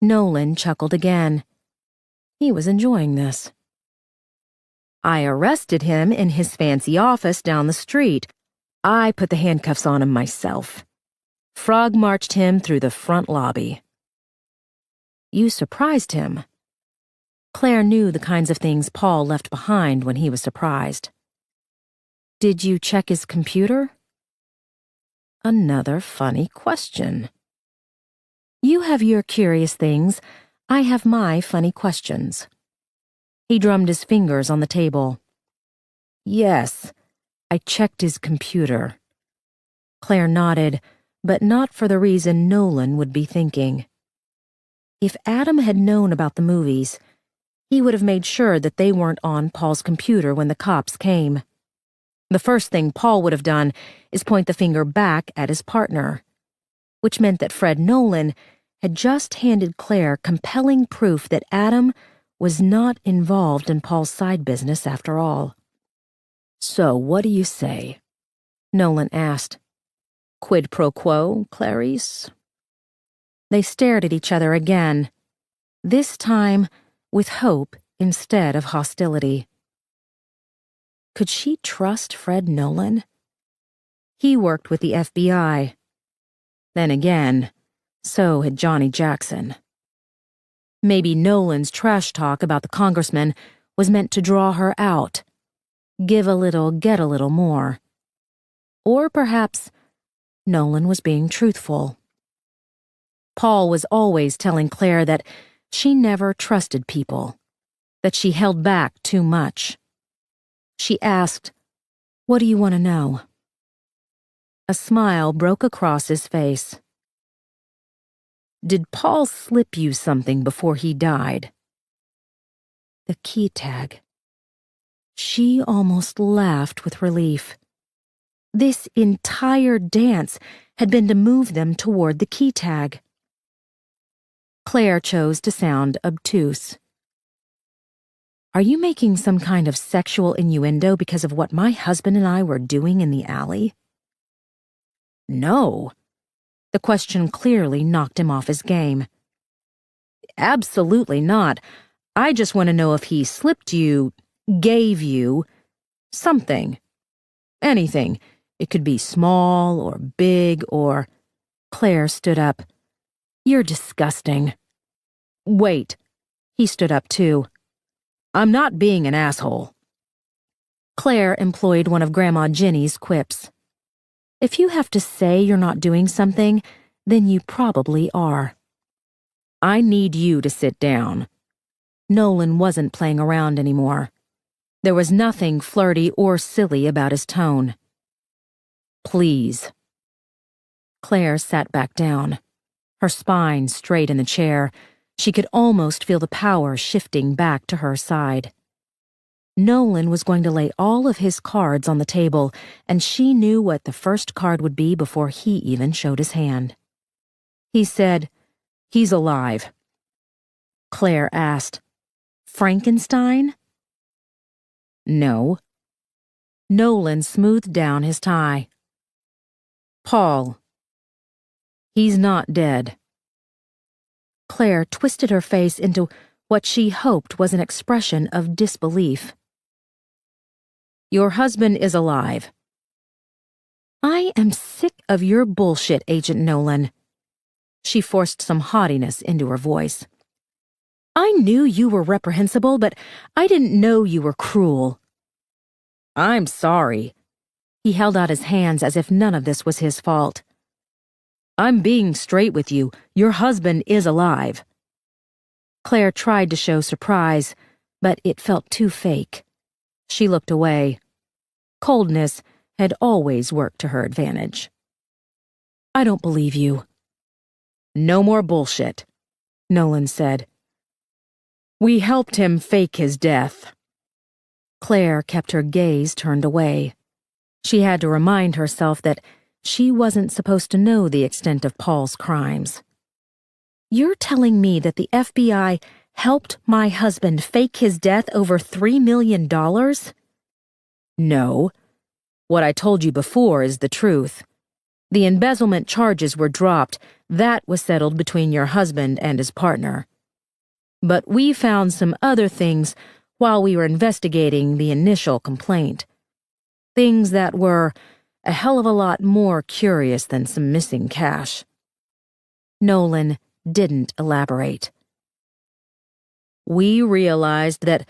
Nolan chuckled again. He was enjoying this. "I arrested him in his fancy office down the street. I put the handcuffs on him myself. Frog marched him through the front lobby." "You surprised him." Claire knew the kinds of things Paul left behind when he was surprised. "Did you check his computer?" Another funny question. You have your curious things. I have my funny questions. He drummed his fingers on the table. "Yes, I checked his computer." Claire nodded, but not for the reason Nolan would be thinking. If Adam had known about the movies, he would have made sure that they weren't on Paul's computer when the cops came. The first thing Paul would have done is point the finger back at his partner, which meant that Fred Nolan had just handed Claire compelling proof that Adam was not involved in Paul's side business after all. "So what do you say?" Nolan asked. "Quid pro quo, Clarice?" They stared at each other again, this time with hope instead of hostility. Could she trust Fred Nolan? He worked with the FBI. Then again, so had Johnny Jackson. Maybe Nolan's trash talk about the congressman was meant to draw her out. Give a little, get a little more. Or perhaps Nolan was being truthful. Paul was always telling Claire that she never trusted people, that she held back too much. She asked, "What do you want to know?" A smile broke across his face. "Did Paul slip you something before he died?" The key tag. She almost laughed with relief. This entire dance had been to move them toward the key tag. Claire chose to sound obtuse. "Are you making some kind of sexual innuendo because of what my husband and I were doing in the alley?" "No." The question clearly knocked him off his game. "Absolutely not. I just want to know if he slipped you, gave you, something. Anything. It could be small or big or—" Claire stood up. "You're disgusting." "Wait." He stood up too. "I'm not being an asshole." Claire employed one of Grandma Jenny's quips. If you have to say you're not doing something, then you probably are. "I need you to sit down." Nolan wasn't playing around anymore. There was nothing flirty or silly about his tone. "Please." Claire sat back down, her spine straight in the chair. She could almost feel the power shifting back to her side. Nolan was going to lay all of his cards on the table, and she knew what the first card would be before he even showed his hand. He said, "He's alive." Claire asked, "Frankenstein?" "No." Nolan smoothed down his tie. "Paul. He's not dead." Claire twisted her face into what she hoped was an expression of disbelief. "Your husband is alive." "I am sick of your bullshit, Agent Nolan." She forced some haughtiness into her voice. I knew you were reprehensible, but I didn't know you were cruel. I'm sorry. He held out his hands as if none of this was his fault. I'm being straight with you. Your husband is alive. Claire tried to show surprise, but it felt too fake. She looked away. Coldness had always worked to her advantage. I don't believe you. No more bullshit, Nolan said. We helped him fake his death. Claire kept her gaze turned away. She had to remind herself that she wasn't supposed to know the extent of Paul's crimes. You're telling me that the FBI helped my husband fake his death over $3 million? No. What I told you before is the truth. The embezzlement charges were dropped. That was settled between your husband and his partner. But we found some other things while we were investigating the initial complaint. Things that were a hell of a lot more curious than some missing cash. Nolan didn't elaborate. We realized that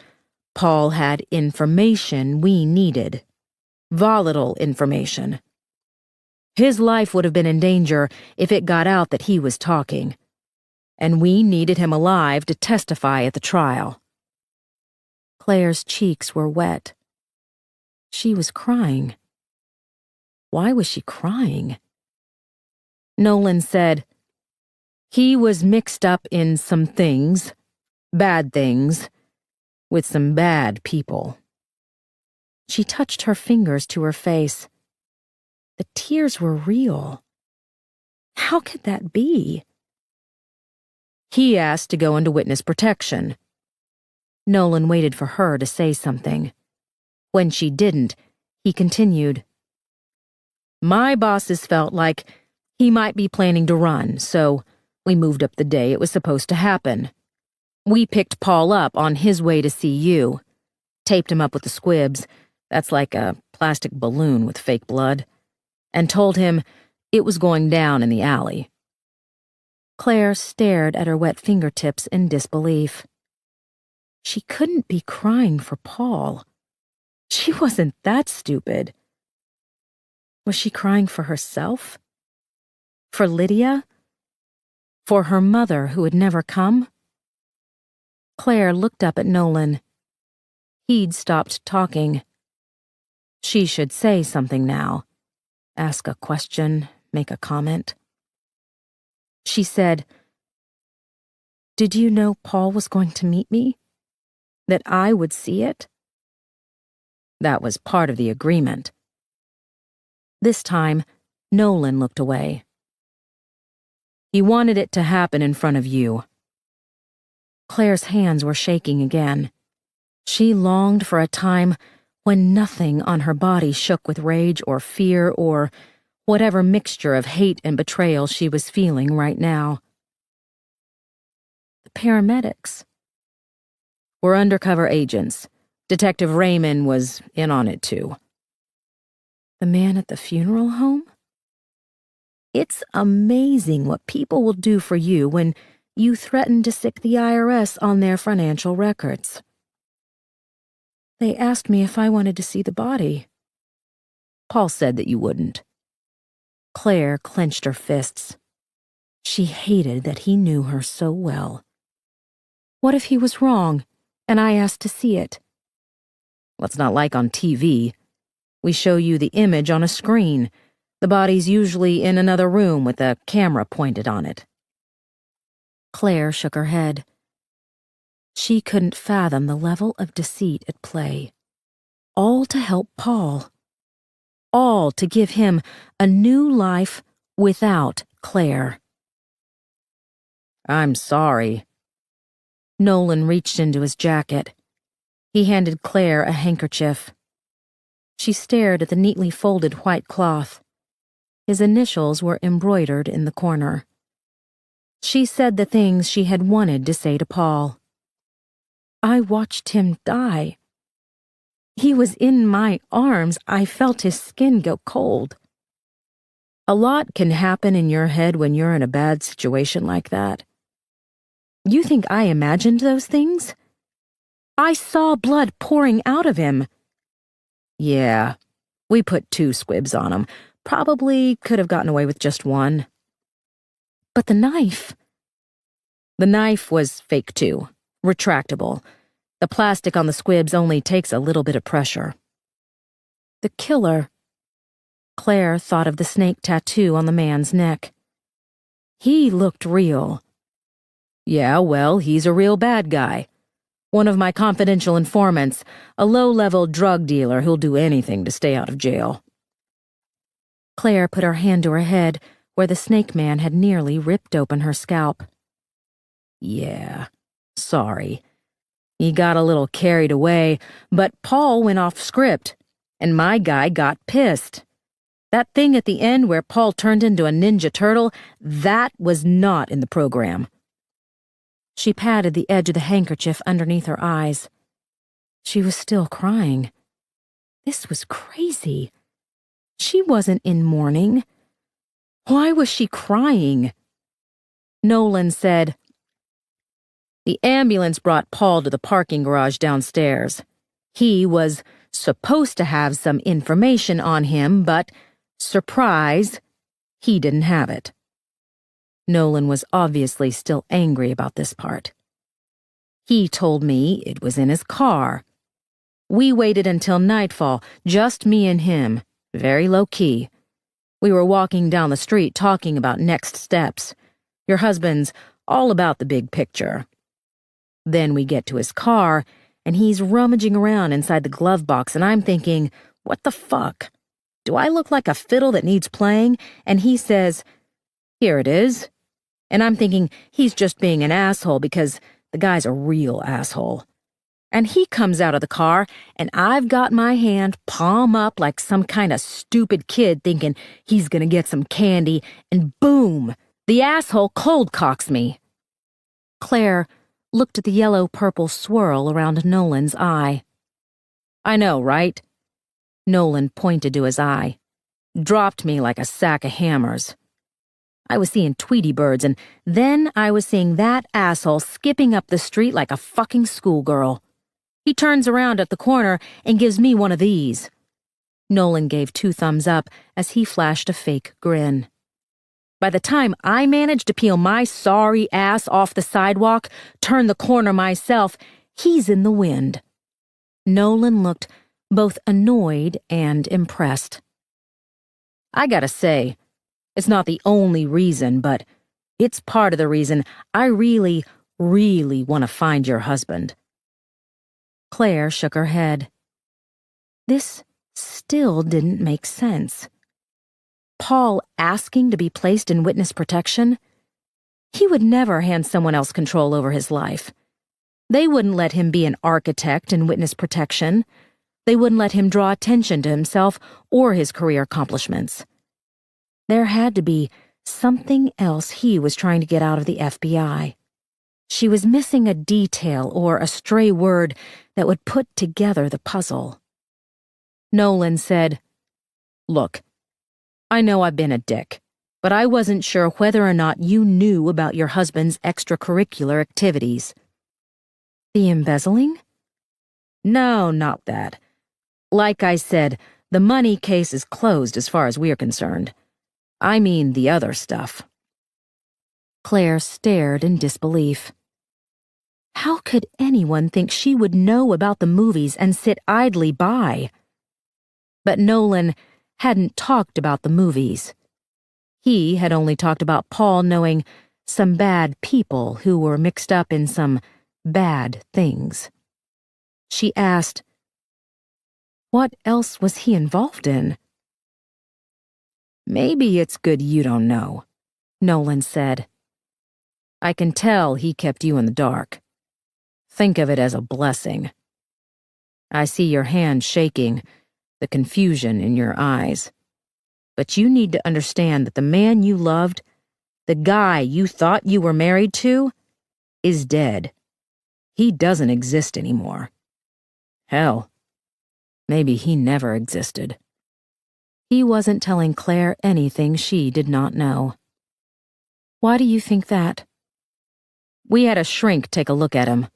Paul had information we needed. Volatile information. His life would have been in danger if it got out that he was talking. And we needed him alive to testify at the trial. Claire's cheeks were wet. She was crying. Why was she crying? Nolan said, he was mixed up in some things, bad things, with some bad people. She touched her fingers to her face. The tears were real. How could that be? He asked to go into witness protection. Nolan waited for her to say something. When she didn't, he continued. My bosses felt like he might be planning to run, so we moved up the day it was supposed to happen. We picked Paul up on his way to see you, taped him up with the squibs, that's like a plastic balloon with fake blood, and told him it was going down in the alley. Claire stared at her wet fingertips in disbelief. She couldn't be crying for Paul. She wasn't that stupid. Was she crying for herself? For Lydia? For her mother who had never come? Claire looked up at Nolan. He'd stopped talking. She should say something now. Ask a question, make a comment. She said, Did you know Paul was going to meet me? That I would see it? That was part of the agreement. This time, Nolan looked away. He wanted it to happen in front of you. Claire's hands were shaking again. She longed for a time when nothing on her body shook with rage or fear or whatever mixture of hate and betrayal she was feeling right now. The paramedics. We're undercover agents. Detective Raymond was in on it too. The man at the funeral home? It's amazing what people will do for you when you threaten to sic the IRS on their financial records. They asked me if I wanted to see the body. Paul said that you wouldn't. Claire clenched her fists. She hated that he knew her so well. What if he was wrong, and I asked to see it? Well, it's not like on TV. We show you the image on a screen. The body's usually in another room with a camera pointed on it. Claire shook her head. She couldn't fathom the level of deceit at play. All to help Paul. All to give him a new life without Claire. I'm sorry. Nolan reached into his jacket. He handed Claire a handkerchief. She stared at the neatly folded white cloth. His initials were embroidered in the corner. She said the things she had wanted to say to Paul. I watched him die. He was in my arms. I felt his skin go cold. A lot can happen in your head when you're in a bad situation like that. You think I imagined those things? I saw blood pouring out of him. Yeah, we put 2 squibs on him. Probably could have gotten away with just 1. But the knife... The knife was fake too, retractable. The plastic on the squibs only takes a little bit of pressure. The killer... Claire thought of the snake tattoo on the man's neck. He looked real. Yeah, well, he's a real bad guy. One of my confidential informants, a low-level drug dealer who'll do anything to stay out of jail. Claire put her hand to her head, where the snake man had nearly ripped open her scalp. Yeah, sorry. He got a little carried away, but Paul went off script, and my guy got pissed. That thing at the end where Paul turned into a ninja turtle, that was not in the program. She patted the edge of the handkerchief underneath her eyes. She was still crying. This was crazy. She wasn't in mourning. Why was she crying? Nolan said, "The ambulance brought Paul to the parking garage downstairs. He was supposed to have some information on him, but, surprise, he didn't have it." Nolan was obviously still angry about this part. He told me it was in his car. We waited until nightfall, just me and him, very low-key. We were walking down the street talking about next steps. Your husband's all about the big picture. Then we get to his car, and he's rummaging around inside the glove box, and I'm thinking, what the fuck? Do I look like a fiddle that needs playing? And he says, "Here it is." And I'm thinking he's just being an asshole because the guy's a real asshole. And he comes out of the car, and I've got my hand palm up like some kind of stupid kid thinking he's gonna get some candy, and boom, the asshole cold cocks me. Claire looked at the yellow-purple swirl around Nolan's eye. I know, right? Nolan pointed to his eye. Dropped me like a sack of hammers. I was seeing Tweety birds, and then I was seeing that asshole skipping up the street like a fucking schoolgirl. He turns around at the corner and gives me one of these. Nolan gave 2 thumbs up as he flashed a fake grin. By the time I managed to peel my sorry ass off the sidewalk, turn the corner myself, he's in the wind. Nolan looked both annoyed and impressed. I gotta say, it's not the only reason, but it's part of the reason I really, really want to find your husband. Claire shook her head. This still didn't make sense. Paul asking to be placed in witness protection? He would never hand someone else control over his life. They wouldn't let him be an architect in witness protection. They wouldn't let him draw attention to himself or his career accomplishments. There had to be something else he was trying to get out of the FBI. She was missing a detail or a stray word that would put together the puzzle. Nolan said, "Look, I know I've been a dick, but I wasn't sure whether or not you knew about your husband's extracurricular activities." The embezzling? No, not that. Like I said, the money case is closed as far as we're concerned. I mean the other stuff. Claire stared in disbelief. How could anyone think she would know about the movies and sit idly by? But Nolan hadn't talked about the movies. He had only talked about Paul knowing some bad people who were mixed up in some bad things. She asked, what else was he involved in? Maybe it's good you don't know, Nolan said. I can tell he kept you in the dark. Think of it as a blessing. I see your hand shaking, the confusion in your eyes. But you need to understand that the man you loved, the guy you thought you were married to, is dead. He doesn't exist anymore. Hell, maybe he never existed. He wasn't telling Claire anything she did not know. Why do you think that? We had a shrink take a look at him.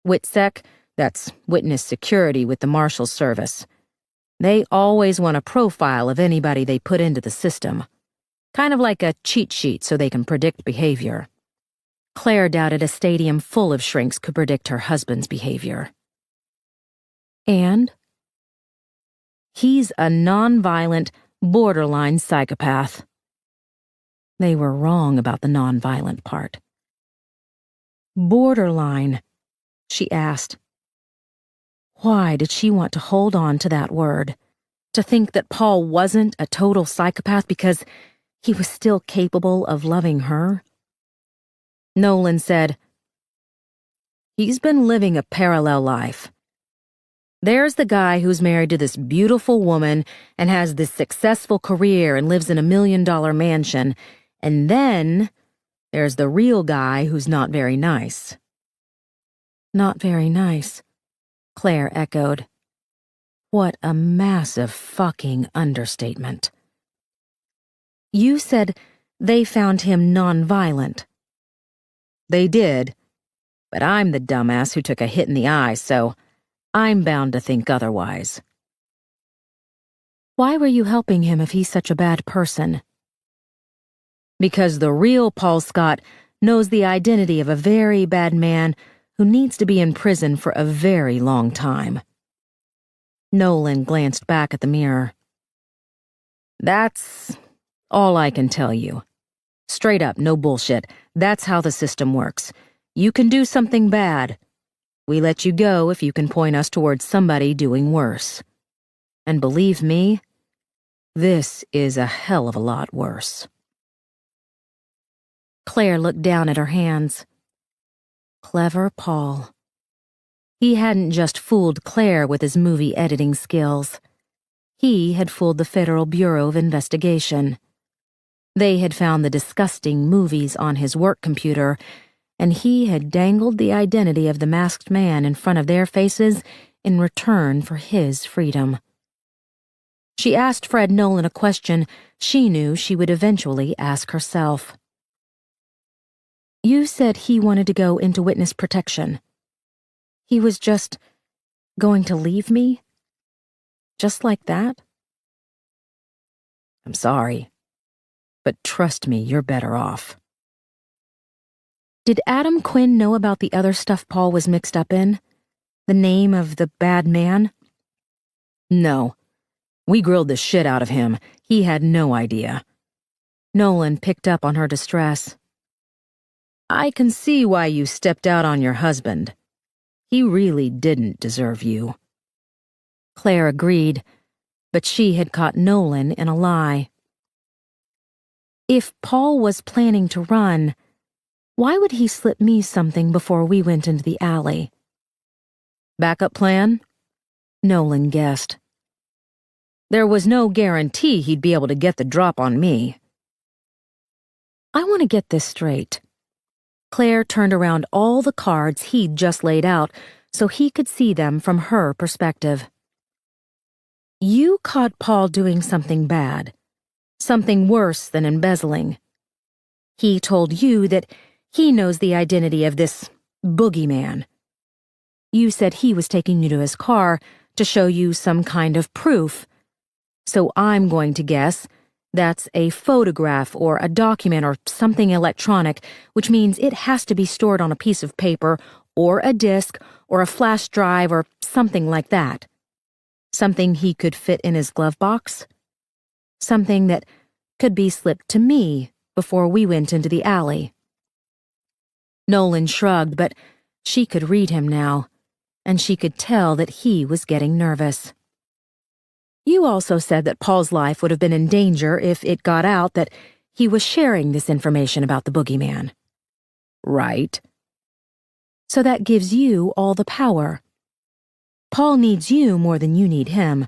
WITSEC, that's Witness Security with the Marshals Service. They always want a profile of anybody they put into the system. Kind of like a cheat sheet so they can predict behavior. Claire doubted a stadium full of shrinks could predict her husband's behavior. And? He's a non-violent, borderline psychopath. They were wrong about the non-violent part. Borderline, she asked. Why did she want to hold on to that word? To think that Paul wasn't a total psychopath because he was still capable of loving her? Nolan said, "He's been living a parallel life. There's the guy who's married to this beautiful woman and has this successful career and lives in a $1 million mansion. And then there's the real guy who's not very nice." Not very nice, Claire echoed. What a massive fucking understatement. You said they found him non-violent. They did, but I'm the dumbass who took a hit in the eye, so I'm bound to think otherwise. Why were you helping him if he's such a bad person? Because the real Paul Scott knows the identity of a very bad man who needs to be in prison for a very long time. Nolan glanced back at the mirror. That's all I can tell you. Straight up, no bullshit. That's how the system works. You can do something bad. We let you go if you can point us towards somebody doing worse. And believe me, this is a hell of a lot worse. Claire looked down at her hands. Clever Paul. He hadn't just fooled Claire with his movie editing skills. He had fooled the Federal Bureau of Investigation. They had found the disgusting movies on his work computer, and he had dangled the identity of the masked man in front of their faces in return for his freedom. She asked Fred Nolan a question she knew she would eventually ask herself. You said he wanted to go into witness protection. He was just going to leave me? Just like that? I'm sorry, but trust me, you're better off. Did Adam Quinn know about the other stuff Paul was mixed up in? The name of the bad man? No. We grilled the shit out of him. He had no idea. Nolan picked up on her distress. I can see why you stepped out on your husband. He really didn't deserve you. Claire agreed, but she had caught Nolan in a lie. If Paul was planning to run, why would he slip me something before we went into the alley? Backup plan? Nolan guessed. There was no guarantee he'd be able to get the drop on me. I want to get this straight. Claire turned around all the cards he'd just laid out so he could see them from her perspective. You caught Paul doing something bad, something worse than embezzling. He told you that he knows the identity of this boogeyman. You said he was taking you to his car to show you some kind of proof. So I'm going to guess that's a photograph or a document or something electronic, which means it has to be stored on a piece of paper or a disk or a flash drive or something like that. Something he could fit in his glove box. Something that could be slipped to me before we went into the alley. Nolan shrugged, but she could read him now, and she could tell that he was getting nervous. You also said that Paul's life would have been in danger if it got out that he was sharing this information about the boogeyman. Right. So that gives you all the power. Paul needs you more than you need him.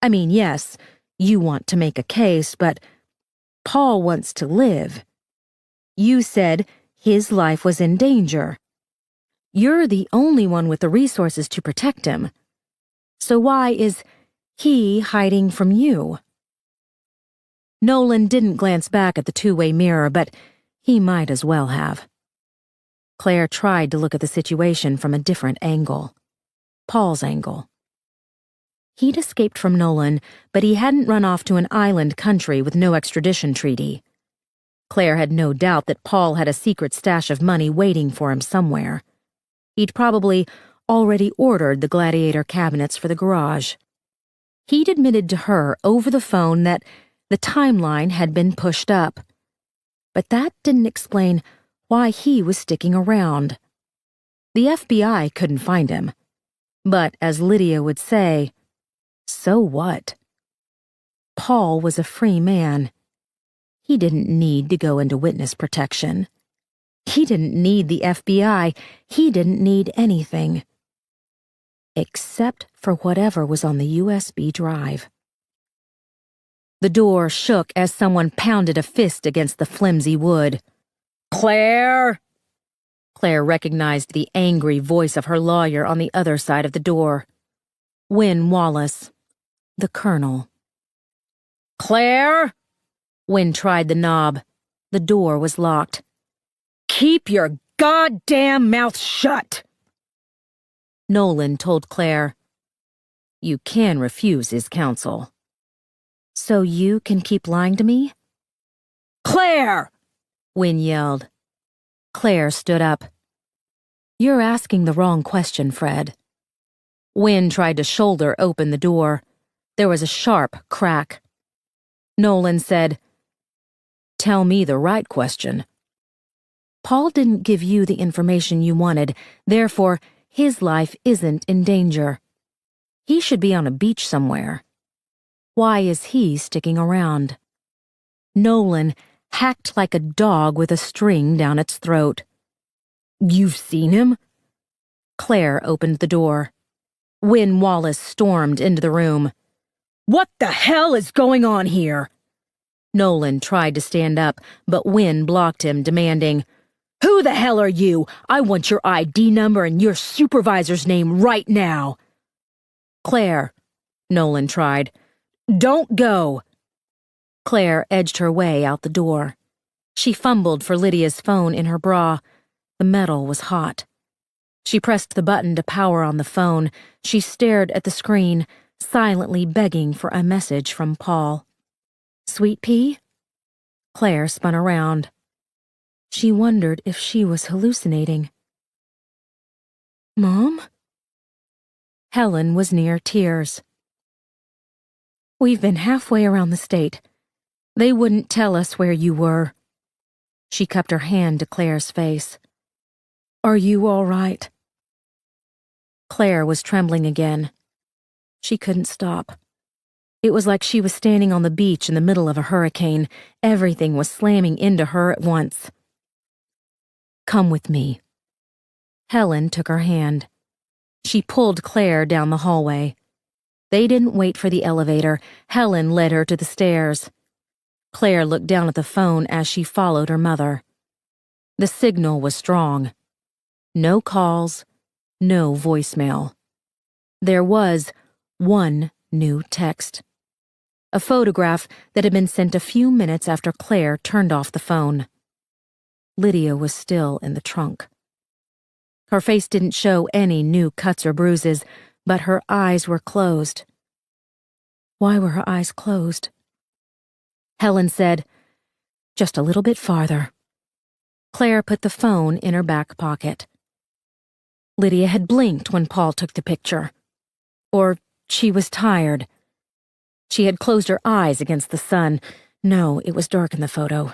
I mean, yes, you want to make a case, but Paul wants to live. You said his life was in danger. You're the only one with the resources to protect him. So why is he hiding from you? Nolan didn't glance back at the two-way mirror, but he might as well have. Claire tried to look at the situation from a different angle. Paul's angle. He'd escaped from Nolan, but he hadn't run off to an island country with no extradition treaty. Claire had no doubt that Paul had a secret stash of money waiting for him somewhere. He'd probably already ordered the gladiator cabinets for the garage. He'd admitted to her over the phone that the timeline had been pushed up. But that didn't explain why he was sticking around. The FBI couldn't find him. But as Lydia would say, so what? Paul was a free man. He didn't need to go into witness protection. He didn't need the FBI. He didn't need anything. Except for whatever was on the USB drive. The door shook as someone pounded a fist against the flimsy wood. "Claire!" Claire recognized the angry voice of her lawyer on the other side of the door. Wynne Wallace, the Colonel. "Claire!" Wynne tried the knob. The door was locked. "Keep your goddamn mouth shut!" Nolan told Claire, "You can refuse his counsel." "So you can keep lying to me?" "Claire!" Wynne yelled. Claire stood up. "You're asking the wrong question, Fred." Wynne tried to shoulder open the door. There was a sharp crack. Nolan said, "Tell me the right question." "Paul didn't give you the information you wanted, therefore his life isn't in danger. He should be on a beach somewhere. Why is he sticking around?" Nolan hacked like a dog with a string down its throat. "You've seen him?" Claire opened the door. Wynne Wallace stormed into the room. "What the hell is going on here?" Nolan tried to stand up, but Wynne blocked him, demanding, "Who the hell are you? I want your ID number and your supervisor's name right now." "Claire," Nolan tried. "Don't go." Claire edged her way out the door. She fumbled for Lydia's phone in her bra. The metal was hot. She pressed the button to power on the phone. She stared at the screen, silently begging for a message from Paul. "Sweet pea?" Claire spun around. She wondered if she was hallucinating. "Mom?" Helen was near tears. "We've been halfway around the state. They wouldn't tell us where you were." She cupped her hand to Claire's face. "Are you all right?" Claire was trembling again. She couldn't stop. It was like she was standing on the beach in the middle of a hurricane. Everything was slamming into her at once. "Come with me." Helen took her hand. She pulled Claire down the hallway. They didn't wait for the elevator. Helen led her to the stairs. Claire looked down at the phone as she followed her mother. The signal was strong. No calls, no voicemail. There was one new text. A photograph that had been sent a few minutes after Claire turned off the phone. Lydia was still in the trunk. Her face didn't show any new cuts or bruises, but her eyes were closed. Why were her eyes closed? Helen said, "Just a little bit farther." Claire put the phone in her back pocket. Lydia had blinked when Paul took the picture. Or she was tired. She had closed her eyes against the sun. No, it was dark in the photo.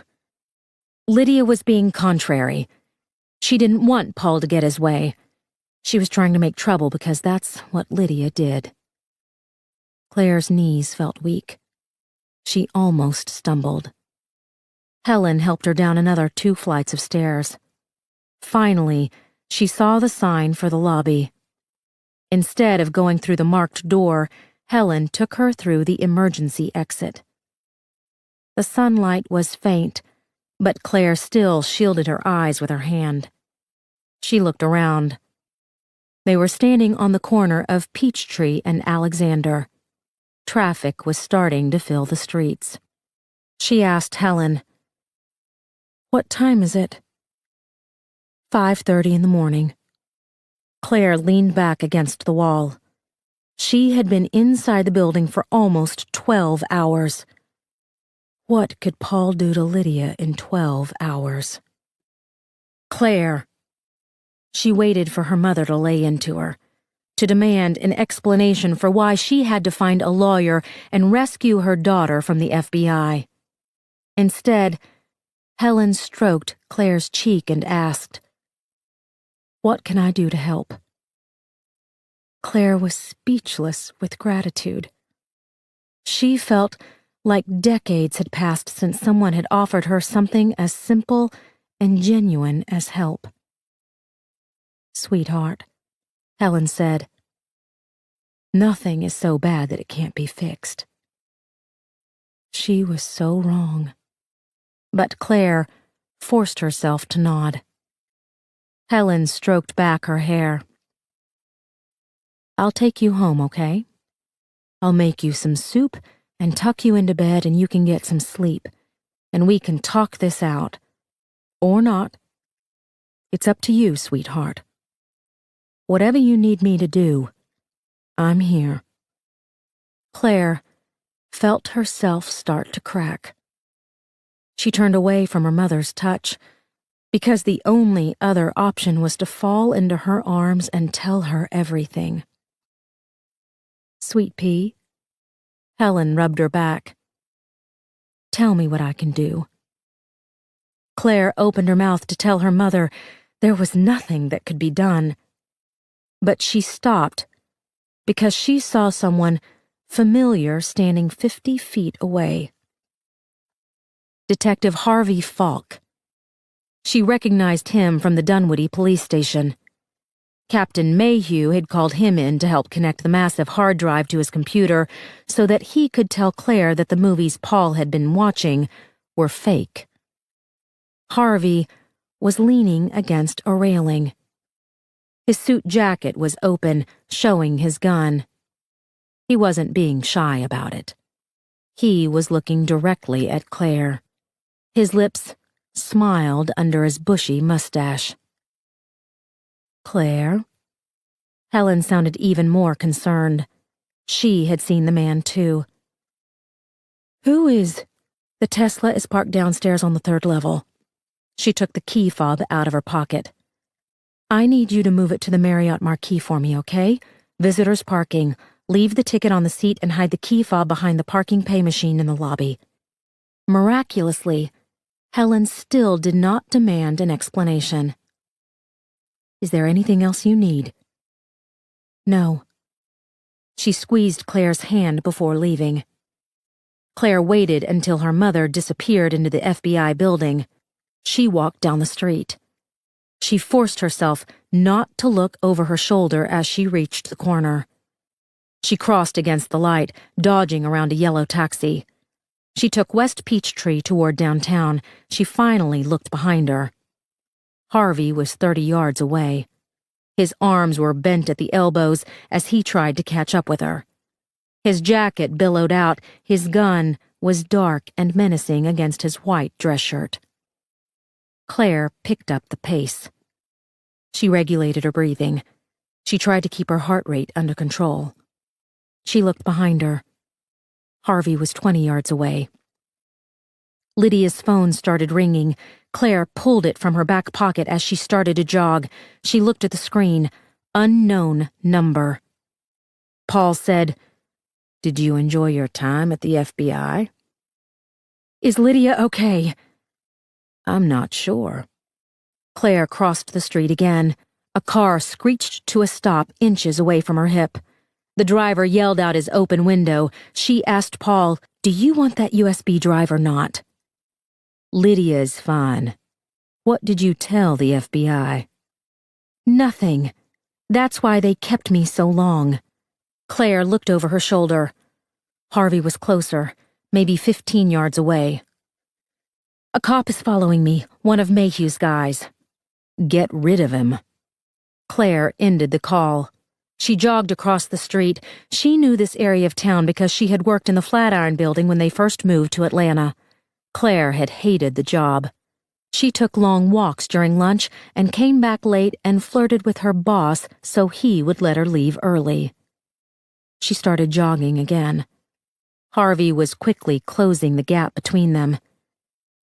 Lydia was being contrary. She didn't want Paul to get his way. She was trying to make trouble because that's what Lydia did. Claire's knees felt weak. She almost stumbled. Helen helped her down another 2 flights of stairs. Finally, she saw the sign for the lobby. Instead of going through the marked door, Helen took her through the emergency exit. The sunlight was faint, but Claire still shielded her eyes with her hand. She looked around. They were standing on the corner of Peachtree and Alexander. Traffic was starting to fill the streets. She asked Helen, "What time is it?" 5:30 in the morning. Claire leaned back against the wall. She had been inside the building for almost 12 hours. What could Paul do to Lydia in 12 hours? Claire. She waited for her mother to lay into her, to demand an explanation for why she had to find a lawyer and rescue her daughter from the FBI. Instead, Helen stroked Claire's cheek and asked, "What can I do to help?" Claire was speechless with gratitude. She felt like decades had passed since someone had offered her something as simple and genuine as help. "Sweetheart," Helen said, "nothing is so bad that it can't be fixed." She was so wrong. But Claire forced herself to nod. Helen stroked back her hair. "I'll take you home, okay? I'll make you some soup and tuck you into bed and you can get some sleep, and we can talk this out. Or not. It's up to you, sweetheart. Whatever you need me to do, I'm here." Claire felt herself start to crack. She turned away from her mother's touch, because the only other option was to fall into her arms and tell her everything. "Sweet pea," Helen rubbed her back. "Tell me what I can do." Claire opened her mouth to tell her mother there was nothing that could be done. But she stopped because she saw someone familiar standing 50 feet away. Detective Harvey Falk. She recognized him from the Dunwoody police station. Captain Mayhew had called him in to help connect the massive hard drive to his computer so that he could tell Claire that the movies Paul had been watching were fake. Harvey was leaning against a railing. His suit jacket was open, showing his gun. He wasn't being shy about it. He was looking directly at Claire. His lips smiled under his bushy mustache. "Claire?" Helen sounded even more concerned. She had seen the man, too. "Who is—" "The Tesla is parked downstairs on the 3rd level." She took the key fob out of her pocket. "I need you to move it to the Marriott Marquis for me, okay? Visitors parking. Leave the ticket on the seat and hide the key fob behind the parking pay machine in the lobby." Miraculously, Helen still did not demand an explanation. "Is there anything else you need?" "No." She squeezed Claire's hand before leaving. Claire waited until her mother disappeared into the FBI building. She walked down the street. She forced herself not to look over her shoulder as she reached the corner. She crossed against the light, dodging around a yellow taxi. She took West Peachtree toward downtown. She finally looked behind her. Harvey was 30 yards away. His arms were bent at the elbows as he tried to catch up with her. His jacket billowed out. His gun was dark and menacing against his white dress shirt. Claire picked up the pace. She regulated her breathing. She tried to keep her heart rate under control. She looked behind her. Harvey was 20 yards away. Lydia's phone started ringing. Claire pulled it from her back pocket as she started to jog. She looked at the screen. Unknown number. Paul said, "Did you enjoy your time at the FBI?" "Is Lydia okay?" "I'm not sure." Claire crossed the street again. A car screeched to a stop inches away from her hip. The driver yelled out his open window. She asked Paul, "Do you want that USB drive or not?" "Lydia's fine. What did you tell the FBI?" "Nothing. That's why they kept me so long." Claire looked over her shoulder. Harvey was closer, maybe 15 yards away. "A cop is following me, one of Mayhew's guys." "Get rid of him." Claire ended the call. She jogged across the street. She knew this area of town because she had worked in the Flatiron Building when they first moved to Atlanta. Claire had hated the job. She took long walks during lunch and came back late and flirted with her boss so he would let her leave early. She started jogging again. Harvey was quickly closing the gap between them.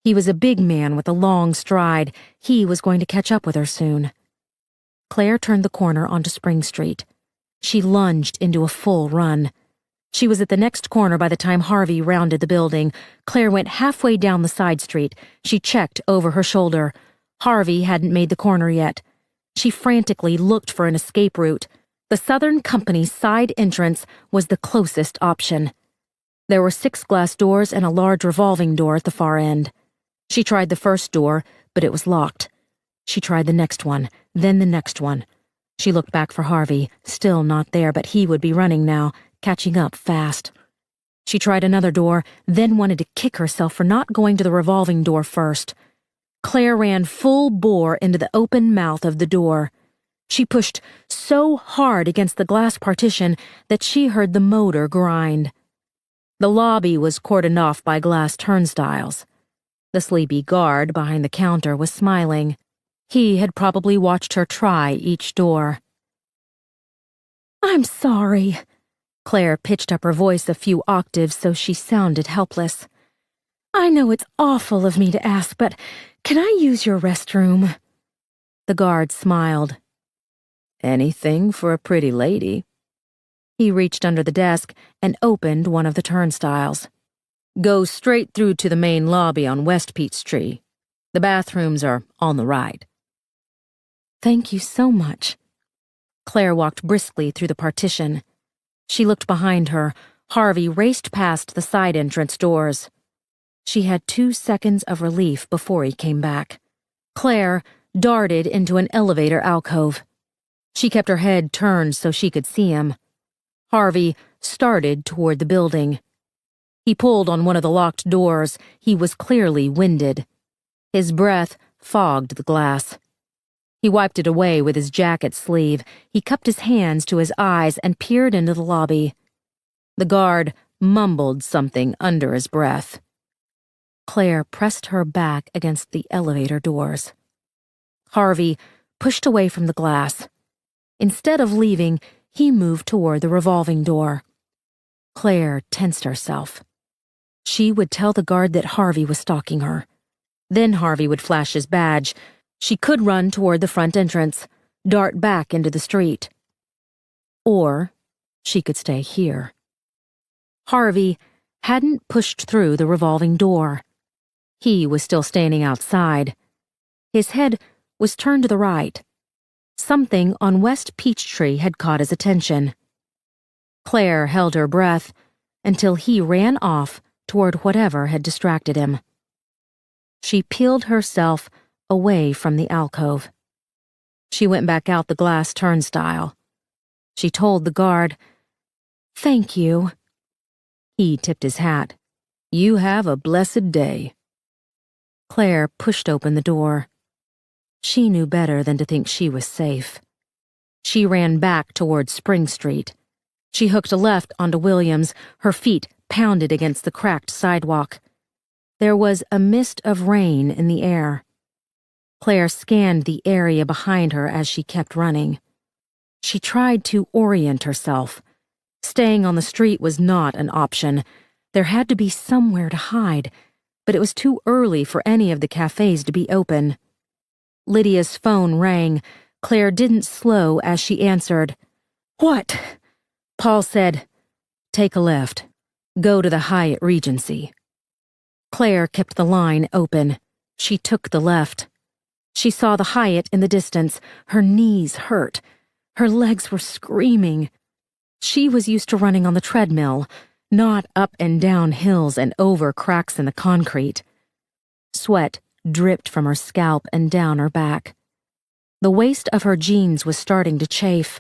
He was a big man with a long stride. He was going to catch up with her soon. Claire turned the corner onto Spring Street. She lunged into a full run. She was at the next corner by the time Harvey rounded the building. Claire went halfway down the side street. She checked over her shoulder. Harvey hadn't made the corner yet. She frantically looked for an escape route. The Southern Company's side entrance was the closest option. There were 6 glass doors and a large revolving door at the far end. She tried the first door, but it was locked. She tried the next one, then the next one. She looked back for Harvey, still not there, but he would be running now, catching up fast. She tried another door, then wanted to kick herself for not going to the revolving door first. Claire ran full bore into the open mouth of the door. She pushed so hard against the glass partition that she heard the motor grind. The lobby was cordoned off by glass turnstiles. The sleepy guard behind the counter was smiling. He had probably watched her try each door. "I'm sorry." Claire pitched up her voice a few octaves so she sounded helpless. "I know it's awful of me to ask, but can I use your restroom?" The guard smiled. "Anything for a pretty lady." He reached under the desk and opened one of the turnstiles. "Go straight through to the main lobby on West Peachtree. The bathrooms are on the right." "Thank you so much." Claire walked briskly through the partition. She looked behind her. Harvey raced past the side entrance doors. She had 2 seconds of relief before he came back. Claire darted into an elevator alcove. She kept her head turned so she could see him. Harvey started toward the building. He pulled on one of the locked doors. He was clearly winded. His breath fogged the glass. He wiped it away with his jacket sleeve. He cupped his hands to his eyes and peered into the lobby. The guard mumbled something under his breath. Claire pressed her back against the elevator doors. Harvey pushed away from the glass. Instead of leaving, he moved toward the revolving door. Claire tensed herself. She would tell the guard that Harvey was stalking her. Then Harvey would flash his badge. She could run toward the front entrance, dart back into the street. Or she could stay here. Harvey hadn't pushed through the revolving door. He was still standing outside. His head was turned to the right. Something on West Peachtree had caught his attention. Claire held her breath until he ran off toward whatever had distracted him. She peeled herself away from the alcove. She went back out the glass turnstile. She told the guard, "Thank you." He tipped his hat. "You have a blessed day." Claire pushed open the door. She knew better than to think she was safe. She ran back toward Spring Street. She hooked a left onto Williams. Her feet pounded against the cracked sidewalk. There was a mist of rain in the air. Claire scanned the area behind her as she kept running. She tried to orient herself. Staying on the street was not an option. There had to be somewhere to hide, but it was too early for any of the cafes to be open. Lydia's phone rang. Claire didn't slow as she answered. "What?" Paul said, "Take a left. Go to the Hyatt Regency." Claire kept the line open. She took the left. She saw the Hyatt in the distance. Her knees hurt. Her legs were screaming. She was used to running on the treadmill, not up and down hills and over cracks in the concrete. Sweat dripped from her scalp and down her back. The waist of her jeans was starting to chafe.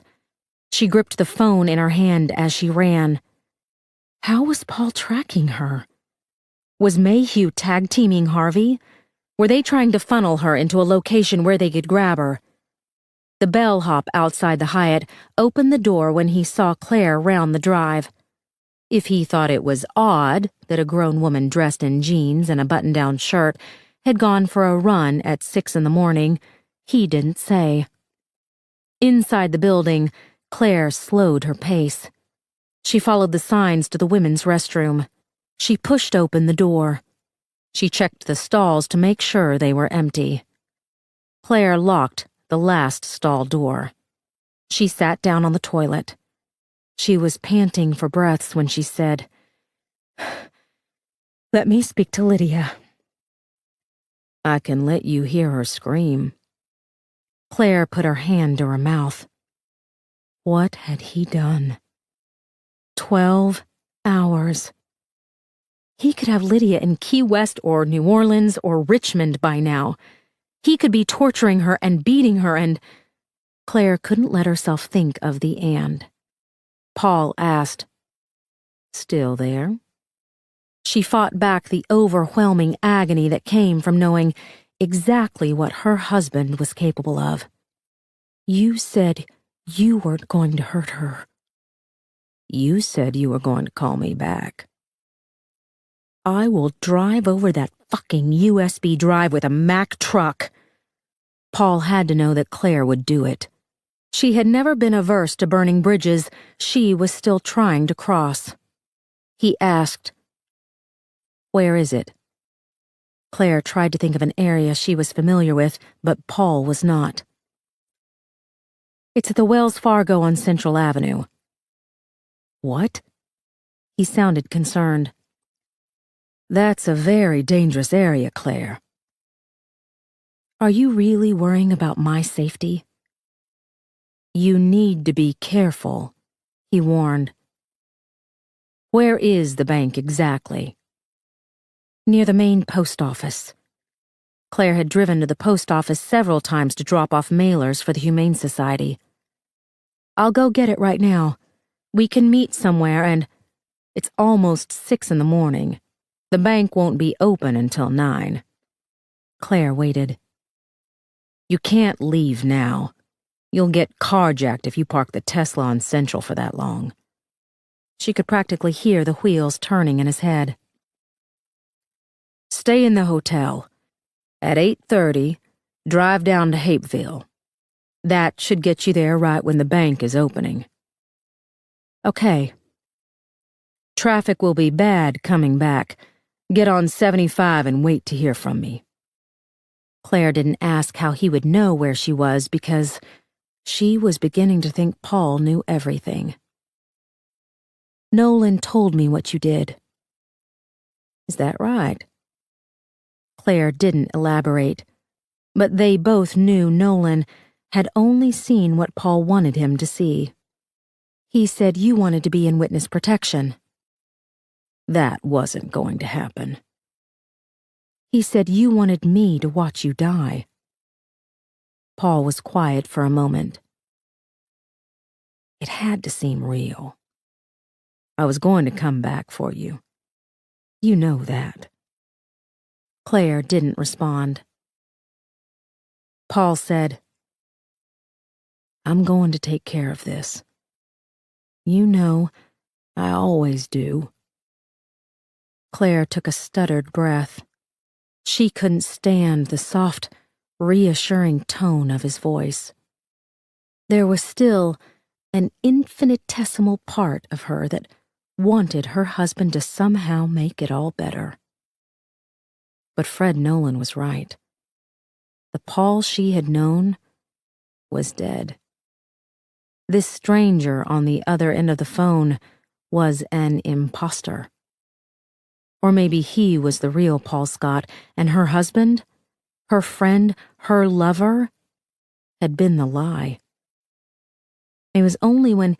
She gripped the phone in her hand as she ran. How was Paul tracking her? Was Mayhew tag-teaming Harvey? Were they trying to funnel her into a location where they could grab her? The bellhop outside the Hyatt opened the door when he saw Claire round the drive. If he thought it was odd that a grown woman dressed in jeans and a button-down shirt had gone for a run at 6 in the morning, he didn't say. Inside the building, Claire slowed her pace. She followed the signs to the women's restroom. She pushed open the door. She checked the stalls to make sure they were empty. Claire locked the last stall door. She sat down on the toilet. She was panting for breaths when she said, "Let me speak to Lydia." "I can let you hear her scream." Claire put her hand to her mouth. What had he done? 12 hours. He could have Lydia in Key West or New Orleans or Richmond by now. He could be torturing her and beating her and... Claire couldn't let herself think of the and. Paul asked, "Still there?" She fought back the overwhelming agony that came from knowing exactly what her husband was capable of. "You said you weren't going to hurt her." "You said you were going to call me back." "I will drive over that fucking USB drive with a Mack truck." Paul had to know that Claire would do it. She had never been averse to burning bridges she was still trying to cross. He asked, "Where is it?" Claire tried to think of an area she was familiar with, but Paul was not. "It's at the Wells Fargo on Central Avenue." "What?" He sounded concerned. "That's a very dangerous area, Claire." "Are you really worrying about my safety?" "You need to be careful," he warned. "Where is the bank exactly?" "Near the main post office." Claire had driven to the post office several times to drop off mailers for the Humane Society. "I'll go get it right now. We can meet somewhere and... It's almost 6 in the morning. The bank won't be open until 9. Claire waited. "You can't leave now. You'll get carjacked if you park the Tesla on Central for that long." She could practically hear the wheels turning in his head. "Stay in the hotel. At 8:30, drive down to Hapeville. That should get you there right when the bank is opening." "Okay." "Traffic will be bad coming back. Get on 75 and wait to hear from me." Claire didn't ask how he would know where she was because she was beginning to think Paul knew everything. "Nolan told me what you did." "Is that right?" Claire didn't elaborate, but they both knew Nolan had only seen what Paul wanted him to see. "He said you wanted to be in witness protection." "That wasn't going to happen." "He said you wanted me to watch you die." Paul was quiet for a moment. "It had to seem real. I was going to come back for you. You know that." Claire didn't respond. Paul said, "I'm going to take care of this. You know, I always do." Claire took a stuttered breath. She couldn't stand the soft, reassuring tone of his voice. There was still an infinitesimal part of her that wanted her husband to somehow make it all better. But Fred Nolan was right. The Paul she had known was dead. This stranger on the other end of the phone was an imposter. Or maybe he was the real Paul Scott, and her husband, her friend, her lover, had been the lie. It was only when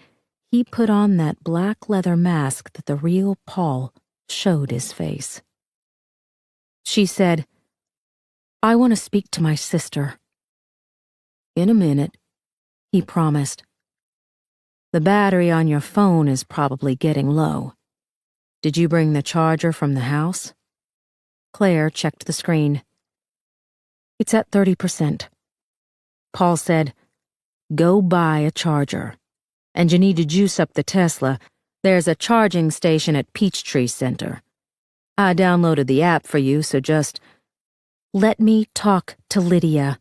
he put on that black leather mask that the real Paul showed his face. She said, "I want to speak to my sister." "In a minute," he promised. "The battery on your phone is probably getting low. Did you bring the charger from the house?" Claire checked the screen. "It's at 30%. Paul said, "Go buy a charger. And you need to juice up the Tesla. There's a charging station at Peachtree Center. I downloaded the app for you, so just let me talk to Lydia.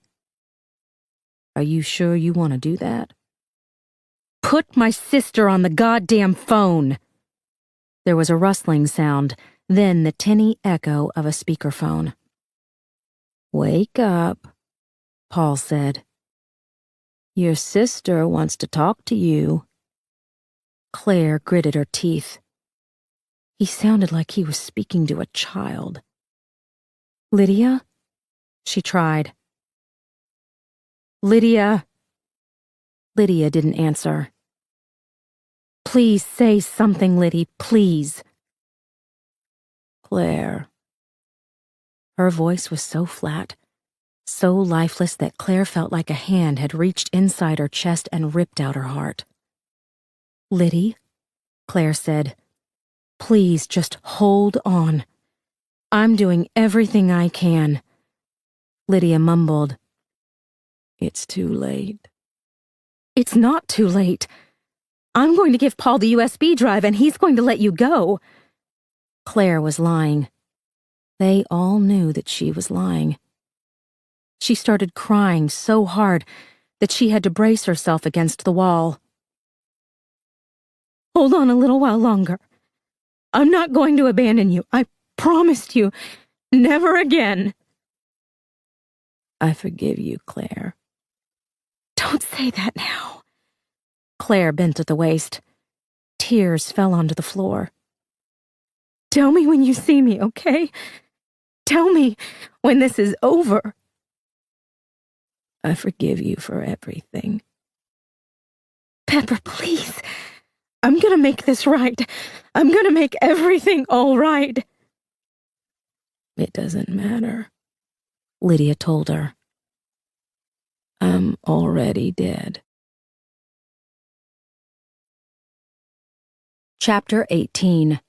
Are you sure you want to do that? Put my sister on the goddamn phone! There was a rustling sound, then the tinny echo of a speakerphone. Wake up, Paul said. Your sister wants to talk to you. Claire gritted her teeth. He sounded like he was speaking to a child. Lydia? She tried. Lydia. Lydia didn't answer. Please say something, Liddy, please. Claire. Her voice was so flat, so lifeless that Claire felt like a hand had reached inside her chest and ripped out her heart. Liddy, Claire said, please just hold on. I'm doing everything I can. Lydia mumbled. It's too late. It's not too late. I'm going to give Paul the USB drive and he's going to let you go. Claire was lying. They all knew that she was lying. She started crying so hard that she had to brace herself against the wall. Hold on a little while longer. I'm not going to abandon you. I promised you. Never again. I forgive you, Claire. Don't say that now. Claire bent at the waist. Tears fell onto the floor. Tell me when you see me, okay? Tell me when this is over. I forgive you for everything. Pepper, please. I'm gonna make this right. I'm gonna make everything all right. It doesn't matter, Lydia told her. I'm already dead. Chapter 18.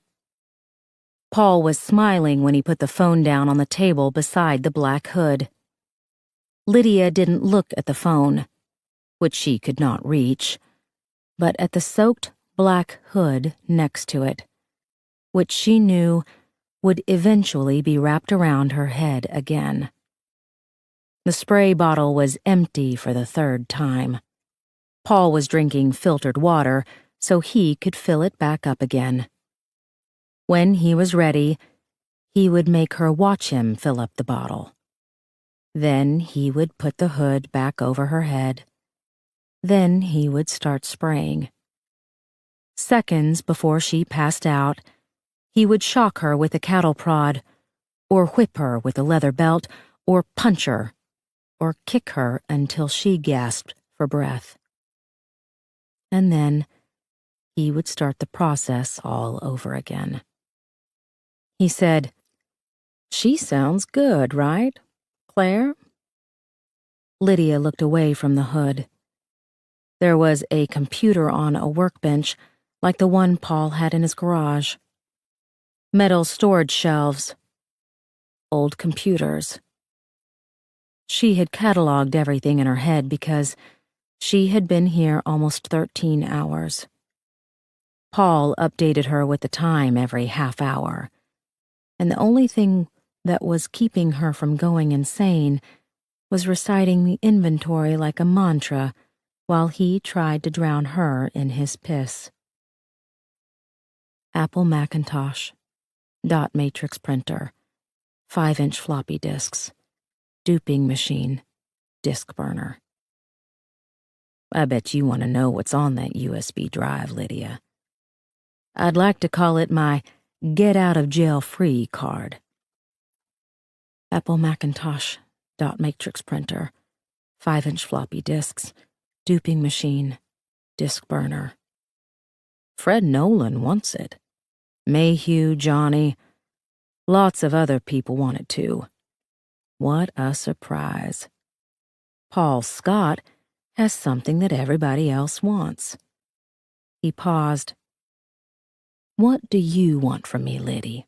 Paul was smiling when he put the phone down on the table beside the black hood. Lydia didn't look at the phone, which she could not reach, but at the soaked black hood next to it, which she knew would eventually be wrapped around her head again. The spray bottle was empty for the third time. Paul was drinking filtered water so he could fill it back up again. When he was ready, he would make her watch him fill up the bottle. Then he would put the hood back over her head. Then he would start spraying. Seconds before she passed out, he would shock her with a cattle prod, or whip her with a leather belt, or punch her, or kick her until she gasped for breath. And then he would start the process all over again. He said, She sounds good, right, Claire? Lydia looked away from the hood. There was a computer on a workbench like the one Paul had in his garage. Metal storage shelves. Old computers. She had cataloged everything in her head because she had been here almost 13 hours. Paul updated her with the time every half hour, and the only thing that was keeping her from going insane was reciting the inventory like a mantra while he tried to drown her in his piss. Apple Macintosh, dot matrix printer, 5-inch floppy disks, duping machine, disk burner. I bet you want to know what's on that USB drive, Lydia. I'd like to call it my get-out-of-jail-free card. Apple Macintosh, dot matrix printer, 5-inch floppy disks, duping machine, disk burner. Fred Nolan wants it. Mayhew, Johnny, lots of other people want it too. What a surprise. Paul Scott has something that everybody else wants. He paused. What do you want from me, Liddy?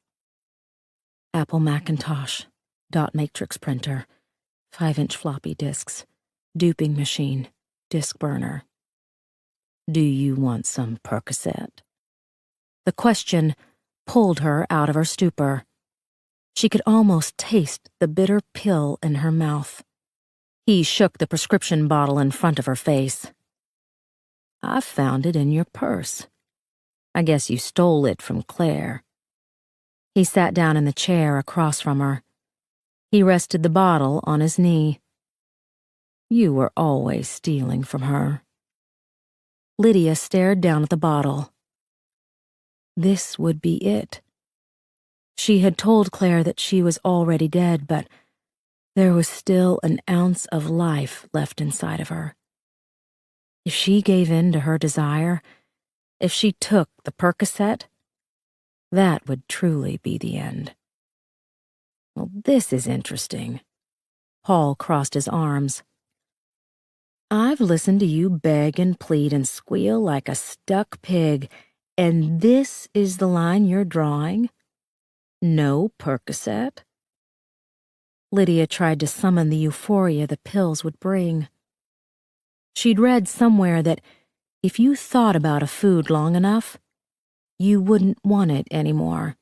Apple Macintosh, dot matrix printer, 5-inch floppy disks, duping machine, disk burner. Do you want some Percocet? The question pulled her out of her stupor. She could almost taste the bitter pill in her mouth. He shook the prescription bottle in front of her face. "I found it in your purse. I guess you stole it from Claire." He sat down in the chair across from her. He rested the bottle on his knee. "You were always stealing from her." Lydia stared down at the bottle. This would be it. She had told Claire that she was already dead, but there was still an ounce of life left inside of her. If she gave in to her desire, if she took the Percocet, that would truly be the end. "Well, this is interesting." Paul crossed his arms. "I've listened to you beg and plead and squeal like a stuck pig, and this is the line you're drawing? No Percocet?" Lydia tried to summon the euphoria the pills would bring. She'd read somewhere that if you thought about a food long enough, you wouldn't want it anymore.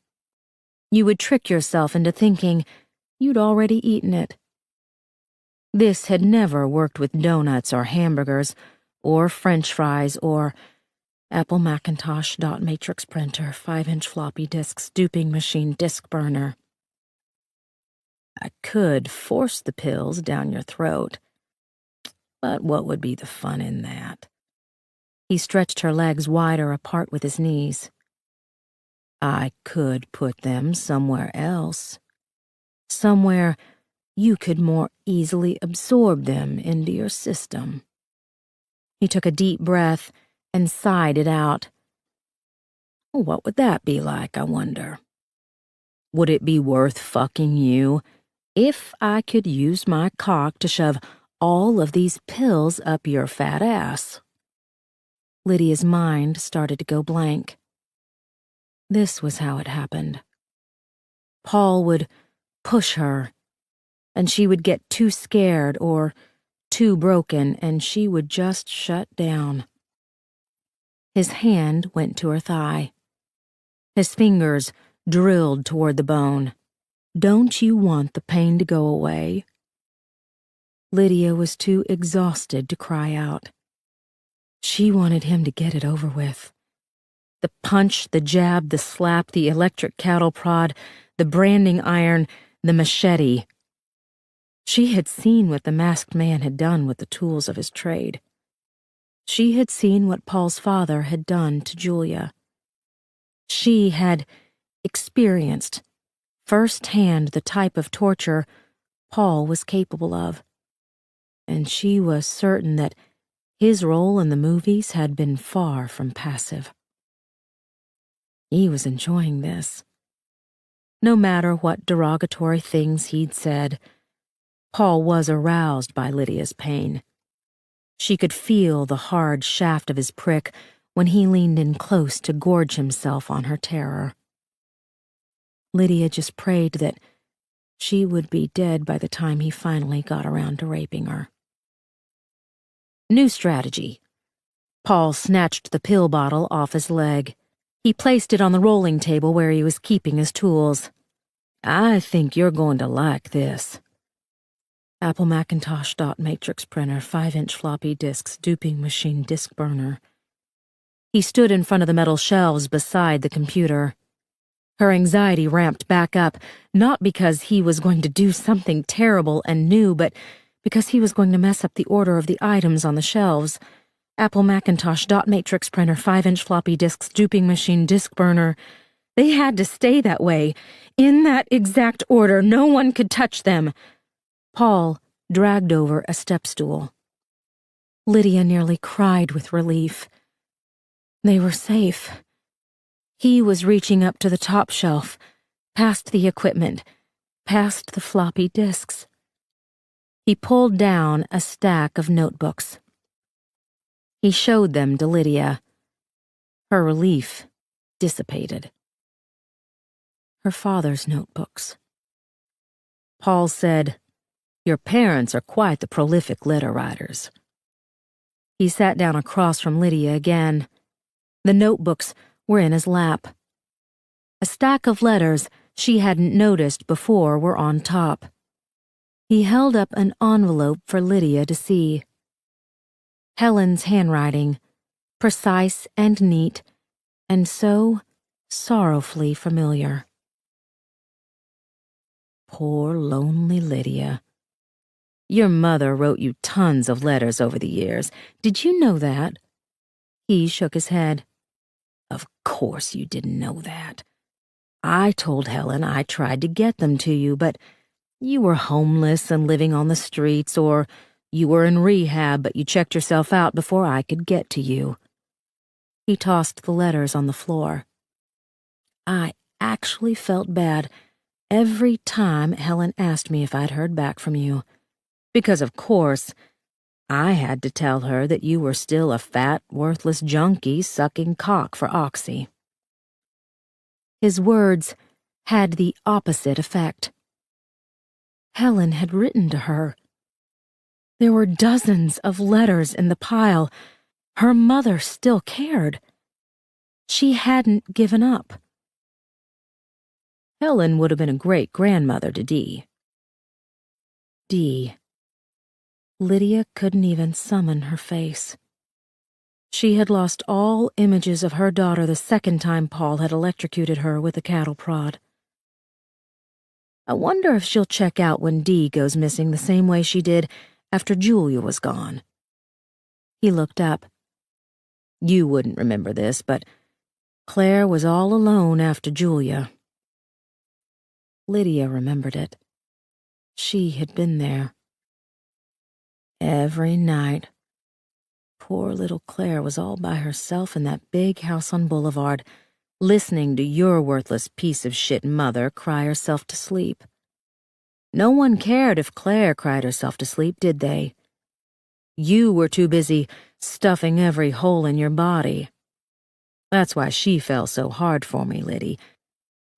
You would trick yourself into thinking you'd already eaten it. This had never worked with donuts or hamburgers or French fries or Apple Macintosh dot matrix printer, 5-inch floppy disk, stooping machine, disk burner. "I could force the pills down your throat, but what would be the fun in that?" He stretched her legs wider apart with his knees. "I could put them somewhere else, somewhere you could more easily absorb them into your system." He took a deep breath and sighed it out. "What would that be like, I wonder? Would it be worth fucking you if I could use my cock to shove all of these pills up your fat ass?" Lydia's mind started to go blank. This was how it happened. Paul would push her, and she would get too scared or too broken, and she would just shut down. His hand went to her thigh. His fingers drilled toward the bone. "Don't you want the pain to go away?" Lydia was too exhausted to cry out. She wanted him to get it over with. The punch, the jab, the slap, the electric cattle prod, the branding iron, the machete. She had seen what the masked man had done with the tools of his trade. She had seen what Paul's father had done to Julia. She had experienced firsthand the type of torture Paul was capable of, and she was certain that his role in the movies had been far from passive. He was enjoying this. No matter what derogatory things he'd said, Paul was aroused by Lydia's pain. She could feel the hard shaft of his prick when he leaned in close to gorge himself on her terror. Lydia just prayed that she would be dead by the time he finally got around to raping her. New strategy. Paul snatched the pill bottle off his leg. He placed it on the rolling table where he was keeping his tools. "I think you're going to like this." Apple Macintosh dot matrix printer, 5-inch floppy disks, duping machine, disk burner. He stood in front of the metal shelves beside the computer. Her anxiety ramped back up, not because he was going to do something terrible and new, but because he was going to mess up the order of the items on the shelves. Apple Macintosh dot matrix printer, 5-inch floppy disks, duping machine, disk burner. They had to stay that way, in that exact order. No one could touch them. Paul dragged over a step stool. Lydia nearly cried with relief. They were safe. He was reaching up to the top shelf, past the equipment, past the floppy disks. He pulled down a stack of notebooks. He showed them to Lydia. Her relief dissipated. Her father's notebooks. Paul said, "Your parents are quite the prolific letter writers." He sat down across from Lydia again. The notebooks were in his lap. A stack of letters she hadn't noticed before were on top. He held up an envelope for Lydia to see. Helen's handwriting, precise and neat, and so sorrowfully familiar. Poor lonely Lydia. Your mother wrote you tons of letters over the years. Did you know that? He shook his head. Of course you didn't know that. I told Helen I tried to get them to you, but you were homeless and living on the streets, or you were in rehab, but you checked yourself out before I could get to you. He tossed the letters on the floor. I actually felt bad every time Helen asked me if I'd heard back from you, because of course, I had to tell her that you were still a fat, worthless junkie sucking cock for Oxy. His words had the opposite effect. Helen had written to her. There were dozens of letters in the pile. Her mother still cared. She hadn't given up. Helen would have been a great grandmother to Dee. Dee. Lydia couldn't even summon her face. She had lost all images of her daughter the second time Paul had electrocuted her with a cattle prod. I wonder if she'll check out when Dee goes missing the same way she did after Julia was gone. He looked up. You wouldn't remember this, but Claire was all alone after Julia. Lydia remembered it. She had been there. Every night, poor little Claire was all by herself in that big house on Boulevard, listening to your worthless piece of shit mother cry herself to sleep. No one cared if Claire cried herself to sleep, did they? You were too busy stuffing every hole in your body. That's why she fell so hard for me, Liddy.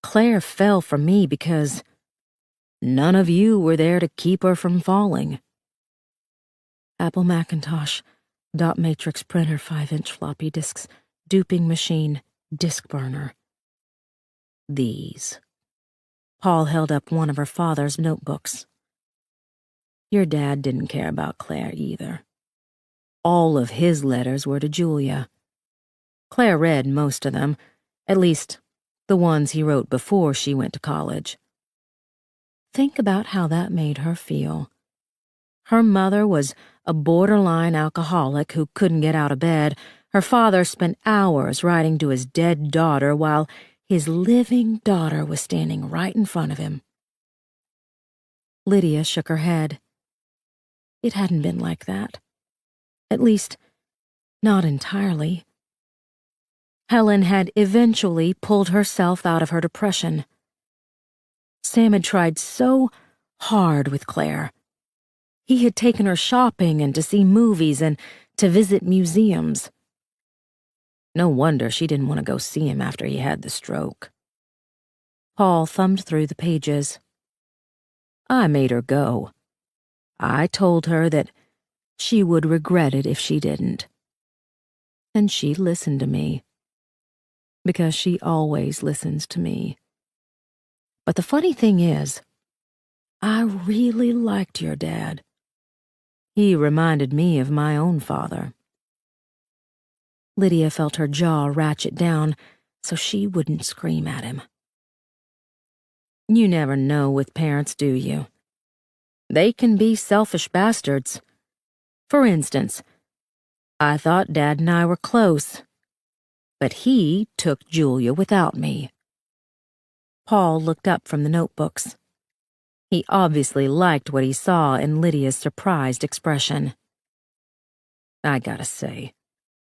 Claire fell for me because none of you were there to keep her from falling. Apple Macintosh, dot matrix printer, 5-inch floppy disks, duping machine, disk burner. These. Paul held up one of her father's notebooks. Your dad didn't care about Claire either. All of his letters were to Julia. Claire read most of them, at least the ones he wrote before she went to college. Think about how that made her feel. Her mother was a borderline alcoholic who couldn't get out of bed. Her father spent hours writing to his dead daughter while his living daughter was standing right in front of him. Lydia shook her head. It hadn't been like that. At least, not entirely. Helen had eventually pulled herself out of her depression. Sam had tried so hard with Claire. He had taken her shopping and to see movies and to visit museums. No wonder she didn't want to go see him after he had the stroke. Paul thumbed through the pages. I made her go. I told her that she would regret it if she didn't. And she listened to me. Because she always listens to me. But the funny thing is, I really liked your dad. He reminded me of my own father. Lydia felt her jaw ratchet down so she wouldn't scream at him. You never know with parents, do you? They can be selfish bastards. For instance, I thought Dad and I were close, but he took Julia without me. Paul looked up from the notebooks. He obviously liked what he saw in Lydia's surprised expression. I gotta say,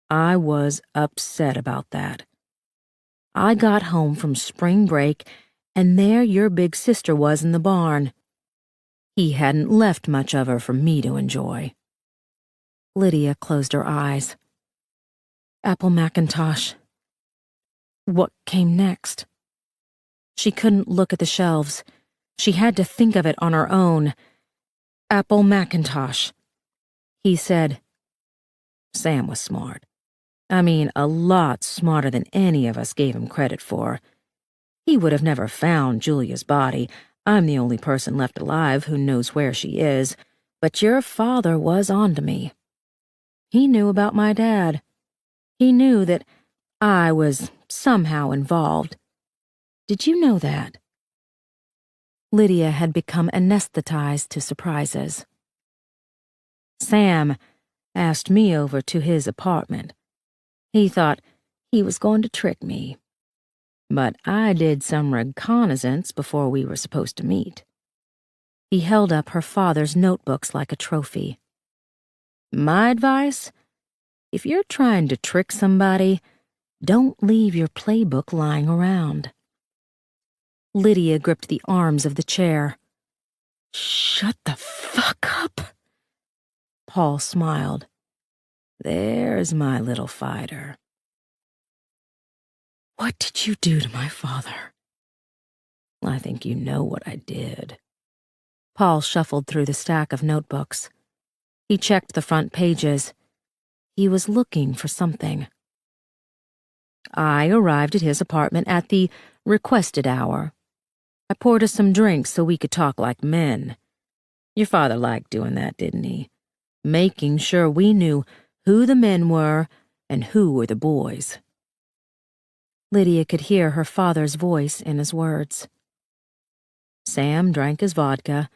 I was upset about that. I got home from spring break, and there your big sister was in the barn. He hadn't left much of her for me to enjoy. Lydia closed her eyes. Apple Macintosh. What came next? She couldn't look at the shelves. She had to think of it on her own. Apple Macintosh. He said. Sam was smart. I mean, a lot smarter than any of us gave him credit for. He would have never found Julia's body. I'm the only person left alive who knows where she is, but your father was onto me. He knew about my dad. He knew that I was somehow involved. Did you know that? Lydia had become anesthetized to surprises. Sam asked me over to his apartment. He thought he was going to trick me. But I did some reconnaissance before we were supposed to meet. He held up her father's notebooks like a trophy. My advice? If you're trying to trick somebody, don't leave your playbook lying around. Lydia gripped the arms of the chair. Shut the fuck up. Paul smiled. There's my little fighter. What did you do to my father? I think you know what I did. Paul shuffled through the stack of notebooks. He checked the front pages. He was looking for something. I arrived at his apartment at the requested hour. I poured us some drinks so we could talk like men. Your father liked doing that, didn't he? Making sure we knew who the men were and who were the boys. Lydia could hear her father's voice in his words. Sam drank his vodka.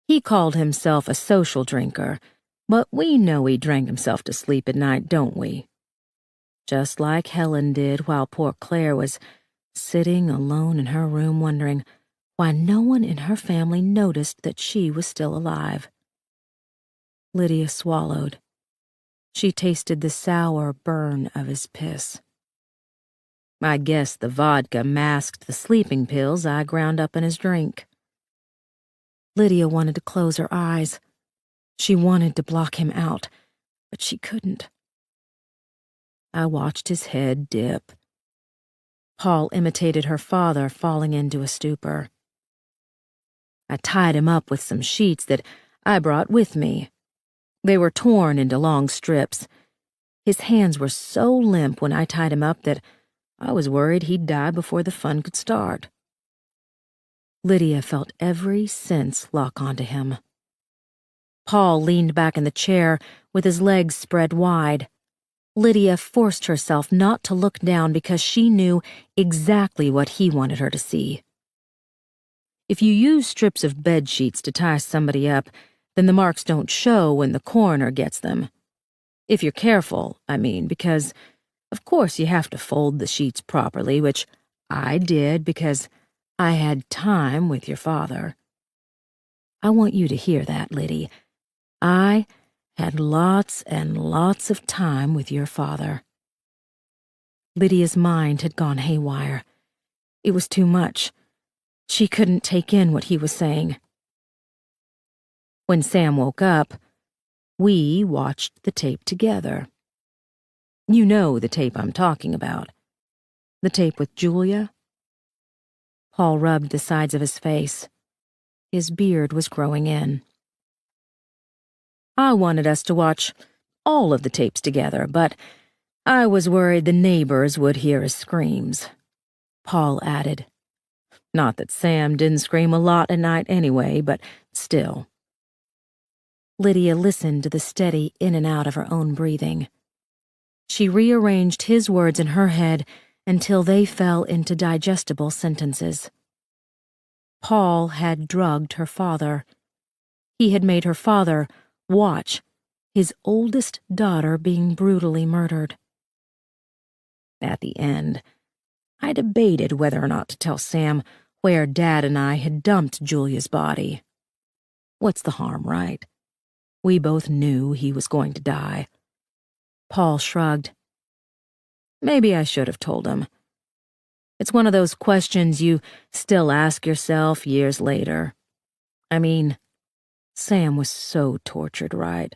He called himself a social drinker, but we know he drank himself to sleep at night, don't we? Just like Helen did while poor Claire was sitting alone in her room wondering why no one in her family noticed that she was still alive. Lydia swallowed. She tasted the sour burn of his piss. I guess the vodka masked the sleeping pills I ground up in his drink. Lydia wanted to close her eyes. She wanted to block him out, but she couldn't. I watched his head dip. Paul imitated her father falling into a stupor. I tied him up with some sheets that I brought with me. They were torn into long strips. His hands were so limp when I tied him up that I was worried he'd die before the fun could start. Lydia felt every sense lock onto him. Paul leaned back in the chair with his legs spread wide. Lydia forced herself not to look down because she knew exactly what he wanted her to see. If you use strips of bed sheets to tie somebody up, then the marks don't show when the coroner gets them. If you're careful, I mean, because, of course, you have to fold the sheets properly, which I did because I had time with your father. I want you to hear that, Liddy. I had lots and lots of time with your father. Lydia's mind had gone haywire. It was too much. She couldn't take in what he was saying. When Sam woke up, we watched the tape together. You know the tape I'm talking about. The tape with Julia? Paul rubbed the sides of his face. His beard was growing in. I wanted us to watch all of the tapes together, but I was worried the neighbors would hear his screams. Paul added. Not that Sam didn't scream a lot at night anyway, but still. Lydia listened to the steady in and out of her own breathing. She rearranged his words in her head until they fell into digestible sentences. Paul had drugged her father. He had made her father watch his oldest daughter being brutally murdered. At the end, I debated whether or not to tell Sam where Dad and I had dumped Julia's body. What's the harm, right? We both knew he was going to die. Paul shrugged. Maybe I should have told him. It's one of those questions you still ask yourself years later. I mean, Sam was so tortured, right?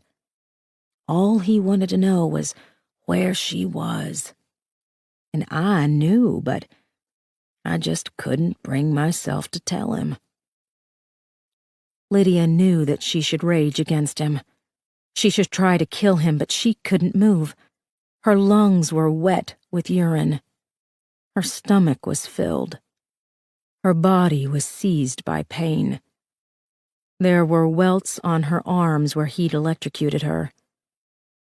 All he wanted to know was where she was. And I knew, but I just couldn't bring myself to tell him. Lydia knew that she should rage against him. She should try to kill him, but she couldn't move. Her lungs were wet with urine. Her stomach was filled. Her body was seized by pain. There were welts on her arms where he'd electrocuted her.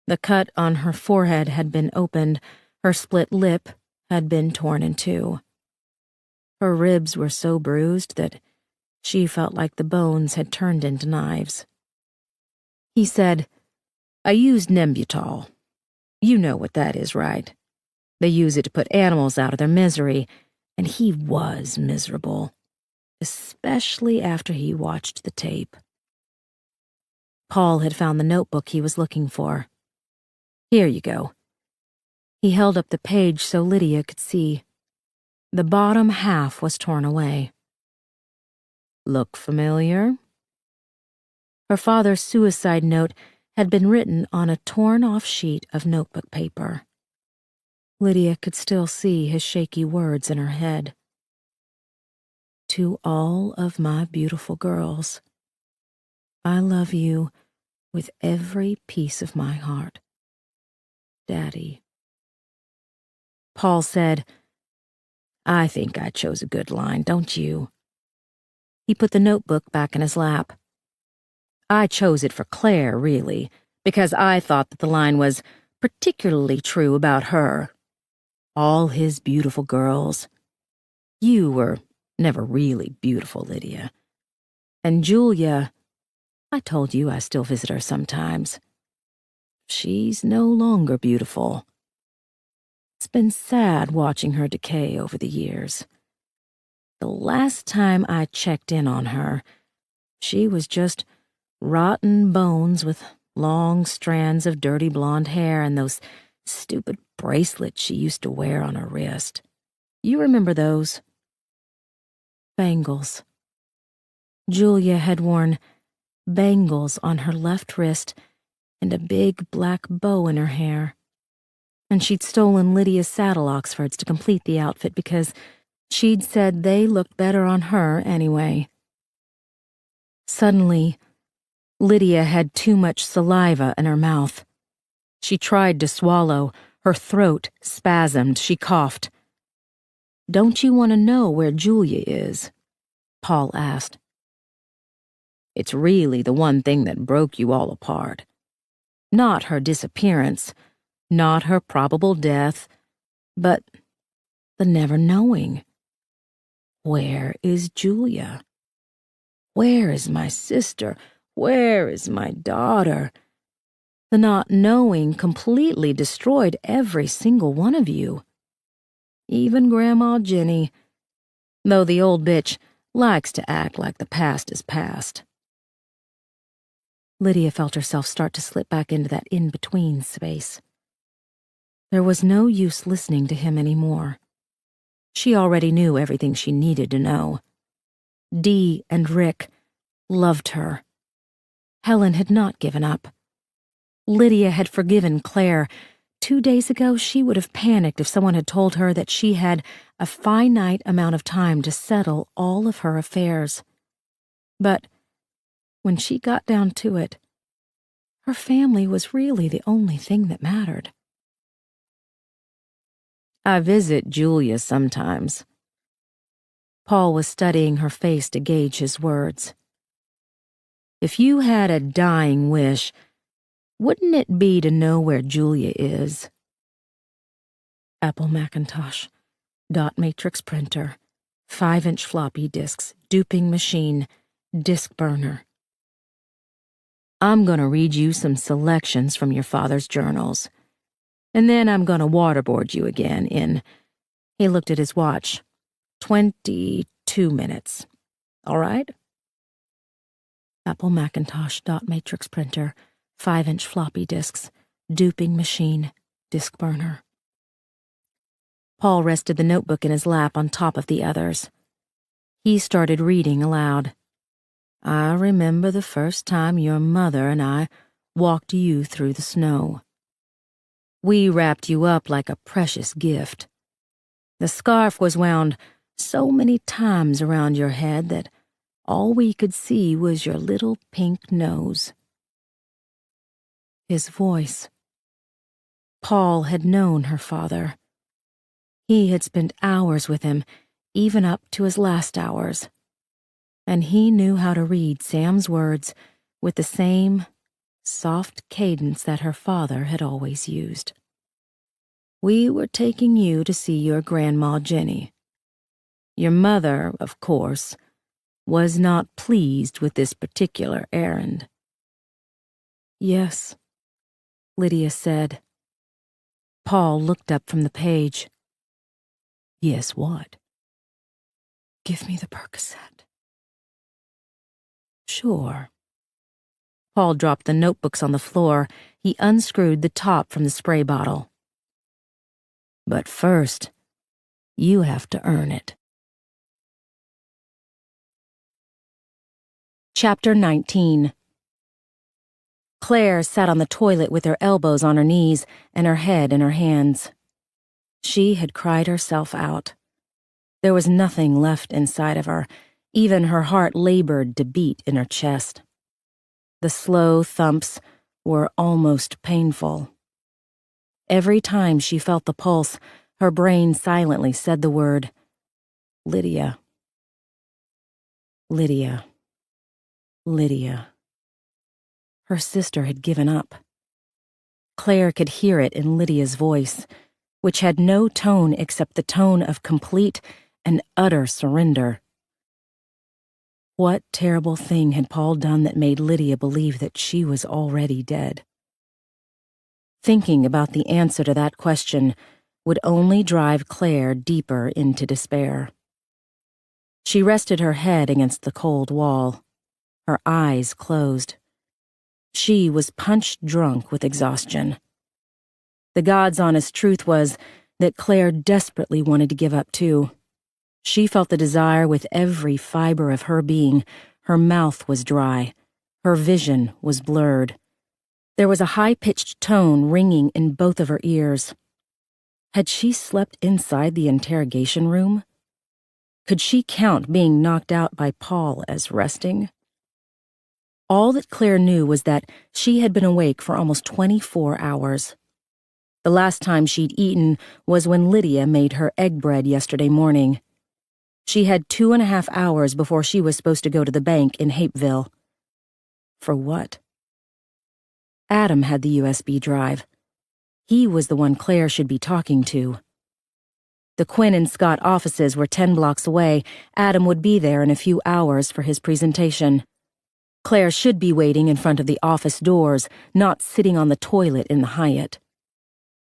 The cut on her forehead had been opened. Her split lip had been torn in two. Her ribs were so bruised that she felt like the bones had turned into knives. He said, "I used Nembutal. You know what that is, right? They use it to put animals out of their misery, and he was miserable, especially after he watched the tape." Paul had found the notebook he was looking for. "Here you go." He held up the page so Lydia could see. The bottom half was torn away. "Look familiar?" Her father's suicide note had been written on a torn-off sheet of notebook paper. Lydia could still see his shaky words in her head. "To all of my beautiful girls, I love you with every piece of my heart. Daddy." Paul said, "I think I chose a good line, don't you?" He put the notebook back in his lap. "I chose it for Claire, really, because I thought that the line was particularly true about her. All his beautiful girls. You were never really beautiful, Lydia. And Julia, I told you I still visit her sometimes. She's no longer beautiful. It's been sad watching her decay over the years. The last time I checked in on her, she was just rotten bones with long strands of dirty blonde hair and those stupid bracelets she used to wear on her wrist. You remember those? Bangles. Julia had worn bangles on her left wrist and a big black bow in her hair. And she'd stolen Lydia's saddle Oxfords to complete the outfit because she'd said they looked better on her anyway. Suddenly, Lydia had too much saliva in her mouth. She tried to swallow. Her throat spasmed. She coughed. "Don't you want to know where Julia is?" Paul asked. "It's really the one thing that broke you all apart. Not her disappearance, not her probable death, but the never knowing. Where is Julia? Where is my sister? Where is my daughter? The not knowing completely destroyed every single one of you. Even Grandma Jenny, though the old bitch likes to act like the past is past." Lydia felt herself start to slip back into that in-between space. There was no use listening to him anymore. She already knew everything she needed to know. Dee and Rick loved her. Helen had not given up. Lydia had forgiven Claire. 2 days ago, she would have panicked if someone had told her that she had a finite amount of time to settle all of her affairs. But when she got down to it, her family was really the only thing that mattered. "I visit Julia sometimes." Paul was studying her face to gauge his words. "If you had a dying wish, wouldn't it be to know where Julia is?" Apple Macintosh, dot matrix printer, 5-inch floppy disks, duping machine, disk burner. "I'm going to read you some selections from your father's journals. And then I'm going to waterboard you again in," he looked at his watch, 22 minutes. All right? Apple Macintosh, dot matrix printer, 5-inch floppy disks, duping machine, disk burner. Paul rested the notebook in his lap on top of the others. He started reading aloud. "I remember the first time your mother and I walked you through the snow. We wrapped you up like a precious gift. The scarf was wound so many times around your head that all we could see was your little pink nose." His voice Paul had known her father. He had spent hours with him, even up to his last hours. And he knew how to read Sam's words with the same soft cadence that her father had always used. "We were taking you to see your Grandma Jenny. Your mother, of course, was not pleased with this particular errand." "Yes," Lydia said. Paul looked up from the page. "Yes, what?" "Give me the Percocet." "Sure." Paul dropped the notebooks on the floor. He unscrewed the top from the spray bottle. "But first, you have to earn it." Chapter 19. Claire sat on the toilet with her elbows on her knees and her head in her hands. She had cried herself out. There was nothing left inside of her. Even her heart labored to beat in her chest. The slow thumps were almost painful. Every time she felt the pulse, her brain silently said the word, "Lydia. Lydia. Lydia." Her sister had given up. Claire could hear it in Lydia's voice, which had no tone except the tone of complete and utter surrender. What terrible thing had Paul done that made Lydia believe that she was already dead? Thinking about the answer to that question would only drive Claire deeper into despair. She rested her head against the cold wall, her eyes closed. She was punch drunk with exhaustion. The God's honest truth was that Claire desperately wanted to give up too. She felt the desire with every fiber of her being. Her mouth was dry. Her vision was blurred. There was a high-pitched tone ringing in both of her ears. Had she slept inside the interrogation room? Could she count being knocked out by Paul as resting? All that Claire knew was that she had been awake for almost 24 hours. The last time she'd eaten was when Lydia made her egg bread yesterday morning. She had 2.5 hours before she was supposed to go to the bank in Hapeville. For what? Adam had the USB drive. He was the one Claire should be talking to. The Quinn and Scott offices were 10 blocks away. Adam would be there in a few hours for his presentation. Claire should be waiting in front of the office doors, not sitting on the toilet in the Hyatt.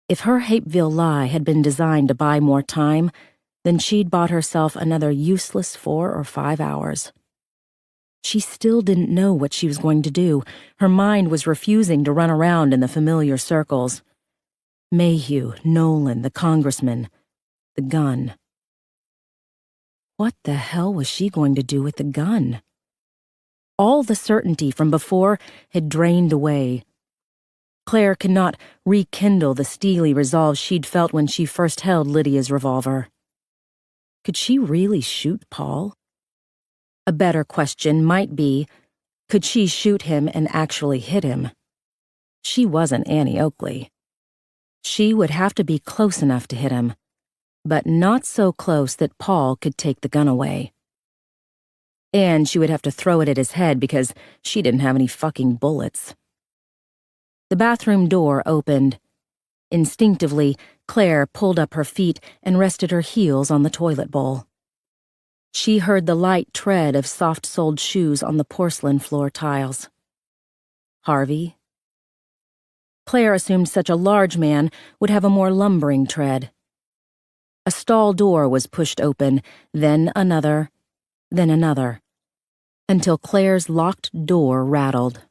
If her Hapeville lie had been designed to buy more time, then she'd bought herself another useless 4 or 5 hours. She still didn't know what she was going to do. Her mind was refusing to run around in the familiar circles. Mayhew, Nolan, the congressman, the gun. What the hell was she going to do with the gun? All the certainty from before had drained away. Claire could not rekindle the steely resolve she'd felt when she first held Lydia's revolver. Could she really shoot Paul? A better question might be, could she shoot him and actually hit him? She wasn't Annie Oakley. She would have to be close enough to hit him, but not so close that Paul could take the gun away. And she would have to throw it at his head because she didn't have any fucking bullets. The bathroom door opened. Instinctively, Claire pulled up her feet and rested her heels on the toilet bowl. She heard the light tread of soft-soled shoes on the porcelain floor tiles. Harvey? Claire assumed such a large man would have a more lumbering tread. A stall door was pushed open, then another, until Claire's locked door rattled.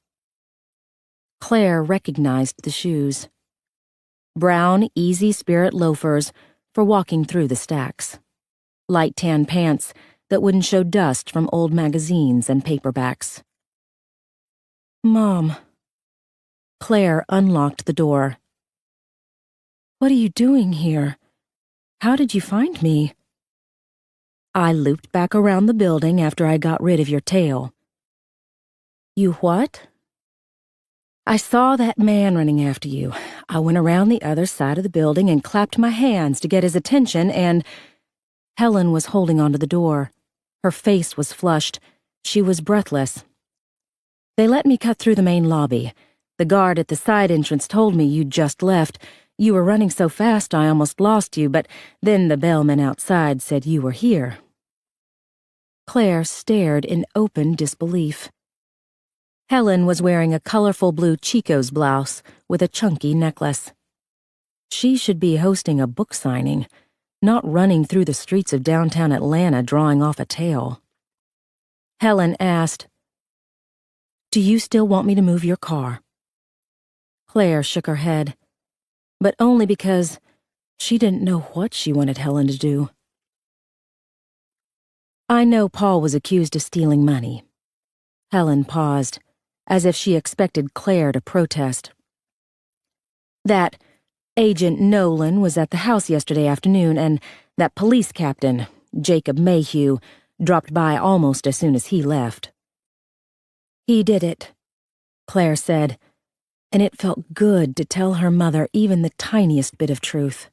Claire recognized the shoes. Brown, Easy Spirit loafers for walking through the stacks. Light tan pants that wouldn't show dust from old magazines and paperbacks. Mom. Claire unlocked the door. What are you doing here? How did you find me? I looped back around the building after I got rid of your tail. You what? I saw that man running after you. I went around the other side of the building and clapped my hands to get his attention and—" Helen was holding onto the door. Her face was flushed. She was breathless. "They let me cut through the main lobby. The guard at the side entrance told me you'd just left. You were running so fast I almost lost you, but then the bellman outside said you were here." Claire stared in open disbelief. Helen was wearing a colorful blue Chico's blouse with a chunky necklace. She should be hosting a book signing, not running through the streets of downtown Atlanta drawing off a tale. Helen asked, "Do you still want me to move your car?" Claire shook her head, but only because she didn't know what she wanted Helen to do. "I know Paul was accused of stealing money." Helen paused, as if she expected Claire to protest. "That Agent Nolan was at the house yesterday afternoon, and that police captain, Jacob Mayhew, dropped by almost as soon as he left." "He did it," Claire said, and it felt good to tell her mother even the tiniest bit of truth.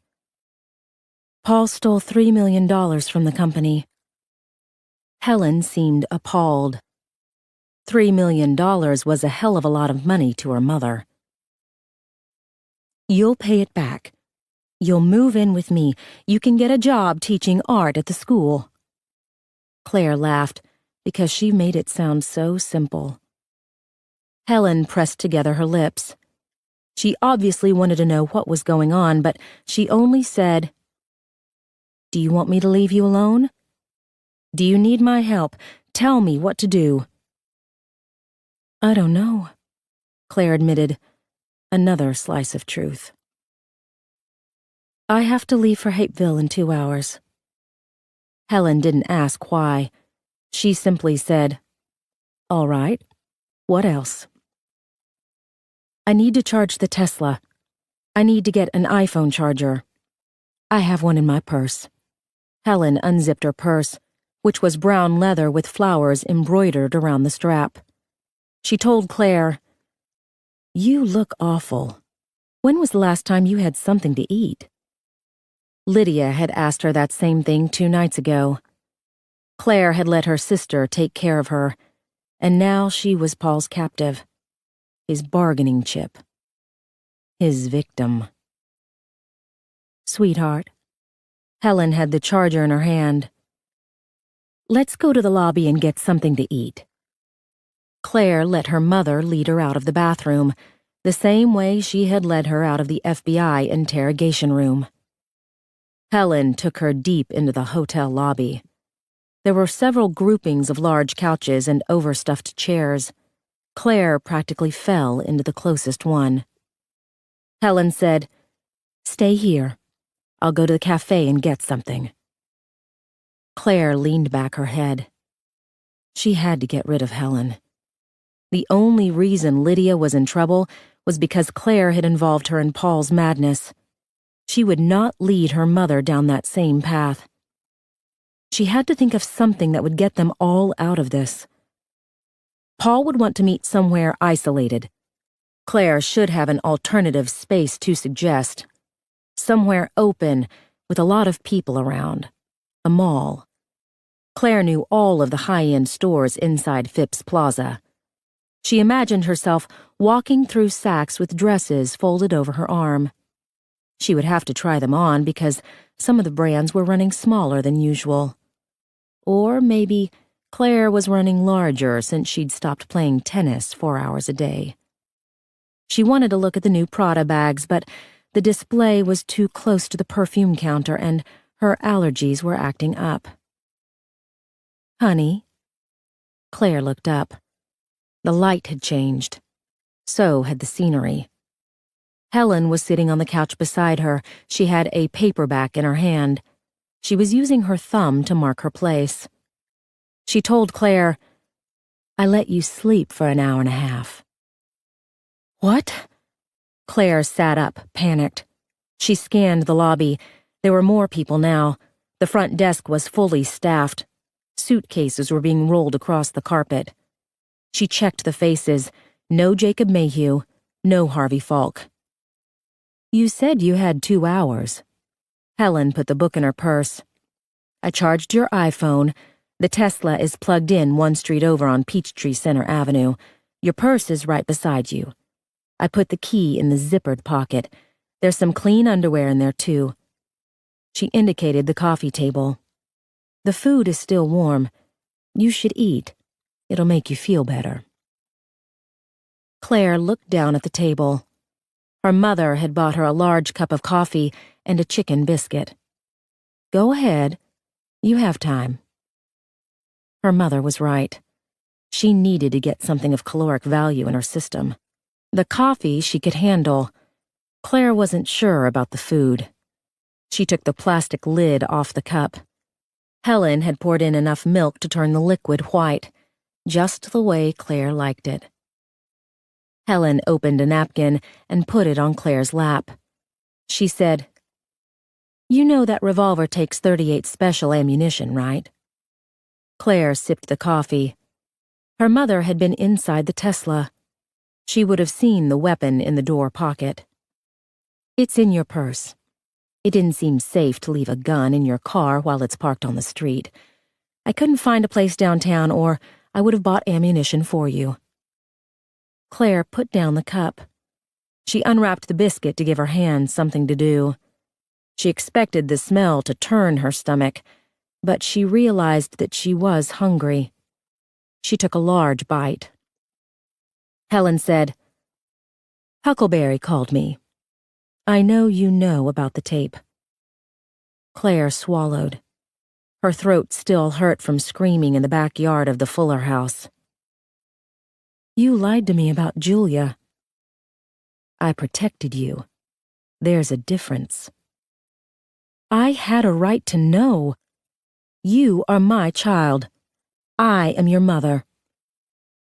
"Paul stole $3 million from the company." Helen seemed appalled. $3 million was a hell of a lot of money to her mother. "You'll pay it back. You'll move in with me. You can get a job teaching art at the school." Claire laughed because she made it sound so simple. Helen pressed together her lips. She obviously wanted to know what was going on, but she only said, "Do you want me to leave you alone? Do you need my help? Tell me what to do." "I don't know," Claire admitted, another slice of truth. "I have to leave for Hapeville in 2 hours." Helen didn't ask why. She simply said, "All right. What else?" "I need to charge the Tesla. I need to get an iPhone charger. I have one in my purse." Helen unzipped her purse, which was brown leather with flowers embroidered around the strap. She told Claire, "You look awful. When was the last time you had something to eat?" Lydia had asked her that same thing 2 nights ago. Claire had let her sister take care of her, and now she was Paul's captive, his bargaining chip, his victim. "Sweetheart," Helen had the charger in her hand, "let's go to the lobby and get something to eat." Claire let her mother lead her out of the bathroom, the same way she had led her out of the FBI interrogation room. Helen took her deep into the hotel lobby. There were several groupings of large couches and overstuffed chairs. Claire practically fell into the closest one. Helen said, "Stay here. I'll go to the cafe and get something." Claire leaned back her head. She had to get rid of Helen. The only reason Lydia was in trouble was because Claire had involved her in Paul's madness. She would not lead her mother down that same path. She had to think of something that would get them all out of this. Paul would want to meet somewhere isolated. Claire should have an alternative space to suggest. Somewhere open, with a lot of people around. A mall. Claire knew all of the high-end stores inside Phipps Plaza. She imagined herself walking through Saks with dresses folded over her arm. She would have to try them on because some of the brands were running smaller than usual. Or maybe Claire was running larger since she'd stopped playing tennis 4 hours a day. She wanted to look at the new Prada bags, but the display was too close to the perfume counter and her allergies were acting up. "Honey?" Claire looked up. The light had changed. So had the scenery. Helen was sitting on the couch beside her. She had a paperback in her hand. She was using her thumb to mark her place. She told Claire, "I let you sleep for an hour and a half." "What?" Claire sat up, panicked. She scanned the lobby. There were more people now. The front desk was fully staffed. Suitcases were being rolled across the carpet. She checked the faces. No Jacob Mayhew, No Harvey Falk. You said you had 2 hours. Helen put the book in her purse. I charged your iPhone. The Tesla is plugged in 1 street over on Peachtree Center Avenue. Your purse is right beside you. I put the key in the zippered pocket. There's some clean underwear in there, too. She indicated the coffee table. The food is still warm. You should eat. It'll make you feel better. Claire looked down at the table. Her mother had bought her a large cup of coffee and a chicken biscuit. Go ahead. You have time. Her mother was right. She needed to get something of caloric value in her system. The coffee she could handle. Claire wasn't sure about the food. She took the plastic lid off the cup. Helen had poured in enough milk to turn the liquid white, just the way Claire liked it. Helen opened a napkin and put it on Claire's lap. She said, You know that revolver takes .38 special ammunition, right? Claire sipped the coffee. Her mother had been inside the Tesla. She would have seen the weapon in the door pocket. It's in your purse. It didn't seem safe to leave a gun in your car while it's parked on the street. I couldn't find a place downtown, or I would have bought ammunition for you. Claire put down the cup. She unwrapped the biscuit to give her hands something to do. She expected the smell to turn her stomach, but she realized that she was hungry. She took a large bite. Helen said, Huckleberry called me. I know you know about the tape. Claire swallowed. Her throat still hurt from screaming in the backyard of the Fuller house. You lied to me about Julia. I protected you. There's a difference. I had a right to know. You are my child. I am your mother.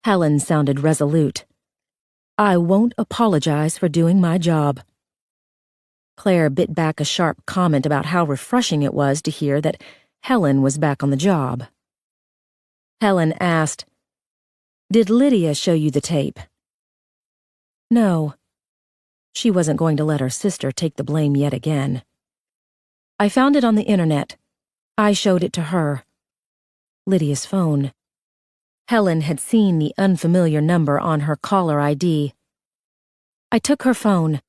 Helen sounded resolute. I won't apologize for doing my job. Claire bit back a sharp comment about how refreshing it was to hear that Helen was back on the job. Helen asked, Did Lydia show you the tape? No. She wasn't going to let her sister take the blame yet again. I found it on the internet. I showed it to her. Lydia's phone. Helen had seen the unfamiliar number on her caller ID. I took her phone.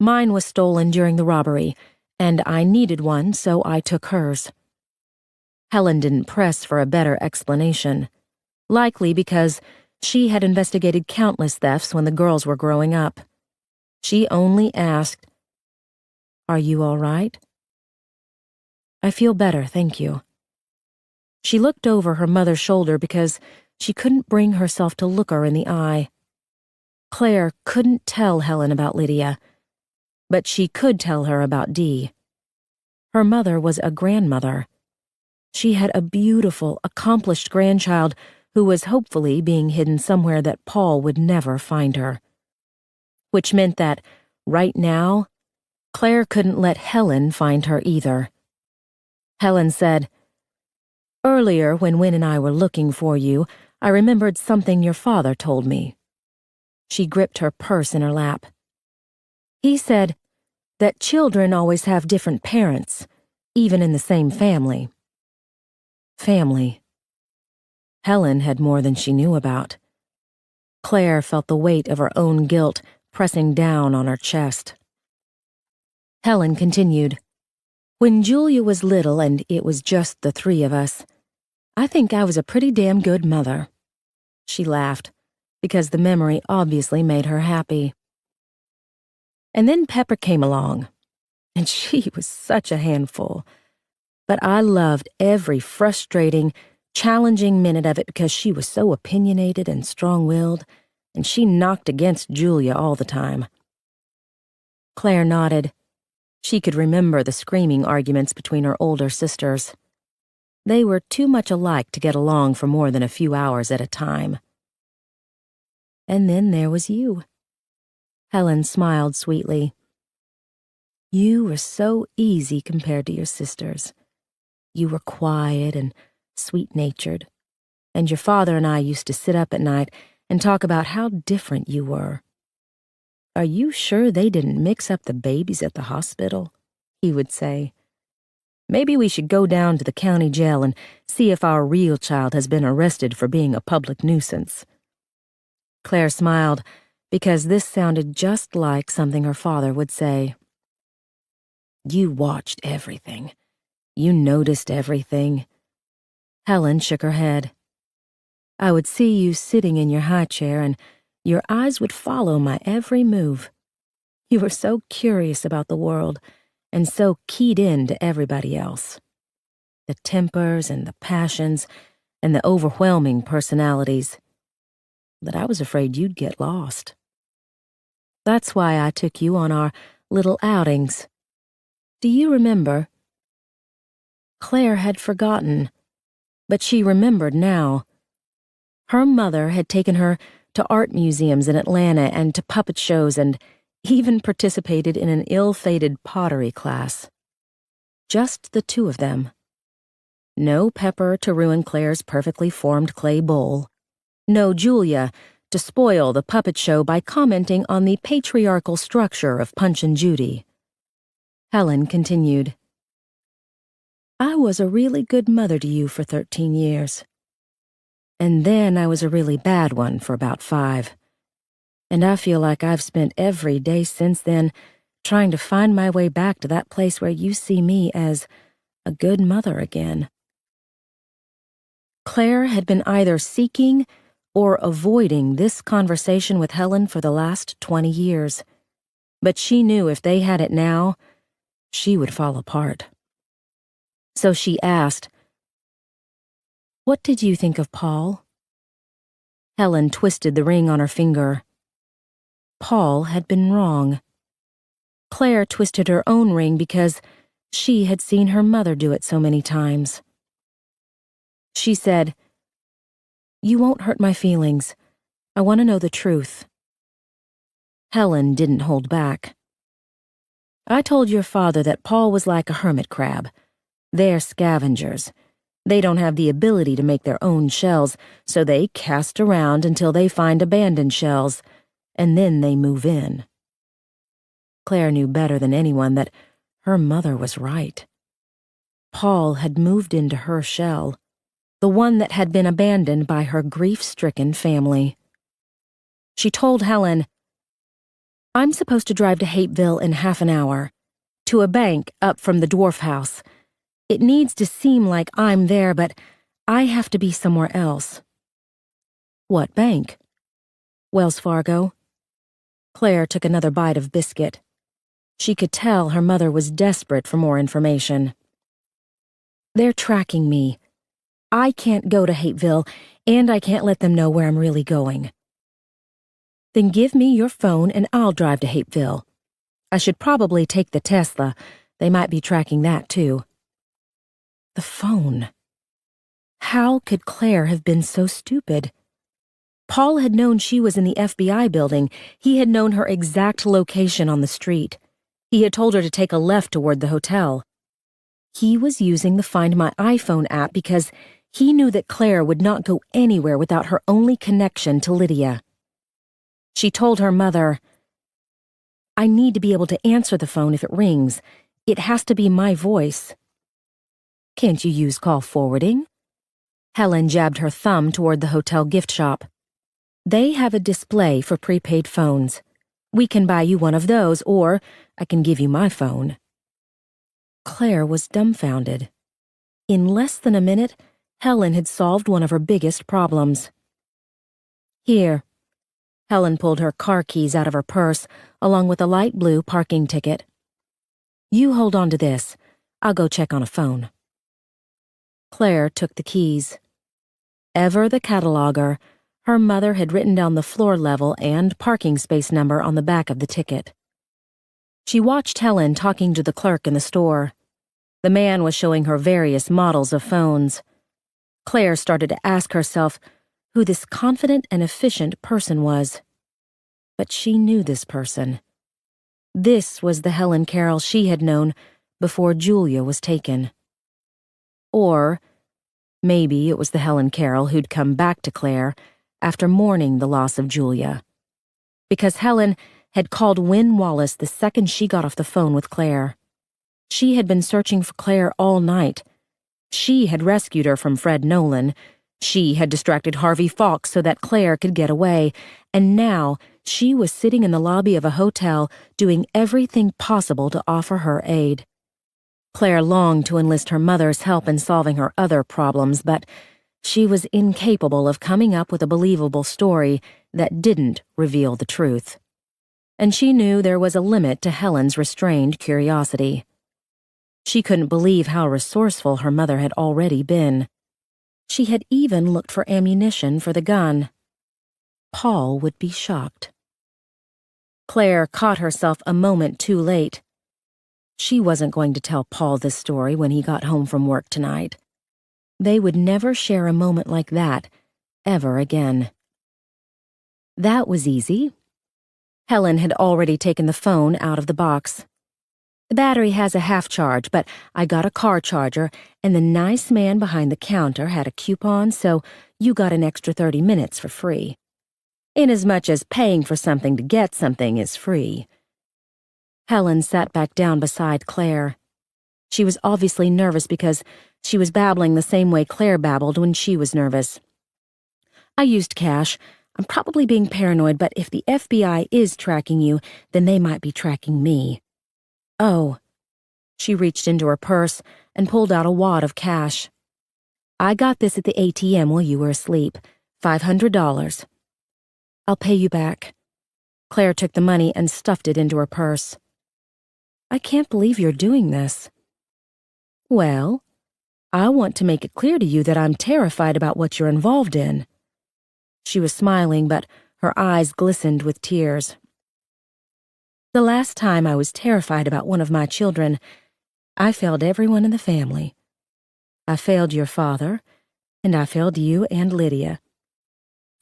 Mine was stolen during the robbery, and I needed one, so I took hers. Helen didn't press for a better explanation, likely because she had investigated countless thefts when the girls were growing up. She only asked, Are you all right? I feel better, thank you. She looked over her mother's shoulder because she couldn't bring herself to look her in the eye. Claire couldn't tell Helen about Lydia, but she could tell her about Dee. Her mother was a grandmother. She had a beautiful, accomplished grandchild who was hopefully being hidden somewhere that Paul would never find her. Which meant that, right now, Claire couldn't let Helen find her either. Helen said, Earlier, when Wynne and I were looking for you, I remembered something your father told me. She gripped her purse in her lap. He said that children always have different parents, even in the same family. Family. Helen had more than she knew about. Claire felt the weight of her own guilt pressing down on her chest. Helen continued, When Julia was little and it was just the 3 of us, I think I was a pretty damn good mother. She laughed, because the memory obviously made her happy. And then Pepper came along, and she was such a handful. But I loved every frustrating, challenging minute of it because she was so opinionated and strong-willed, and she knocked against Julia all the time. Claire nodded. She could remember the screaming arguments between her older sisters. They were too much alike to get along for more than a few hours at a time. And then there was you. Helen smiled sweetly. You were so easy compared to your sisters. You were quiet and sweet-natured, and your father and I used to sit up at night and talk about how different you were. "Are you sure they didn't mix up the babies at the hospital?" he would say. "Maybe we should go down to the county jail and see if our real child has been arrested for being a public nuisance." Claire smiled, because this sounded just like something her father would say. "You watched everything. You noticed everything." Helen shook her head. "I would see you sitting in your high chair, and your eyes would follow my every move. You were so curious about the world, and so keyed in to everybody else. The tempers and the passions and the overwhelming personalities. That I was afraid you'd get lost. That's why I took you on our little outings. Do you remember?" Claire had forgotten, but she remembered now. Her mother had taken her to art museums in Atlanta and to puppet shows and even participated in an ill-fated pottery class. Just the two of them. No Pepper to ruin Claire's perfectly formed clay bowl. No Julia to spoil the puppet show by commenting on the patriarchal structure of Punch and Judy. Helen continued. "I was a really good mother to you for 13 years. And then I was a really bad one for about 5. And I feel like I've spent every day since then trying to find my way back to that place where you see me as a good mother again." Claire had been either seeking or avoiding this conversation with Helen for the last 20 years. But she knew if they had it now, she would fall apart. So she asked, "What did you think of Paul?" Helen twisted the ring on her finger. Paul had been wrong. Claire twisted her own ring because she had seen her mother do it so many times. She said, "You won't hurt my feelings. I want to know the truth." Helen didn't hold back. "I told your father that Paul was like a hermit crab. They're scavengers. They don't have the ability to make their own shells, so they cast around until they find abandoned shells, and then they move in." Claire knew better than anyone that her mother was right. Paul had moved into her shell, the one that had been abandoned by her grief-stricken family. She told Helen, "I'm supposed to drive to Hapeville in half an hour, to a bank up from the dwarf house. It needs to seem like I'm there, but I have to be somewhere else." "What bank?" "Wells Fargo." Claire took another bite of biscuit. She could tell her mother was desperate for more information. "They're tracking me. I can't go to Hapeville, and I can't let them know where I'm really going." "Then give me your phone and I'll drive to Hapeville. I should probably take the Tesla. They might be tracking that, too." The phone. How could Claire have been so stupid? Paul had known she was in the FBI building. He had known her exact location on the street. He had told her to take a left toward the hotel. He was using the Find My iPhone app because he knew that Claire would not go anywhere without her only connection to Lydia. She told her mother, "I need to be able to answer the phone if it rings. It has to be my voice." "Can't you use call forwarding?" Helen jabbed her thumb toward the hotel gift shop. "They have a display for prepaid phones. We can buy you one of those, or I can give you my phone." Claire was dumbfounded. In less than a minute, Helen had solved one of her biggest problems. "Here." Helen pulled her car keys out of her purse, along with a light blue parking ticket. "You hold on to this. I'll go check on a phone." Claire took the keys. Ever the cataloger, her mother had written down the floor level and parking space number on the back of the ticket. She watched Helen talking to the clerk in the store. The man was showing her various models of phones. Claire started to ask herself who this confident and efficient person was. But she knew this person. This was the Helen Carroll she had known before Julia was taken. Or maybe it was the Helen Carroll who'd come back to Claire after mourning the loss of Julia. Because Helen had called Wynne Wallace the second she got off the phone with Claire. She had been searching for Claire all night. She had rescued her from Fred Nolan. She had distracted Harvey Fox so that Claire could get away, and now she was sitting in the lobby of a hotel doing everything possible to offer her aid. Claire longed to enlist her mother's help in solving her other problems, but she was incapable of coming up with a believable story that didn't reveal the truth. And she knew there was a limit to Helen's restrained curiosity. She couldn't believe how resourceful her mother had already been. She had even looked for ammunition for the gun. Paul would be shocked. Claire caught herself a moment too late. She wasn't going to tell Paul this story when he got home from work tonight. They would never share a moment like that, ever again. That was easy. Helen had already taken the phone out of the box. The battery has a half charge, but I got a car charger, and the nice man behind the counter had a coupon, so you got an extra 30 minutes for free. Inasmuch as paying for something to get something is free. Helen sat back down beside Claire. She was obviously nervous because she was babbling the same way Claire babbled when she was nervous. I used cash. I'm probably being paranoid, but if the FBI is tracking you, then they might be tracking me. Oh. She reached into her purse and pulled out a wad of cash. I got this at the ATM while you were asleep. $500. I'll pay you back. Claire took the money and stuffed it into her purse. I can't believe you're doing this. Well, I want to make it clear to you that I'm terrified about what you're involved in. She was smiling, but her eyes glistened with tears. The last time I was terrified about one of my children, I failed everyone in the family. I failed your father, and I failed you and Lydia.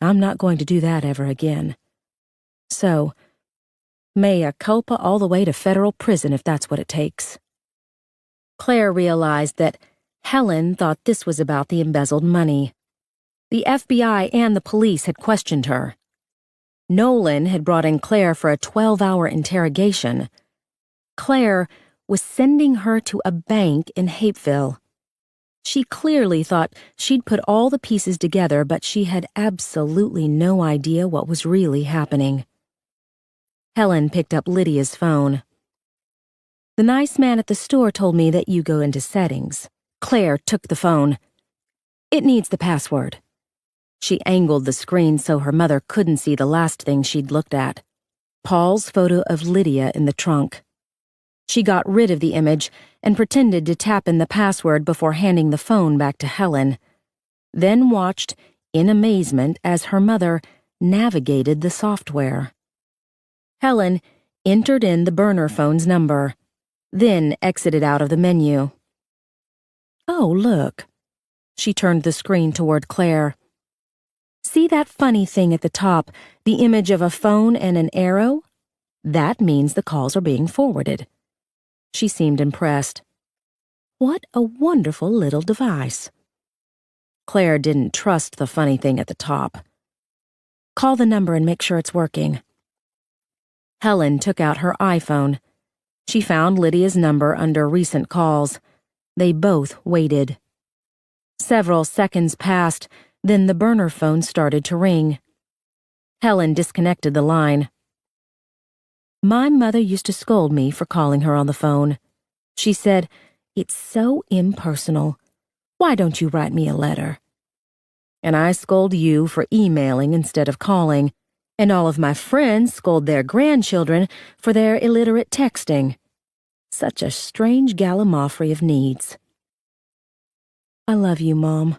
I'm not going to do that ever again. So, mea culpa all the way to federal prison if that's what it takes. Claire realized that Helen thought this was about the embezzled money. The FBI and the police had questioned her. Nolan had brought in Claire for a 12-hour interrogation. Claire was sending her to a bank in Hapeville. She clearly thought she'd put all the pieces together, but she had absolutely no idea what was really happening. Helen picked up Lydia's phone. The nice man at the store told me that you go into settings. Claire took the phone. It needs the password. She angled the screen so her mother couldn't see the last thing she'd looked at. Paul's photo of Lydia in the trunk. She got rid of the image and pretended to tap in the password before handing the phone back to Helen, then watched in amazement as her mother navigated the software. Helen entered in the burner phone's number, then exited out of the menu. Oh, look. She turned the screen toward Claire. See that funny thing at the top, the image of a phone and an arrow? That means the calls are being forwarded. She seemed impressed. What a wonderful little device. Claire didn't trust the funny thing at the top. Call the number and make sure it's working. Helen took out her iPhone. She found Lydia's number under recent calls. They both waited. Several seconds passed, then the burner phone started to ring. Helen disconnected the line. My mother used to scold me for calling her on the phone. She said, "It's so impersonal. Why don't you write me a letter?" And I scold you for emailing instead of calling, and all of my friends scold their grandchildren for their illiterate texting. Such a strange gallimaufry of needs. I love you, Mom.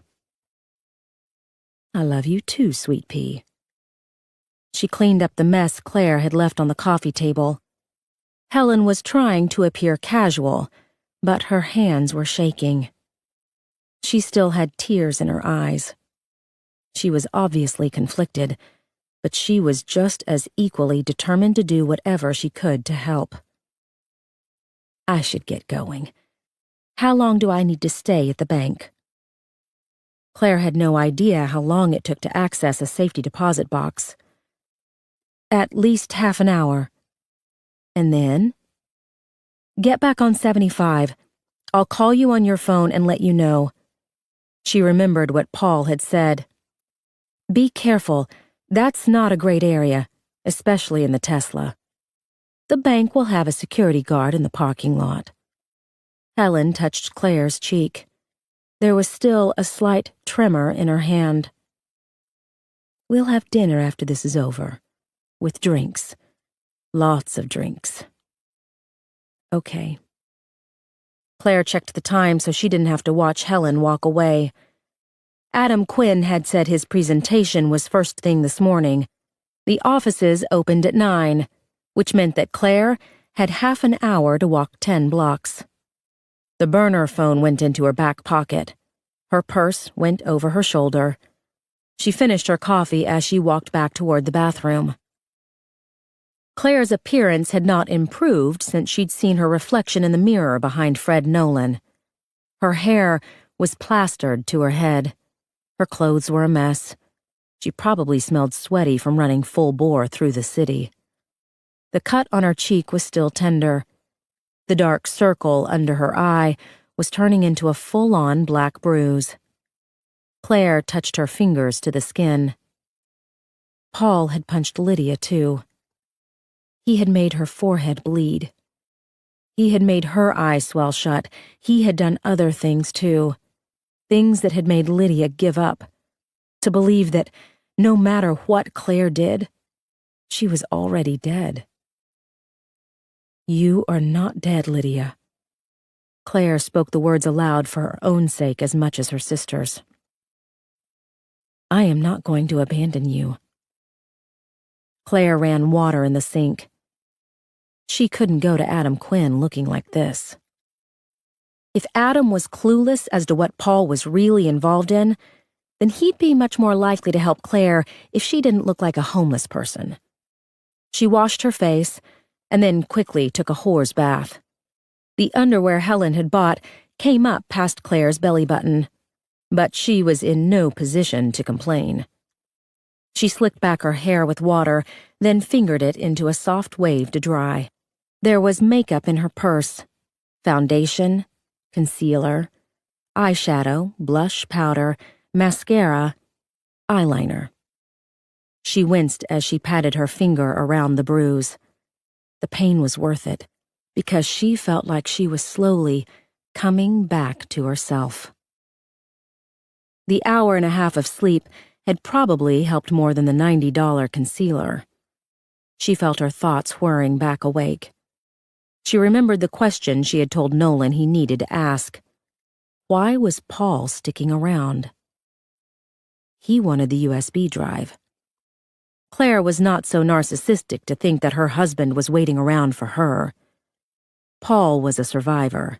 I love you too, Sweet Pea. She cleaned up the mess Claire had left on the coffee table. Helen was trying to appear casual, but her hands were shaking. She still had tears in her eyes. She was obviously conflicted, but she was just as equally determined to do whatever she could to help. I should get going. How long do I need to stay at the bank? Claire had no idea how long it took to access a safety deposit box. At least half an hour, And then? Get back on 75. I'll call you on your phone and let you know. She remembered what Paul had said. Be careful. That's not a great area, especially in the Tesla. The bank will have a security guard in the parking lot. Helen touched Claire's cheek. There was still a slight tremor in her hand. We'll have dinner after this is over. With drinks. Lots of drinks. Okay. Claire checked the time so she didn't have to watch Helen walk away. Adam Quinn had said his presentation was first thing this morning. The offices opened at 9, which meant that Claire had half an hour to walk 10 blocks. The burner phone went into her back pocket. Her purse went over her shoulder. She finished her coffee as she walked back toward the bathroom. Claire's appearance had not improved since she'd seen her reflection in the mirror behind Fred Nolan. Her hair was plastered to her head. Her clothes were a mess. She probably smelled sweaty from running full bore through the city. The cut on her cheek was still tender. The dark circle under her eye was turning into a full-on black bruise. Claire touched her fingers to the skin. Paul had punched Lydia, too. He had made her forehead bleed. He had made her eyes swell shut. He had done other things, too. Things that had made Lydia give up. To believe that, no matter what Claire did, she was already dead. You are not dead, Lydia. Claire spoke the words aloud for her own sake as much as her sister's. I am not going to abandon you. Claire ran water in the sink. She couldn't go to Adam Quinn looking like this. If Adam was clueless as to what Paul was really involved in, then he'd be much more likely to help Claire if she didn't look like a homeless person. She washed her face and then quickly took a whore's bath. The underwear Helen had bought came up past Claire's belly button, but she was in no position to complain. She slicked back her hair with water, then fingered it into a soft wave to dry. There was makeup in her purse. Foundation, concealer, eyeshadow, blush, powder, mascara, eyeliner. She winced as she patted her finger around the bruise. The pain was worth it, because she felt like she was slowly coming back to herself. The hour and a half of sleep had probably helped more than the $90 concealer. She felt her thoughts whirring back awake. She remembered the question she had told Nolan he needed to ask. Why was Paul sticking around? He wanted the USB drive. Claire was not so narcissistic to think that her husband was waiting around for her. Paul was a survivor.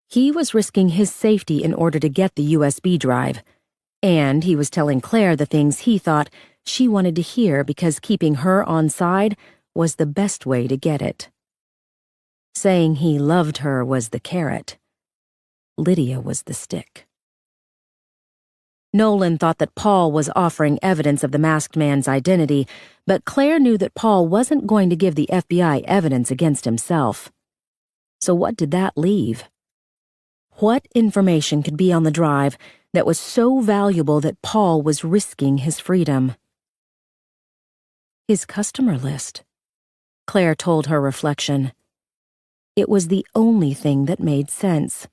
He was risking his safety in order to get the USB drive, and he was telling Claire the things he thought she wanted to hear because keeping her on side was the best way to get it. Saying he loved her was the carrot. Lydia was the stick. Nolan thought that Paul was offering evidence of the masked man's identity, but Claire knew that Paul wasn't going to give the FBI evidence against himself. So what did that leave? What information could be on the drive that was so valuable that Paul was risking his freedom? His customer list, Claire told her reflection. It was the only thing that made sense.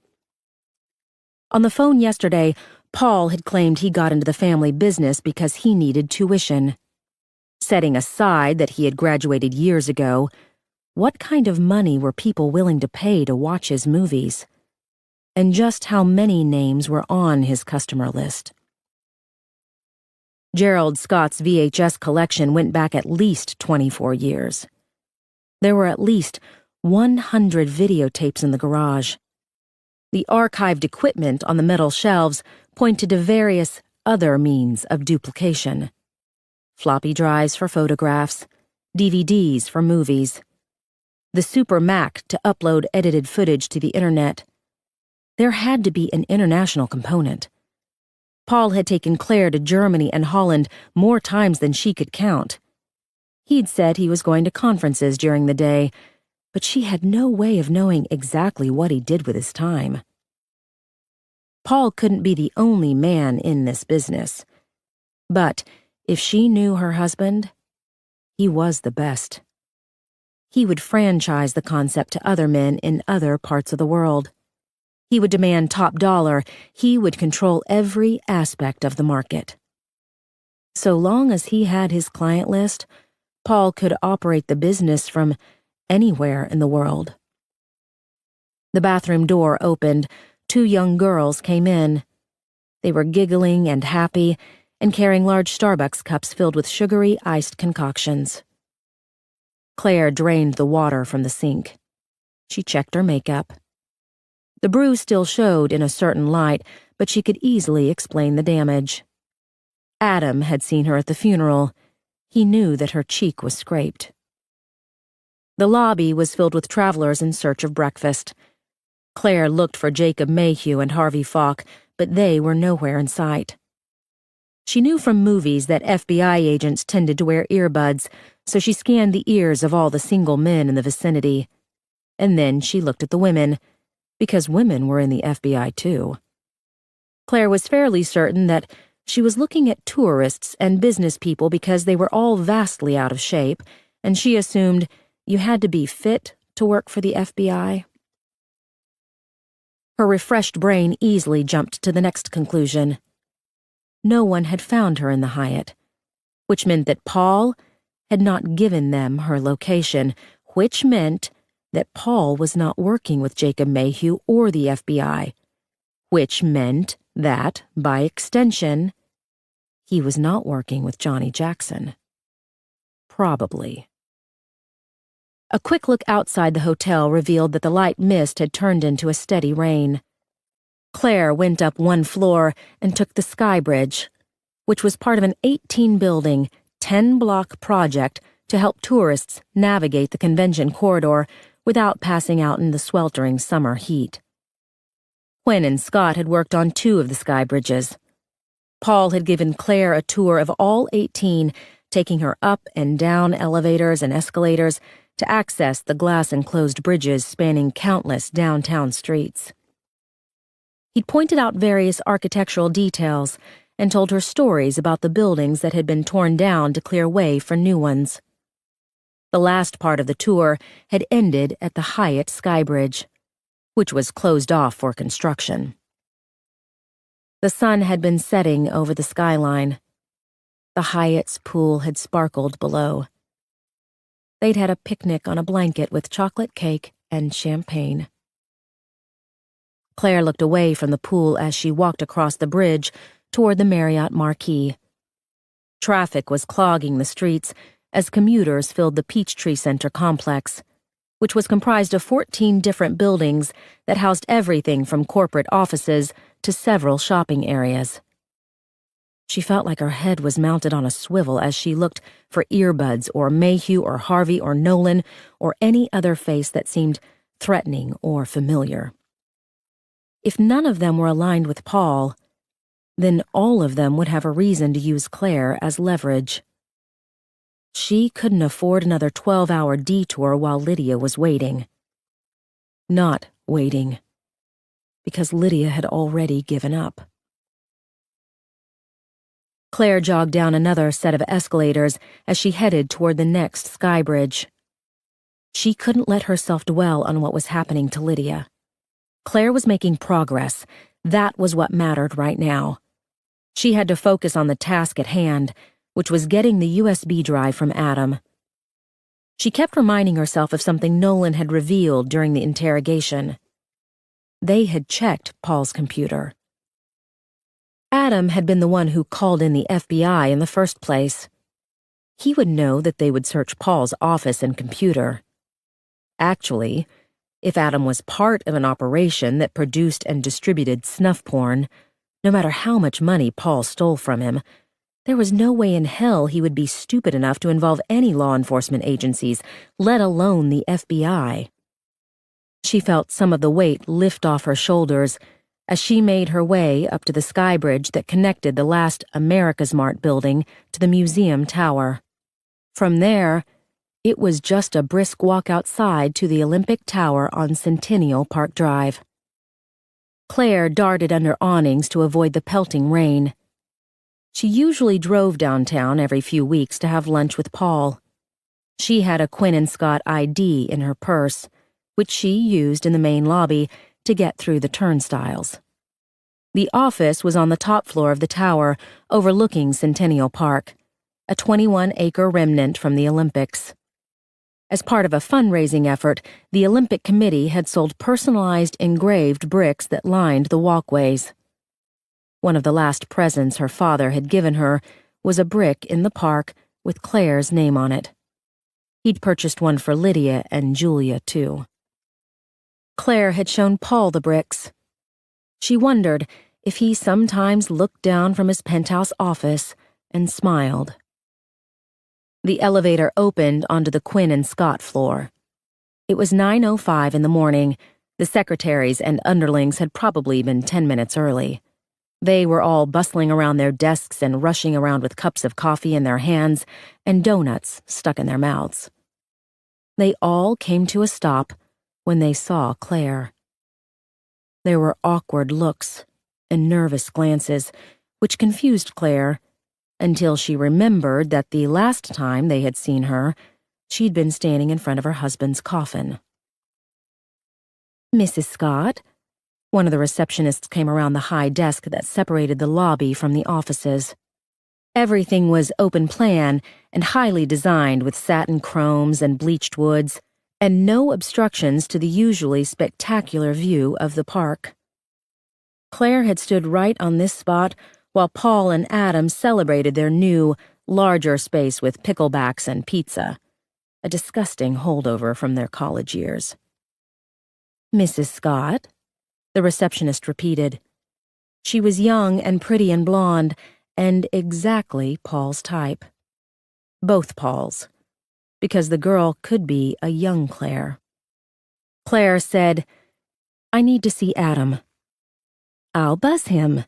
On the phone yesterday, Paul had claimed he got into the family business because he needed tuition. Setting aside that he had graduated years ago, what kind of money were people willing to pay to watch his movies? And just how many names were on his customer list? Gerald Scott's VHS collection went back at least 24 years. There were at least 100 videotapes in the garage. The archived equipment on the metal shelves pointed to various other means of duplication. Floppy drives for photographs, DVDs for movies, the Super Mac to upload edited footage to the internet. There had to be an international component. Paul had taken Claire to Germany and Holland more times than she could count. He'd said he was going to conferences during the day, but she had no way of knowing exactly what he did with his time. Paul couldn't be the only man in this business. But if she knew her husband, he was the best. He would franchise the concept to other men in other parts of the world. He would demand top dollar. He would control every aspect of the market. So long as he had his client list, Paul could operate the business from anywhere in the world. The bathroom door opened. 2 young girls came in. They were giggling and happy and carrying large Starbucks cups filled with sugary iced concoctions. Claire drained the water from the sink. She checked her makeup. The bruise still showed in a certain light, but she could easily explain the damage. Adam had seen her at the funeral. He knew that her cheek was scraped. The lobby was filled with travelers in search of breakfast. Claire looked for Jacob Mayhew and Harvey Falk, but they were nowhere in sight. She knew from movies that FBI agents tended to wear earbuds, so she scanned the ears of all the single men in the vicinity. And then she looked at the women, because women were in the FBI too. Claire was fairly certain that she was looking at tourists and business people because they were all vastly out of shape, and she assumed you had to be fit to work for the FBI. Her refreshed brain easily jumped to the next conclusion. No one had found her in the Hyatt, which meant that Paul had not given them her location, which meant that Paul was not working with Jacob Mayhew or the FBI, which meant that, by extension, he was not working with Johnny Jackson. Probably. A quick look outside the hotel revealed that the light mist had turned into a steady rain. Claire went up 1 floor and took the Sky Bridge, which was part of an 18-building, 10-block project to help tourists navigate the convention corridor without passing out in the sweltering summer heat. Quinn and Scott had worked on 2 of the Sky Bridges. Paul had given Claire a tour of all 18, taking her up and down elevators and escalators to access the glass-enclosed bridges spanning countless downtown streets. He'd pointed out various architectural details and told her stories about the buildings that had been torn down to clear way for new ones. The last part of the tour had ended at the Hyatt Sky Bridge, which was closed off for construction. The sun had been setting over the skyline. The Hyatt's pool had sparkled below. They'd had a picnic on a blanket with chocolate cake and champagne. Claire looked away from the pool as she walked across the bridge toward the Marriott marquee. Traffic was clogging the streets as commuters filled the Peachtree Center complex, which was comprised of 14 different buildings that housed everything from corporate offices to several shopping areas. She felt like her head was mounted on a swivel as she looked for earbuds or Mayhew or Harvey or Nolan or any other face that seemed threatening or familiar. If none of them were aligned with Paul, then all of them would have a reason to use Claire as leverage. She couldn't afford another 12-hour detour while Lydia was waiting. Not waiting, because Lydia had already given up. Claire jogged down another set of escalators as she headed toward the next Sky Bridge. She couldn't let herself dwell on what was happening to Lydia. Claire was making progress. That was what mattered right now. She had to focus on the task at hand, which was getting the USB drive from Adam. She kept reminding herself of something Nolan had revealed during the interrogation. They had checked Paul's computer. Adam had been the one who called in the FBI in the first place. He would know that they would search Paul's office and computer. Actually, if Adam was part of an operation that produced and distributed snuff porn, no matter how much money Paul stole from him, there was no way in hell he would be stupid enough to involve any law enforcement agencies, let alone the FBI. She felt some of the weight lift off her shoulders as she made her way up to the Sky Bridge that connected the last America's Mart building to the museum tower. From there, it was just a brisk walk outside to the Olympic Tower on Centennial Park Drive. Claire darted under awnings to avoid the pelting rain. She usually drove downtown every few weeks to have lunch with Paul. She had a Quinn and Scott ID in her purse, which she used in the main lobby to get through the turnstiles. The office was on the top floor of the tower, overlooking Centennial Park, a 21-acre remnant from the Olympics. As part of a fundraising effort, the Olympic Committee had sold personalized engraved bricks that lined the walkways. One of the last presents her father had given her was a brick in the park with Claire's name on it. He'd purchased one for Lydia and Julia, too. Claire had shown Paul the bricks. She wondered if he sometimes looked down from his penthouse office and smiled. The elevator opened onto the Quinn and Scott floor. It was 9:05 in the morning. The secretaries and underlings had probably been 10 minutes early. They were all bustling around their desks and rushing around with cups of coffee in their hands and donuts stuck in their mouths. They all came to a stop when they saw Claire. There were awkward looks and nervous glances, which confused Claire, until she remembered that the last time they had seen her, she'd been standing in front of her husband's coffin. "Mrs. Scott?" One of the receptionists came around the high desk that separated the lobby from the offices. Everything was open plan and highly designed with satin chromes and bleached woods, and no obstructions to the usually spectacular view of the park. Claire had stood right on this spot while Paul and Adam celebrated their new, larger space with picklebacks and pizza, a disgusting holdover from their college years. "Mrs. Scott?" the receptionist repeated. She was young and pretty and blonde, and exactly Paul's type. Both Pauls, because the girl could be a young Claire. Claire said, "I need to see Adam." "I'll buzz him."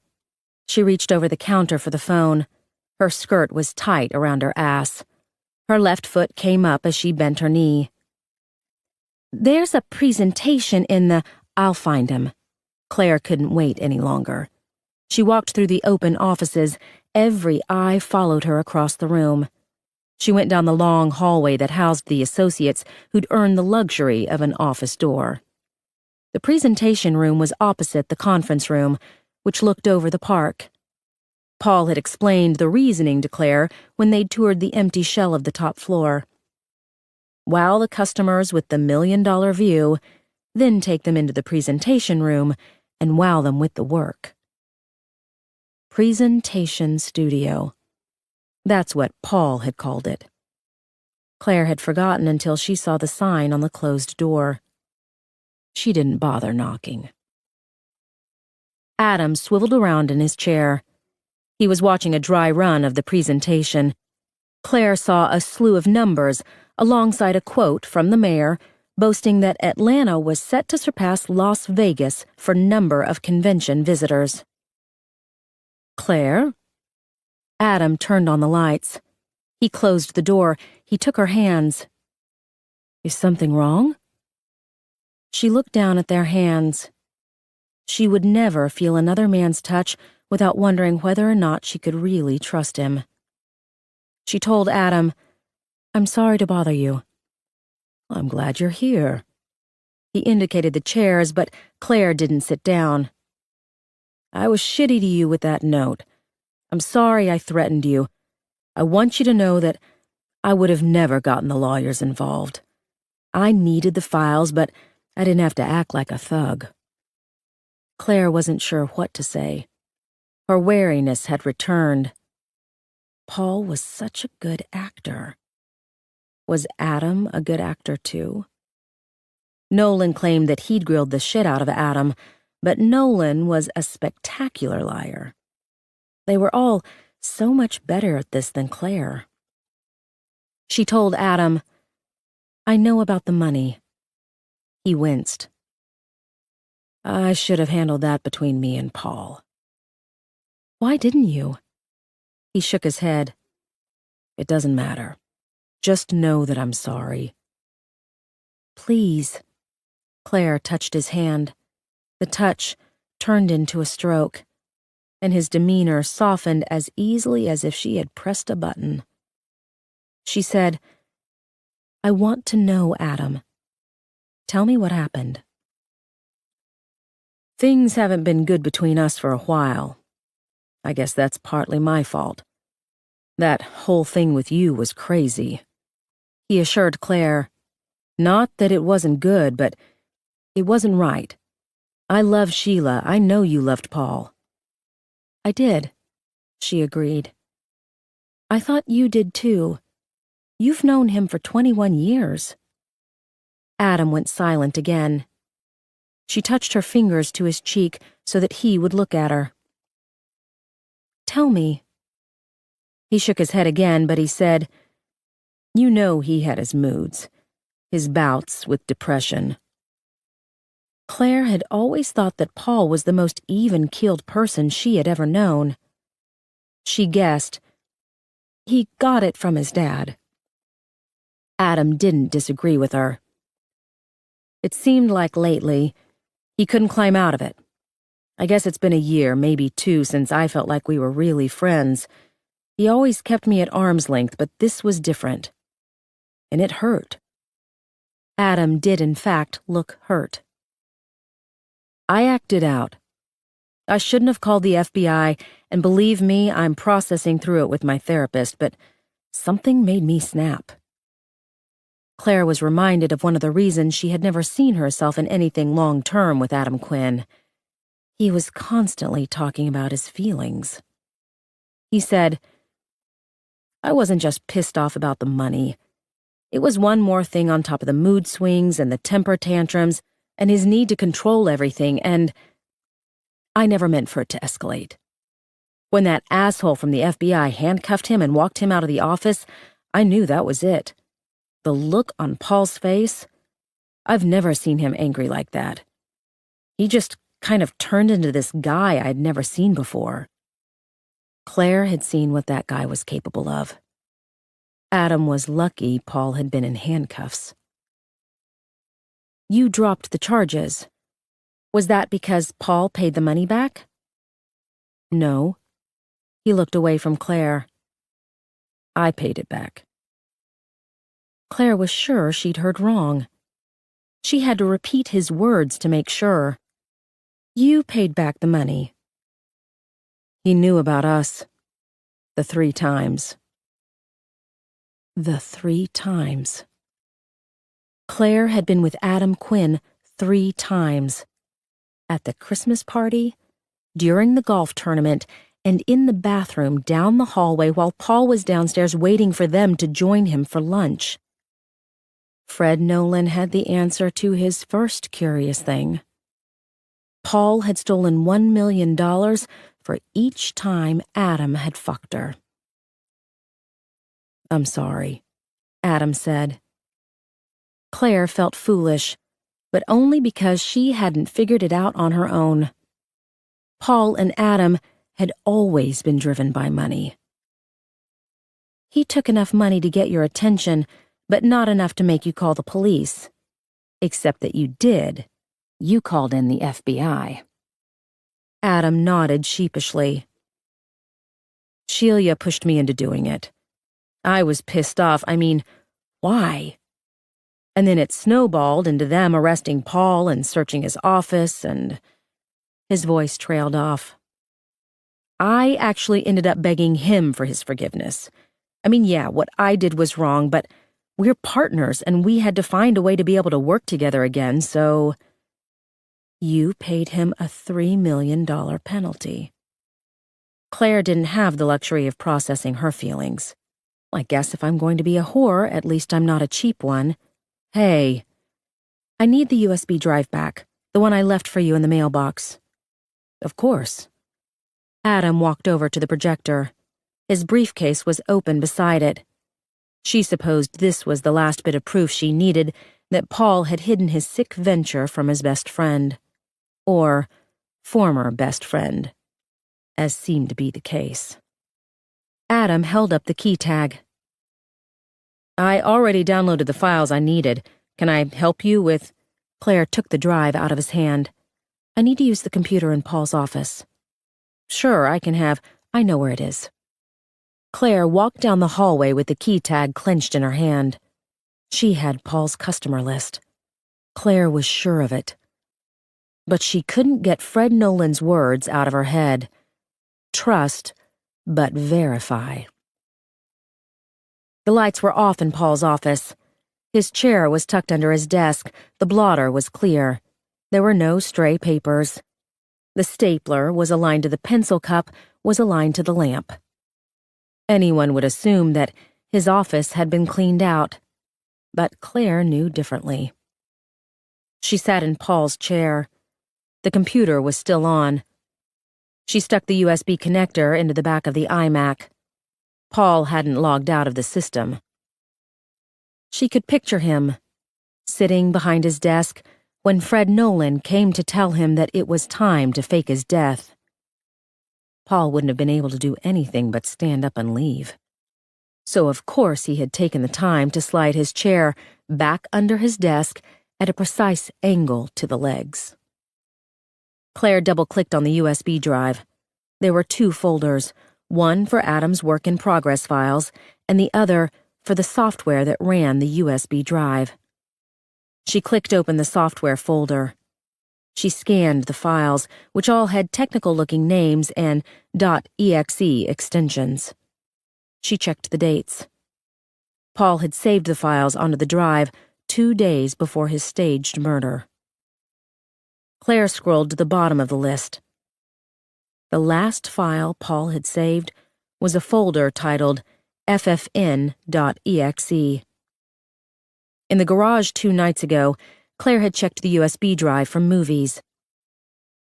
She reached over the counter for the phone. Her skirt was tight around her ass. Her left foot came up as she bent her knee. "There's a presentation in the—" "I'll find him." Claire couldn't wait any longer. She walked through the open offices. Every eye followed her across the room. She went down the long hallway that housed the associates who'd earned the luxury of an office door. The presentation room was opposite the conference room, which looked over the park. Paul had explained the reasoning to Claire when they'd toured the empty shell of the top floor. Wow the customers with the $1 million view, then take them into the presentation room and wow them with the work. Presentation studio. That's what Paul had called it. Claire had forgotten until she saw the sign on the closed door. She didn't bother knocking. Adam swiveled around in his chair. He was watching a dry run of the presentation. Claire saw a slew of numbers alongside a quote from the mayor boasting that Atlanta was set to surpass Las Vegas for number of convention visitors. "Claire?" Adam turned on the lights. He closed the door. He took her hands. "Is something wrong?" She looked down at their hands. She would never feel another man's touch without wondering whether or not she could really trust him. She told Adam, "I'm sorry to bother you." "I'm glad you're here." He indicated the chairs, but Claire didn't sit down. "I was shitty to you with that note. I'm sorry I threatened you. I want you to know that I would have never gotten the lawyers involved. I needed the files, but I didn't have to act like a thug." Claire wasn't sure what to say. Her wariness had returned. Paul was such a good actor. Was Adam a good actor, too? Nolan claimed that he'd grilled the shit out of Adam, but Nolan was a spectacular liar. They were all so much better at this than Claire. She told Adam, "I know about the money." He winced. "I should have handled that between me and Paul." "Why didn't you?" He shook his head. "It doesn't matter. Just know that I'm sorry." "Please." Claire touched his hand. The touch turned into a stroke, and his demeanor softened as easily as if she had pressed a button. She said, "I want to know, Adam. Tell me what happened." "Things haven't been good between us for a while. I guess that's partly my fault. That whole thing with you was crazy," he assured Claire. "Not that it wasn't good, but it wasn't right. I love Sheila. I know you loved Paul." "I did," she agreed. "I thought you did too. You've known him for 21 years. Adam went silent again. She touched her fingers to his cheek so that he would look at her. "Tell me." He shook his head again, but he said, "You know he had his moods, his bouts with depression." Claire had always thought that Paul was the most even-keeled person she had ever known. She guessed. He got it from his dad. Adam didn't disagree with her. "It seemed like lately he couldn't climb out of it. I guess it's been a year, maybe 2, since I felt like we were really friends. He always kept me at arm's length, but this was different. And it hurt." Adam did, in fact, look hurt. "I acted out. I shouldn't have called the FBI, and believe me, I'm processing through it with my therapist, but something made me snap." Claire was reminded of one of the reasons she had never seen herself in anything long-term with Adam Quinn. He was constantly talking about his feelings. He said, "I wasn't just pissed off about the money. It was one more thing on top of the mood swings and the temper tantrums and his need to control everything, and I never meant for it to escalate. When that asshole from the FBI handcuffed him and walked him out of the office, I knew that was it. The look on Paul's face, I've never seen him angry like that. He just kind of turned into this guy I'd never seen before." Claire had seen what that guy was capable of. Adam was lucky Paul had been in handcuffs. "You dropped the charges. Was that because Paul paid the money back?" "No." He looked away from Claire. "I paid it back." Claire was sure she'd heard wrong. She had to repeat his words to make sure. "You paid back the money." "He knew about us. The 3 times." The 3 times. Claire had been with Adam Quinn 3 times. At the Christmas party, during the golf tournament, and in the bathroom down the hallway while Paul was downstairs waiting for them to join him for lunch. Fred Nolan had the answer to his first curious thing. Paul had stolen $1 million for each time Adam had fucked her. "I'm sorry," Adam said. Claire felt foolish, but only because she hadn't figured it out on her own. Paul and Adam had always been driven by money. "He took enough money to get your attention, but not enough to make you call the police. Except that you did. You called in the FBI." Adam nodded sheepishly. "Sheila pushed me into doing it. I was pissed off. I mean, why? And then it snowballed into them arresting Paul and searching his office, and..." His voice trailed off. "I actually ended up begging him for his forgiveness. I mean, yeah, what I did was wrong, but we're partners and we had to find a way to be able to work together again, so..." "You paid him a $3 million penalty." Claire didn't have the luxury of processing her feelings. "I guess if I'm going to be a whore, at least I'm not a cheap one. Hey, I need the USB drive back, the one I left for you in the mailbox." "Of course." Adam walked over to the projector. His briefcase was open beside it. She supposed this was the last bit of proof she needed that Paul had hidden his sick venture from his best friend. Or former best friend, as seemed to be the case. Adam held up the key tag. I already downloaded the files I needed. Can I help you with... Claire took the drive out of his hand. I need to use the computer in Paul's office. Sure, I know where it is. Claire walked down the hallway with the key tag clenched in her hand. She had Paul's customer list. Claire was sure of it. But she couldn't get Fred Nolan's words out of her head. Trust, but verify. The lights were off in Paul's office. His chair was tucked under his desk. The blotter was clear. There were no stray papers. The stapler was aligned to the pencil cup, was aligned to the lamp. Anyone would assume that his office had been cleaned out, but Claire knew differently. She sat in Paul's chair. The computer was still on. She stuck the USB connector into the back of the iMac. Paul hadn't logged out of the system. She could picture him, sitting behind his desk when Fred Nolan came to tell him that it was time to fake his death. Paul wouldn't have been able to do anything but stand up and leave. So of course he had taken the time to slide his chair back under his desk at a precise angle to the legs. Claire double-clicked on the USB drive. There were 2 folders, one for Adam's work-in-progress files, and the other for the software that ran the USB drive. She clicked open the software folder. She scanned the files, which all had technical-looking names and .exe extensions. She checked the dates. Paul had saved the files onto the drive 2 days before his staged murder. Claire scrolled to the bottom of the list. The last file Paul had saved was a folder titled ffn.exe. In the garage 2 nights ago, Claire had checked the USB drive for movies.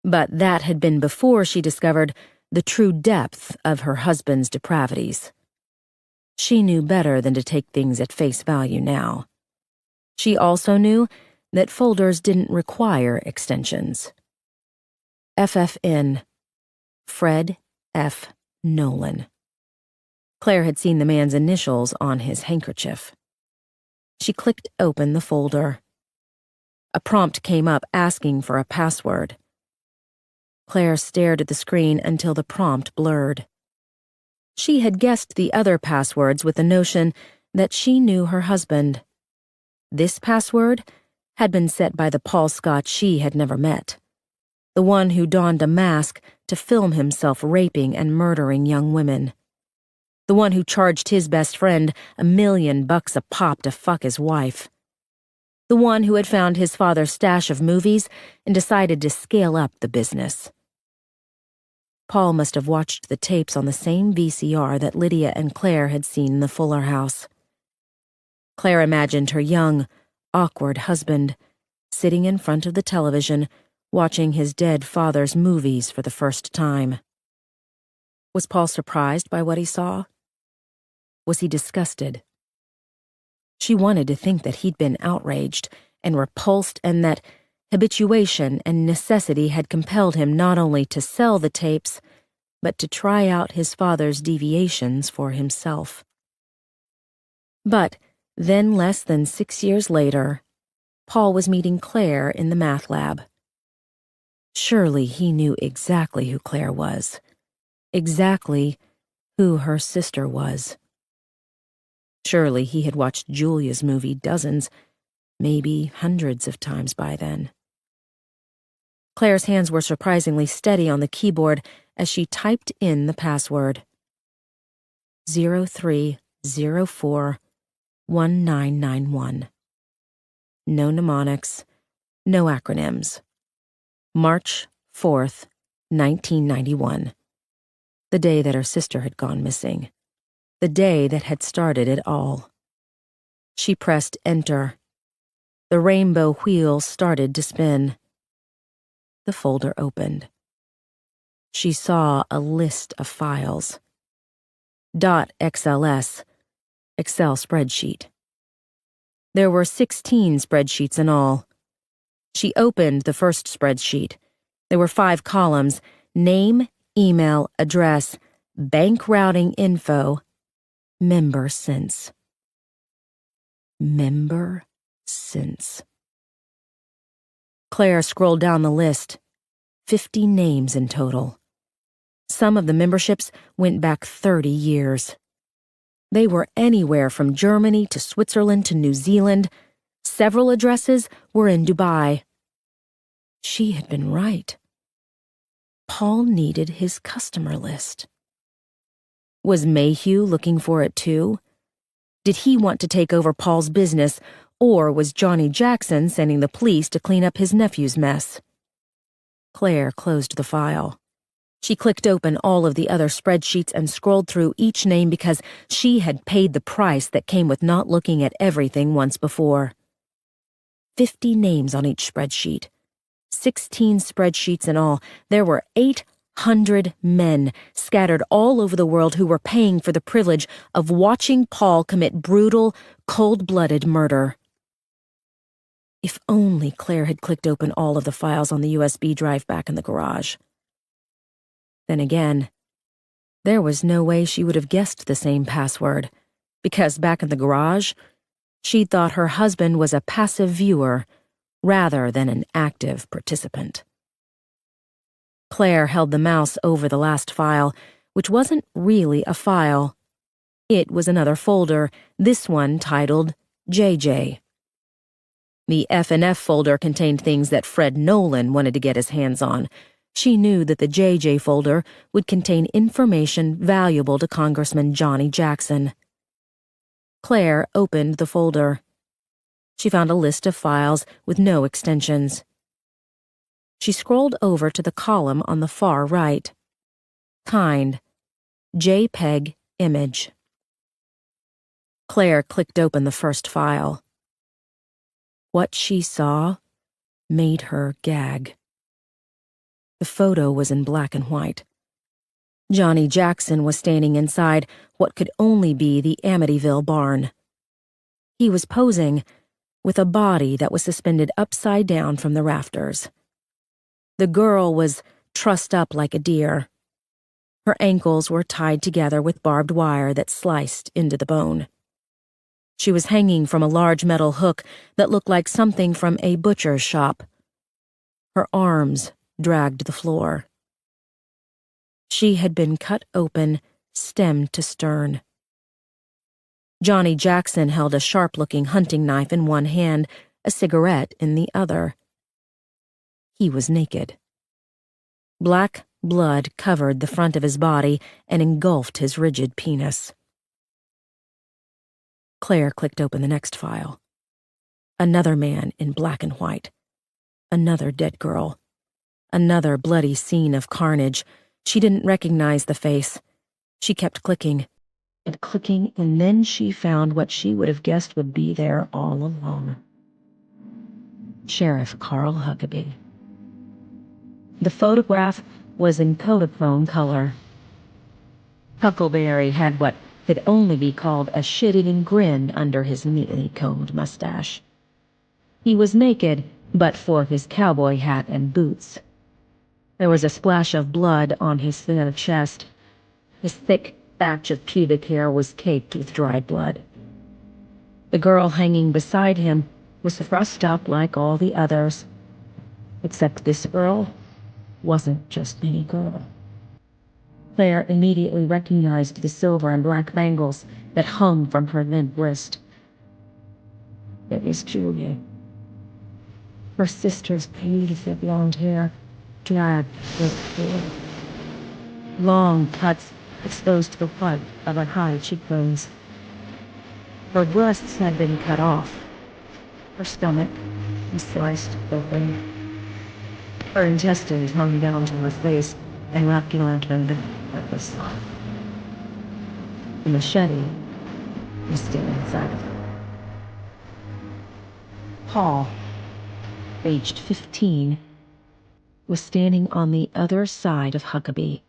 But that had been before she discovered the true depth of her husband's depravities. She knew better than to take things at face value now. She also knew that folders didn't require extensions. FFN. Fred F. Nolan. Claire had seen the man's initials on his handkerchief. She clicked open the folder. A prompt came up asking for a password. Claire stared at the screen until the prompt blurred. She had guessed the other passwords with the notion that she knew her husband. This password had been set by the Paul Scott she had never met, the one who donned a mask to film himself raping and murdering young women, the one who charged his best friend $1 million a pop to fuck his wife, the one who had found his father's stash of movies and decided to scale up the business. Paul must have watched the tapes on the same VCR that Lydia and Claire had seen in the Fuller house. Claire imagined her young, awkward husband sitting in front of the television, watching his dead father's movies for the first time. Was Paul surprised by what he saw? Was he disgusted? She wanted to think that he'd been outraged and repulsed, and that habituation and necessity had compelled him not only to sell the tapes, but to try out his father's deviations for himself. But then, less than 6 years later, Paul was meeting Claire in the math lab. Surely he knew exactly who Claire was, exactly who her sister was. Surely he had watched Julia's movie dozens, maybe hundreds of times by then. Claire's hands were surprisingly steady on the keyboard as she typed in the password. 03041991. No mnemonics, no acronyms. March 4th, 1991. The day that her sister had gone missing. The day that had started it all. She pressed enter. The rainbow wheel started to spin. The folder opened. She saw a list of files. .xls, Excel spreadsheet. There were 16 spreadsheets in all. She opened the first spreadsheet. There were 5 columns: name, email, address, bank routing info, member since. member since. Claire scrolled down the list. 50 names in total. Some of the memberships went back 30 years. They were anywhere from Germany to Switzerland to New Zealand. Several addresses were in Dubai. She had been right. Paul needed his customer list. Was Mayhew looking for it too? Did he want to take over Paul's business, or was Johnny Jackson sending the police to clean up his nephew's mess? Claire closed the file. She clicked open all of the other spreadsheets and scrolled through each name because she had paid the price that came with not looking at everything once before. 50 names on each spreadsheet. 16 spreadsheets in all. There were 800 men scattered all over the world who were paying for the privilege of watching Paul commit brutal, cold-blooded murder. If only Claire had clicked open all of the files on the USB drive back in the garage. Then again, there was no way she would have guessed the same password, because back in the garage, she'd thought her husband was a passive viewer rather than an active participant. Claire held the mouse over the last file, which wasn't really a file. It was another folder, this one titled JJ. The F&F folder contained things that Fred Nolan wanted to get his hands on. She knew that the JJ folder would contain information valuable to Congressman Johnny Jackson. Claire opened the folder. She found a list of files with no extensions. She scrolled over to the column on the far right. Kind. JPEG image. Claire clicked open the first file. What she saw made her gag. The photo was in black and white. Johnny Jackson was standing inside what could only be the Amityville barn. He was posing with a body that was suspended upside down from the rafters. The girl was trussed up like a deer. Her ankles were tied together with barbed wire that sliced into the bone. She was hanging from a large metal hook that looked like something from a butcher's shop. Her arms dragged the floor. She had been cut open, stem to stern. Johnny Jackson held a sharp-looking hunting knife in one hand, a cigarette in the other. He was naked. Black blood covered the front of his body and engulfed his rigid penis. Claire clicked open the next file. Another man in black and white. Another dead girl. Another bloody scene of carnage. She didn't recognize the face. She kept clicking and clicking, and then she found what she would have guessed would be there all along. Sheriff Carl Huckabee. The photograph was in Kodachrome color. Huckleberry had what could only be called a shit-eating grin under his neatly combed mustache. He was naked, but for his cowboy hat and boots. There was a splash of blood on his thin chest. His thick patch of pubic hair was caked with dried blood. The girl hanging beside him was thrust up like all the others, except this girl wasn't just any girl. Claire immediately recognized the silver and black bangles that hung from her limp wrist. It was Julia. Her sister's beautiful blonde hair dragged through the floor. Long cuts exposed to the front of her high cheekbones. Her breasts had been cut off. Her stomach was sliced open. Her intestines hung down to her face and wrapped around her at the side. The machete was still inside of her. Paul, aged 15, was standing on the other side of Huckabee.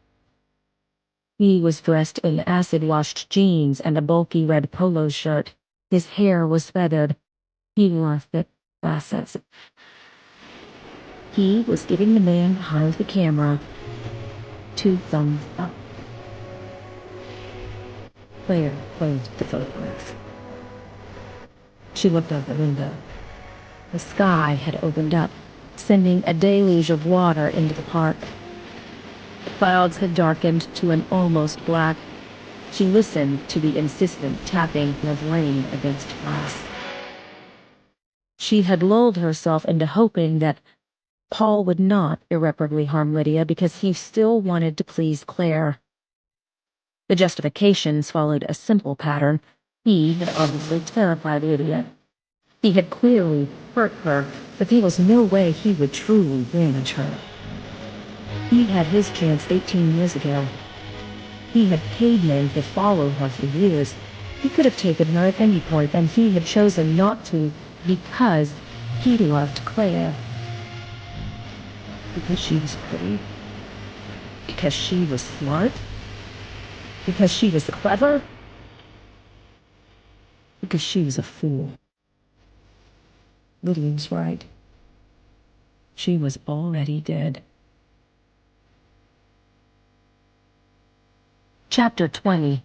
He was dressed in acid-washed jeans and a bulky red polo shirt. His hair was feathered. He wore thick glasses. He was giving the man behind the camera 2 thumbs up. Claire closed the photograph. She looked out the window. The sky had opened up, sending a deluge of water into the park. The clouds had darkened to an almost black. She listened to the insistent tapping of rain against glass. She had lulled herself into hoping that Paul would not irreparably harm Lydia because he still wanted to please Claire. The justifications followed a simple pattern. He had obviously terrified Lydia. He had clearly hurt her, but there was no way he would truly damage her. He had his chance 18 years ago. He had paid men to follow her for years. He could have taken her at any point, and he had chosen not to because he loved Claire. Because she was pretty. Because she was smart. Because she was clever. Because she was a fool. Lydia was right. She was already dead. Chapter 20.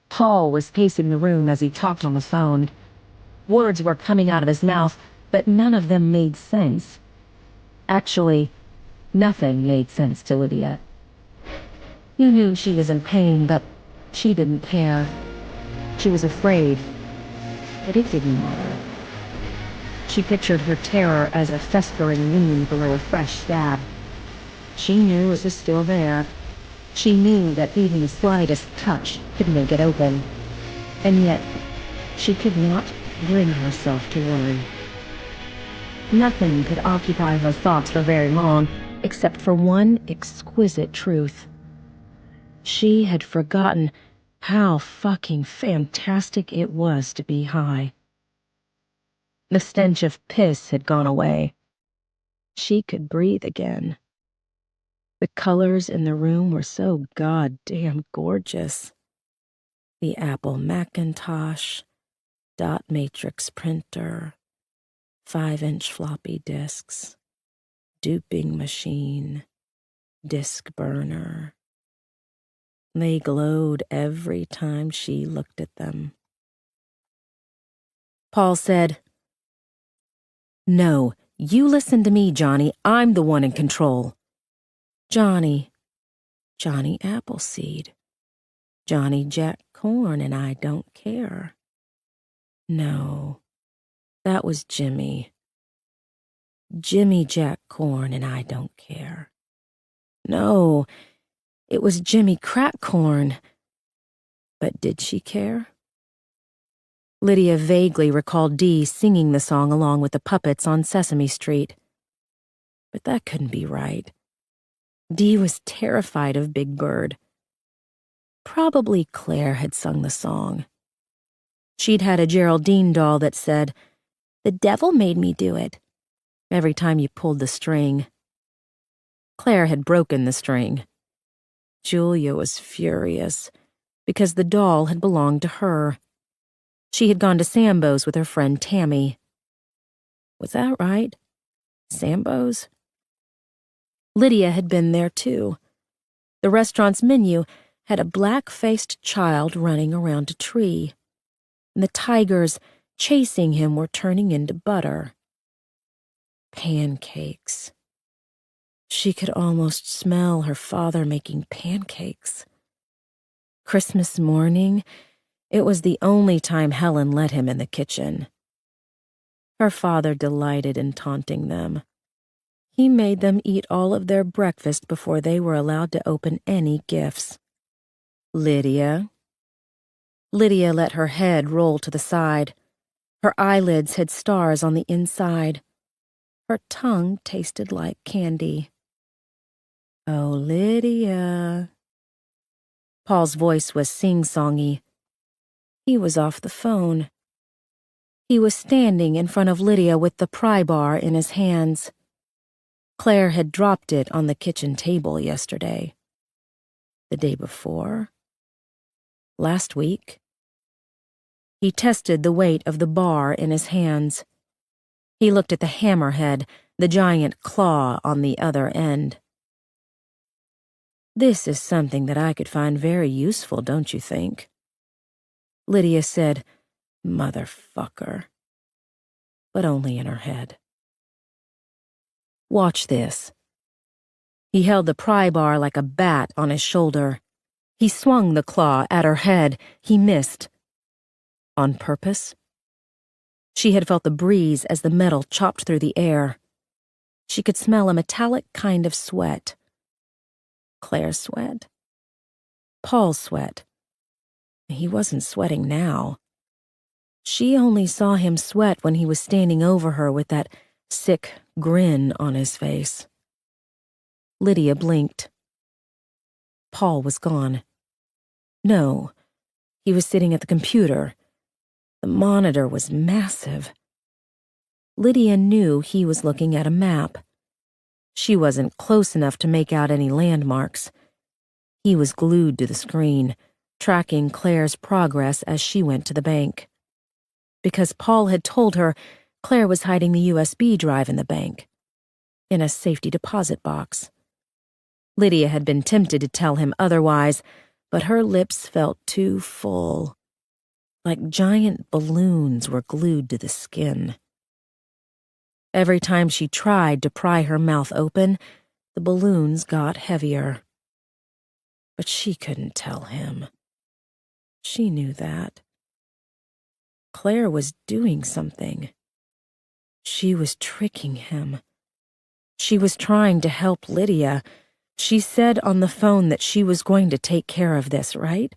Paul was pacing the room as he talked on the phone. Words were coming out of his mouth, but none of them made sense. Actually, nothing made sense to Lydia. He knew she was in pain, but she didn't care. She was afraid, but it didn't matter. She pictured her terror as a festering wound below a fresh stab. She knew it was still there. She knew that even the slightest touch could make it open. And yet, she could not bring herself to worry. Nothing could occupy her thoughts for very long, except for one exquisite truth. She had forgotten how fucking fantastic it was to be high. The stench of piss had gone away. She could breathe again. The colors in the room were so goddamn gorgeous. The Apple Macintosh, dot matrix printer, 5-inch floppy disks, duping machine, disk burner. They glowed every time she looked at them. Paul said, "No, you listen to me, Johnny. I'm the one in control." Johnny Appleseed. Johnny Jack Corn, and I don't care. No, that was Jimmy. Jimmy Jack Corn, and I don't care. No, it was Jimmy Crack Corn. But did she care? Lydia vaguely recalled Dee singing the song along with the puppets on Sesame Street. But that couldn't be right. Dee was terrified of Big Bird. Probably Claire had sung the song. She'd had a Geraldine doll that said, "The devil made me do it," every time you pulled the string. Claire had broken the string. Julia was furious, because the doll had belonged to her. She had gone to Sambo's with her friend Tammy. Was that right? Sambo's? Lydia had been there too. The restaurant's menu had a black-faced child running around a tree, and the tigers chasing him were turning into butter. Pancakes. She could almost smell her father making pancakes. Christmas morning, it was the only time Helen let him in the kitchen. Her father delighted in taunting them. He made them eat all of their breakfast before they were allowed to open any gifts. Lydia let her head roll to the side. Her eyelids had stars on the inside. Her tongue tasted like candy. "Oh, Lydia." Paul's voice was sing-songy. He was off the phone. He was standing in front of Lydia with the pry bar in his hands. Claire had dropped it on the kitchen table yesterday. The day before? Last week? He tested the weight of the bar in his hands. He looked at the hammerhead, the giant claw on the other end. "This is something that I could find very useful, don't you think?" Lydia said, Motherfucker. But only in her head. Watch this. He held the pry bar like a bat on his shoulder. He swung the claw at her head. He missed. On purpose? She had felt the breeze as the metal chopped through the air. She could smell a metallic kind of sweat. Claire's sweat? Paul's sweat. He wasn't sweating now. She only saw him sweat when he was standing over her with that sick grin on his face. Lydia blinked. Paul was gone. No, he was sitting at the computer. The monitor was massive. Lydia knew he was looking at a map. She wasn't close enough to make out any landmarks. He was glued to the screen, tracking Claire's progress as she went to the bank. Because Paul had told her Claire was hiding the USB drive in the bank, in a safety deposit box. Lydia had been tempted to tell him otherwise, but her lips felt too full. Like giant balloons were glued to the skin. Every time she tried to pry her mouth open, the balloons got heavier. But she couldn't tell him. She knew that. Claire was doing something. She was tricking him. She was trying to help Lydia. She said on the phone that she was going to take care of this, right?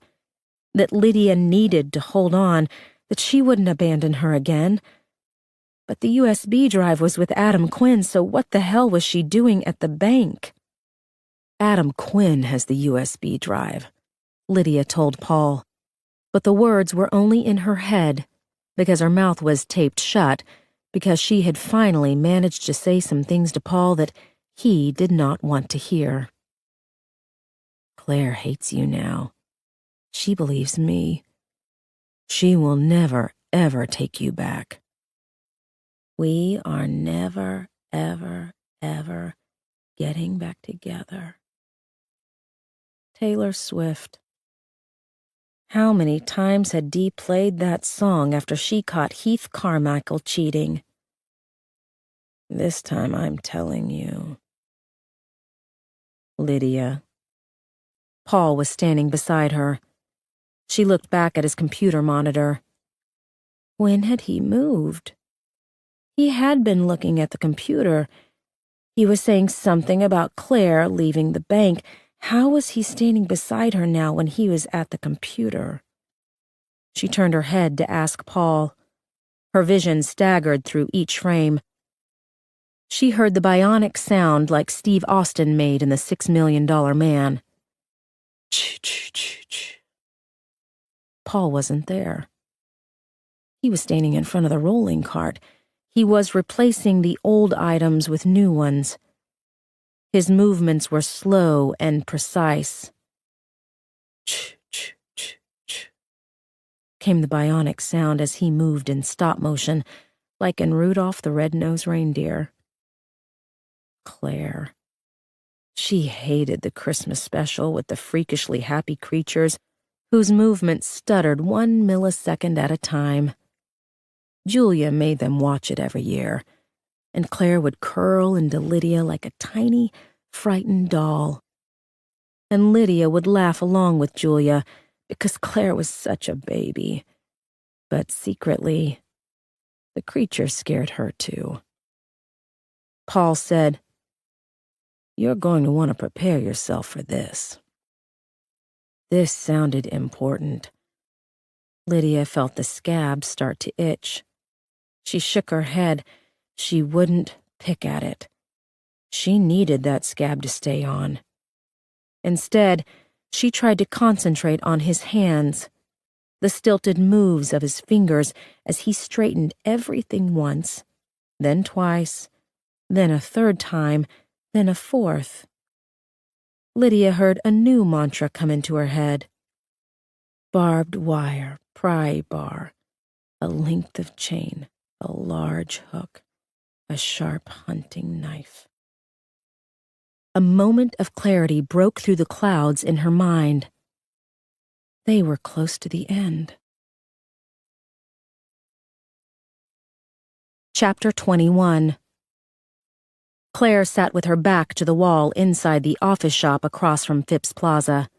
That Lydia needed to hold on, that she wouldn't abandon her again. But the USB drive was with Adam Quinn, so what the hell was she doing at the bank? Adam Quinn has the USB drive, Lydia told Paul. But the words were only in her head, because her mouth was taped shut, because she had finally managed to say some things to Paul that he did not want to hear. Claire hates you now. She believes me. She will never, ever take you back. We are never, ever, ever getting back together. Taylor Swift. How many times had Dee played that song after she caught Heath Carmichael cheating? This time I'm telling you. Lydia. Paul was standing beside her. She looked back at his computer monitor. When had he moved? He had been looking at the computer. He was saying something about Claire leaving the bank. How was he standing beside her now when he was at the computer? She turned her head to ask Paul. Her vision staggered through each frame. She heard the bionic sound like Steve Austin made in The $6 Million Man. Ch-ch-ch-ch. Paul wasn't there. He was standing in front of the rolling cart. He was replacing the old items with new ones. His movements were slow and precise. Ch-ch-ch-ch. Came the bionic sound as he moved in stop motion, like in Rudolph the Red-Nosed Reindeer. Claire. She hated the Christmas special with the freakishly happy creatures whose movements stuttered 1 millisecond at a time. Julia made them watch it every year, and Claire would curl into Lydia like a tiny, frightened doll. And Lydia would laugh along with Julia because Claire was such a baby. But secretly, the creature scared her too. Paul said, "You're going to want to prepare yourself for this." This sounded important. Lydia felt the scab start to itch. She shook her head. She wouldn't pick at it. She needed that scab to stay on. Instead, she tried to concentrate on his hands, the stilted moves of his fingers as he straightened everything once, then twice, then a third time, then a fourth. Lydia heard a new mantra come into her head. Barbed wire, pry bar, a length of chain, a large hook, a sharp hunting knife. A moment of clarity broke through the clouds in her mind. They were close to the end. Chapter 21. Claire sat with her back to the wall inside the office shop across from Phipps Plaza.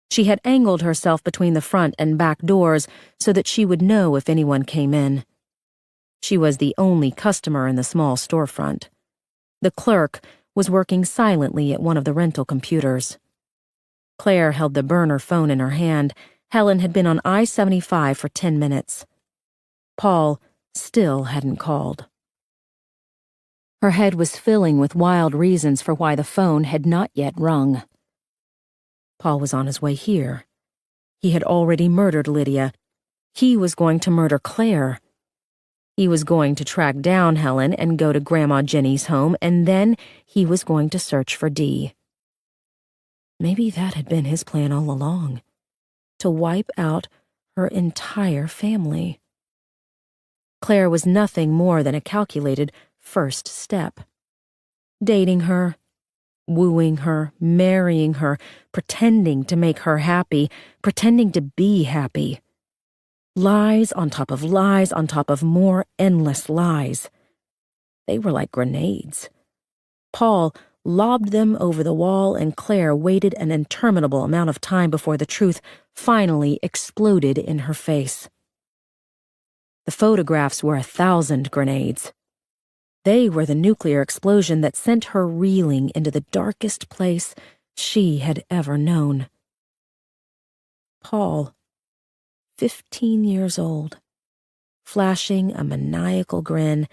She had angled herself between the front and back doors so that she would know if anyone came in. She was the only customer in the small storefront. The clerk was working silently at one of the rental computers. Claire held the burner phone in her hand. Helen had been on I-75 for 10 minutes. Paul still hadn't called. Her head was filling with wild reasons for why the phone had not yet rung. Paul was on his way here. He had already murdered Lydia. He was going to murder Claire. He was going to track down Helen and go to Grandma Jenny's home, and then he was going to search for Dee. Maybe that had been his plan all along, to wipe out her entire family. Claire was nothing more than a calculated first step. Dating her, wooing her, marrying her, pretending to make her happy, pretending to be happy. Lies on top of lies on top of more endless lies. They were like grenades. Paul lobbed them over the wall, and Claire waited an interminable amount of time before the truth finally exploded in her face. The photographs were 1,000 grenades. They were the nuclear explosion that sent her reeling into the darkest place she had ever known. Paul, 15 years old, flashing a maniacal grin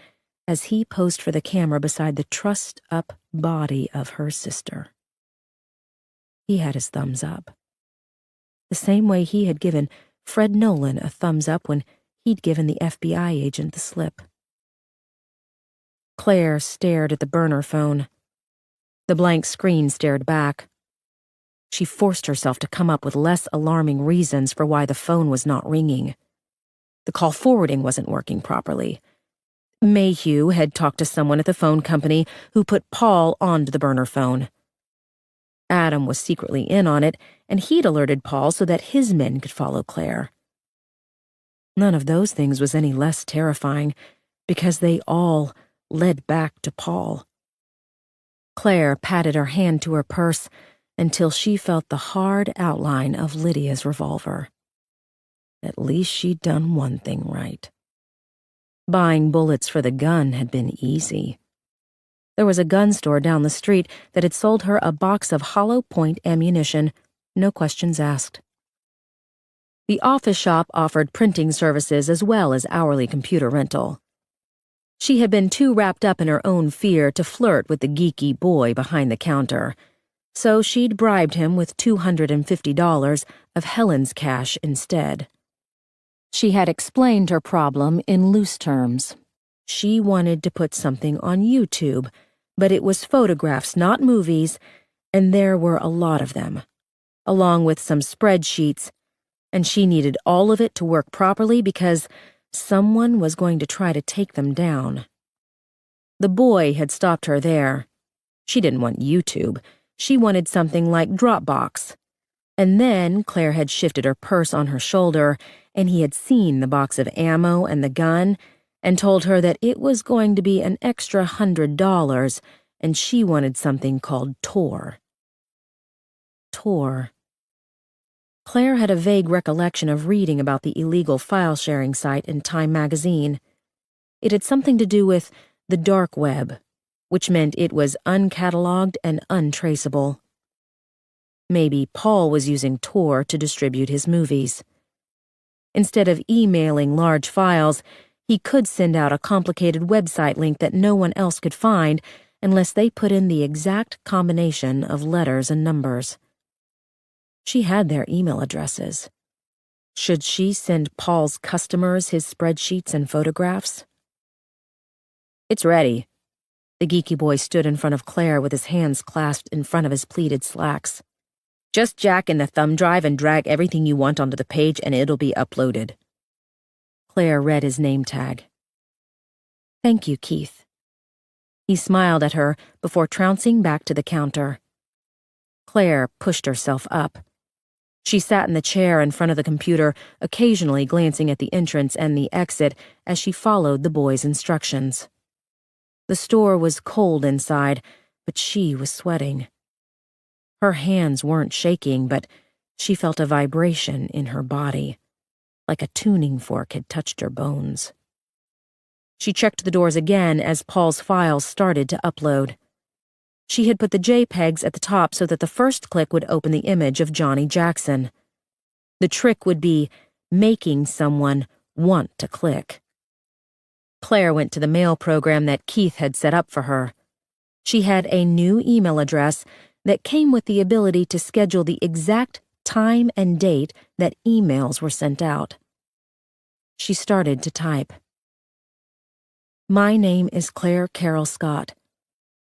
as he posed for the camera beside the trussed-up body of her sister. He had his thumbs up, the same way he had given Fred Nolan a thumbs up when he'd given the FBI agent the slip. Claire stared at the burner phone. The blank screen stared back. She forced herself to come up with less alarming reasons for why the phone was not ringing. The call forwarding wasn't working properly. Mayhew had talked to someone at the phone company who put Paul onto the burner phone. Adam was secretly in on it, and he'd alerted Paul so that his men could follow Claire. None of those things was any less terrifying, because they all led back to Paul. Claire patted her hand to her purse until she felt the hard outline of Lydia's revolver. At least she'd done one thing right. Buying bullets for the gun had been easy. There was a gun store down the street that had sold her a box of hollow point ammunition, no questions asked. The office shop offered printing services as well as hourly computer rental. She had been too wrapped up in her own fear to flirt with the geeky boy behind the counter, so she'd bribed him with $250 of Helen's cash instead. She had explained her problem in loose terms. She wanted to put something on YouTube, but it was photographs, not movies, and there were a lot of them, along with some spreadsheets, and she needed all of it to work properly because someone was going to try to take them down. The boy had stopped her there. She didn't want YouTube. She wanted something like Dropbox. And then Claire had shifted her purse on her shoulder, and he had seen the box of ammo and the gun, and told her that it was going to be an extra $100, and she wanted something called Tor. Tor. Claire had a vague recollection of reading about the illegal file-sharing site in Time magazine. It had something to do with the dark web, which meant it was uncatalogued and untraceable. Maybe Paul was using Tor to distribute his movies. Instead of emailing large files, he could send out a complicated website link that no one else could find unless they put in the exact combination of letters and numbers. She had their email addresses. Should she send Paul's customers his spreadsheets and photographs? "It's ready." The geeky boy stood in front of Claire with his hands clasped in front of his pleated slacks. "Just jack in the thumb drive and drag everything you want onto the page and it'll be uploaded." Claire read his name tag. "Thank you, Keith." He smiled at her before trouncing back to the counter. Claire pushed herself up. She sat in the chair in front of the computer, occasionally glancing at the entrance and the exit as she followed the boy's instructions. The store was cold inside, but she was sweating. Her hands weren't shaking, but she felt a vibration in her body, like a tuning fork had touched her bones. She checked the doors again as Paul's files started to upload. She had put the JPEGs at the top so that the first click would open the image of Johnny Jackson. The trick would be making someone want to click. Claire went to the mail program that Keith had set up for her. She had a new email address that came with the ability to schedule the exact time and date that emails were sent out. She started to type. My name is Claire Carol Scott.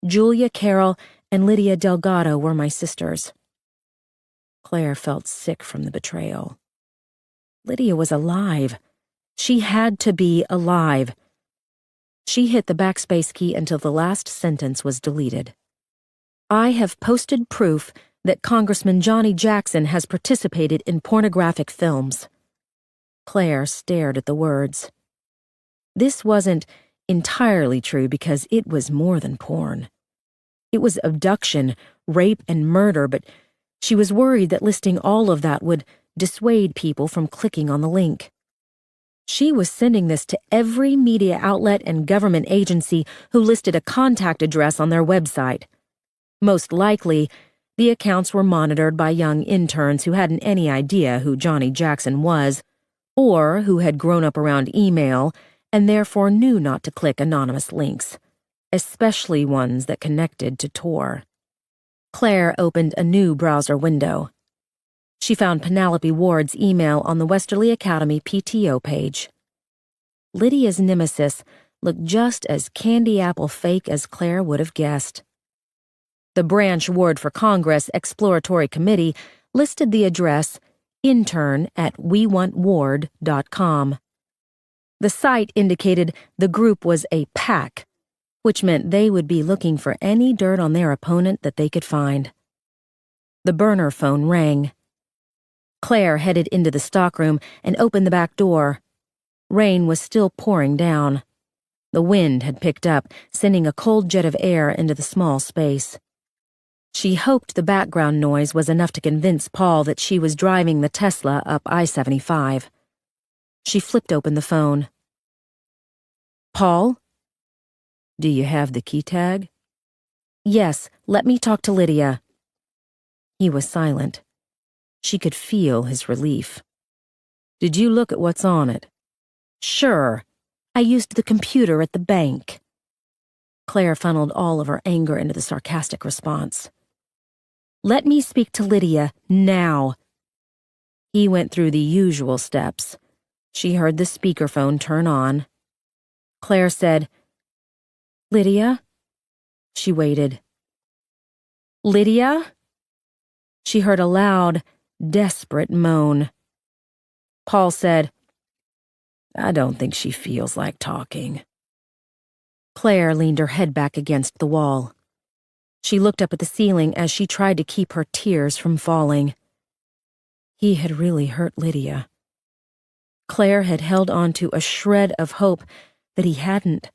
Julia Carroll and Lydia Delgado were my sisters. Claire felt sick from the betrayal. Lydia was alive. She had to be alive. She hit the backspace key until the last sentence was deleted. I have posted proof that Congressman Johnny Jackson has participated in pornographic films. Claire stared at the words. This wasn't entirely true because it was more than porn. It was abduction, rape, and murder, but she was worried that listing all of that would dissuade people from clicking on the link. She was sending this to every media outlet and government agency who listed a contact address on their website. Most likely, the accounts were monitored by young interns who hadn't any idea who Johnny Jackson was, or who had grown up around email and therefore knew not to click anonymous links, especially ones that connected to Tor. Claire opened a new browser window. She found Penelope Ward's email on the Westerly Academy PTO page. Lydia's nemesis looked just as candy apple fake as Claire would have guessed. The Branch Ward for Congress Exploratory Committee listed the address intern@wewantward.com. The site indicated the group was a PAC, which meant they would be looking for any dirt on their opponent that they could find. The burner phone rang. Claire headed into the stockroom and opened the back door. Rain was still pouring down. The wind had picked up, sending a cold jet of air into the small space. She hoped the background noise was enough to convince Paul that she was driving the Tesla up I-75. She flipped open the phone. Paul? Do you have the key tag? Yes, let me talk to Lydia. He was silent. She could feel his relief. Did you look at what's on it? Sure. I used the computer at the bank. Claire funneled all of her anger into the sarcastic response. Let me speak to Lydia, now. He went through the usual steps. She heard the speakerphone turn on. Claire said, Lydia? She waited. Lydia? She heard a loud, desperate moan. Paul said, I don't think she feels like talking. Claire leaned her head back against the wall. She looked up at the ceiling as she tried to keep her tears from falling. He had really hurt Lydia. Claire had held on to a shred of hope that he hadn't.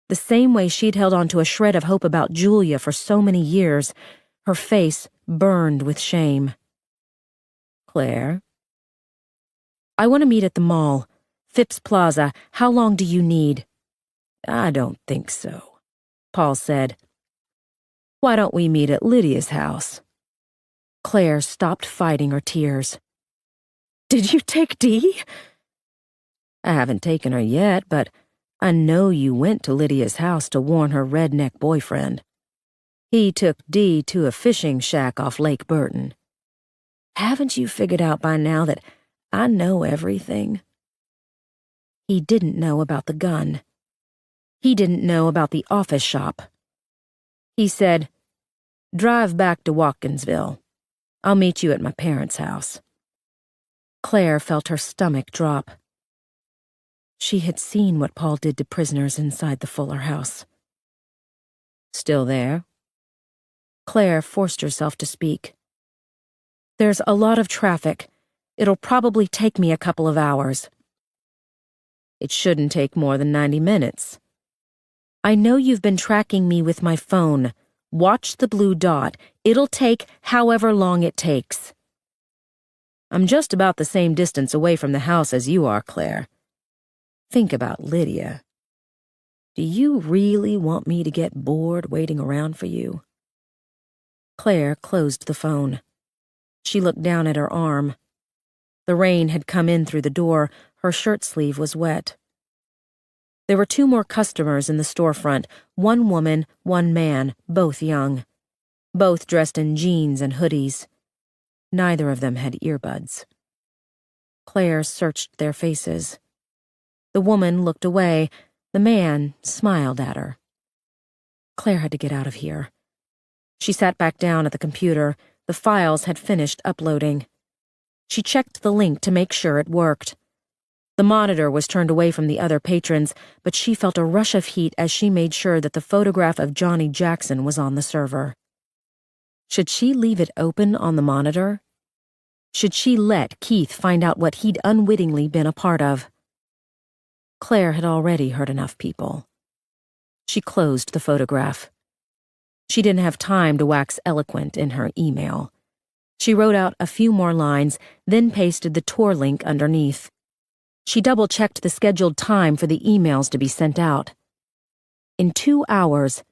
The same way she'd held on to a shred of hope about Julia for so many years, her face burned with shame. Claire? I want to meet at the mall. Phipps Plaza. How long do you need? I don't think so, Paul said. Why don't we meet at Lydia's house? Claire stopped fighting her tears. Did you take Dee? I haven't taken her yet, but I know you went to Lydia's house to warn her redneck boyfriend. He took Dee to a fishing shack off Lake Burton. Haven't you figured out by now that I know everything? He didn't know about the gun. He didn't know about the office shop. He said, Drive back to Watkinsville. I'll meet you at my parents' house. Claire felt her stomach drop. She had seen what Paul did to prisoners inside the Fuller house. Still there? Claire forced herself to speak. There's a lot of traffic. It'll probably take me a couple of hours. It shouldn't take more than 90 minutes. I know you've been tracking me with my phone. Watch the blue dot. It'll take however long it takes. I'm just about the same distance away from the house as you are, Claire. Think about Lydia. Do you really want me to get bored waiting around for you? Claire closed the phone. She looked down at her arm. The rain had come in through the door. Her shirt sleeve was wet. There were 2 more customers in the storefront, 1 woman, 1 man, both young. Both dressed in jeans and hoodies. Neither of them had earbuds. Claire searched their faces. The woman looked away. The man smiled at her. Claire had to get out of here. She sat back down at the computer. The files had finished uploading. She checked the link to make sure it worked. The monitor was turned away from the other patrons, but she felt a rush of heat as she made sure that the photograph of Johnny Jackson was on the server. Should she leave it open on the monitor? Should she let Keith find out what he'd unwittingly been a part of? Claire had already hurt enough people. She closed the photograph. She didn't have time to wax eloquent in her email. She wrote out a few more lines, then pasted the Tor link underneath. She double-checked the scheduled time for the emails to be sent out. In 2 hours,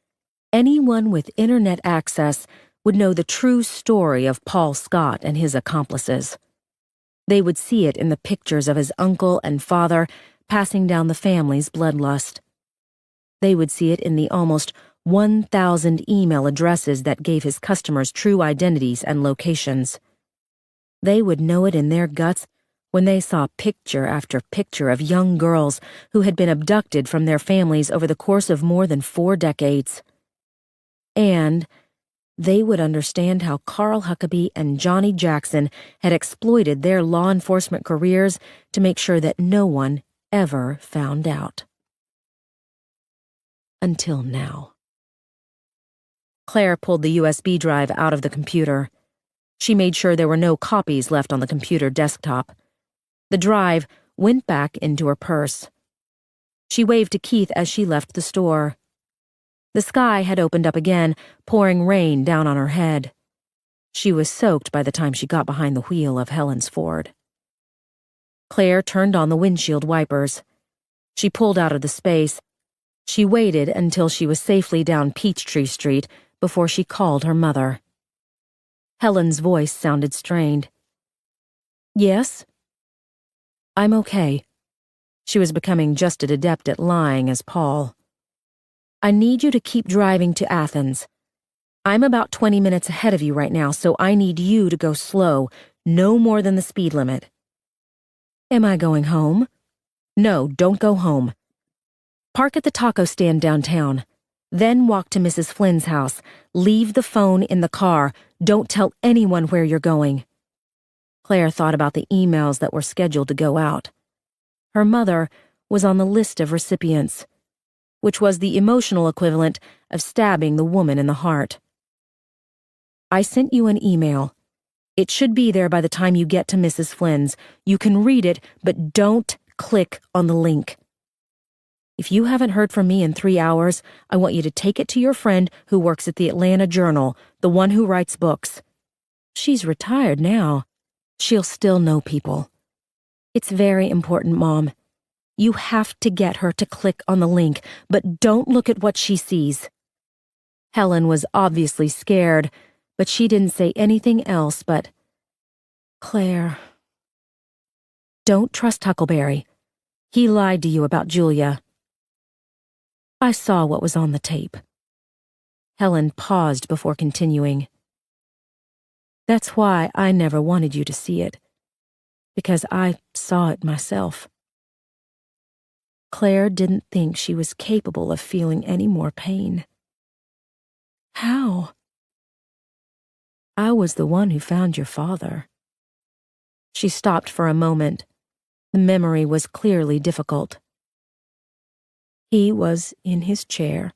anyone with internet access would know the true story of Paul Scott and his accomplices. They would see it in the pictures of his uncle and father passing down the family's bloodlust. They would see it in the almost 1,000 email addresses that gave his customers true identities and locations. They would know it in their guts when they saw picture after picture of young girls who had been abducted from their families over the course of more than 4 decades. And they would understand how Carl Huckabee and Johnny Jackson had exploited their law enforcement careers to make sure that no one ever found out. Until now. Claire pulled the USB drive out of the computer. She made sure there were no copies left on the computer desktop. The drive went back into her purse. She waved to Keith as she left the store. The sky had opened up again, pouring rain down on her head. She was soaked by the time she got behind the wheel of Helen's Ford. Claire turned on the windshield wipers. She pulled out of the space. She waited until she was safely down Peachtree Street before she called her mother. Helen's voice sounded strained. "Yes?" "I'm okay." She was becoming just as adept at lying as Paul. "I need you to keep driving to Athens. I'm about 20 minutes ahead of you right now, so I need you to go slow, no more than the speed limit." "Am I going home?" "No, don't go home. Park at the taco stand downtown. Then walk to Mrs. Flynn's house. Leave the phone in the car. Don't tell anyone where you're going." Claire thought about the emails that were scheduled to go out. Her mother was on the list of recipients, which was the emotional equivalent of stabbing the woman in the heart. "I sent you an email. It should be there by the time you get to Mrs. Flynn's. You can read it, but don't click on the link. If you haven't heard from me in 3 hours, I want you to take it to your friend who works at the Atlanta Journal, the one who writes books. She's retired now. She'll still know people. It's very important, Mom. You have to get her to click on the link, but don't look at what she sees." Helen was obviously scared, but she didn't say anything else but, "Claire, don't trust Huckleberry. He lied to you about Julia." "I saw what was on the tape." Helen paused before continuing. "That's why I never wanted you to see it, because I saw it myself." Claire didn't think she was capable of feeling any more pain. "How?" "I was the one who found your father." She stopped for a moment. The memory was clearly difficult. He was in his chair.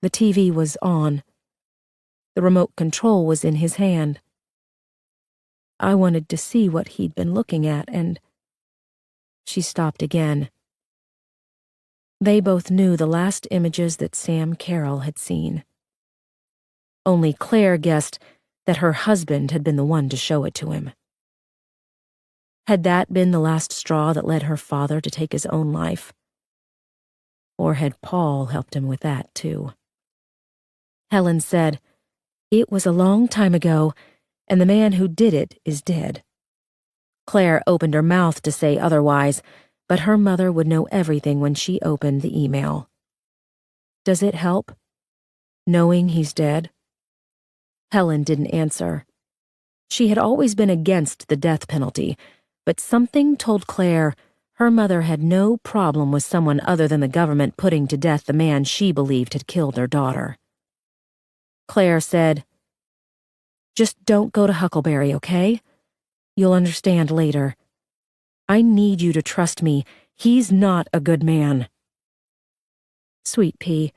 The TV was on. The remote control was in his hand. I wanted to see what he'd been looking at, and—" She stopped again. They both knew the last images that Sam Carroll had seen. Only Claire guessed that her husband had been the one to show it to him. Had that been the last straw that led her father to take his own life? Or had Paul helped him with that, too? Helen said, "It was a long time ago, and the man who did it is dead." Claire opened her mouth to say otherwise, but her mother would know everything when she opened the email. "Does it help, knowing he's dead?" Helen didn't answer. She had always been against the death penalty, but something told Claire her mother had no problem with someone other than the government putting to death the man she believed had killed her daughter. Claire said, "Just don't go to Huckleberry, okay? You'll understand later. I need you to trust me. He's not a good man." "Sweet pea,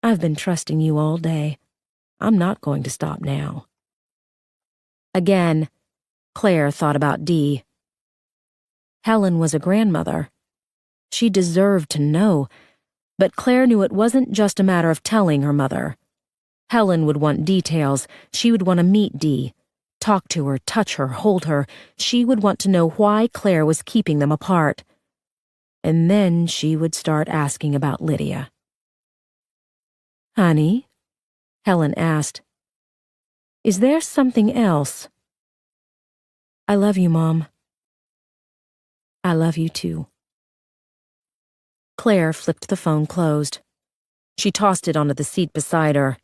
I've been trusting you all day. I'm not going to stop now." Again, Claire thought about Dee. Helen was a grandmother. She deserved to know, but Claire knew it wasn't just a matter of telling her mother. Helen would want details. She would want to meet Dee, talk to her, touch her, hold her. She would want to know why Claire was keeping them apart. And then she would start asking about Lydia. "Honey?" Helen asked. "Is there something else?" "I love you, Mom." "I love you too." Claire flipped the phone closed. She tossed it onto the seat beside her.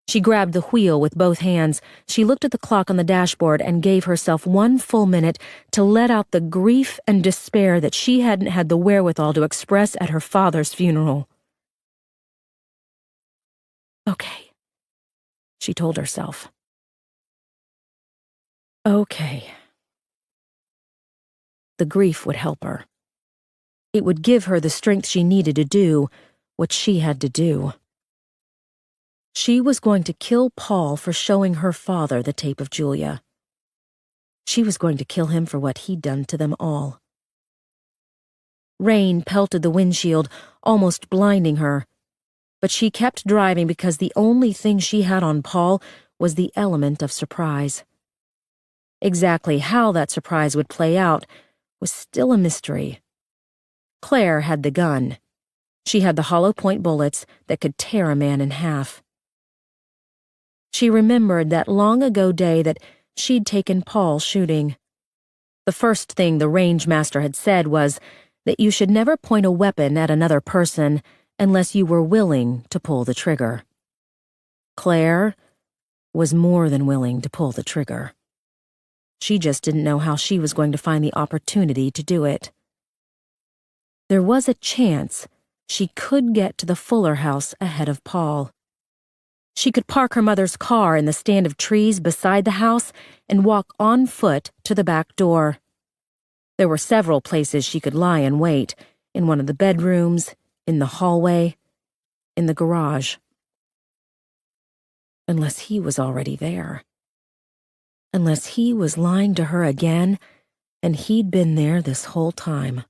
She grabbed the wheel with both hands. She looked at the clock on the dashboard and gave herself 1 full minute to let out the grief and despair that she hadn't had the wherewithal to express at her father's funeral. "Okay," she told herself. "Okay." The grief would help her. It would give her the strength she needed to do what she had to do. She was going to kill Paul for showing her father the tape of Julia. She was going to kill him for what he'd done to them all. Rain pelted the windshield, almost blinding her, but she kept driving because the only thing she had on Paul was the element of surprise. Exactly how that surprise would play out was still a mystery. Claire had the gun. She had the hollow point bullets that could tear a man in half. She remembered that long ago day that she'd taken Paul shooting. The first thing the range master had said was that you should never point a weapon at another person unless you were willing to pull the trigger. Claire was more than willing to pull the trigger. She just didn't know how she was going to find the opportunity to do it. There was a chance she could get to the Fuller house ahead of Paul. She could park her mother's car in the stand of trees beside the house and walk on foot to the back door. There were several places she could lie and wait, in one of the bedrooms, in the hallway, in the garage. Unless he was already there. Unless he was lying to her again, and he'd been there this whole time.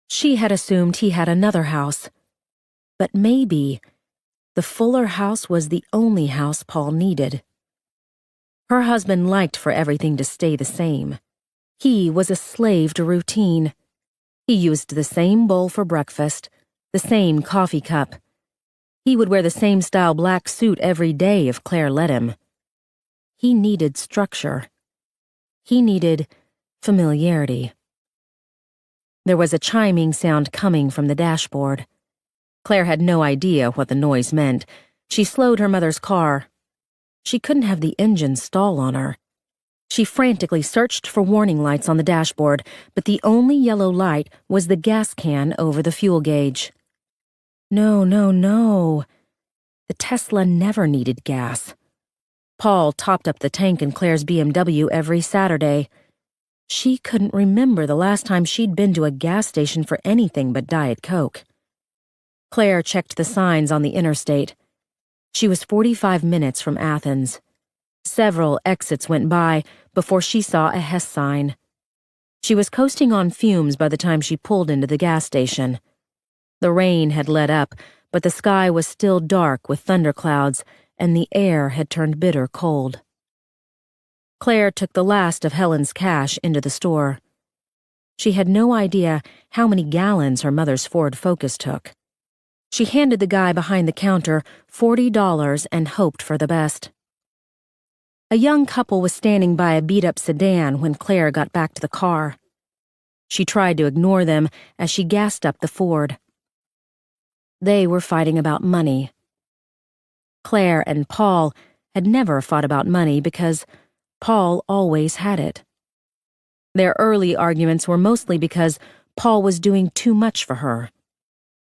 She had assumed he had another house, but maybe the Fuller house was the only house Paul needed. Her husband liked for everything to stay the same. He was a slave to routine. He used the same bowl for breakfast, the same coffee cup. He would wear the same style black suit every day if Claire let him. He needed structure. He needed familiarity. There was a chiming sound coming from the dashboard. Claire had no idea what the noise meant. She slowed her mother's car. She couldn't have the engine stall on her. She frantically searched for warning lights on the dashboard, but the only yellow light was the gas can over the fuel gauge. No, no, no. The Tesla never needed gas. Paul topped up the tank in Claire's BMW every Saturday. She couldn't remember the last time she'd been to a gas station for anything but Diet Coke. Claire checked the signs on the interstate. She was 45 minutes from Athens. Several exits went by before she saw a Hess sign. She was coasting on fumes by the time she pulled into the gas station. The rain had let up, but the sky was still dark with thunderclouds, and the air had turned bitter cold. Claire took the last of Helen's cash into the store. She had no idea how many gallons her mother's Ford Focus took. She handed the guy behind the counter $40 and hoped for the best. A young couple was standing by a beat-up sedan when Claire got back to the car. She tried to ignore them as she gassed up the Ford. They were fighting about money. Claire and Paul had never fought about money because Paul always had it. Their early arguments were mostly because Paul was doing too much for her.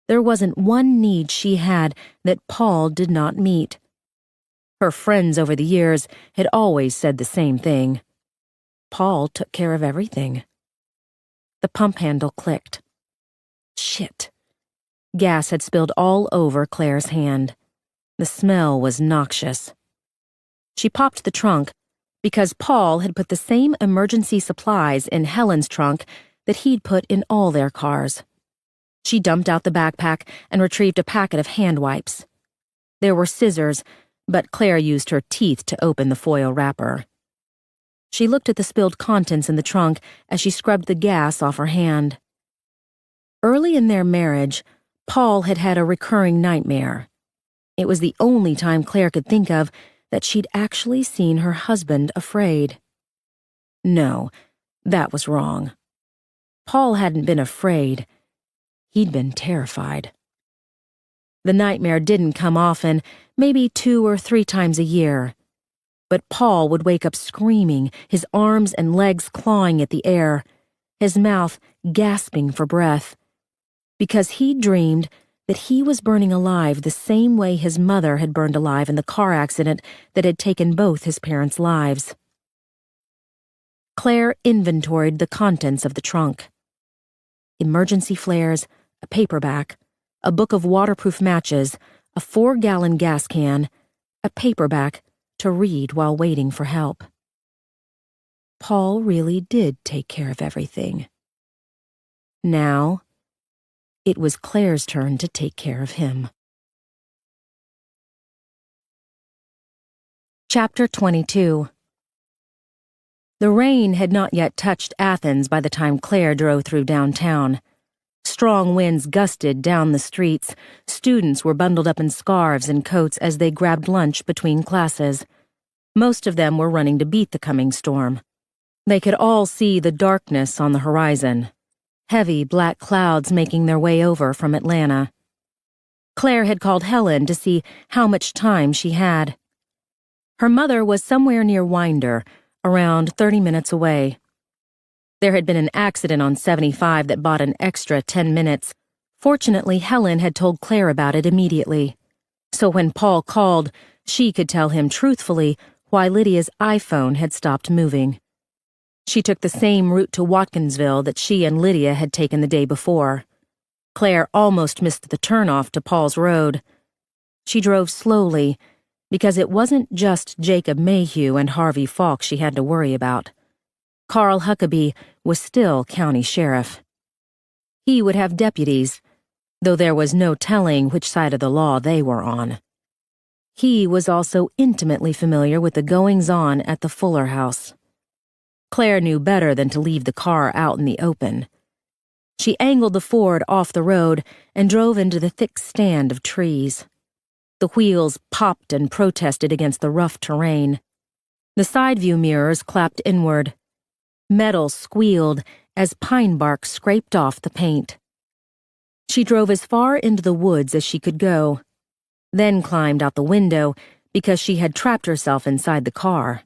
There wasn't one need she had that Paul did not meet. Her friends over the years had always said the same thing. Paul took care of everything. The pump handle clicked. Shit. Gas had spilled all over Claire's hand. The smell was noxious. She popped the trunk because Paul had put the same emergency supplies in Helen's trunk that he'd put in all their cars. She dumped out the backpack and retrieved a packet of hand wipes. There were scissors, but Claire used her teeth to open the foil wrapper. She looked at the spilled contents in the trunk as she scrubbed the gas off her hand. Early in their marriage, Paul had had a recurring nightmare. It was the only time Claire could think of that she'd actually seen her husband afraid. No, that was wrong. Paul hadn't been afraid. He'd been terrified. The nightmare didn't come often, maybe 2 or 3 times a year. But Paul would wake up screaming, his arms and legs clawing at the air, his mouth gasping for breath, because he dreamed that he was burning alive the same way his mother had burned alive in the car accident that had taken both his parents' lives. Claire inventoried the contents of the trunk. Emergency flares, a paperback, a book of waterproof matches, a 4-gallon gas can, a paperback to read while waiting for help. Paul really did take care of everything. Now, it was Claire's turn to take care of him. Chapter 22. The rain had not yet touched Athens by the time Claire drove through downtown. Strong winds gusted down the streets. Students were bundled up in scarves and coats as they grabbed lunch between classes. Most of them were running to beat the coming storm. They could all see the darkness on the horizon. Heavy black clouds making their way over from Atlanta. Claire had called Helen to see how much time she had. Her mother was somewhere near Winder, around 30 minutes away. There had been an accident on 75 that bought an extra 10 minutes. Fortunately, Helen had told Claire about it immediately. So when Paul called, she could tell him truthfully why Lydia's iPhone had stopped moving. She took the same route to Watkinsville that she and Lydia had taken the day before. Claire almost missed the turnoff to Paul's road. She drove slowly, because it wasn't just Jacob Mayhew and Harvey Falk she had to worry about. Carl Huckabee was still county sheriff. He would have deputies, though there was no telling which side of the law they were on. He was also intimately familiar with the goings-on at the Fuller house. Claire knew better than to leave the car out in the open. She angled the Ford off the road and drove into the thick stand of trees. The wheels popped and protested against the rough terrain. The side view mirrors clapped inward. Metal squealed as pine bark scraped off the paint. She drove as far into the woods as she could go, then climbed out the window because she had trapped herself inside the car.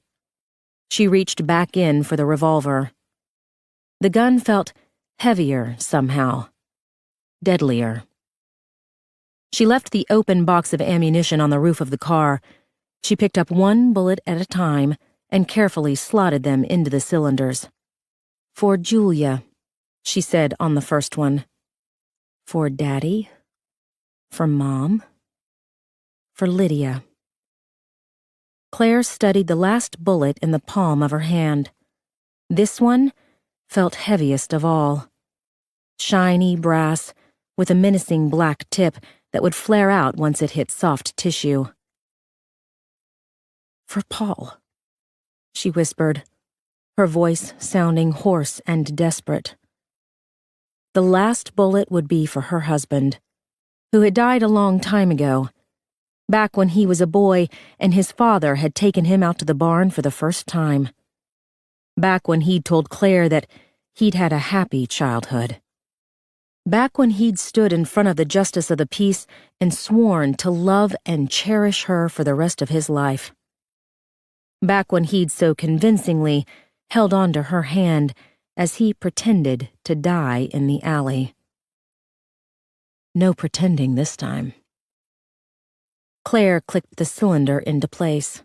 She reached back in for the revolver. The gun felt heavier somehow, deadlier. She left the open box of ammunition on the roof of the car. She picked up one bullet at a time and carefully slotted them into the cylinders. "For Julia," she said on the first one. "For Daddy. For Mom. For Lydia." Claire studied the last bullet in the palm of her hand. This one felt heaviest of all. Shiny brass, with a menacing black tip that would flare out once it hit soft tissue. "For Paul," she whispered, her voice sounding hoarse and desperate. The last bullet would be for her husband, who had died a long time ago, back when he was a boy and his father had taken him out to the barn for the first time. Back when he'd told Claire that he'd had a happy childhood. Back when he'd stood in front of the Justice of the Peace and sworn to love and cherish her for the rest of his life. Back when he'd so convincingly held on to her hand as he pretended to die in the alley. No pretending this time. Claire clicked the cylinder into place.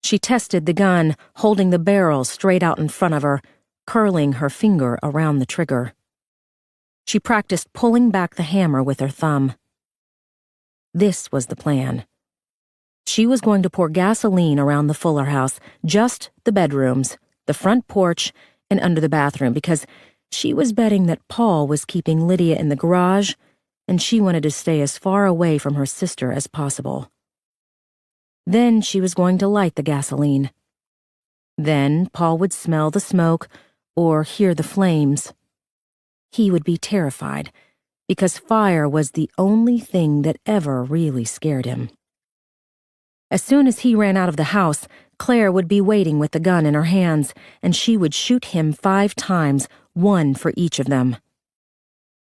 She tested the gun, holding the barrel straight out in front of her, curling her finger around the trigger. She practiced pulling back the hammer with her thumb. This was the plan. She was going to pour gasoline around the Fuller house, just the bedrooms, the front porch, and under the bathroom, because she was betting that Paul was keeping Lydia in the garage, and she wanted to stay as far away from her sister as possible. Then she was going to light the gasoline. Then Paul would smell the smoke or hear the flames. He would be terrified, because fire was the only thing that ever really scared him. As soon as he ran out of the house, Claire would be waiting with the gun in her hands, and she would shoot him 5 times, 1 for each of them.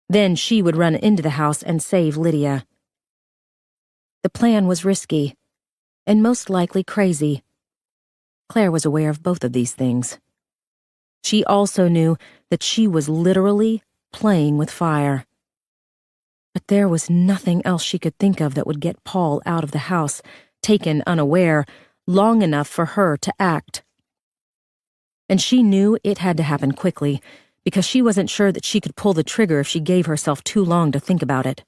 Then she would run into the house and save Lydia. The plan was risky, and most likely crazy. Claire was aware of both of these things. She also knew that she was literally playing with fire. But there was nothing else she could think of that would get Paul out of the house, taken unaware, long enough for her to act. And she knew it had to happen quickly, because she wasn't sure that she could pull the trigger if she gave herself too long to think about it.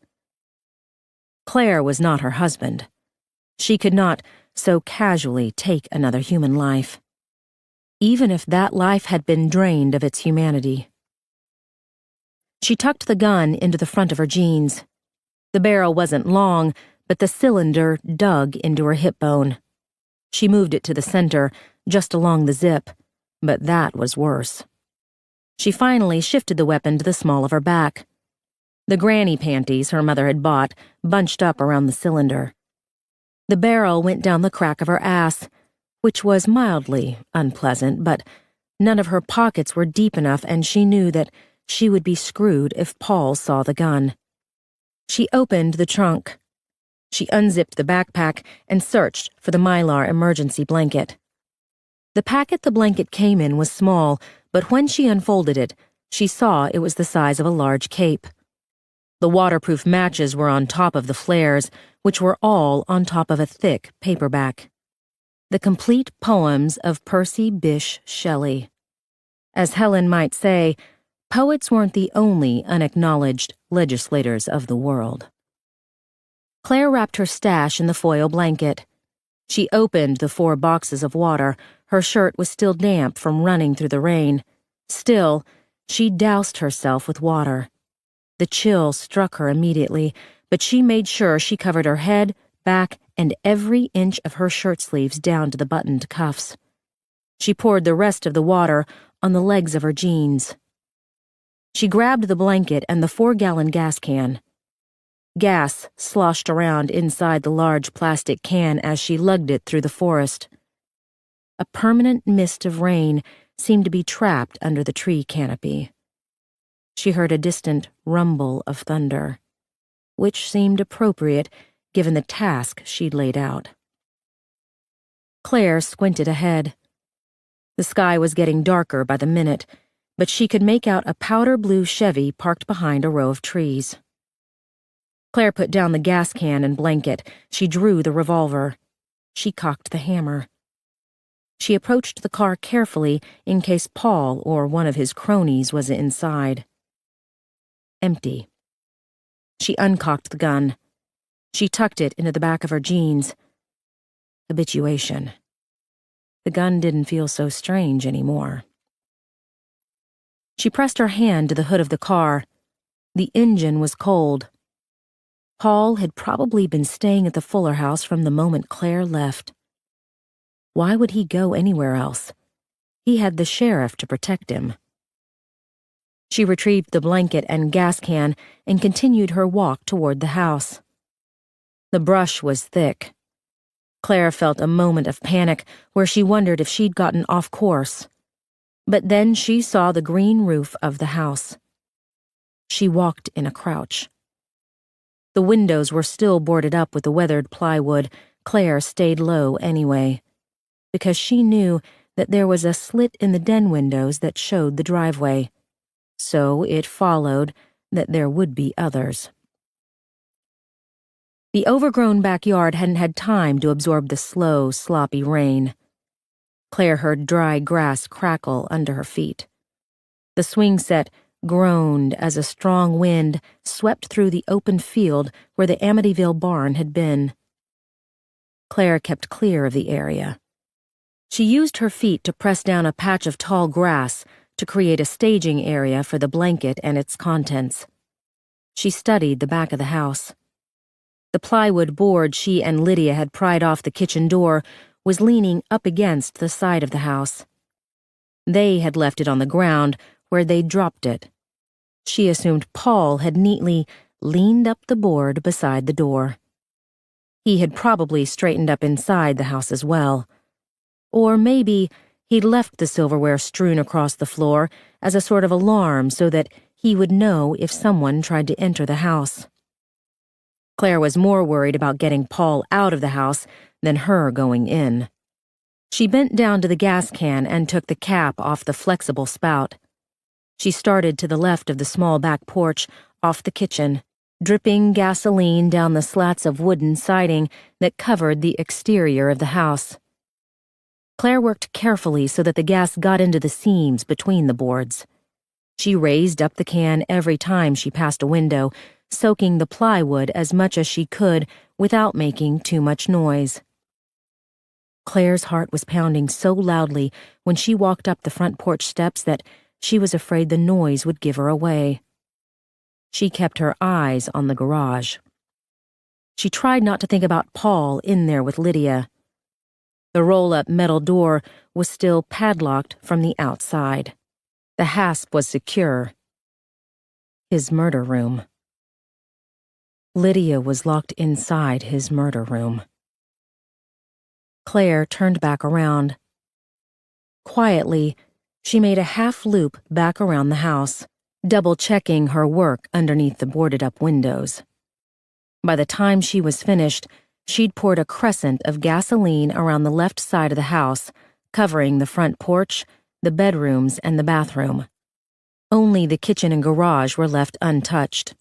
Claire was not her husband. She could not so casually take another human life, even if that life had been drained of its humanity. She tucked the gun into the front of her jeans. The barrel wasn't long, but the cylinder dug into her hip bone. She moved it to the center, just along the zip, but that was worse. She finally shifted the weapon to the small of her back. The granny panties her mother had bought bunched up around the cylinder. The barrel went down the crack of her ass, which was mildly unpleasant, but none of her pockets were deep enough, and she knew that she would be screwed if Paul saw the gun. She opened the trunk. She unzipped the backpack and searched for the Mylar emergency blanket. The packet the blanket came in was small, but when she unfolded it, she saw it was the size of a large cape. The waterproof matches were on top of the flares, which were all on top of a thick paperback. The complete poems of Percy Bysshe Shelley. As Helen might say, poets weren't the only unacknowledged legislators of the world. Claire wrapped her stash in the foil blanket. She opened the 4 boxes of water. Her shirt was still damp from running through the rain. Still, she doused herself with water. The chill struck her immediately, but she made sure she covered her head, back, and every inch of her shirt sleeves down to the buttoned cuffs. She poured the rest of the water on the legs of her jeans. She grabbed the blanket and the 4-gallon gas can. Gas sloshed around inside the large plastic can as she lugged it through the forest. A permanent mist of rain seemed to be trapped under the tree canopy. She heard a distant rumble of thunder, which seemed appropriate given the task she'd laid out. Claire squinted ahead. The sky was getting darker by the minute, but she could make out a powder blue Chevy parked behind a row of trees. Claire put down the gas can and blanket. She drew the revolver. She cocked the hammer. She approached the car carefully in case Paul or one of his cronies was inside. Empty. She uncocked the gun. She tucked it into the back of her jeans. habituation. The gun didn't feel so strange anymore. She pressed her hand to the hood of the car. The engine was cold. Paul had probably been staying at the Fuller house from the moment Claire left. Why would he go anywhere else? He had the sheriff to protect him. She retrieved the blanket and gas can and continued her walk toward the house. The brush was thick. Claire felt a moment of panic where she wondered if she'd gotten off course. But then she saw the green roof of the house. She walked in a crouch. The windows were still boarded up with the weathered plywood. Claire stayed low anyway, because she knew that there was a slit in the den windows that showed the driveway, so it followed that there would be others. The overgrown backyard hadn't had time to absorb the slow, sloppy rain. Claire heard dry grass crackle under her feet. The swing set groaned as a strong wind swept through the open field where the Amityville barn had been. Claire kept clear of the area. She used her feet to press down a patch of tall grass to create a staging area for the blanket and its contents. She studied the back of the house. The plywood board she and Lydia had pried off the kitchen door was leaning up against the side of the house. They had left it on the ground where they'd dropped it. She assumed Paul had neatly leaned up the board beside the door. He had probably straightened up inside the house as well. Or maybe he'd left the silverware strewn across the floor as a sort of alarm so that he would know if someone tried to enter the house. Claire was more worried about getting Paul out of the house than her going in. She bent down to the gas can and took the cap off the flexible spout. She started to the left of the small back porch, off the kitchen, dripping gasoline down the slats of wooden siding that covered the exterior of the house. Claire worked carefully so that the gas got into the seams between the boards. She raised up the can every time she passed a window, soaking the plywood as much as she could without making too much noise. Claire's heart was pounding so loudly when she walked up the front porch steps that she was afraid the noise would give her away. She kept her eyes on the garage. She tried not to think about Paul in there with Lydia. The roll-up metal door was still padlocked from the outside. The hasp was secure. His murder room. Lydia was locked inside his murder room. Claire turned back around. Quietly, she made a half-loop back around the house, double-checking her work underneath the boarded-up windows. By the time she was finished, she'd poured a crescent of gasoline around the left side of the house, covering the front porch, the bedrooms, and the bathroom. Only the kitchen and garage were left untouched.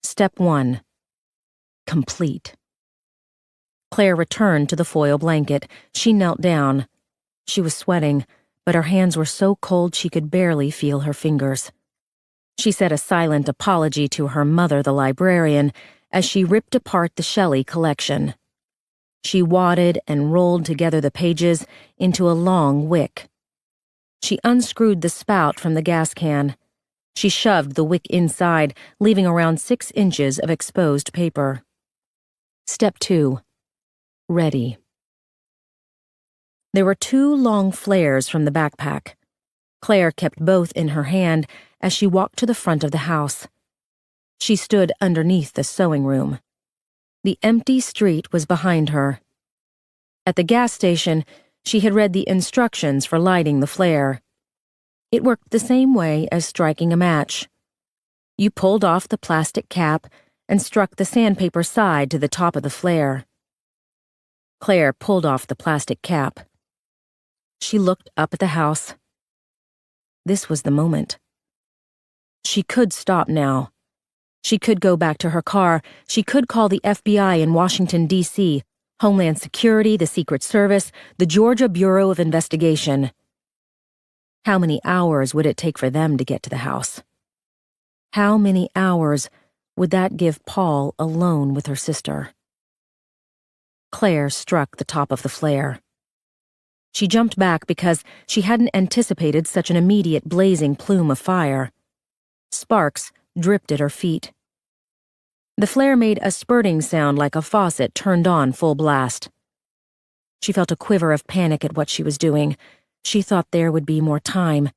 Step 1. Complete. Claire returned to the foil blanket. She knelt down. She was sweating, but her hands were so cold she could barely feel her fingers. She said a silent apology to her mother, the librarian, as she ripped apart the Shelley collection. She wadded and rolled together the pages into a long wick. She unscrewed the spout from the gas can. She shoved the wick inside, leaving around 6 inches of exposed paper. Step 2. Ready. There were 2 long flares from the backpack. Claire kept both in her hand as she walked to the front of the house. She stood underneath the sewing room. The empty street was behind her. At the gas station, she had read the instructions for lighting the flare. It worked the same way as striking a match. You pulled off the plastic cap and struck the sandpaper side to the top of the flare. Claire pulled off the plastic cap. She looked up at the house. This was the moment. She could stop now. She could go back to her car. She could call the FBI in Washington, D.C., Homeland Security, the Secret Service, the Georgia Bureau of Investigation. How many hours would it take for them to get to the house? How many hours would that give Paul alone with her sister? Claire struck the top of the flare. She jumped back because she hadn't anticipated such an immediate blazing plume of fire. Sparks dripped at her feet. The flare made a spurting sound like a faucet turned on full blast. She felt a quiver of panic at what she was doing. She thought there would be more time.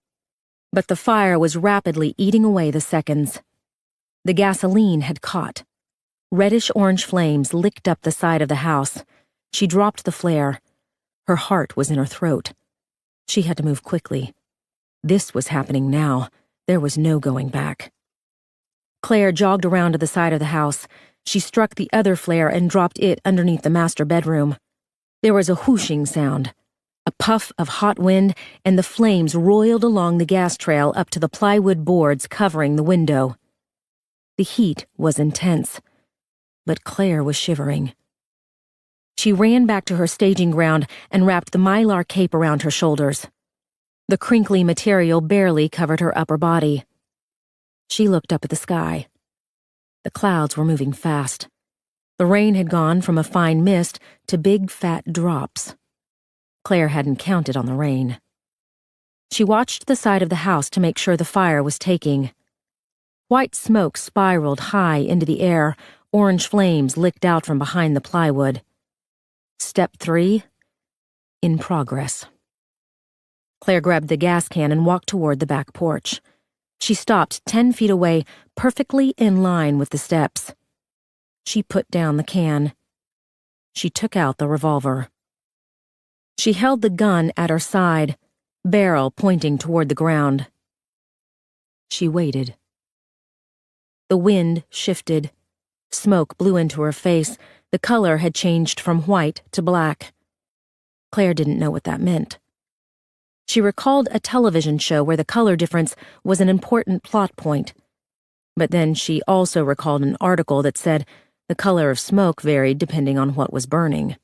But the fire was rapidly eating away the seconds. The gasoline had caught. Reddish-orange flames licked up the side of the house. She dropped the flare. Her heart was in her throat. She had to move quickly. This was happening now. There was no going back. Claire jogged around to the side of the house. She struck the other flare and dropped it underneath the master bedroom. There was a whooshing sound. A puff of hot wind, and the flames roiled along the gas trail up to the plywood boards covering the window. The heat was intense, but Claire was shivering. She ran back to her staging ground and wrapped the mylar cape around her shoulders. The crinkly material barely covered her upper body. She looked up at the sky. The clouds were moving fast. The rain had gone from a fine mist to big, fat drops. Claire hadn't counted on the rain. She watched the side of the house to make sure the fire was taking. White smoke spiraled high into the air, orange flames licked out from behind the plywood. Step 3, in progress. Claire grabbed the gas can and walked toward the back porch. She stopped 10 feet away, perfectly in line with the steps. She put down the can. She took out the revolver. She held the gun at her side, barrel pointing toward the ground. She waited. The wind shifted. Smoke blew into her face. The color had changed from white to black. Claire didn't know what that meant. She recalled a television show where the color difference was an important plot point. But then she also recalled an article that said the color of smoke varied depending on what was burning.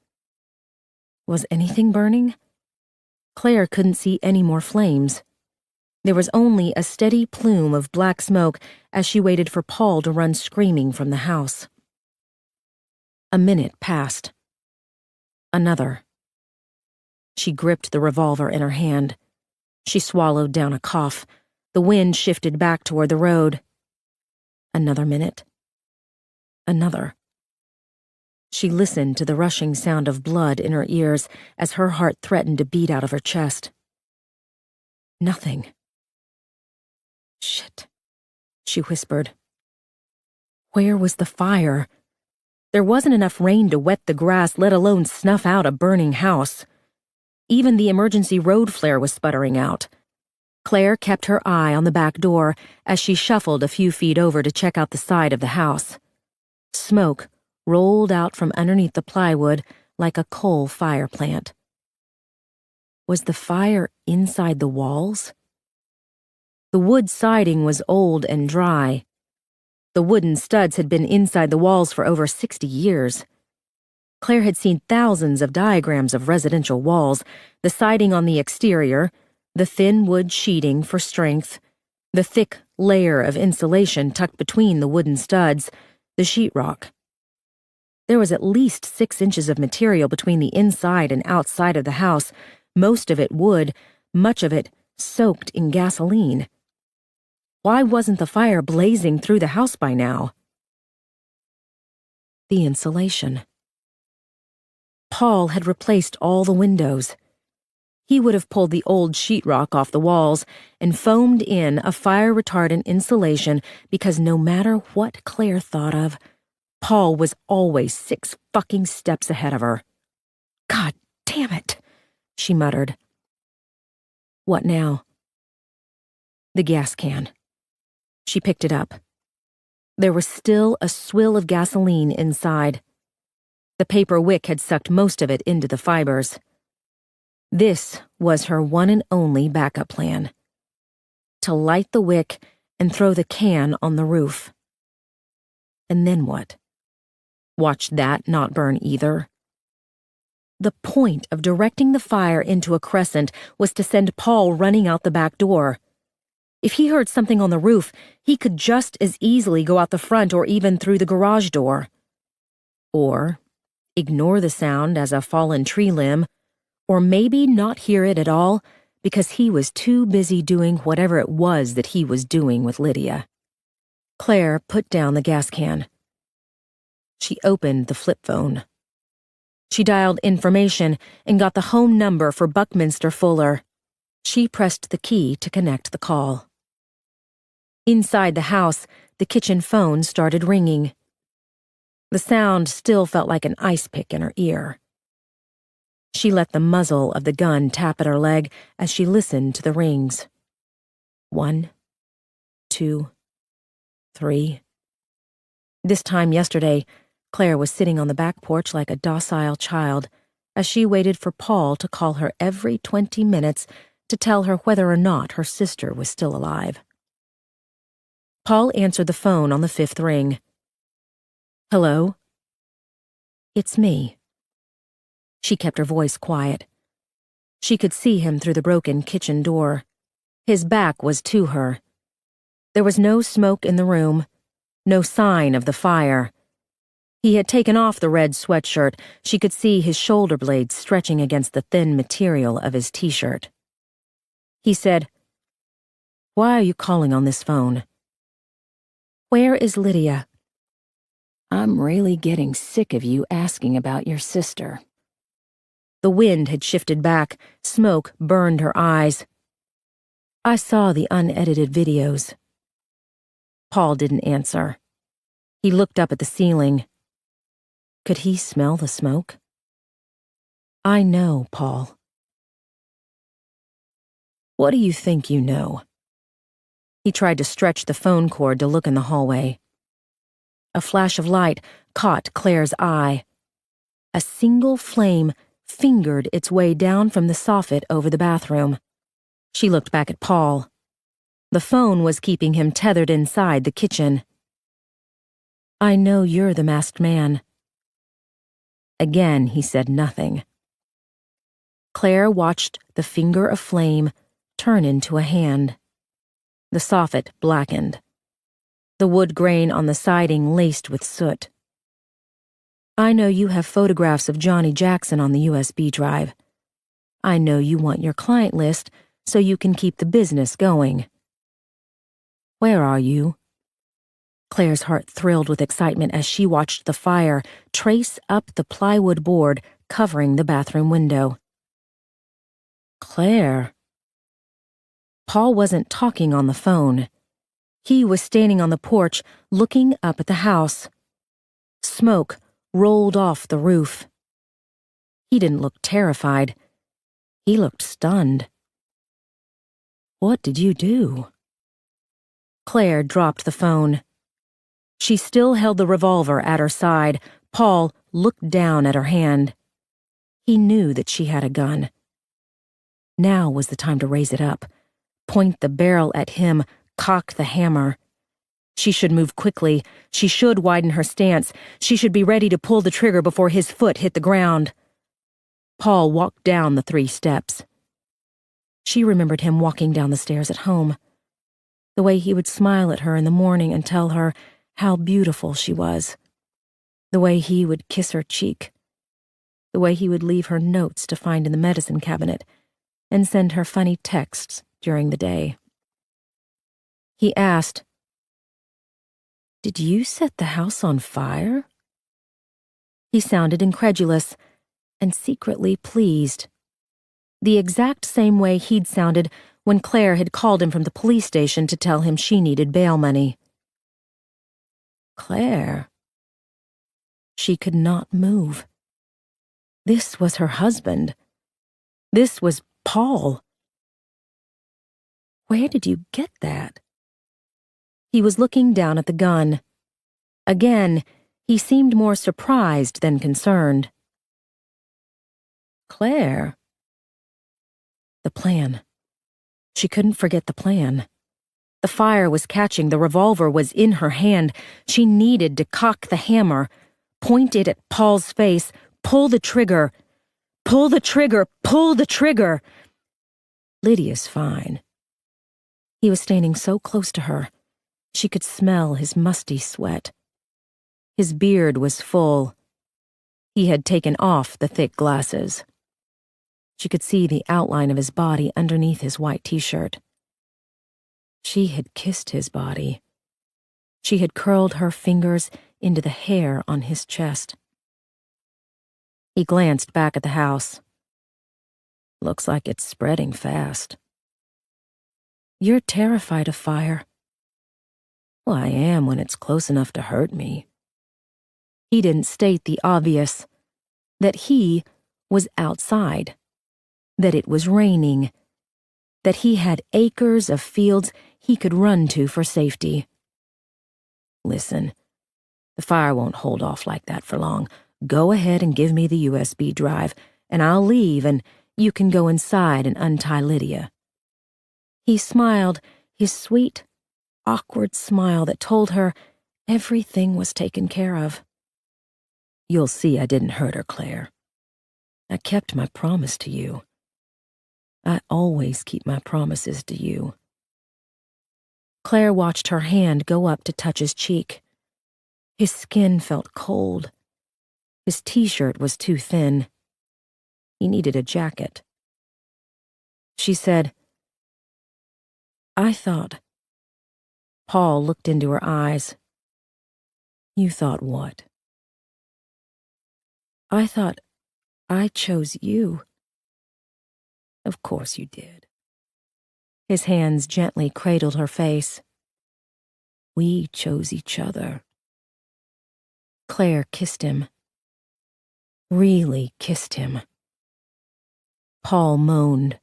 Was anything burning? Claire couldn't see any more flames. There was only a steady plume of black smoke as she waited for Paul to run screaming from the house. A minute passed. Another. She gripped the revolver in her hand. She swallowed down a cough. The wind shifted back toward the road. Another minute. Another. She listened to the rushing sound of blood in her ears as her heart threatened to beat out of her chest. Nothing. Shit, she whispered. Where was the fire? There wasn't enough rain to wet the grass, let alone snuff out a burning house. Even the emergency road flare was sputtering out. Claire kept her eye on the back door as she shuffled a few feet over to check out the side of the house. Smoke rolled out from underneath the plywood like a coal fire plant. Was the fire inside the walls? The wood siding was old and dry. The wooden studs had been inside the walls for over 60 years. Claire had seen thousands of diagrams of residential walls, the siding on the exterior, the thin wood sheeting for strength, the thick layer of insulation tucked between the wooden studs, the sheetrock. There was at least 6 inches of material between the inside and outside of the house, most of it wood, much of it soaked in gasoline. Why wasn't the fire blazing through the house by now? The insulation. Paul had replaced all the windows. He would have pulled the old sheetrock off the walls and foamed in a fire-retardant insulation because no matter what Claire thought of, Paul was always 6 fucking steps ahead of her. God damn it, she muttered. What now? The gas can. She picked it up. There was still a swill of gasoline inside. The paper wick had sucked most of it into the fibers. This was her one and only backup plan. To light the wick and throw the can on the roof. And then what? Watch that not burn either? The point of directing the fire into a crescent was to send Paul running out the back door. If he heard something on the roof, he could just as easily go out the front or even through the garage door. Or, ignore the sound as a fallen tree limb, or maybe not hear it at all because he was too busy doing whatever it was that he was doing with Lydia. Claire put down the gas can. She opened the flip phone. She dialed information and got the home number for Buckminster Fuller. She pressed the key to connect the call. Inside the house, the kitchen phone started ringing. The sound still felt like an ice pick in her ear. She let the muzzle of the gun tap at her leg as she listened to the rings. 1, 2, 3. This time yesterday, Claire was sitting on the back porch like a docile child as she waited for Paul to call her every 20 minutes to tell her whether or not her sister was still alive. Paul answered the phone on the 5th ring. Hello? It's me. She kept her voice quiet. She could see him through the broken kitchen door. His back was to her. There was no smoke in the room, no sign of the fire. He had taken off the red sweatshirt. She could see his shoulder blades stretching against the thin material of his t-shirt. He said, "Why are you calling on this phone?" "Where is Lydia?" "I'm really getting sick of you asking about your sister." The wind had shifted back. Smoke burned her eyes. "I saw the unedited videos." Paul didn't answer. He looked up at the ceiling. Could he smell the smoke? "I know, Paul." "What do you think you know?" He tried to stretch the phone cord to look in the hallway. A flash of light caught Claire's eye. A single flame fingered its way down from the soffit over the bathroom. She looked back at Paul. The phone was keeping him tethered inside the kitchen. "I know you're the masked man." Again, he said nothing. Claire watched the finger of flame turn into a hand. The soffit blackened. The wood grain on the siding laced with soot. "I know you have photographs of Johnny Jackson on the USB drive. I know you want your client list so you can keep the business going." "Where are you?" Claire's heart thrilled with excitement as she watched the fire trace up the plywood board covering the bathroom window. "Claire." Paul wasn't talking on the phone. He was standing on the porch looking up at the house. Smoke rolled off the roof. He didn't look terrified. He looked stunned. "What did you do?" Claire dropped the phone. She still held the revolver at her side. Paul looked down at her hand. He knew that she had a gun. Now was the time to raise it up. Point the barrel at him, cock the hammer. She should move quickly. She should widen her stance. She should be ready to pull the trigger before his foot hit the ground. Paul walked down the 3 steps. She remembered him walking down the stairs at home. The way he would smile at her in the morning and tell her how beautiful she was. The way he would kiss her cheek. The way he would leave her notes to find in the medicine cabinet and send her funny texts during the day. He asked, "Did you set the house on fire?" He sounded incredulous and secretly pleased. The exact same way he'd sounded when Claire had called him from the police station to tell him she needed bail money. Claire. She could not move. This was her husband. This was Paul. Where did you get that? He was looking down at the gun. Again, he seemed more surprised than concerned. Claire. The plan. She couldn't forget the plan. The fire was catching. The revolver was in her hand. She needed to cock the hammer, point it at Paul's face, pull the trigger. Pull the trigger! Pull the trigger! Lydia's fine. He was standing so close to her. She could smell his musty sweat. His beard was full. He had taken off the thick glasses. She could see the outline of his body underneath his white t-shirt. She had kissed his body. She had curled her fingers into the hair on his chest. He glanced back at the house. Looks like it's spreading fast. You're terrified of fire. Well, I am when it's close enough to hurt me. He didn't state the obvious, that he was outside, that it was raining, that he had acres of fields he could run to for safety. Listen, the fire won't hold off like that for long. Go ahead and give me the USB drive, and I'll leave, and you can go inside and untie Lydia. He smiled, his sweet, awkward smile that told her everything was taken care of. You'll see I didn't hurt her, Claire. I kept my promise to you. I always keep my promises to you. Claire watched her hand go up to touch his cheek. His skin felt cold. His t-shirt was too thin. He needed a jacket. She said, I thought. Paul looked into her eyes. You thought what? I thought I chose you. Of course you did. His hands gently cradled her face. We chose each other. Claire kissed him. Really kissed him. Paul moaned.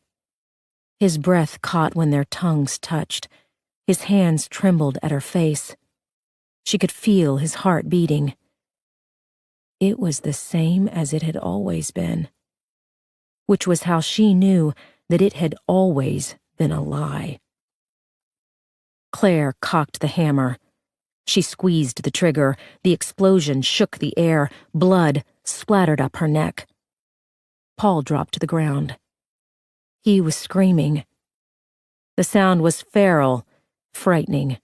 His breath caught when their tongues touched. His hands trembled at her face. She could feel his heart beating. It was the same as it had always been, which was how she knew that it had always been a lie. Claire cocked the hammer. She squeezed the trigger. The explosion shook the air. Blood splattered up her neck. Paul dropped to the ground. He was screaming. The sound was feral, frightening.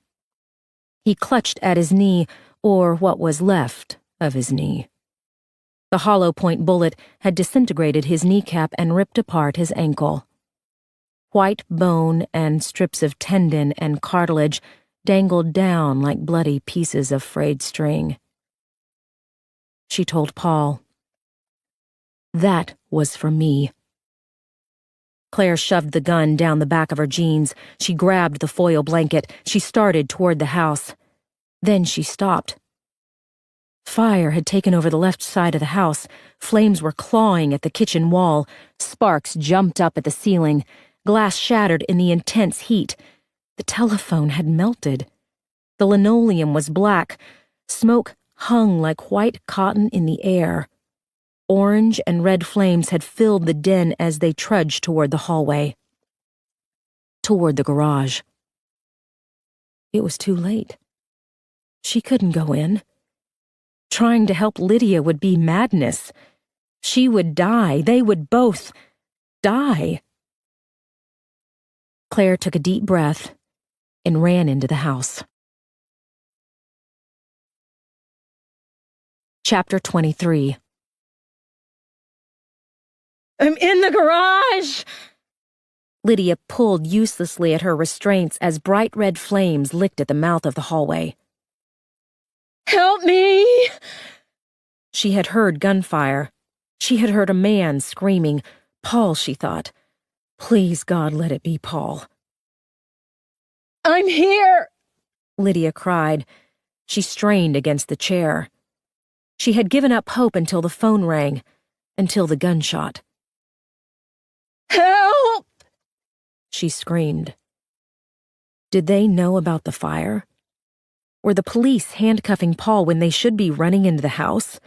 He clutched at his knee, or what was left of his knee. The hollow-point bullet had disintegrated his kneecap and ripped apart his ankle. White bone and strips of tendon and cartilage dangled down like bloody pieces of frayed string. She told Paul, that was for me. Claire shoved the gun down the back of her jeans. She grabbed the foil blanket. She started toward the house. Then she stopped. Fire had taken over the left side of the house. Flames were clawing at the kitchen wall. Sparks jumped up at the ceiling. Glass shattered in the intense heat. The telephone had melted. The linoleum was black. Smoke hung like white cotton in the air. Orange and red flames had filled the den as they trudged toward the hallway. Toward the garage. It was too late. She couldn't go in. Trying to help Lydia would be madness. She would die. They would both die. Claire took a deep breath and ran into the house. Chapter 23. I'm in the garage! Lydia pulled uselessly at her restraints as bright red flames licked at the mouth of the hallway. Help me! She had heard gunfire. She had heard a man screaming. Paul, she thought. Please, God, let it be Paul. I'm here! Lydia cried. She strained against the chair. She had given up hope until the phone rang, until the gunshot. Help! She screamed. Did they know about the fire? Were the police handcuffing Paul when they should be running into the house?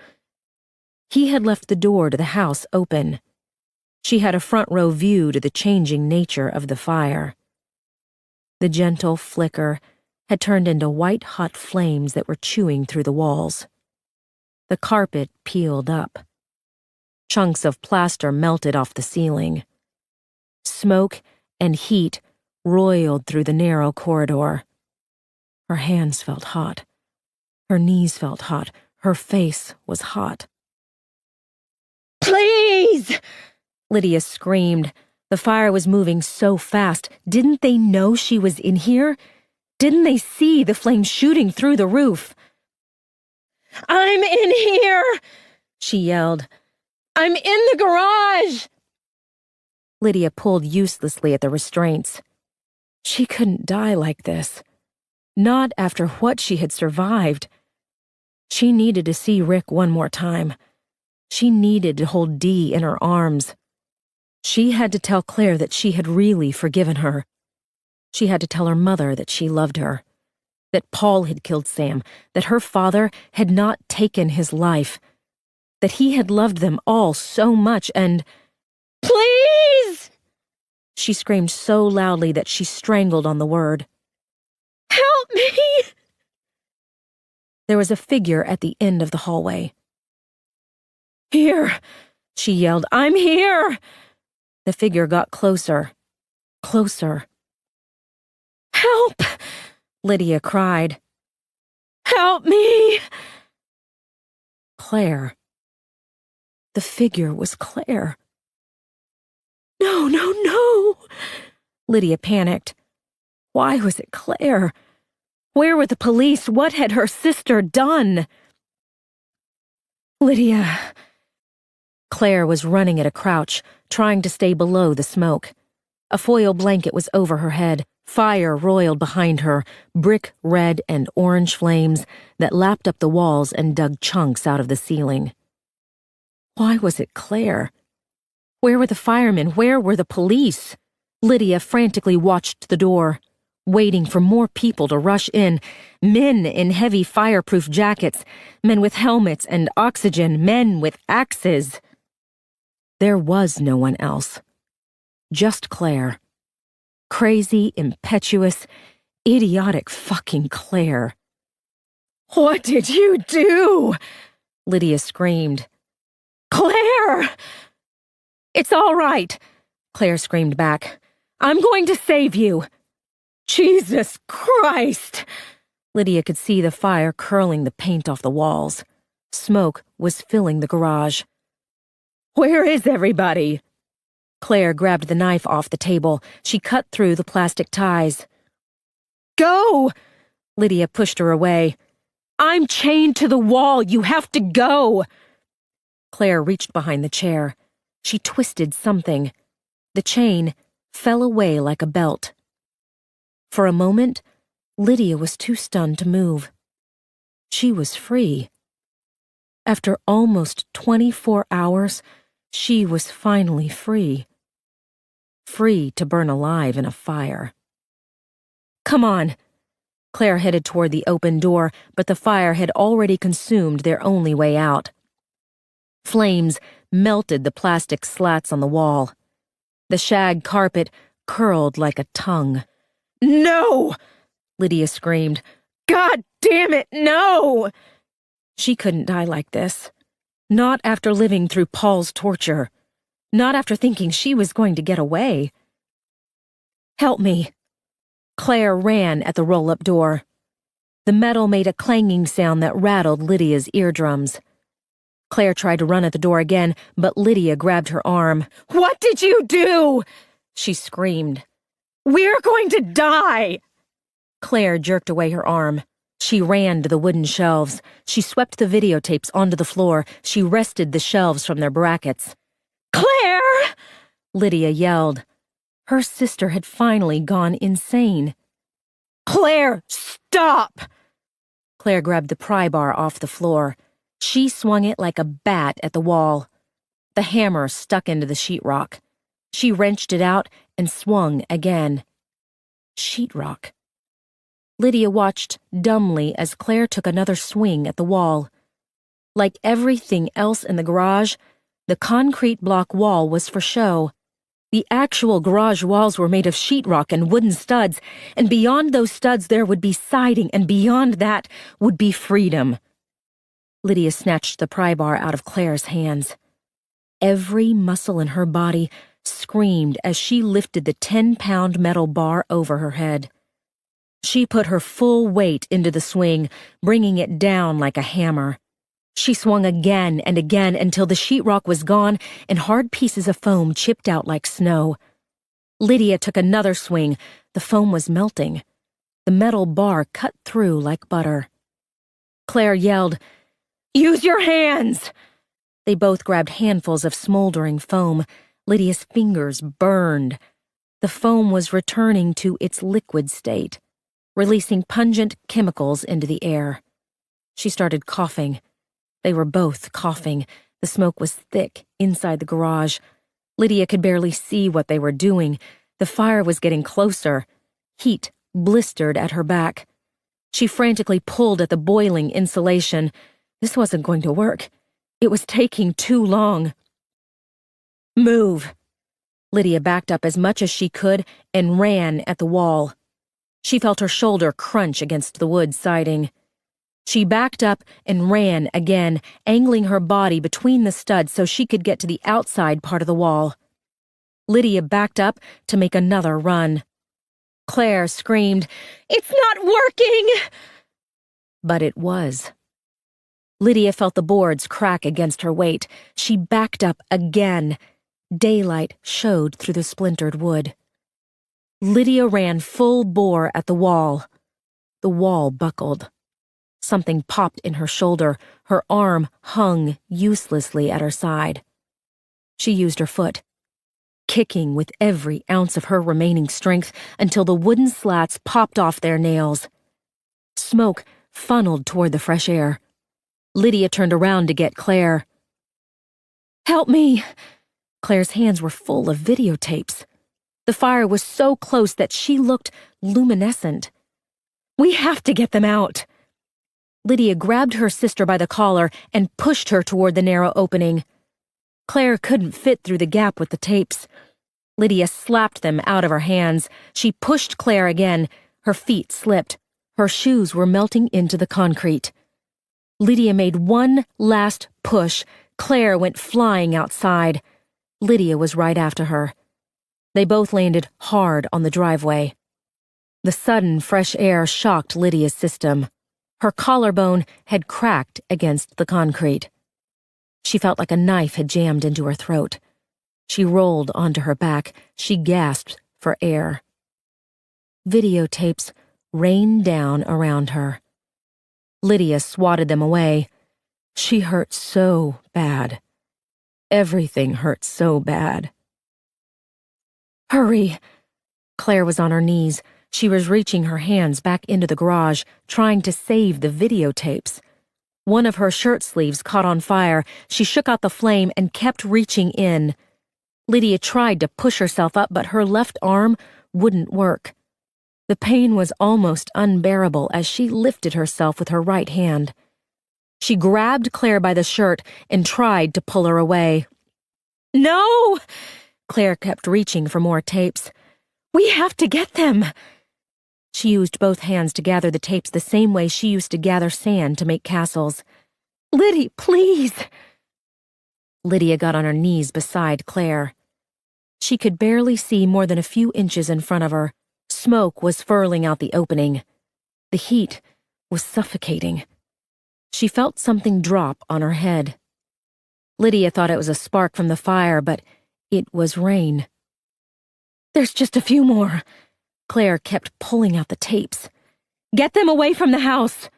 He had left the door to the house open. She had a front row view to the changing nature of the fire. The gentle flicker had turned into white-hot flames that were chewing through the walls. The carpet peeled up. Chunks of plaster melted off the ceiling. Smoke and heat roiled through the narrow corridor. Her hands felt hot. Her knees felt hot. Her face was hot. Please! Lydia screamed. The fire was moving so fast. Didn't they know she was in here? Didn't they see the flames shooting through the roof? I'm in here, she yelled. I'm in the garage! Lydia pulled uselessly at the restraints. She couldn't die like this. Not after what she had survived. She needed to see Rick one more time. She needed to hold Dee in her arms. She had to tell Claire that she had really forgiven her. She had to tell her mother that she loved her, that Paul had killed Sam, that her father had not taken his life, that he had loved them all so much and... Please! She screamed so loudly that she strangled on the word. Help me! There was a figure at the end of the hallway. Here, she yelled. I'm here! The figure got closer. Closer. Help! Lydia cried. Help me! Claire. The figure was Claire. No, no, no! Lydia panicked. Why was it Claire? Where were the police? What had her sister done? Lydia. Claire was running at a crouch, trying to stay below the smoke. A foil blanket was over her head. Fire roiled behind her, brick red and orange flames that lapped up the walls and dug chunks out of the ceiling. Why was it Claire? Where were the firemen? Where were the police? Lydia frantically watched the door, waiting for more people to rush in. Men in heavy fireproof jackets, men with helmets and oxygen, men with axes. There was no one else. Just Claire. Crazy, impetuous, idiotic fucking Claire. What did you do? Lydia screamed. Claire! It's all right, Claire screamed back. I'm going to save you. Jesus Christ! Lydia could see the fire curling the paint off the walls. Smoke was filling the garage. Where is everybody? Claire grabbed the knife off the table. She cut through the plastic ties. Go! Lydia pushed her away. I'm chained to the wall. You have to go! Claire reached behind the chair. She twisted something. The chain fell away like a belt. For a moment, Lydia was too stunned to move. She was free. After almost 24 hours, she was finally free. Free to burn alive in a fire. Come on! Claire headed toward the open door, but the fire had already consumed their only way out. Flames melted the plastic slats on the wall. The shag carpet curled like a tongue. No! Lydia screamed. God damn it, no! She couldn't die like this. Not after living through Paul's torture. Not after thinking she was going to get away. Help me. Claire ran at the roll-up door. The metal made a clanging sound that rattled Lydia's eardrums. Claire tried to run at the door again, but Lydia grabbed her arm. What did you do? She screamed. We're going to die! Claire jerked away her arm. She ran to the wooden shelves. She swept the videotapes onto the floor. She wrested the shelves from their brackets. Claire! Lydia yelled. Her sister had finally gone insane. Claire, stop! Claire grabbed the pry bar off the floor. She swung it like a bat at the wall. The hammer stuck into the sheetrock. She wrenched it out and swung again. Sheetrock. Lydia watched dumbly as Claire took another swing at the wall. Like everything else in the garage, the concrete block wall was for show. The actual garage walls were made of sheetrock and wooden studs, and beyond those studs there would be siding, and beyond that would be freedom. Lydia snatched the pry bar out of Claire's hands. Every muscle in her body screamed as she lifted the 10-pound metal bar over her head. She put her full weight into the swing, bringing it down like a hammer. She swung again and again until the sheetrock was gone and hard pieces of foam chipped out like snow. Lydia took another swing. The foam was melting. The metal bar cut through like butter. Claire yelled, "Use your hands!" They both grabbed handfuls of smoldering foam. Lydia's fingers burned. The foam was returning to its liquid state, releasing pungent chemicals into the air. She started coughing. They were both coughing. The smoke was thick inside the garage. Lydia could barely see what they were doing. The fire was getting closer. Heat blistered at her back. She frantically pulled at the boiling insulation. This wasn't going to work. It was taking too long. "Move!" Lydia backed up as much as she could and ran at the wall. She felt her shoulder crunch against the wood siding. She backed up and ran again, angling her body between the studs so she could get to the outside part of the wall. Lydia backed up to make another run. Claire screamed, "It's not working!" But it was. Lydia felt the boards crack against her weight. She backed up again. Daylight showed through the splintered wood. Lydia ran full bore at the wall. The wall buckled. Something popped in her shoulder. Her arm hung uselessly at her side. She used her foot, kicking with every ounce of her remaining strength until the wooden slats popped off their nails. Smoke funneled toward the fresh air. Lydia turned around to get Claire. "Help me!" Claire's hands were full of videotapes. The fire was so close that she looked luminescent. "We have to get them out." Lydia grabbed her sister by the collar and pushed her toward the narrow opening. Claire couldn't fit through the gap with the tapes. Lydia slapped them out of her hands. She pushed Claire again. Her feet slipped. Her shoes were melting into the concrete. Lydia made one last push. Claire went flying outside. Lydia was right after her. They both landed hard on the driveway. The sudden fresh air shocked Lydia's system. Her collarbone had cracked against the concrete. She felt like a knife had jammed into her throat. She rolled onto her back. She gasped for air. Videotapes rained down around her. Lydia swatted them away. She hurt so bad. Everything hurt so bad. "Hurry!" Claire was on her knees. She was reaching her hands back into the garage, trying to save the videotapes. One of her shirt sleeves caught on fire. She shook out the flame and kept reaching in. Lydia tried to push herself up, but her left arm wouldn't work. The pain was almost unbearable as she lifted herself with her right hand. She grabbed Claire by the shirt and tried to pull her away. "No!" Claire kept reaching for more tapes. "We have to get them!" She used both hands to gather the tapes the same way she used to gather sand to make castles. "Liddy, please!" Lydia got on her knees beside Claire. She could barely see more than a few inches in front of her. Smoke was furling out the opening. The heat was suffocating. She felt something drop on her head. Lydia thought it was a spark from the fire, but it was rain. "There's just a few more." Claire kept pulling out the tapes. "Get them away from the house!"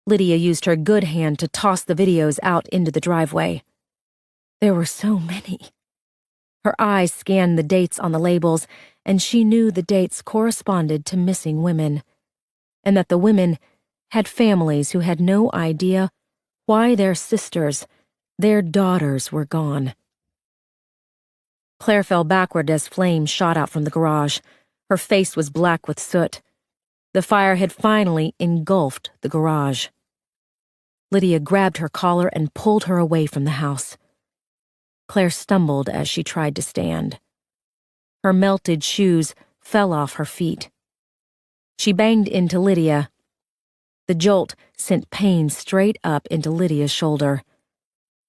Lydia used her good hand to toss the videos out into the driveway. There were so many. Her eyes scanned the dates on the labels, and she knew the dates corresponded to missing women, and that the women had families who had no idea why their sisters, their daughters, were gone. Claire fell backward as flames shot out from the garage. Her face was black with soot. The fire had finally engulfed the garage. Lydia grabbed her collar and pulled her away from the house. Claire stumbled as she tried to stand. Her melted shoes fell off her feet. She banged into Lydia. The jolt sent pain straight up into Lydia's shoulder.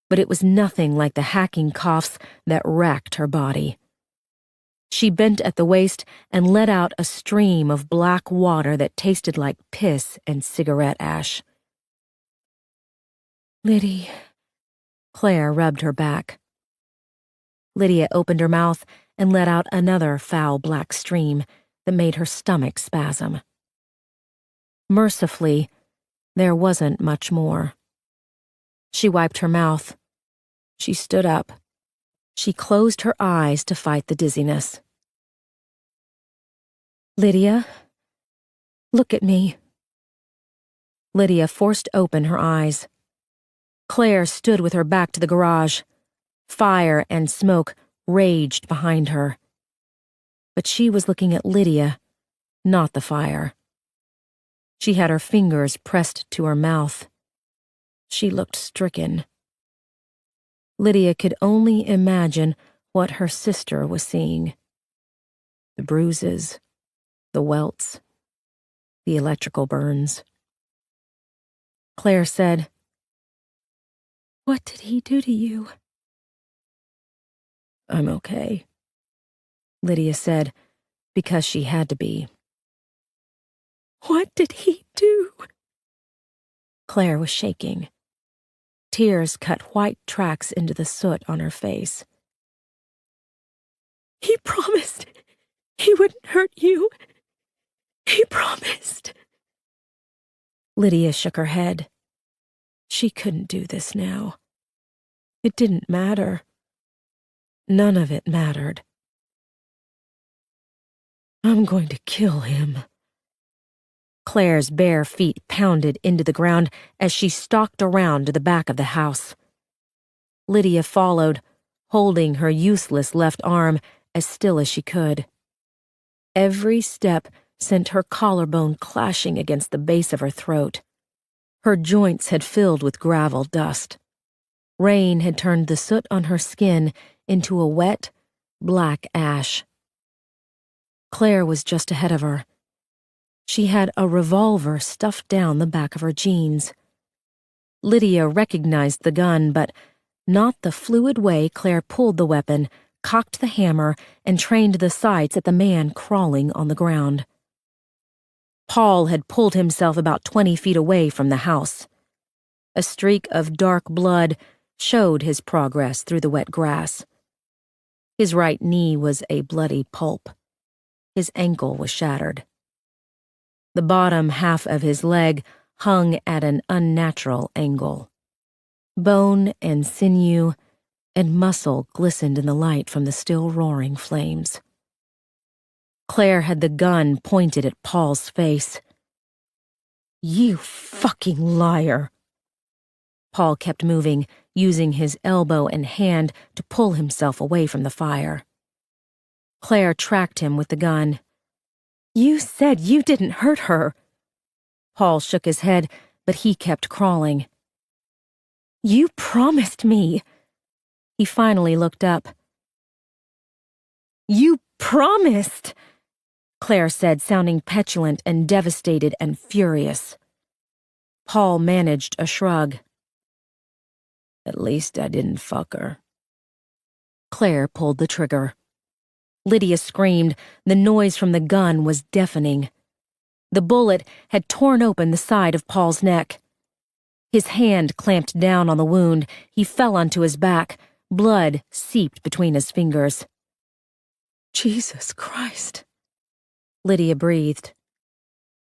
But it was nothing like the hacking coughs that racked her body. She bent at the waist and let out a stream of black water that tasted like piss and cigarette ash. Liddy. Claire rubbed her back. Lydia opened her mouth and let out another foul black stream that made her stomach spasm. Mercifully, there wasn't much more. She wiped her mouth. She stood up. She closed her eyes to fight the dizziness. Lydia, look at me. Lydia forced open her eyes. Claire stood with her back to the garage. Fire and smoke raged behind her. But she was looking at Lydia, not the fire. She had her fingers pressed to her mouth. She looked stricken. Lydia could only imagine what her sister was seeing. The bruises, the welts, the electrical burns. Claire said, "What did he do to you?" "I'm okay," Lydia said, because she had to be. "What did he do?" Claire was shaking. Tears cut white tracks into the soot on her face. "He promised he wouldn't hurt you. He promised." Lydia shook her head. She couldn't do this now. It didn't matter. None of it mattered. "I'm going to kill him." Claire's bare feet pounded into the ground as she stalked around to the back of the house. Lydia followed, holding her useless left arm as still as she could. Every step sent her collarbone clashing against the base of her throat. Her joints had filled with gravel dust. Rain had turned the soot on her skin into a wet, black ash. Claire was just ahead of her. She had a revolver stuffed down the back of her jeans. Lydia recognized the gun, but not the fluid way Claire pulled the weapon, cocked the hammer, and trained the sights at the man crawling on the ground. Paul had pulled himself about 20 feet away from the house. A streak of dark blood showed his progress through the wet grass. His right knee was a bloody pulp. His ankle was shattered. The bottom half of his leg hung at an unnatural angle. Bone and sinew and muscle glistened in the light from the still roaring flames. Claire had the gun pointed at Paul's face. "You fucking liar!" Paul kept moving, using his elbow and hand to pull himself away from the fire. Claire tracked him with the gun. "You said you didn't hurt her." Paul shook his head, but he kept crawling. "You promised me." He finally looked up. "You promised," Claire said, sounding petulant and devastated and furious. Paul managed a shrug. "At least I didn't fuck her." Claire pulled the trigger. Lydia screamed. The noise from the gun was deafening. The bullet had torn open the side of Paul's neck. His hand clamped down on the wound. He fell onto his back. Blood seeped between his fingers. "Jesus Christ," Lydia breathed.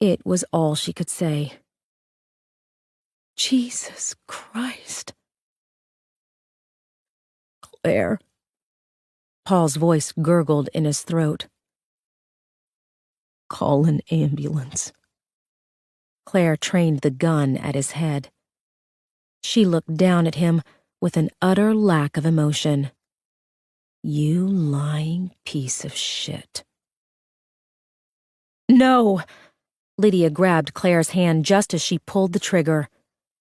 It was all she could say. "Jesus Christ." "Claire." Paul's voice gurgled in his throat. "Call an ambulance." Claire trained the gun at his head. She looked down at him with an utter lack of emotion. "You lying piece of shit." "No!" Lydia grabbed Claire's hand just as she pulled the trigger.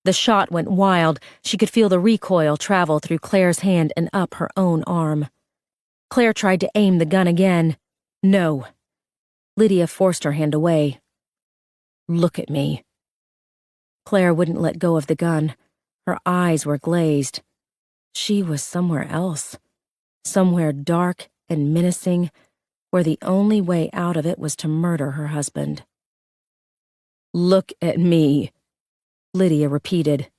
The shot went wild. She could feel the recoil travel through Claire's hand and up her own arm. Claire tried to aim the gun again. No. Lydia forced her hand away. "Look at me." Claire wouldn't let go of the gun. Her eyes were glazed. She was somewhere else. Somewhere dark and menacing, where the only way out of it was to murder her husband. "Look at me," Lydia repeated.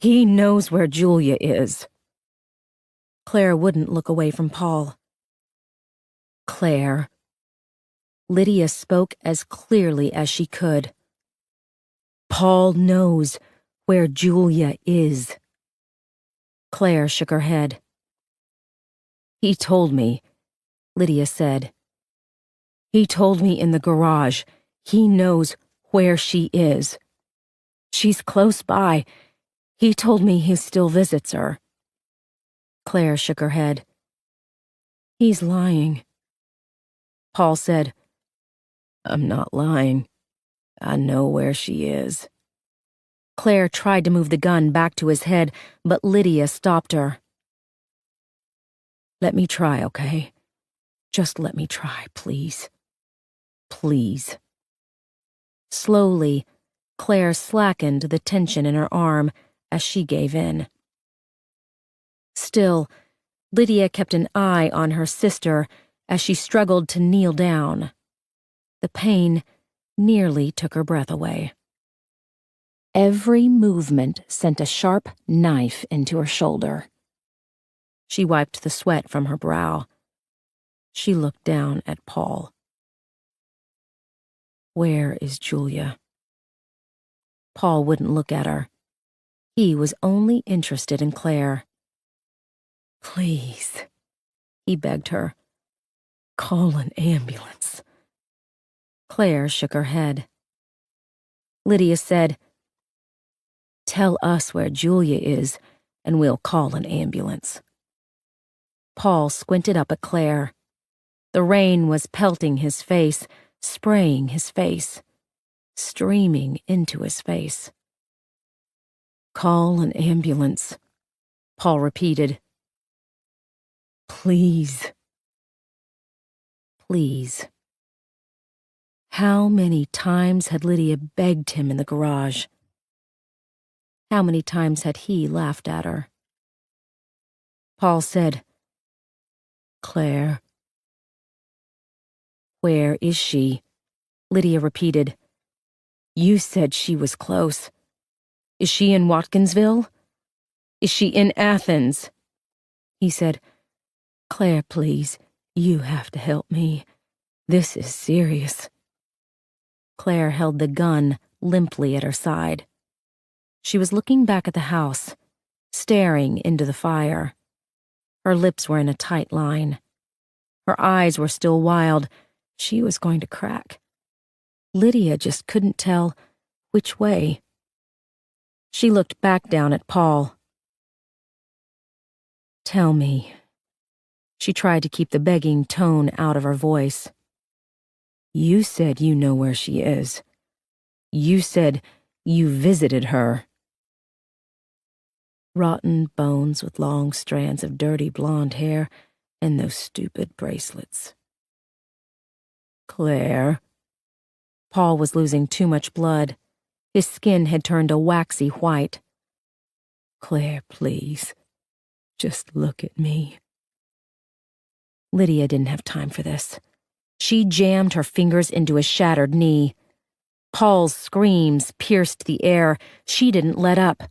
He knows where Julia is. Claire wouldn't look away from Paul. Claire. Lydia spoke as clearly as she could. Paul knows where Julia is. Claire shook her head. He told me, Lydia said. He told me in the garage. He knows where she is. She's close by. He told me he still visits her. Claire shook her head. He's lying. Paul said, I'm not lying. I know where she is. Claire tried to move the gun back to his head, but Lydia stopped her. Let me try, okay? Just let me try, please. Please. Slowly, Claire slackened the tension in her arm as she gave in. Still, Lydia kept an eye on her sister as she struggled to kneel down. The pain nearly took her breath away. Every movement sent a sharp knife into her shoulder. She wiped the sweat from her brow. She looked down at Paul. Where is Julia? Paul wouldn't look at her. He was only interested in Claire. Please, he begged her. Call an ambulance. Claire shook her head. Lydia said, Tell us where Julia is, and we'll call an ambulance. Paul squinted up at Claire. The rain was pelting his face, spraying his face, streaming into his face. Call an ambulance, Paul repeated. Please. Please. How many times had Lydia begged him in the garage? How many times had he laughed at her? Paul said, Claire. Where is she? Lydia repeated. You said she was close. Is she in Watkinsville? Is she in Athens? He said, Claire, please, you have to help me. This is serious. Claire held the gun limply at her side. She was looking back at the house, staring into the fire. Her lips were in a tight line. Her eyes were still wild. She was going to crack. Lydia just couldn't tell which way. She looked back down at Paul. Tell me. She tried to keep the begging tone out of her voice. You said you know where she is. You said you visited her. Rotten bones with long strands of dirty blonde hair and those stupid bracelets. Claire. Paul was losing too much blood. His skin had turned a waxy white. Claire, please. Just look at me. Lydia didn't have time for this. She jammed her fingers into his shattered knee. Paul's screams pierced the air. She didn't let up.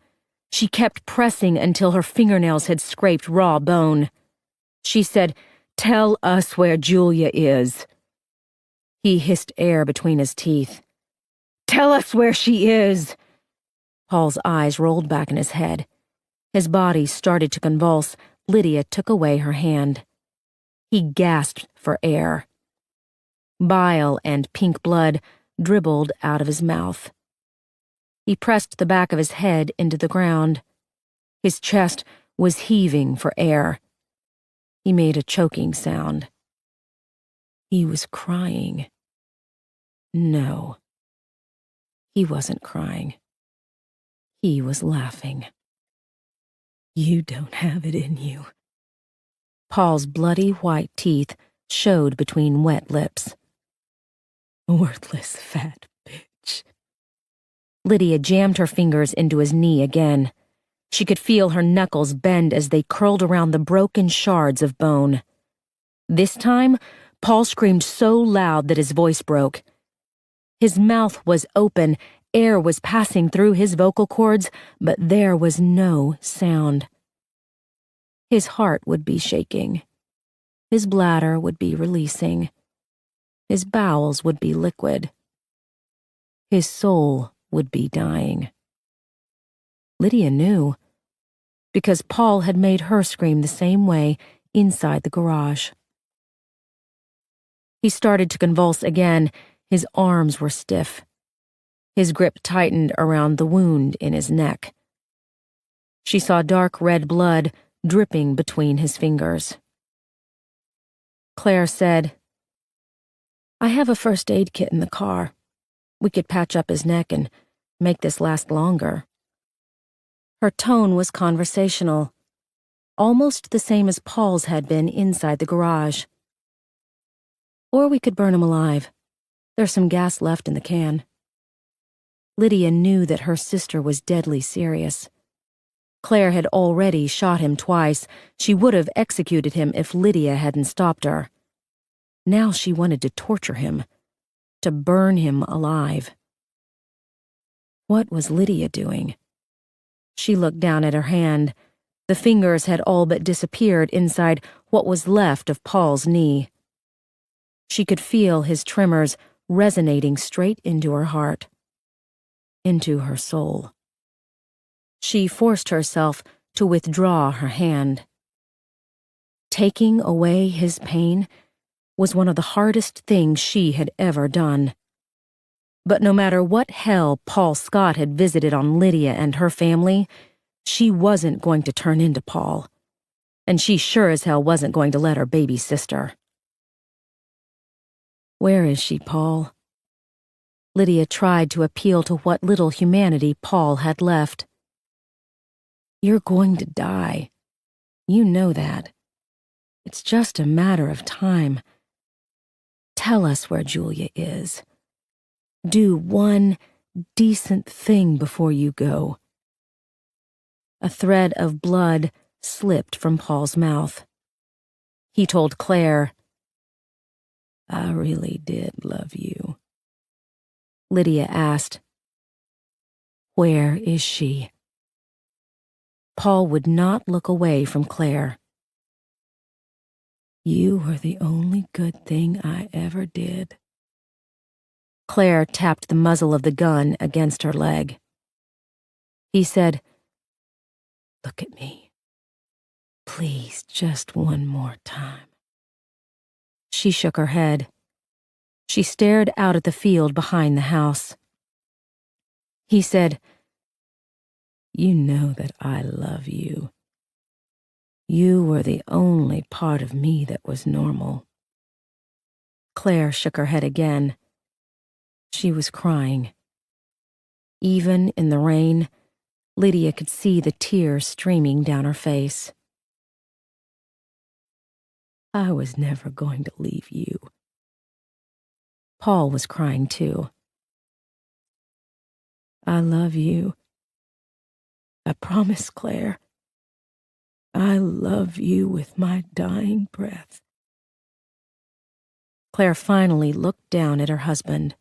She kept pressing until her fingernails had scraped raw bone. She said, Tell us where Julia is. He hissed air between his teeth. Tell us where she is. Paul's eyes rolled back in his head. His body started to convulse. Lydia took away her hand. He gasped for air. Bile and pink blood dribbled out of his mouth. He pressed the back of his head into the ground. His chest was heaving for air. He made a choking sound. He was crying. No. He wasn't crying. He was laughing. You don't have it in you. Paul's bloody white teeth showed between wet lips. Worthless fat bitch. Lydia jammed her fingers into his knee again. She could feel her knuckles bend as they curled around the broken shards of bone. This time, Paul screamed so loud that his voice broke. His mouth was open, Air was passing through his vocal cords, but there was no sound. His heart would be shaking. His bladder would be releasing. His bowels would be liquid. His soul would be dying. Lydia knew, because Paul had made her scream the same way inside the garage. He started to convulse again. His arms were stiff. His grip tightened around the wound in his neck. She saw dark red blood dripping between his fingers. Claire said, "I have a first aid kit in the car. We could patch up his neck and make this last longer." Her tone was conversational, almost the same as Paul's had been inside the garage. "Or we could burn him alive. There's some gas left in the can." Lydia knew that her sister was deadly serious. Claire had already shot him twice. She would have executed him if Lydia hadn't stopped her. Now she wanted to torture him, to burn him alive. What was Lydia doing? She looked down at her hand. The fingers had all but disappeared inside what was left of Paul's knee. She could feel his tremors resonating straight into her heart, into her soul. She forced herself to withdraw her hand. Taking away his pain was one of the hardest things she had ever done. But no matter what hell Paul Scott had visited on Lydia and her family, she wasn't going to turn into Paul. And she sure as hell wasn't going to let her baby sister. "Where is she, Paul?" Lydia tried to appeal to what little humanity Paul had left. "You're going to die. You know that. It's just a matter of time. Tell us where Julia is. Do one decent thing before you go." A thread of blood slipped from Paul's mouth. He told Claire, "I really did love you." Lydia asked, "Where is she?" Paul would not look away from Claire. "You were the only good thing I ever did." Claire tapped the muzzle of the gun against her leg. He said, "Look at me. Please, just one more time." She shook her head. She stared out at the field behind the house. He said, "You know that I love you. You were the only part of me that was normal." Claire shook her head again. She was crying. Even in the rain, Lydia could see the tears streaming down her face. "I was never going to leave you." Paul was crying too. "I love you. I promise, Claire. I love you with my dying breath." Claire finally looked down at her husband.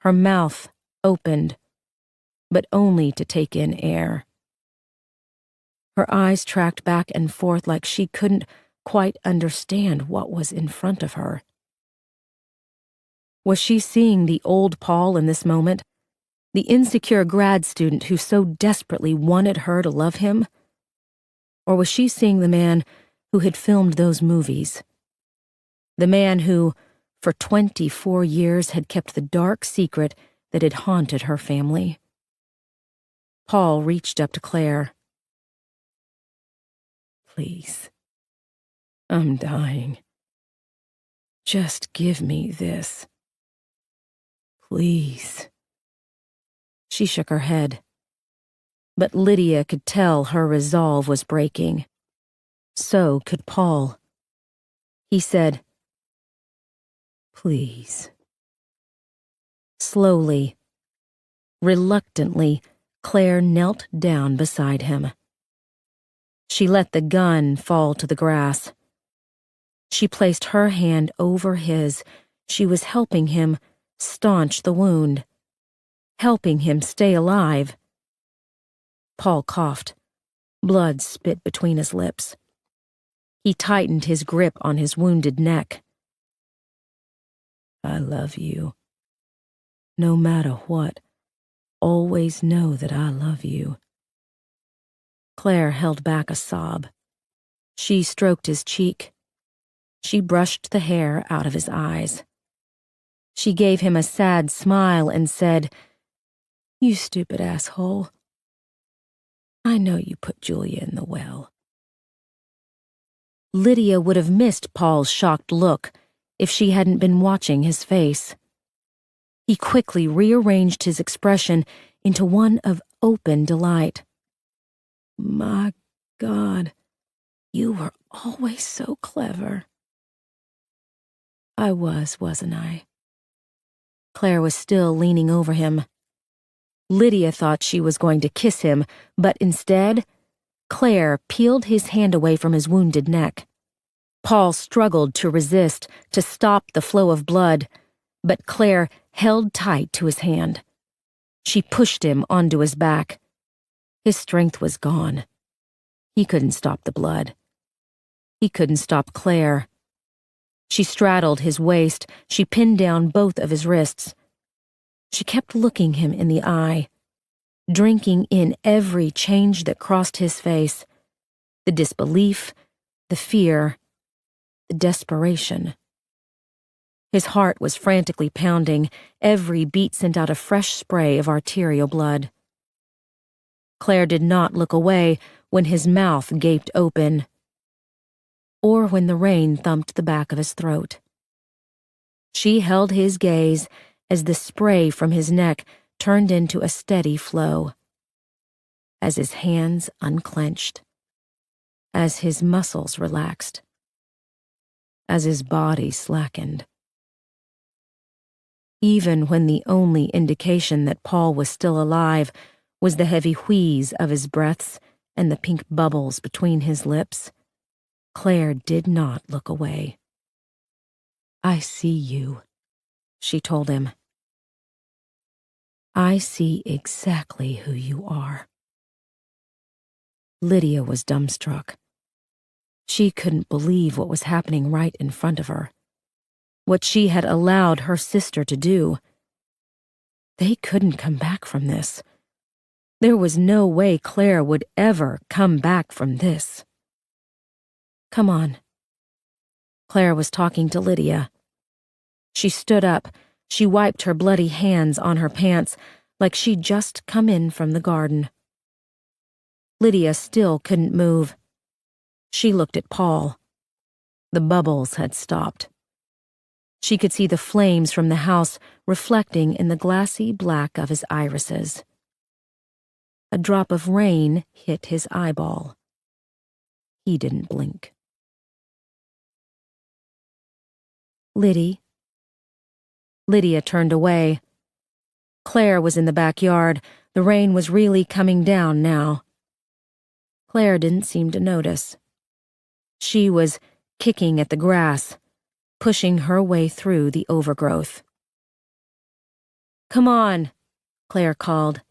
Her mouth opened, but only to take in air. Her eyes tracked back and forth like she couldn't quite understand what was in front of her. Was she seeing the old Paul in this moment? The insecure grad student who so desperately wanted her to love him? Or was she seeing the man who had filmed those movies? The man who, for 24 years, had kept the dark secret that had haunted her family? Paul reached up to Claire. "Please, I'm dying. Just give me this. Please." She shook her head. But Lydia could tell her resolve was breaking. So could Paul. He said, "Please." Slowly, reluctantly, Claire knelt down beside him. She let the gun fall to the grass. She placed her hand over his. She was helping him staunch the wound. helping him stay alive. Paul coughed. Blood spit between his lips. He tightened his grip on his wounded neck. I love you. No matter what, always know that I love you. Claire held back a sob. She stroked his cheek. She brushed the hair out of his eyes. She gave him a sad smile and said, You stupid asshole. I know you put Julia in the well. Lydia would have missed Paul's shocked look if she hadn't been watching his face. He quickly rearranged his expression into one of open delight. My God, you were always so clever. I wasn't I? Claire was still leaning over him. Lydia thought she was going to kiss him, but instead, Claire peeled his hand away from his wounded neck. Paul struggled to resist, to stop the flow of blood, but Claire held tight to his hand. She pushed him onto his back. His strength was gone. He couldn't stop the blood. He couldn't stop Claire. She straddled his waist. She pinned down both of his wrists. She kept looking him in the eye, drinking in every change that crossed his face, the disbelief, the fear, the desperation. His heart was frantically pounding. Every beat sent out a fresh spray of arterial blood. Claire did not look away when his mouth gaped open, or when the rain thumped the back of his throat. She held his gaze as the spray from his neck turned into a steady flow, as his hands unclenched, as his muscles relaxed, as his body slackened. Even when the only indication that Paul was still alive was the heavy wheeze of his breaths and the pink bubbles between his lips, Claire did not look away. I see you, she told him. I see exactly who you are. Lydia was dumbstruck. She couldn't believe what was happening right in front of her. What she had allowed her sister to do. They couldn't come back from this. There was no way Claire would ever come back from this. Come on. Claire was talking to Lydia. She stood up. She wiped her bloody hands on her pants like she'd just come in from the garden. Lydia still couldn't move. She looked at Paul. The bubbles had stopped. She could see the flames from the house reflecting in the glassy black of his irises. A drop of rain hit his eyeball. He didn't blink. Liddy. Lydia turned away. Claire was in the backyard. The rain was really coming down now. Claire didn't seem to notice. She was kicking at the grass, pushing her way through the overgrowth. Come on, Claire called.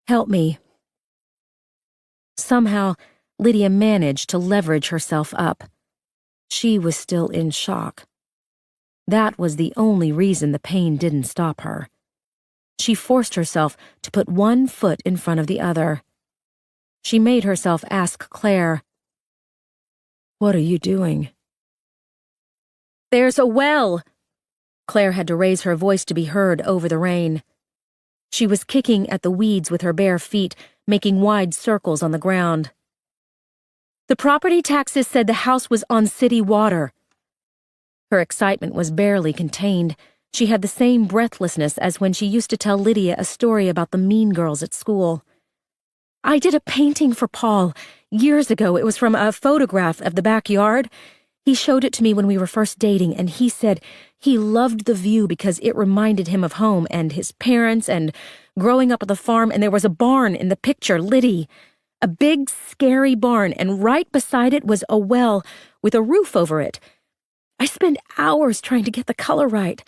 Help me. Somehow, Lydia managed to leverage herself up. She was still in shock. That was the only reason the pain didn't stop her. She forced herself to put one foot in front of the other. She made herself ask Claire, What are you doing? There's a well! Claire had to raise her voice to be heard over the rain. She was kicking at the weeds with her bare feet, making wide circles on the ground. The property taxes said the house was on city water. Her excitement was barely contained. She had the same breathlessness as when she used to tell Lydia a story about the mean girls at school. I did a painting for Paul. Years ago, it was from a photograph of the backyard. He showed it to me when we were first dating, and he said he loved the view because it reminded him of home and his parents and growing up at the farm, and there was a barn in the picture, Liddy. A big, scary barn, and right beside it was a well with a roof over it. I spent hours trying to get the color right.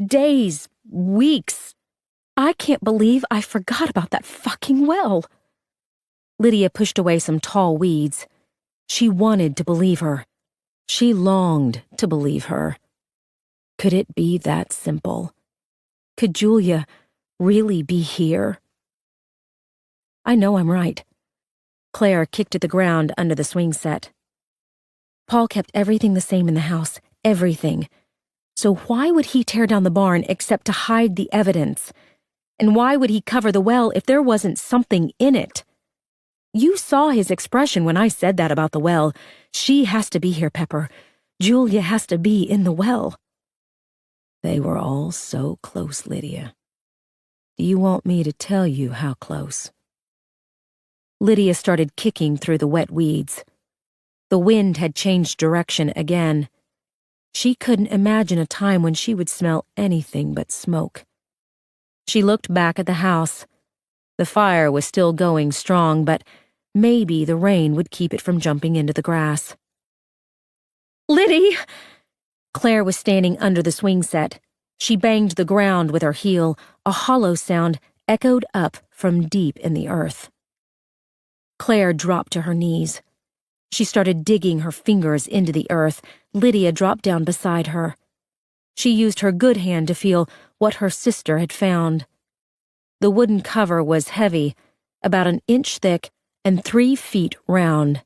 Days, weeks. I can't believe I forgot about that fucking well. Lydia pushed away some tall weeds. She wanted to believe her. She longed to believe her. Could it be that simple? Could Julia really be here? I know I'm right. Claire kicked at the ground under the swing set. Paul kept everything the same in the house, everything. So why would he tear down the barn except to hide the evidence? And why would he cover the well if there wasn't something in it? You saw his expression when I said that about the well. She has to be here, Pepper. Julia has to be in the well. They were all so close, Lydia. Do you want me to tell you how close? Lydia started kicking through the wet weeds. The wind had changed direction again. She couldn't imagine a time when she would smell anything but smoke. She looked back at the house. The fire was still going strong, but maybe the rain would keep it from jumping into the grass. Liddy! Claire was standing under the swing set. She banged the ground with her heel. A hollow sound echoed up from deep in the earth. Claire dropped to her knees. She started digging her fingers into the earth. Lydia dropped down beside her. She used her good hand to feel what her sister had found. The wooden cover was heavy, about an inch thick and 3 feet round.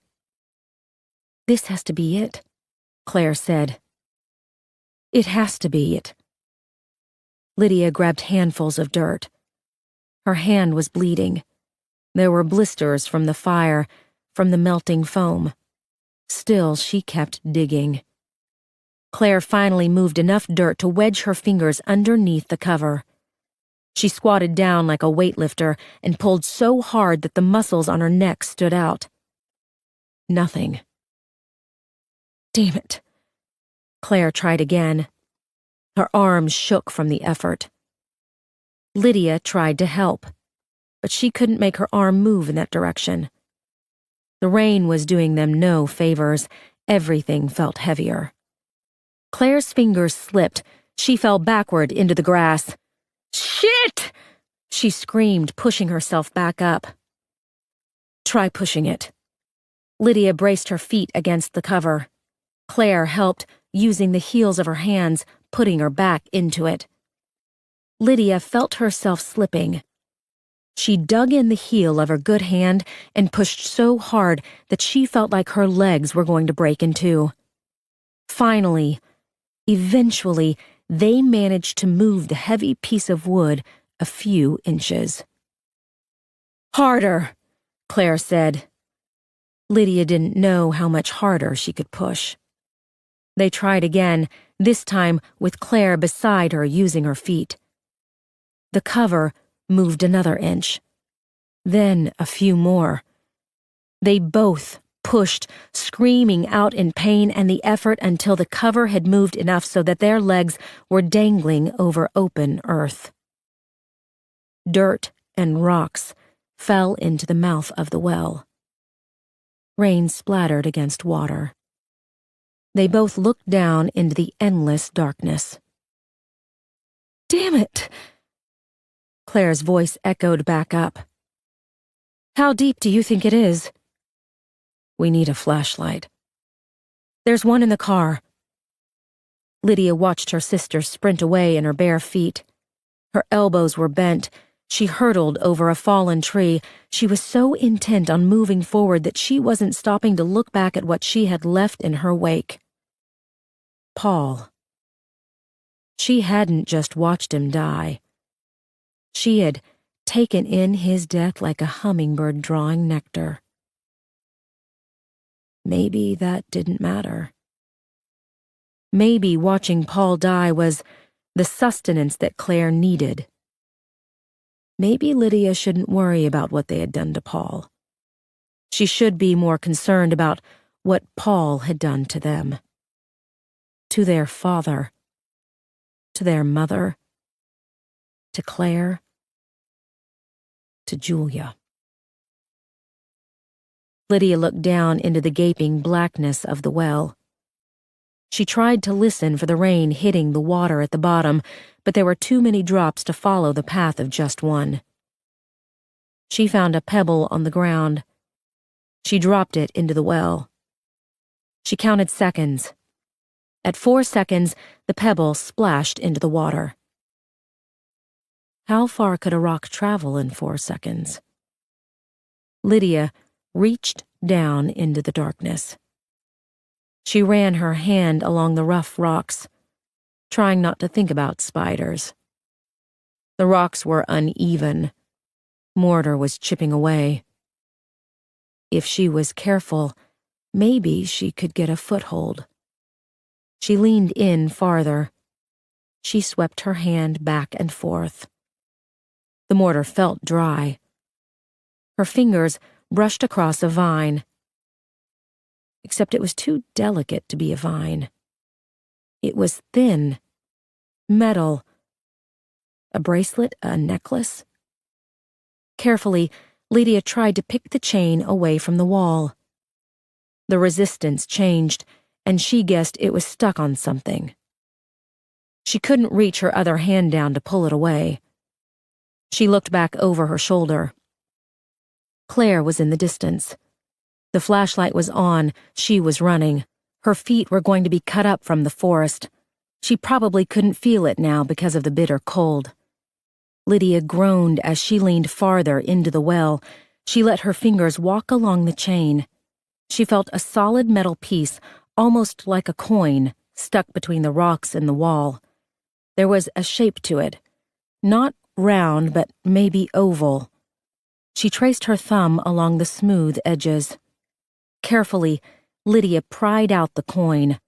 This has to be it, Claire said. It has to be it. Lydia grabbed handfuls of dirt. Her hand was bleeding. There were blisters from the fire, from the melting foam. Still, she kept digging. Claire finally moved enough dirt to wedge her fingers underneath the cover. She squatted down like a weightlifter and pulled so hard that the muscles on her neck stood out. Nothing. Damn it. Claire tried again. Her arms shook from the effort. Lydia tried to help, but she couldn't make her arm move in that direction. The rain was doing them no favors. Everything felt heavier. Claire's fingers slipped. She fell backward into the grass. Shit! She screamed, pushing herself back up. Try pushing it. Lydia braced her feet against the cover. Claire helped, using the heels of her hands, putting her back into it. Lydia felt herself slipping. She dug in the heel of her good hand and pushed so hard that she felt like her legs were going to break in two. Finally, eventually, they managed to move the heavy piece of wood a few inches. Harder, Claire said. Lydia didn't know how much harder she could push. They tried again, this time with Claire beside her using her feet. The cover moved another inch. Then a few more. They both pushed, screaming out in pain and the effort until the cover had moved enough so that their legs were dangling over open earth. Dirt and rocks fell into the mouth of the well. Rain splattered against water. They both looked down into the endless darkness. Damn it! Claire's voice echoed back up. How deep do you think it is? We need a flashlight. There's one in the car. Lydia watched her sister sprint away in her bare feet. Her elbows were bent. She hurtled over a fallen tree. She was so intent on moving forward that she wasn't stopping to look back at what she had left in her wake. Paul. She hadn't just watched him die. She had taken in his death like a hummingbird drawing nectar. Maybe that didn't matter. Maybe watching Paul die was the sustenance that Claire needed. Maybe Lydia shouldn't worry about what they had done to Paul. She should be more concerned about what Paul had done to them. To their father. To their mother. To Claire. To Julia. Lydia looked down into the gaping blackness of the well. She tried to listen for the rain hitting the water at the bottom, but there were too many drops to follow the path of just one. She found a pebble on the ground. She dropped it into the well. She counted seconds. At 4 seconds, the pebble splashed into the water. How far could a rock travel in 4 seconds? Lydia reached down into the darkness. She ran her hand along the rough rocks, trying not to think about spiders. The rocks were uneven. Mortar was chipping away. If she was careful, maybe she could get a foothold. She leaned in farther. She swept her hand back and forth. The mortar felt dry. Her fingers brushed across a vine. Except it was too delicate to be a vine. It was thin, metal. A bracelet, a necklace. Carefully, Lydia tried to pick the chain away from the wall. The resistance changed, and she guessed it was stuck on something. She couldn't reach her other hand down to pull it away. She looked back over her shoulder. Claire was in the distance. The flashlight was on. She was running. Her feet were going to be cut up from the forest. She probably couldn't feel it now because of the bitter cold. Lydia groaned as she leaned farther into the well. She let her fingers walk along the chain. She felt a solid metal piece, almost like a coin, stuck between the rocks and the wall. There was a shape to it. Not round, but maybe oval. She traced her thumb along the smooth edges. Carefully, Lydia pried out the coin,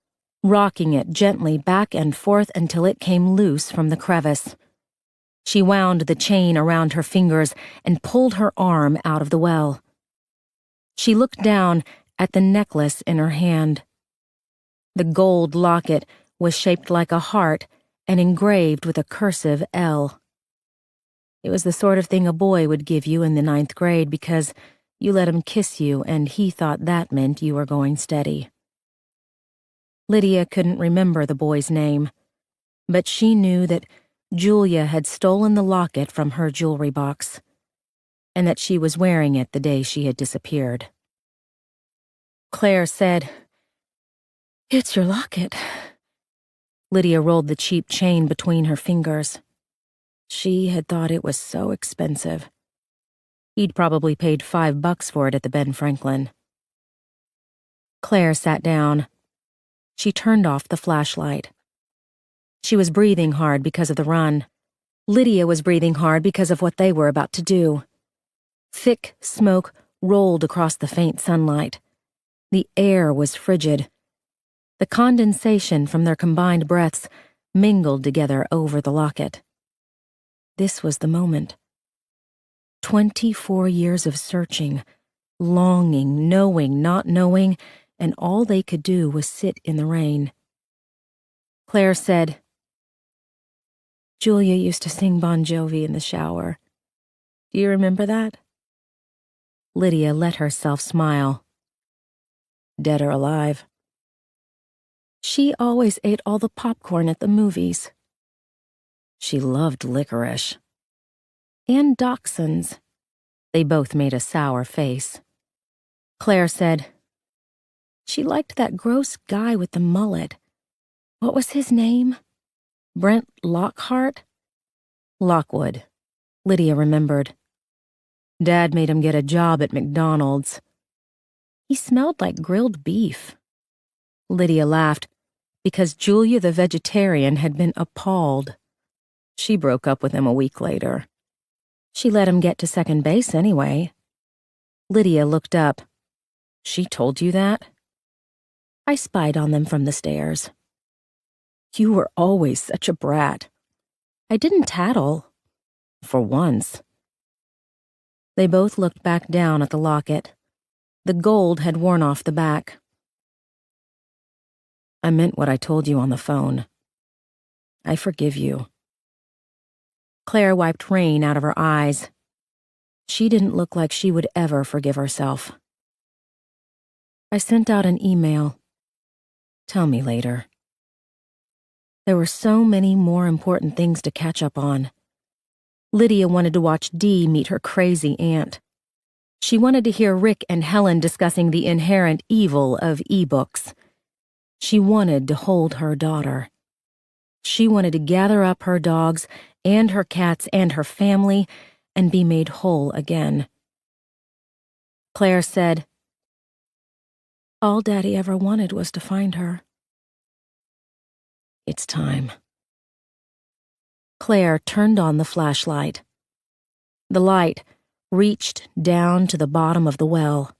rocking it gently back and forth until it came loose from the crevice. She wound the chain around her fingers and pulled her arm out of the well. She looked down at the necklace in her hand. The gold locket was shaped like a heart and engraved with a cursive L. It was the sort of thing a boy would give you in the 9th grade because you let him kiss you and he thought that meant you were going steady. Lydia couldn't remember the boy's name, but she knew that Julia had stolen the locket from her jewelry box, and that she was wearing it the day she had disappeared. Claire said, "It's your locket." Lydia rolled the cheap chain between her fingers. She had thought it was so expensive. He'd probably paid $5 for it at the Ben Franklin. Claire sat down. She turned off the flashlight. She was breathing hard because of the run. Lydia was breathing hard because of what they were about to do. Thick smoke rolled across the faint sunlight. The air was frigid. The condensation from their combined breaths mingled together over the locket. This was the moment. 24 years of searching, longing, knowing, not knowing, and all they could do was sit in the rain. Claire said, "Julia used to sing Bon Jovi in the shower. Do you remember that?" Lydia let herself smile. "Dead or alive?" "She always ate all the popcorn at the movies." "She loved licorice." "And dachshunds." They both made a sour face. Claire said, "She liked that gross guy with the mullet. What was his name? Brent Lockhart?" "Lockwood," Lydia remembered. Dad made him get a job at McDonald's. He smelled like grilled beef. Lydia laughed because Julia the vegetarian had been appalled. She broke up with him a week later. She let him get to second base anyway. Lydia looked up. "She told you that?" "I spied on them from the stairs." "You were always such a brat." "I didn't tattle." "For once." They both looked back down at the locket. The gold had worn off the back. "I meant what I told you on the phone. I forgive you." Claire wiped rain out of her eyes. She didn't look like she would ever forgive herself. "I sent out an email." "Tell me later." There were so many more important things to catch up on. Lydia wanted to watch Dee meet her crazy aunt. She wanted to hear Rick and Helen discussing the inherent evil of e-books. She wanted to hold her daughter. She wanted to gather up her dogs and her cats and her family and be made whole again. Claire said, "All Daddy ever wanted was to find her. It's time." Claire turned on the flashlight. The light reached down to the bottom of the well.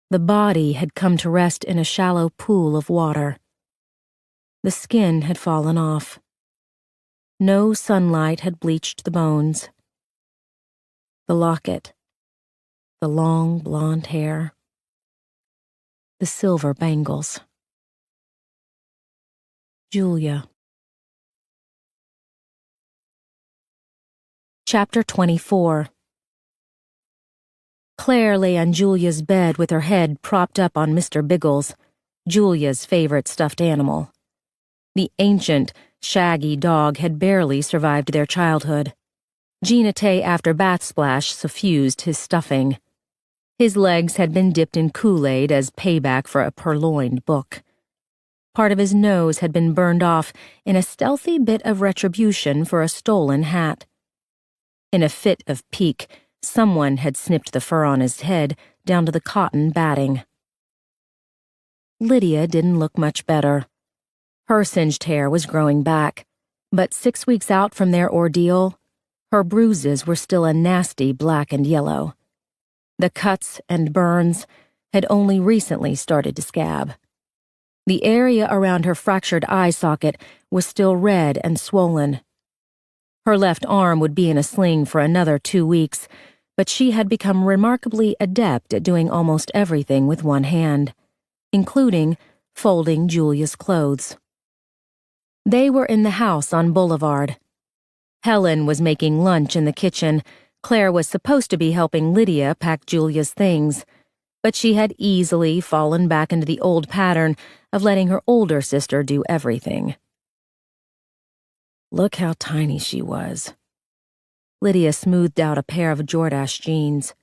The body had come to rest in a shallow pool of water. The skin had fallen off. No sunlight had bleached the bones. The locket, the long blonde hair, the silver bangles. Julia. Chapter 24. Claire lay on Julia's bed with her head propped up on Mr. Biggles, Julia's favorite stuffed animal. The ancient, shaggy dog had barely survived their childhood. Gina-Tay after bath splash suffused his stuffing. His legs had been dipped in Kool-Aid as payback for a purloined book. Part of his nose had been burned off in a stealthy bit of retribution for a stolen hat. In a fit of pique, someone had snipped the fur on his head down to the cotton batting. Lydia didn't look much better. Her singed hair was growing back, but 6 weeks out from their ordeal, her bruises were still a nasty black and yellow. The cuts and burns had only recently started to scab. The area around her fractured eye socket was still red and swollen. Her left arm would be in a sling for another 2 weeks, but she had become remarkably adept at doing almost everything with one hand, including folding Julia's clothes. They were in the house on Boulevard. Helen was making lunch in the kitchen. Claire was supposed to be helping Lydia pack Julia's things, but she had easily fallen back into the old pattern of letting her older sister do everything. Look how tiny she was. Lydia smoothed out a pair of Jordache jeans.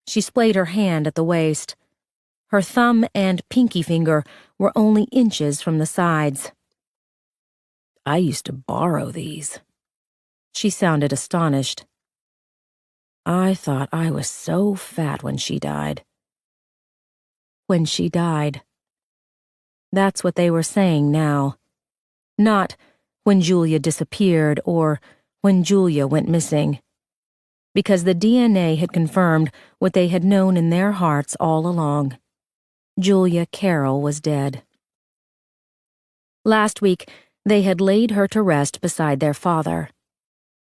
She splayed her hand at the waist. Her thumb and pinky finger were only inches from the sides. I used to borrow these. She sounded astonished. I thought I was so fat when she died. When she died. That's what they were saying now. Not when Julia disappeared or when Julia went missing. Because the DNA had confirmed what they had known in their hearts all along. Julia Carroll was dead. Last week, they had laid her to rest beside their father.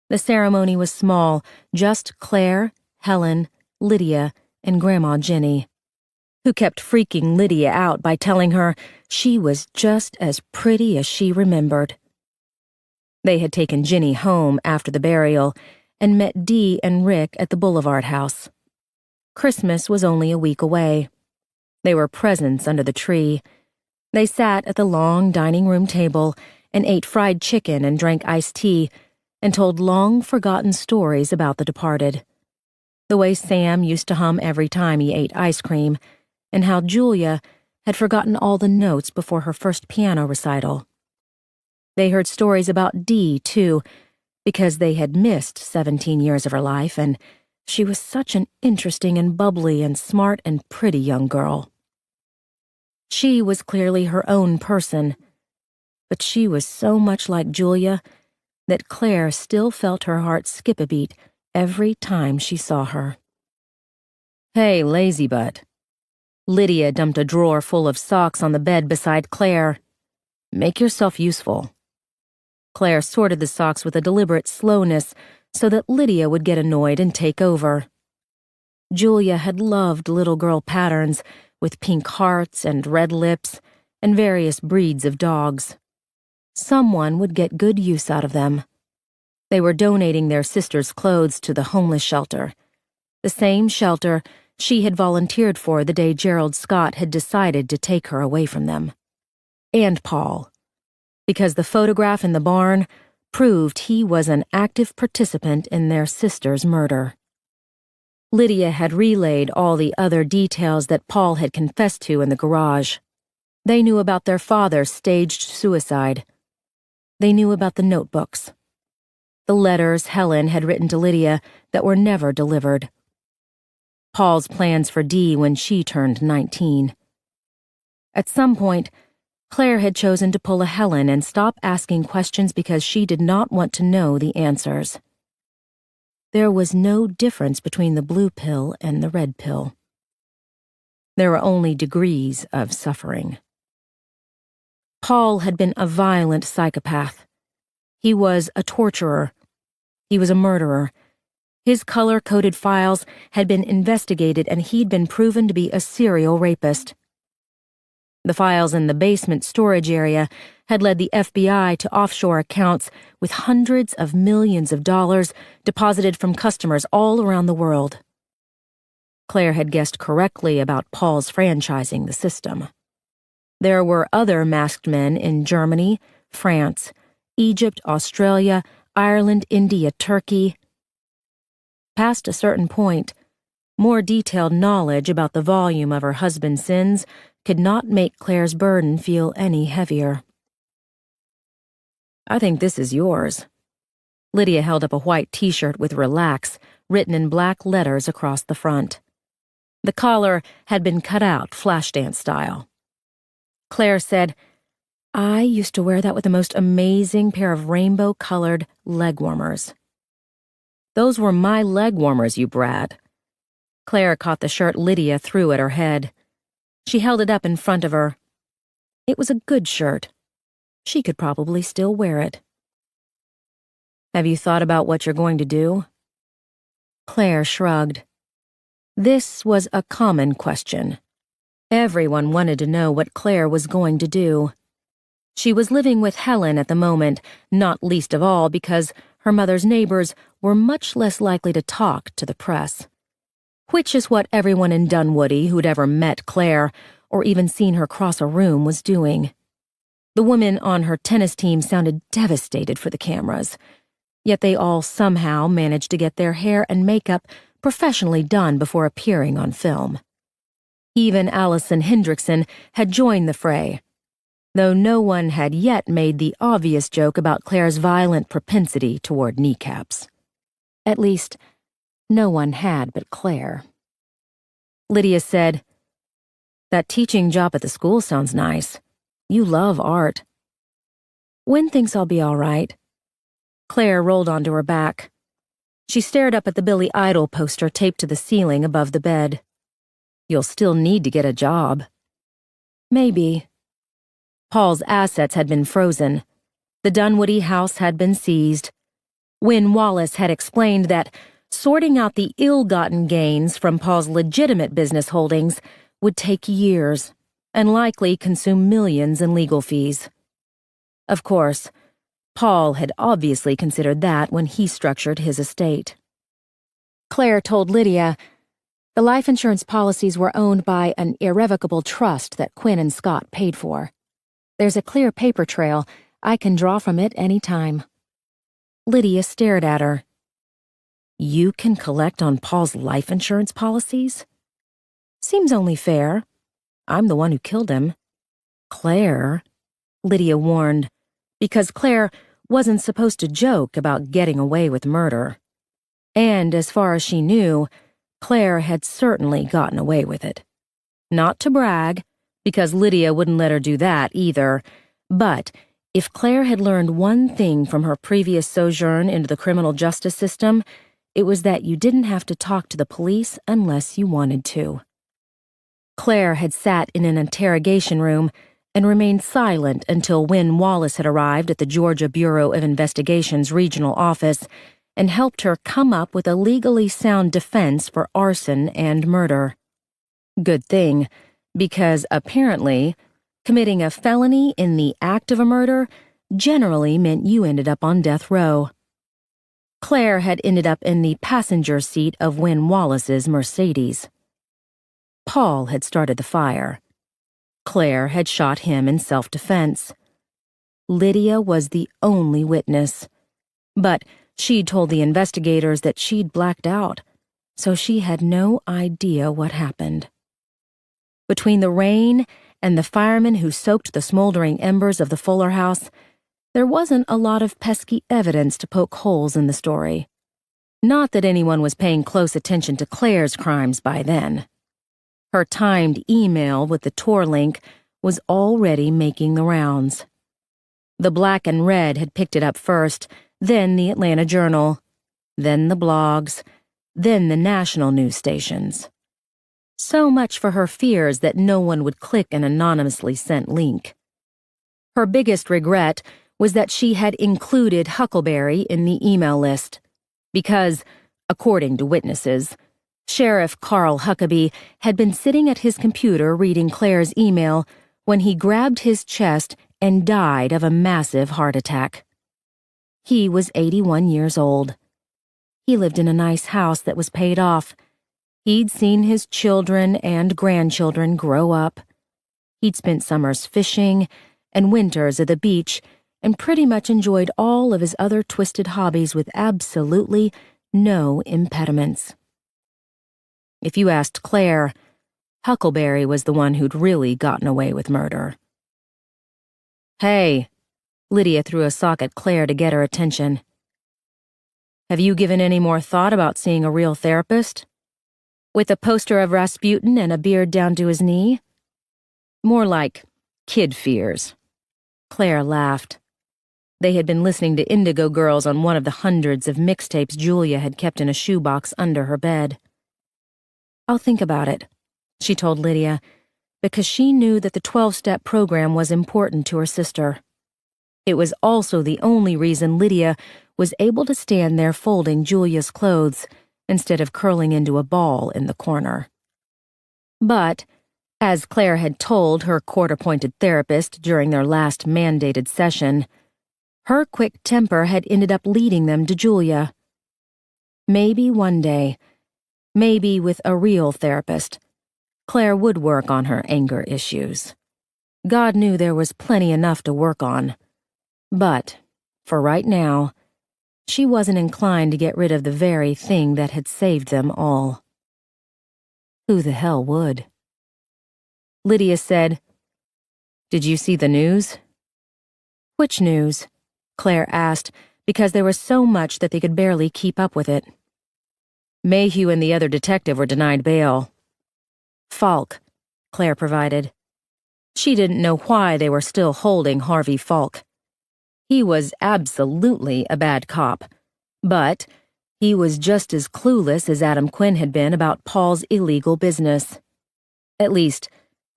The ceremony was small, just Claire, Helen, Lydia, and Grandma Jenny, who kept freaking Lydia out by telling her she was just as pretty as she remembered. They had taken Jenny home after the burial and met Dee and Rick at the Boulevard house. Christmas was only a week away. There were presents under the tree. They sat at the long dining room table and ate fried chicken and drank iced tea and told long-forgotten stories about the departed. The way Sam used to hum every time he ate ice cream, and how Julia had forgotten all the notes before her first piano recital. They heard stories about Dee, too, because they had missed 17 years of her life, and she was such an interesting and bubbly and smart and pretty young girl. She was clearly her own person, but she was so much like Julia that Claire still felt her heart skip a beat every time she saw her. Hey, lazy butt. Lydia dumped a drawer full of socks on the bed beside Claire. Make yourself useful. Claire sorted the socks with a deliberate slowness so that Lydia would get annoyed and take over. Julia had loved little girl patterns with pink hearts and red lips and various breeds of dogs. Someone would get good use out of them. They were donating their sister's clothes to the homeless shelter, the same shelter she had volunteered for the day Gerald Scott had decided to take her away from them. And Paul. because the photograph in the barn proved he was an active participant in their sister's murder. Lydia had relayed all the other details that Paul had confessed to in the garage. They knew about their father's staged suicide. They knew about the notebooks. The letters Helen had written to Lydia that were never delivered. Paul's plans for Dee when she turned 19. At some point, Claire had chosen to pull a Helen and stop asking questions because she did not want to know the answers. There was no difference between the blue pill and the red pill. There were only degrees of suffering. Paul had been a violent psychopath. He was a torturer. He was a murderer. His color-coded files had been investigated and he'd been proven to be a serial rapist. The files in the basement storage area had led the FBI to offshore accounts with hundreds of millions of dollars deposited from customers all around the world. Claire had guessed correctly about Paul's franchising the system. There were other masked men in Germany, France, Egypt, Australia, Ireland, India, Turkey. Past a certain point, more detailed knowledge about the volume of her husband's sins could not make Claire's burden feel any heavier. "I think this is yours." Lydia held up a white t-shirt with "Relax" written in black letters across the front. The collar had been cut out Flashdance style. Claire said, "I used to wear that with the most amazing pair of rainbow-colored leg warmers." "Those were my leg warmers, you brat." Claire caught the shirt Lydia threw at her head. She held it up in front of her. It was a good shirt. She could probably still wear it. "Have you thought about what you're going to do?" Claire shrugged. This was a common question. Everyone wanted to know what Claire was going to do. She was living with Helen at the moment, not least of all because her mother's neighbors were much less likely to talk to the press. Which is what everyone in Dunwoody who'd ever met Claire or even seen her cross a room was doing. The women on her tennis team sounded devastated for the cameras, yet they all somehow managed to get their hair and makeup professionally done before appearing on film. Even Allison Hendrickson had joined the fray, though no one had yet made the obvious joke about Claire's violent propensity toward kneecaps. At least, no one had but Claire. Lydia said, "That teaching job at the school sounds nice. You love art." "Wynn thinks I'll be all right." Claire rolled onto her back. She stared up at the Billy Idol poster taped to the ceiling above the bed. "You'll still need to get a job." "Maybe." Paul's assets had been frozen. The Dunwoody house had been seized. Wynn Wallace had explained that sorting out the ill-gotten gains from Paul's legitimate business holdings would take years and likely consume millions in legal fees. Of course, Paul had obviously considered that when he structured his estate. Claire told Lydia the life insurance policies were owned by an irrevocable trust that Quinn and Scott paid for. There's a clear paper trail. I can draw from it any time. Lydia stared at her. "You can collect on Paul's life insurance policies? Seems only fair. I'm the one who killed him." "Claire," Lydia warned, because Claire wasn't supposed to joke about getting away with murder. And as far as she knew, Claire had certainly gotten away with it. Not to brag, because Lydia wouldn't let her do that either, but if Claire had learned one thing from her previous sojourn into the criminal justice system, it was that you didn't have to talk to the police unless you wanted to. Claire had sat in an interrogation room and remained silent until Wynn Wallace had arrived at the Georgia Bureau of Investigation's regional office and helped her come up with a legally sound defense for arson and murder. Good thing, because apparently, committing a felony in the act of a murder generally meant you ended up on death row. Claire had ended up in the passenger seat of Wynn Wallace's Mercedes. Paul had started the fire. Claire had shot him in self-defense. Lydia was the only witness. But she'd told the investigators that she'd blacked out, so she had no idea what happened. Between the rain and the firemen who soaked the smoldering embers of the Fuller house, there wasn't a lot of pesky evidence to poke holes in the story. Not that anyone was paying close attention to Claire's crimes by then. Her timed email with the Tor link was already making the rounds. The Black and Red had picked it up first, then the Atlanta Journal, then the blogs, then the national news stations. So much for her fears that no one would click an anonymously sent link. Her biggest regret was that she had included Huckleberry in the email list, because, according to witnesses, Sheriff Carl Huckabee had been sitting at his computer reading Claire's email when he grabbed his chest and died of a massive heart attack. He was 81 years old. He lived in a nice house that was paid off. He'd seen his children and grandchildren grow up. He'd spent summers fishing and winters at the beach and pretty much enjoyed all of his other twisted hobbies with absolutely no impediments. If you asked Claire, Huckleberry was the one who'd really gotten away with murder. "Hey," Lydia threw a sock at Claire to get her attention. "Have you given any more thought about seeing a real therapist? With a poster of Rasputin and a beard down to his knee? More like kid fears." Claire laughed. They had been listening to Indigo Girls on one of the hundreds of mixtapes Julia had kept in a shoebox under her bed. "I'll think about it," she told Lydia, because she knew that the 12-step program was important to her sister. It was also the only reason Lydia was able to stand there folding Julia's clothes instead of curling into a ball in the corner. But, as Claire had told her court-appointed therapist during their last mandated session, her quick temper had ended up leading them to Julia. Maybe one day, maybe with a real therapist, Claire would work on her anger issues. God knew there was plenty enough to work on. But, for right now, she wasn't inclined to get rid of the very thing that had saved them all. Who the hell would? Lydia said, "Did you see the news?" "Which news?" Claire asked, because there was so much that they could barely keep up with it. "Mayhew and the other detective were denied bail." "Falk," Claire provided. She didn't know why they were still holding Harvey Falk. He was absolutely a bad cop, but he was just as clueless as Adam Quinn had been about Paul's illegal business. At least,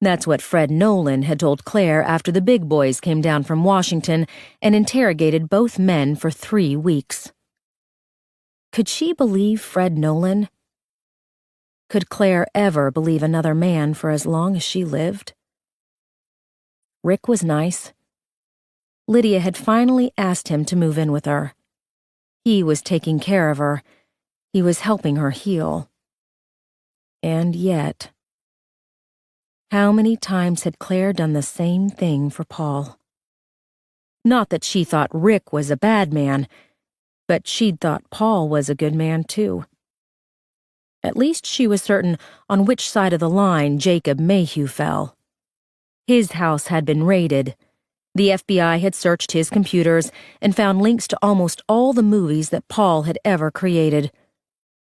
that's what Fred Nolan had told Claire after the big boys came down from Washington and interrogated both men for 3 weeks. Could she believe Fred Nolan? Could Claire ever believe another man for as long as she lived? Rick was nice. Lydia had finally asked him to move in with her. He was taking care of her. He was helping her heal. And yet, how many times had Claire done the same thing for Paul? Not that she thought Rick was a bad man, but she'd thought Paul was a good man too. At least she was certain on which side of the line Jacob Mayhew fell. His house had been raided. The FBI had searched his computers and found links to almost all the movies that Paul had ever created,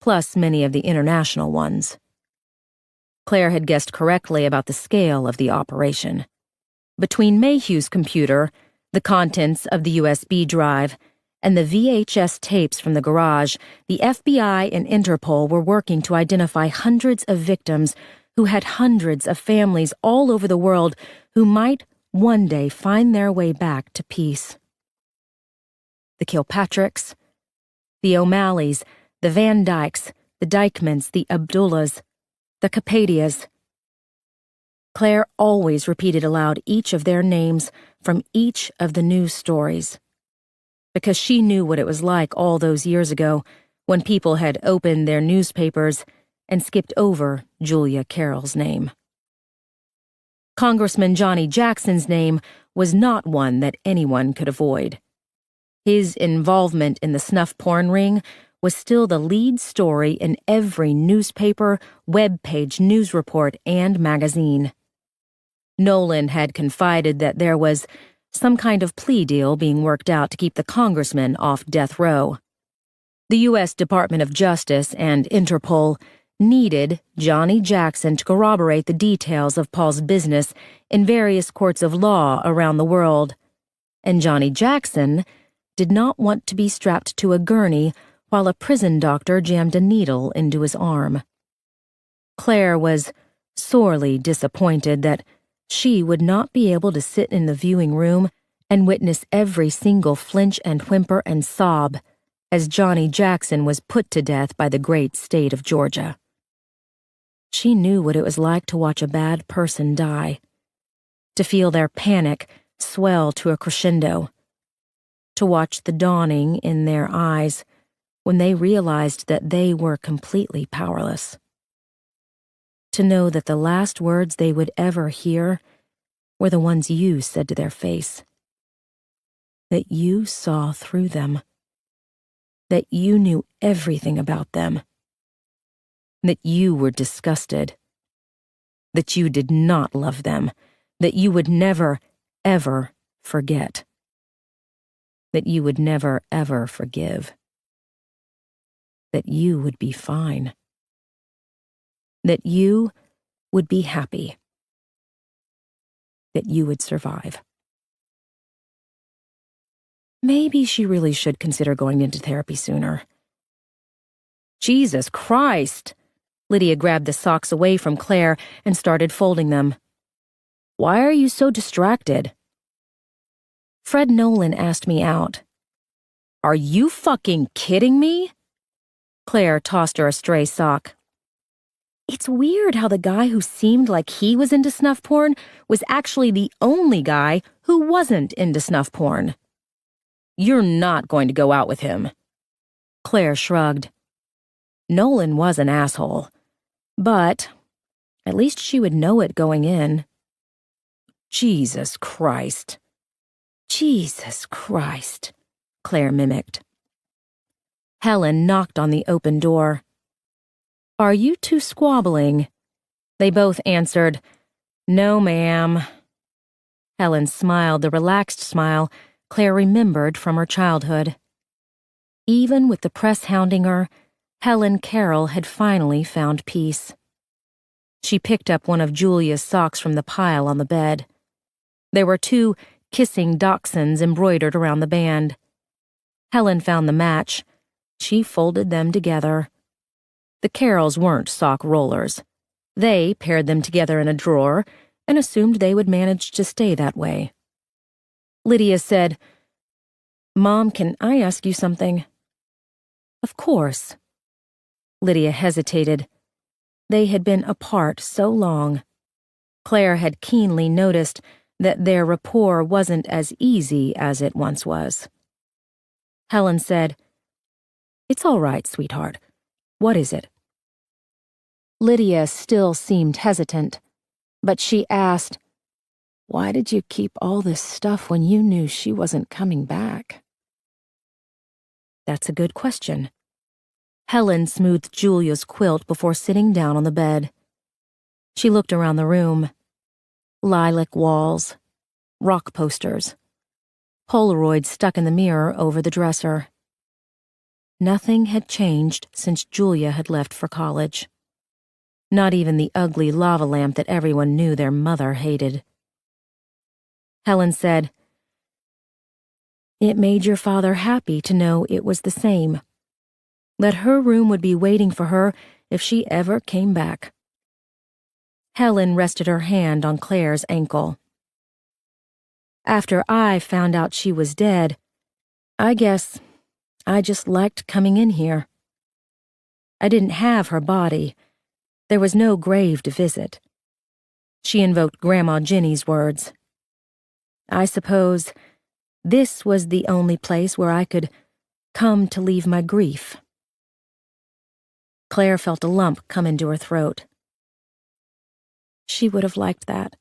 plus many of the international ones. Claire had guessed correctly about the scale of the operation. Between Mayhew's computer, the contents of the USB drive, and the VHS tapes from the garage, the FBI and Interpol were working to identify hundreds of victims who had hundreds of families all over the world who might one day find their way back to peace. The Kilpatricks, the O'Malleys, the Van Dykes, the Dykmans, the Abdullahs, the Capadias. Claire always repeated aloud each of their names from each of the news stories, because she knew what it was like all those years ago when people had opened their newspapers and skipped over Julia Carroll's name. Congressman Johnny Jackson's name was not one that anyone could avoid. His involvement in the snuff porn ring was still the lead story in every newspaper, web-page news report, and magazine. Nolan had confided that there was some kind of plea deal being worked out to keep the congressman off death row. The U.S. Department of Justice and Interpol needed Johnny Jackson to corroborate the details of Paul's business in various courts of law around the world, and Johnny Jackson did not want to be strapped to a gurney while a prison doctor jammed a needle into his arm. Claire was sorely disappointed that she would not be able to sit in the viewing room and witness every single flinch and whimper and sob as Johnny Jackson was put to death by the great state of Georgia. She knew what it was like to watch a bad person die, to feel their panic swell to a crescendo, to watch the dawning in their eyes when they realized that they were completely powerless. To know that the last words they would ever hear were the ones you said to their face. That you saw through them. That you knew everything about them. That you were disgusted. That you did not love them. That you would never, ever forget. That you would never, ever forgive. That you would be fine. That you would be happy. That you would survive. Maybe she really should consider going into therapy sooner. Jesus Christ! Lydia grabbed the socks away from Claire and started folding them. Why are you so distracted? Fred Nolan asked me out. Are you fucking kidding me? Claire tossed her a stray sock. It's weird how the guy who seemed like he was into snuff porn was actually the only guy who wasn't into snuff porn. You're not going to go out with him. Claire shrugged. Nolan was an asshole, but at least she would know it going in. Jesus Christ. Jesus Christ, Claire mimicked. Helen knocked on the open door. Are you two squabbling? They both answered, No, ma'am. Helen smiled the relaxed smile Claire remembered from her childhood. Even with the press hounding her, Helen Carroll had finally found peace. She picked up one of Julia's socks from the pile on the bed. There were 2 kissing dachshunds embroidered around the band. Helen found the match. She folded them together. The Carrolls weren't sock rollers. They paired them together in a drawer and assumed they would manage to stay that way. Lydia said, Mom, can I ask you something? Of course. Lydia hesitated. They had been apart so long. Claire had keenly noticed that their rapport wasn't as easy as it once was. Helen said, It's all right, sweetheart. What is it? Lydia still seemed hesitant, but she asked, Why did you keep all this stuff when you knew she wasn't coming back? That's a good question. Helen smoothed Julia's quilt before sitting down on the bed. She looked around the room. Lilac walls, rock posters, Polaroids stuck in the mirror over the dresser. Nothing had changed since Julia had left for college. Not even the ugly lava lamp that everyone knew their mother hated. Helen said, It made your father happy to know it was the same. That her room would be waiting for her if she ever came back. Helen rested her hand on Claire's ankle. After I found out she was dead, I guess I just liked coming in here. I didn't have her body. There was no grave to visit. She invoked Grandma Jenny's words. I suppose this was the only place where I could come to leave my grief. Claire felt a lump come into her throat. She would have liked that.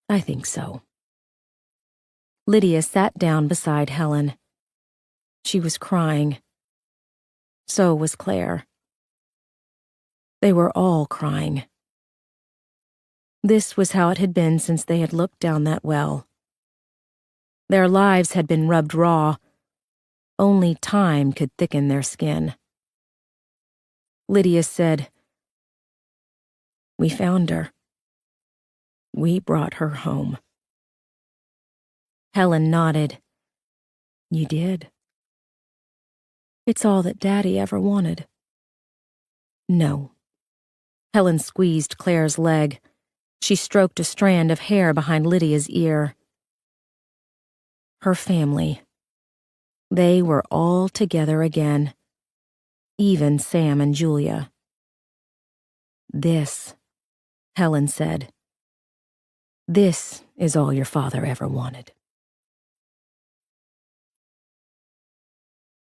I think so. Lydia sat down beside Helen. She was crying. So was Claire. They were all crying. This was how it had been since they had looked down that well. Their lives had been rubbed raw. Only time could thicken their skin. Lydia said, "We found her. We brought her home." Helen nodded. "You did. It's all that Daddy ever wanted." "No." Helen squeezed Claire's leg. She stroked a strand of hair behind Lydia's ear. Her family. They were all together again. Even Sam and Julia. "This," Helen said. "This is all your father ever wanted."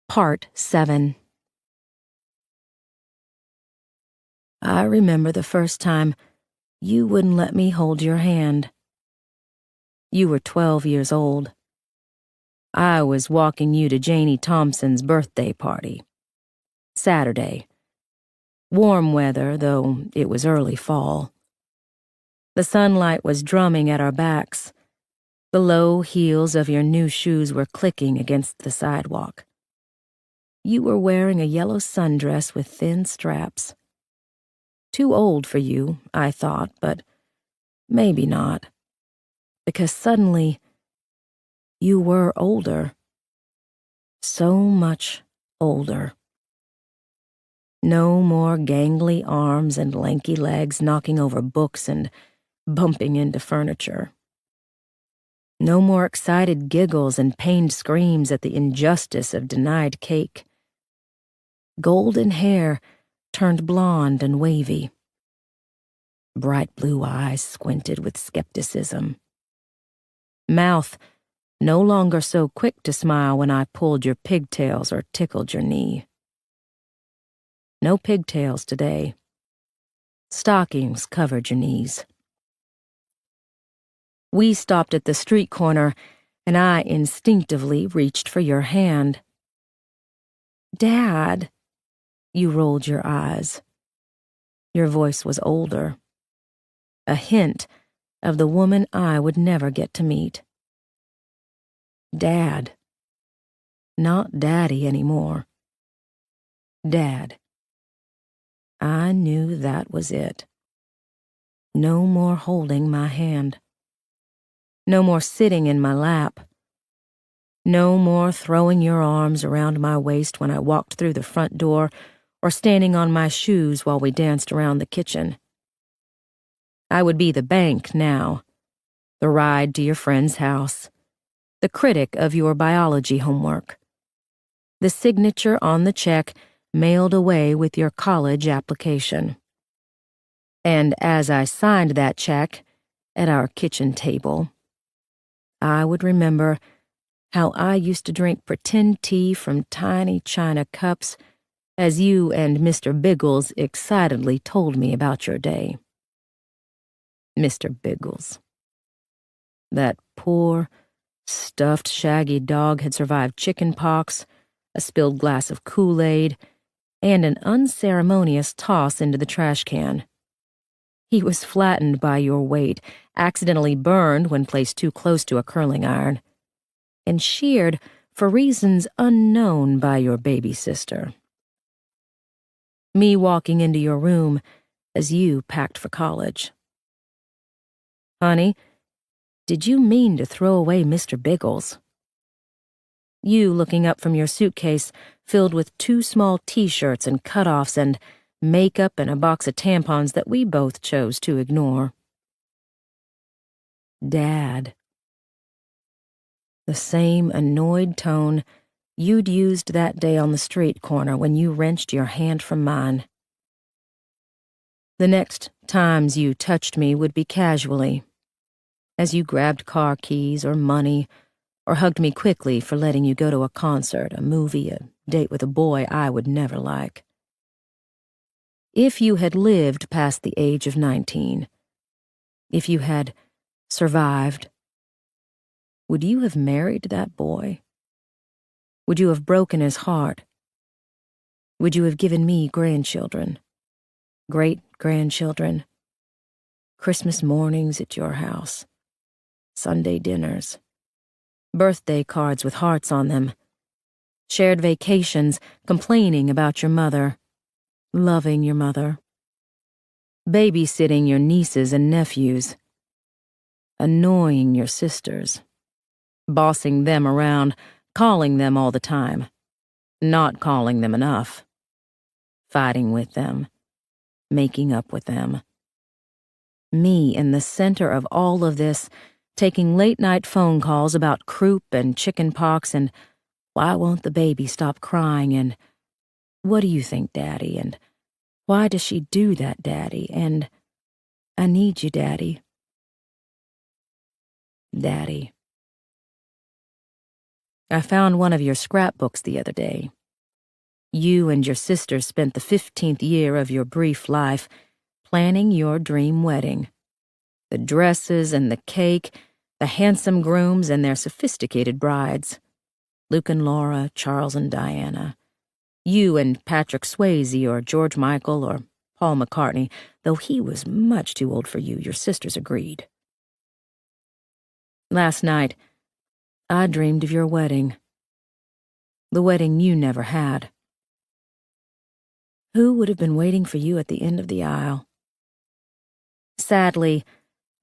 Part 7. I remember the first time you wouldn't let me hold your hand. You were 12 years old. I was walking you to Janie Thompson's birthday party. Saturday. Warm weather, though it was early fall. The sunlight was drumming at our backs. The low heels of your new shoes were clicking against the sidewalk. You were wearing a yellow sundress with thin straps. Too old for you, I thought, but maybe not. Because suddenly, you were older. So much older. No more gangly arms and lanky legs knocking over books and bumping into furniture. No more excited giggles and pained screams at the injustice of denied cake. Golden hair turned blonde and wavy. Bright blue eyes squinted with skepticism. Mouth no longer so quick to smile when I pulled your pigtails or tickled your knee. No pigtails today. Stockings covered your knees. We stopped at the street corner, and I instinctively reached for your hand. "Dad," you rolled your eyes. Your voice was older. A hint of the woman I would never get to meet. Dad. Not Daddy anymore. Dad. I knew that was it. No more holding my hand. No more sitting in my lap. No more throwing your arms around my waist when I walked through the front door or standing on my shoes while we danced around the kitchen. I would be the bank now, the ride to your friend's house, the critic of your biology homework, the signature on the check mailed away with your college application. And as I signed that check at our kitchen table, I would remember how I used to drink pretend tea from tiny china cups as you and Mr. Biggles excitedly told me about your day. Mr. Biggles. That poor, stuffed, shaggy dog had survived chicken pox, a spilled glass of Kool-Aid, and an unceremonious toss into the trash can. He was flattened by your weight, accidentally burned when placed too close to a curling iron, and sheared for reasons unknown by your baby sister. Me walking into your room as you packed for college. Honey, did you mean to throw away Mr. Biggles? You looking up from your suitcase filled with 2 small t-shirts and cutoffs and makeup and a box of tampons that we both chose to ignore. Dad. The same annoyed tone you'd used that day on the street corner when you wrenched your hand from mine. The next times you touched me would be casually, as you grabbed car keys or money, or hugged me quickly for letting you go to a concert, a movie, a date with a boy I would never like. If you had lived past the age of 19, if you had survived, would you have married that boy? Would you have broken his heart? Would you have given me grandchildren, great-grandchildren, Christmas mornings at your house, Sunday dinners, birthday cards with hearts on them, shared vacations complaining about your mother, loving your mother, babysitting your nieces and nephews, annoying your sisters, bossing them around, calling them all the time, not calling them enough, fighting with them, making up with them. Me in the center of all of this, taking late-night phone calls about croup and chicken pox and why won't the baby stop crying and what do you think, Daddy, and why does she do that, Daddy, and I need you, Daddy. Daddy. I found one of your scrapbooks the other day. You and your sister spent the 15th year of your brief life planning your dream wedding. The dresses and the cake, the handsome grooms and their sophisticated brides. Luke and Laura, Charles and Diana. You and Patrick Swayze or George Michael or Paul McCartney, though he was much too old for you, your sisters agreed. Last night, I dreamed of your wedding. The wedding you never had. Who would have been waiting for you at the end of the aisle? Sadly,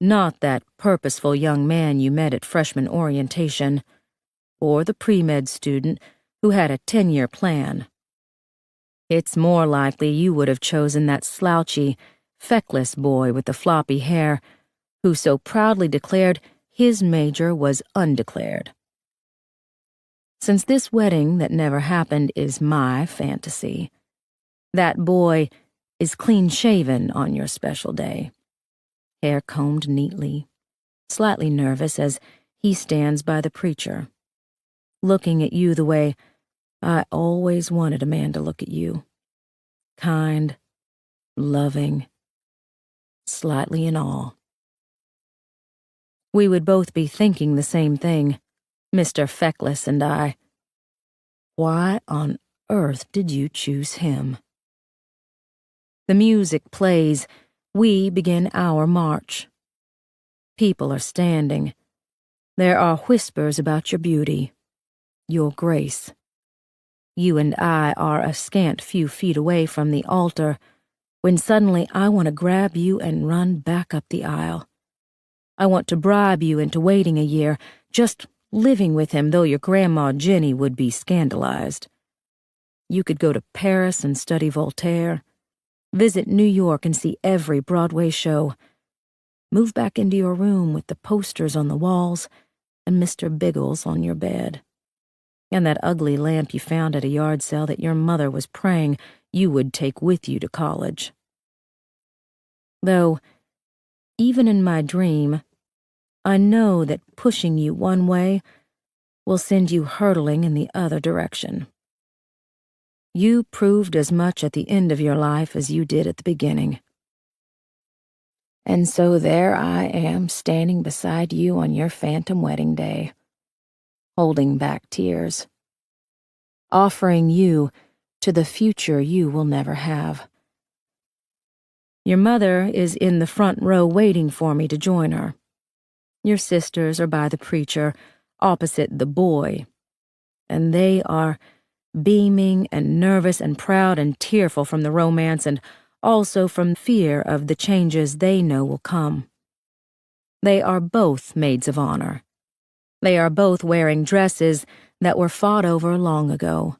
not that purposeful young man you met at freshman orientation, or the pre-med student who had a 10-year plan. It's more likely you would have chosen that slouchy, feckless boy with the floppy hair who so proudly declared his major was undeclared. Since this wedding that never happened is my fantasy, that boy is clean-shaven on your special day, hair combed neatly, slightly nervous as he stands by the preacher, looking at you the way I always wanted a man to look at you. Kind, loving, slightly in awe. We would both be thinking the same thing, Mr. Feckless and I. Why on earth did you choose him? The music plays. We begin our march. People are standing. There are whispers about your beauty, your grace. You and I are a scant few feet away from the altar when suddenly I want to grab you and run back up the aisle. I want to bribe you into waiting a year, just living with him, though your Grandma Jenny would be scandalized. You could go to Paris and study Voltaire, visit New York and see every Broadway show, move back into your room with the posters on the walls and Mr. Biggles on your bed, and that ugly lamp you found at a yard sale that your mother was praying you would take with you to college. Though, even in my dream, I know that pushing you one way will send you hurtling in the other direction. You proved as much at the end of your life as you did at the beginning. And so there I am standing beside you on your phantom wedding day, holding back tears, offering you to the future you will never have. Your mother is in the front row waiting for me to join her. Your sisters are by the preacher, opposite the boy, and they are beaming and nervous and proud and tearful from the romance and also from fear of the changes they know will come. They are both maids of honor. They are both wearing dresses that were fought over long ago.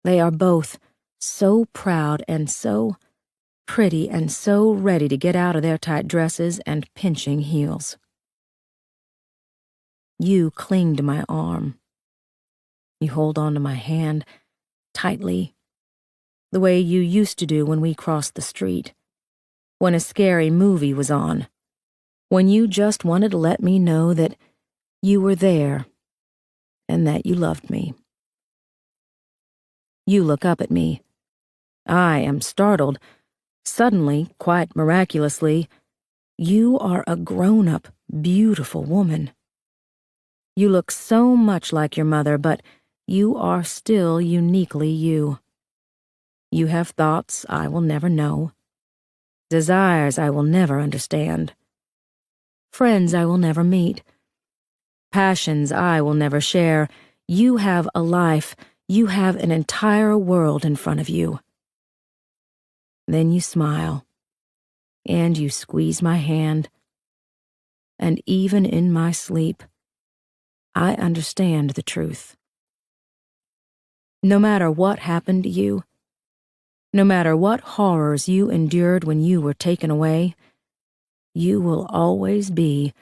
They are both so proud and so pretty and so ready to get out of their tight dresses and pinching heels. You cling to my arm. You hold on to my hand tightly, the way you used to do when we crossed the street, when a scary movie was on, when you just wanted to let me know that you were there and that you loved me. You look up at me. I am startled. Suddenly, quite miraculously, you are a grown-up, beautiful woman. You look so much like your mother, but you are still uniquely you. You have thoughts I will never know, desires I will never understand, friends I will never meet, passions I will never share. You have a life, you have an entire world in front of you. Then you smile, and you squeeze my hand, and even in my sleep, I understand the truth. No matter what happened to you, no matter what horrors you endured when you were taken away, you will always be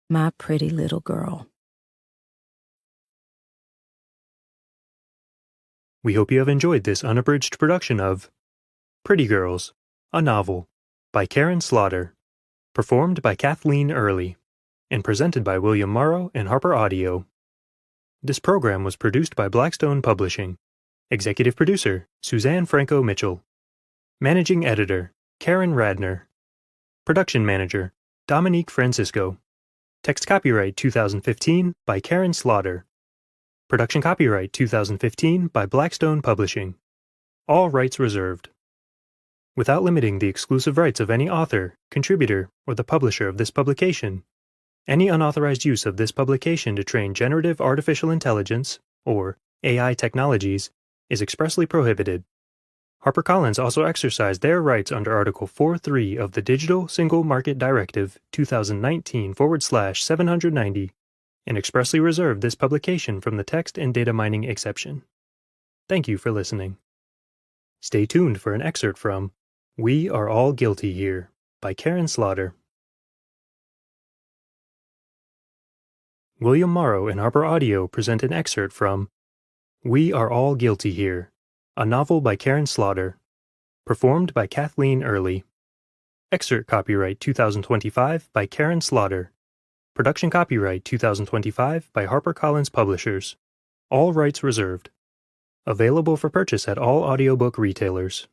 my pretty little girl. We hope you have enjoyed this unabridged production of Pretty Girls, a novel, by Karin Slaughter, performed by Kathleen Early, and presented by William Morrow and Harper Audio. This program was produced by Blackstone Publishing. Executive producer, Suzanne Franco Mitchell. Managing editor, Karen Radner. Production manager, Dominique Francisco. Text copyright 2015 by Karin Slaughter. Production copyright 2015 by Blackstone Publishing. All rights reserved. Without limiting the exclusive rights of any author, contributor, or the publisher of this publication, any unauthorized use of this publication to train generative artificial intelligence, or AI technologies, is expressly prohibited. HarperCollins also exercised their rights under Article 4.3 of the Digital Single Market Directive 2019/790 and expressly reserved this publication from the text and data mining exception. Thank you for listening. Stay tuned for an excerpt from We Are All Guilty Here by Karin Slaughter. William Morrow and Harper Audio present an excerpt from We Are All Guilty Here, a novel by Karin Slaughter, performed by Kathleen Early. Excerpt copyright 2025 by Karin Slaughter. Production copyright 2025 by HarperCollins Publishers. All rights reserved. Available for purchase at all audiobook retailers.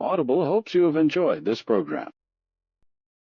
Audible hopes you have enjoyed this program.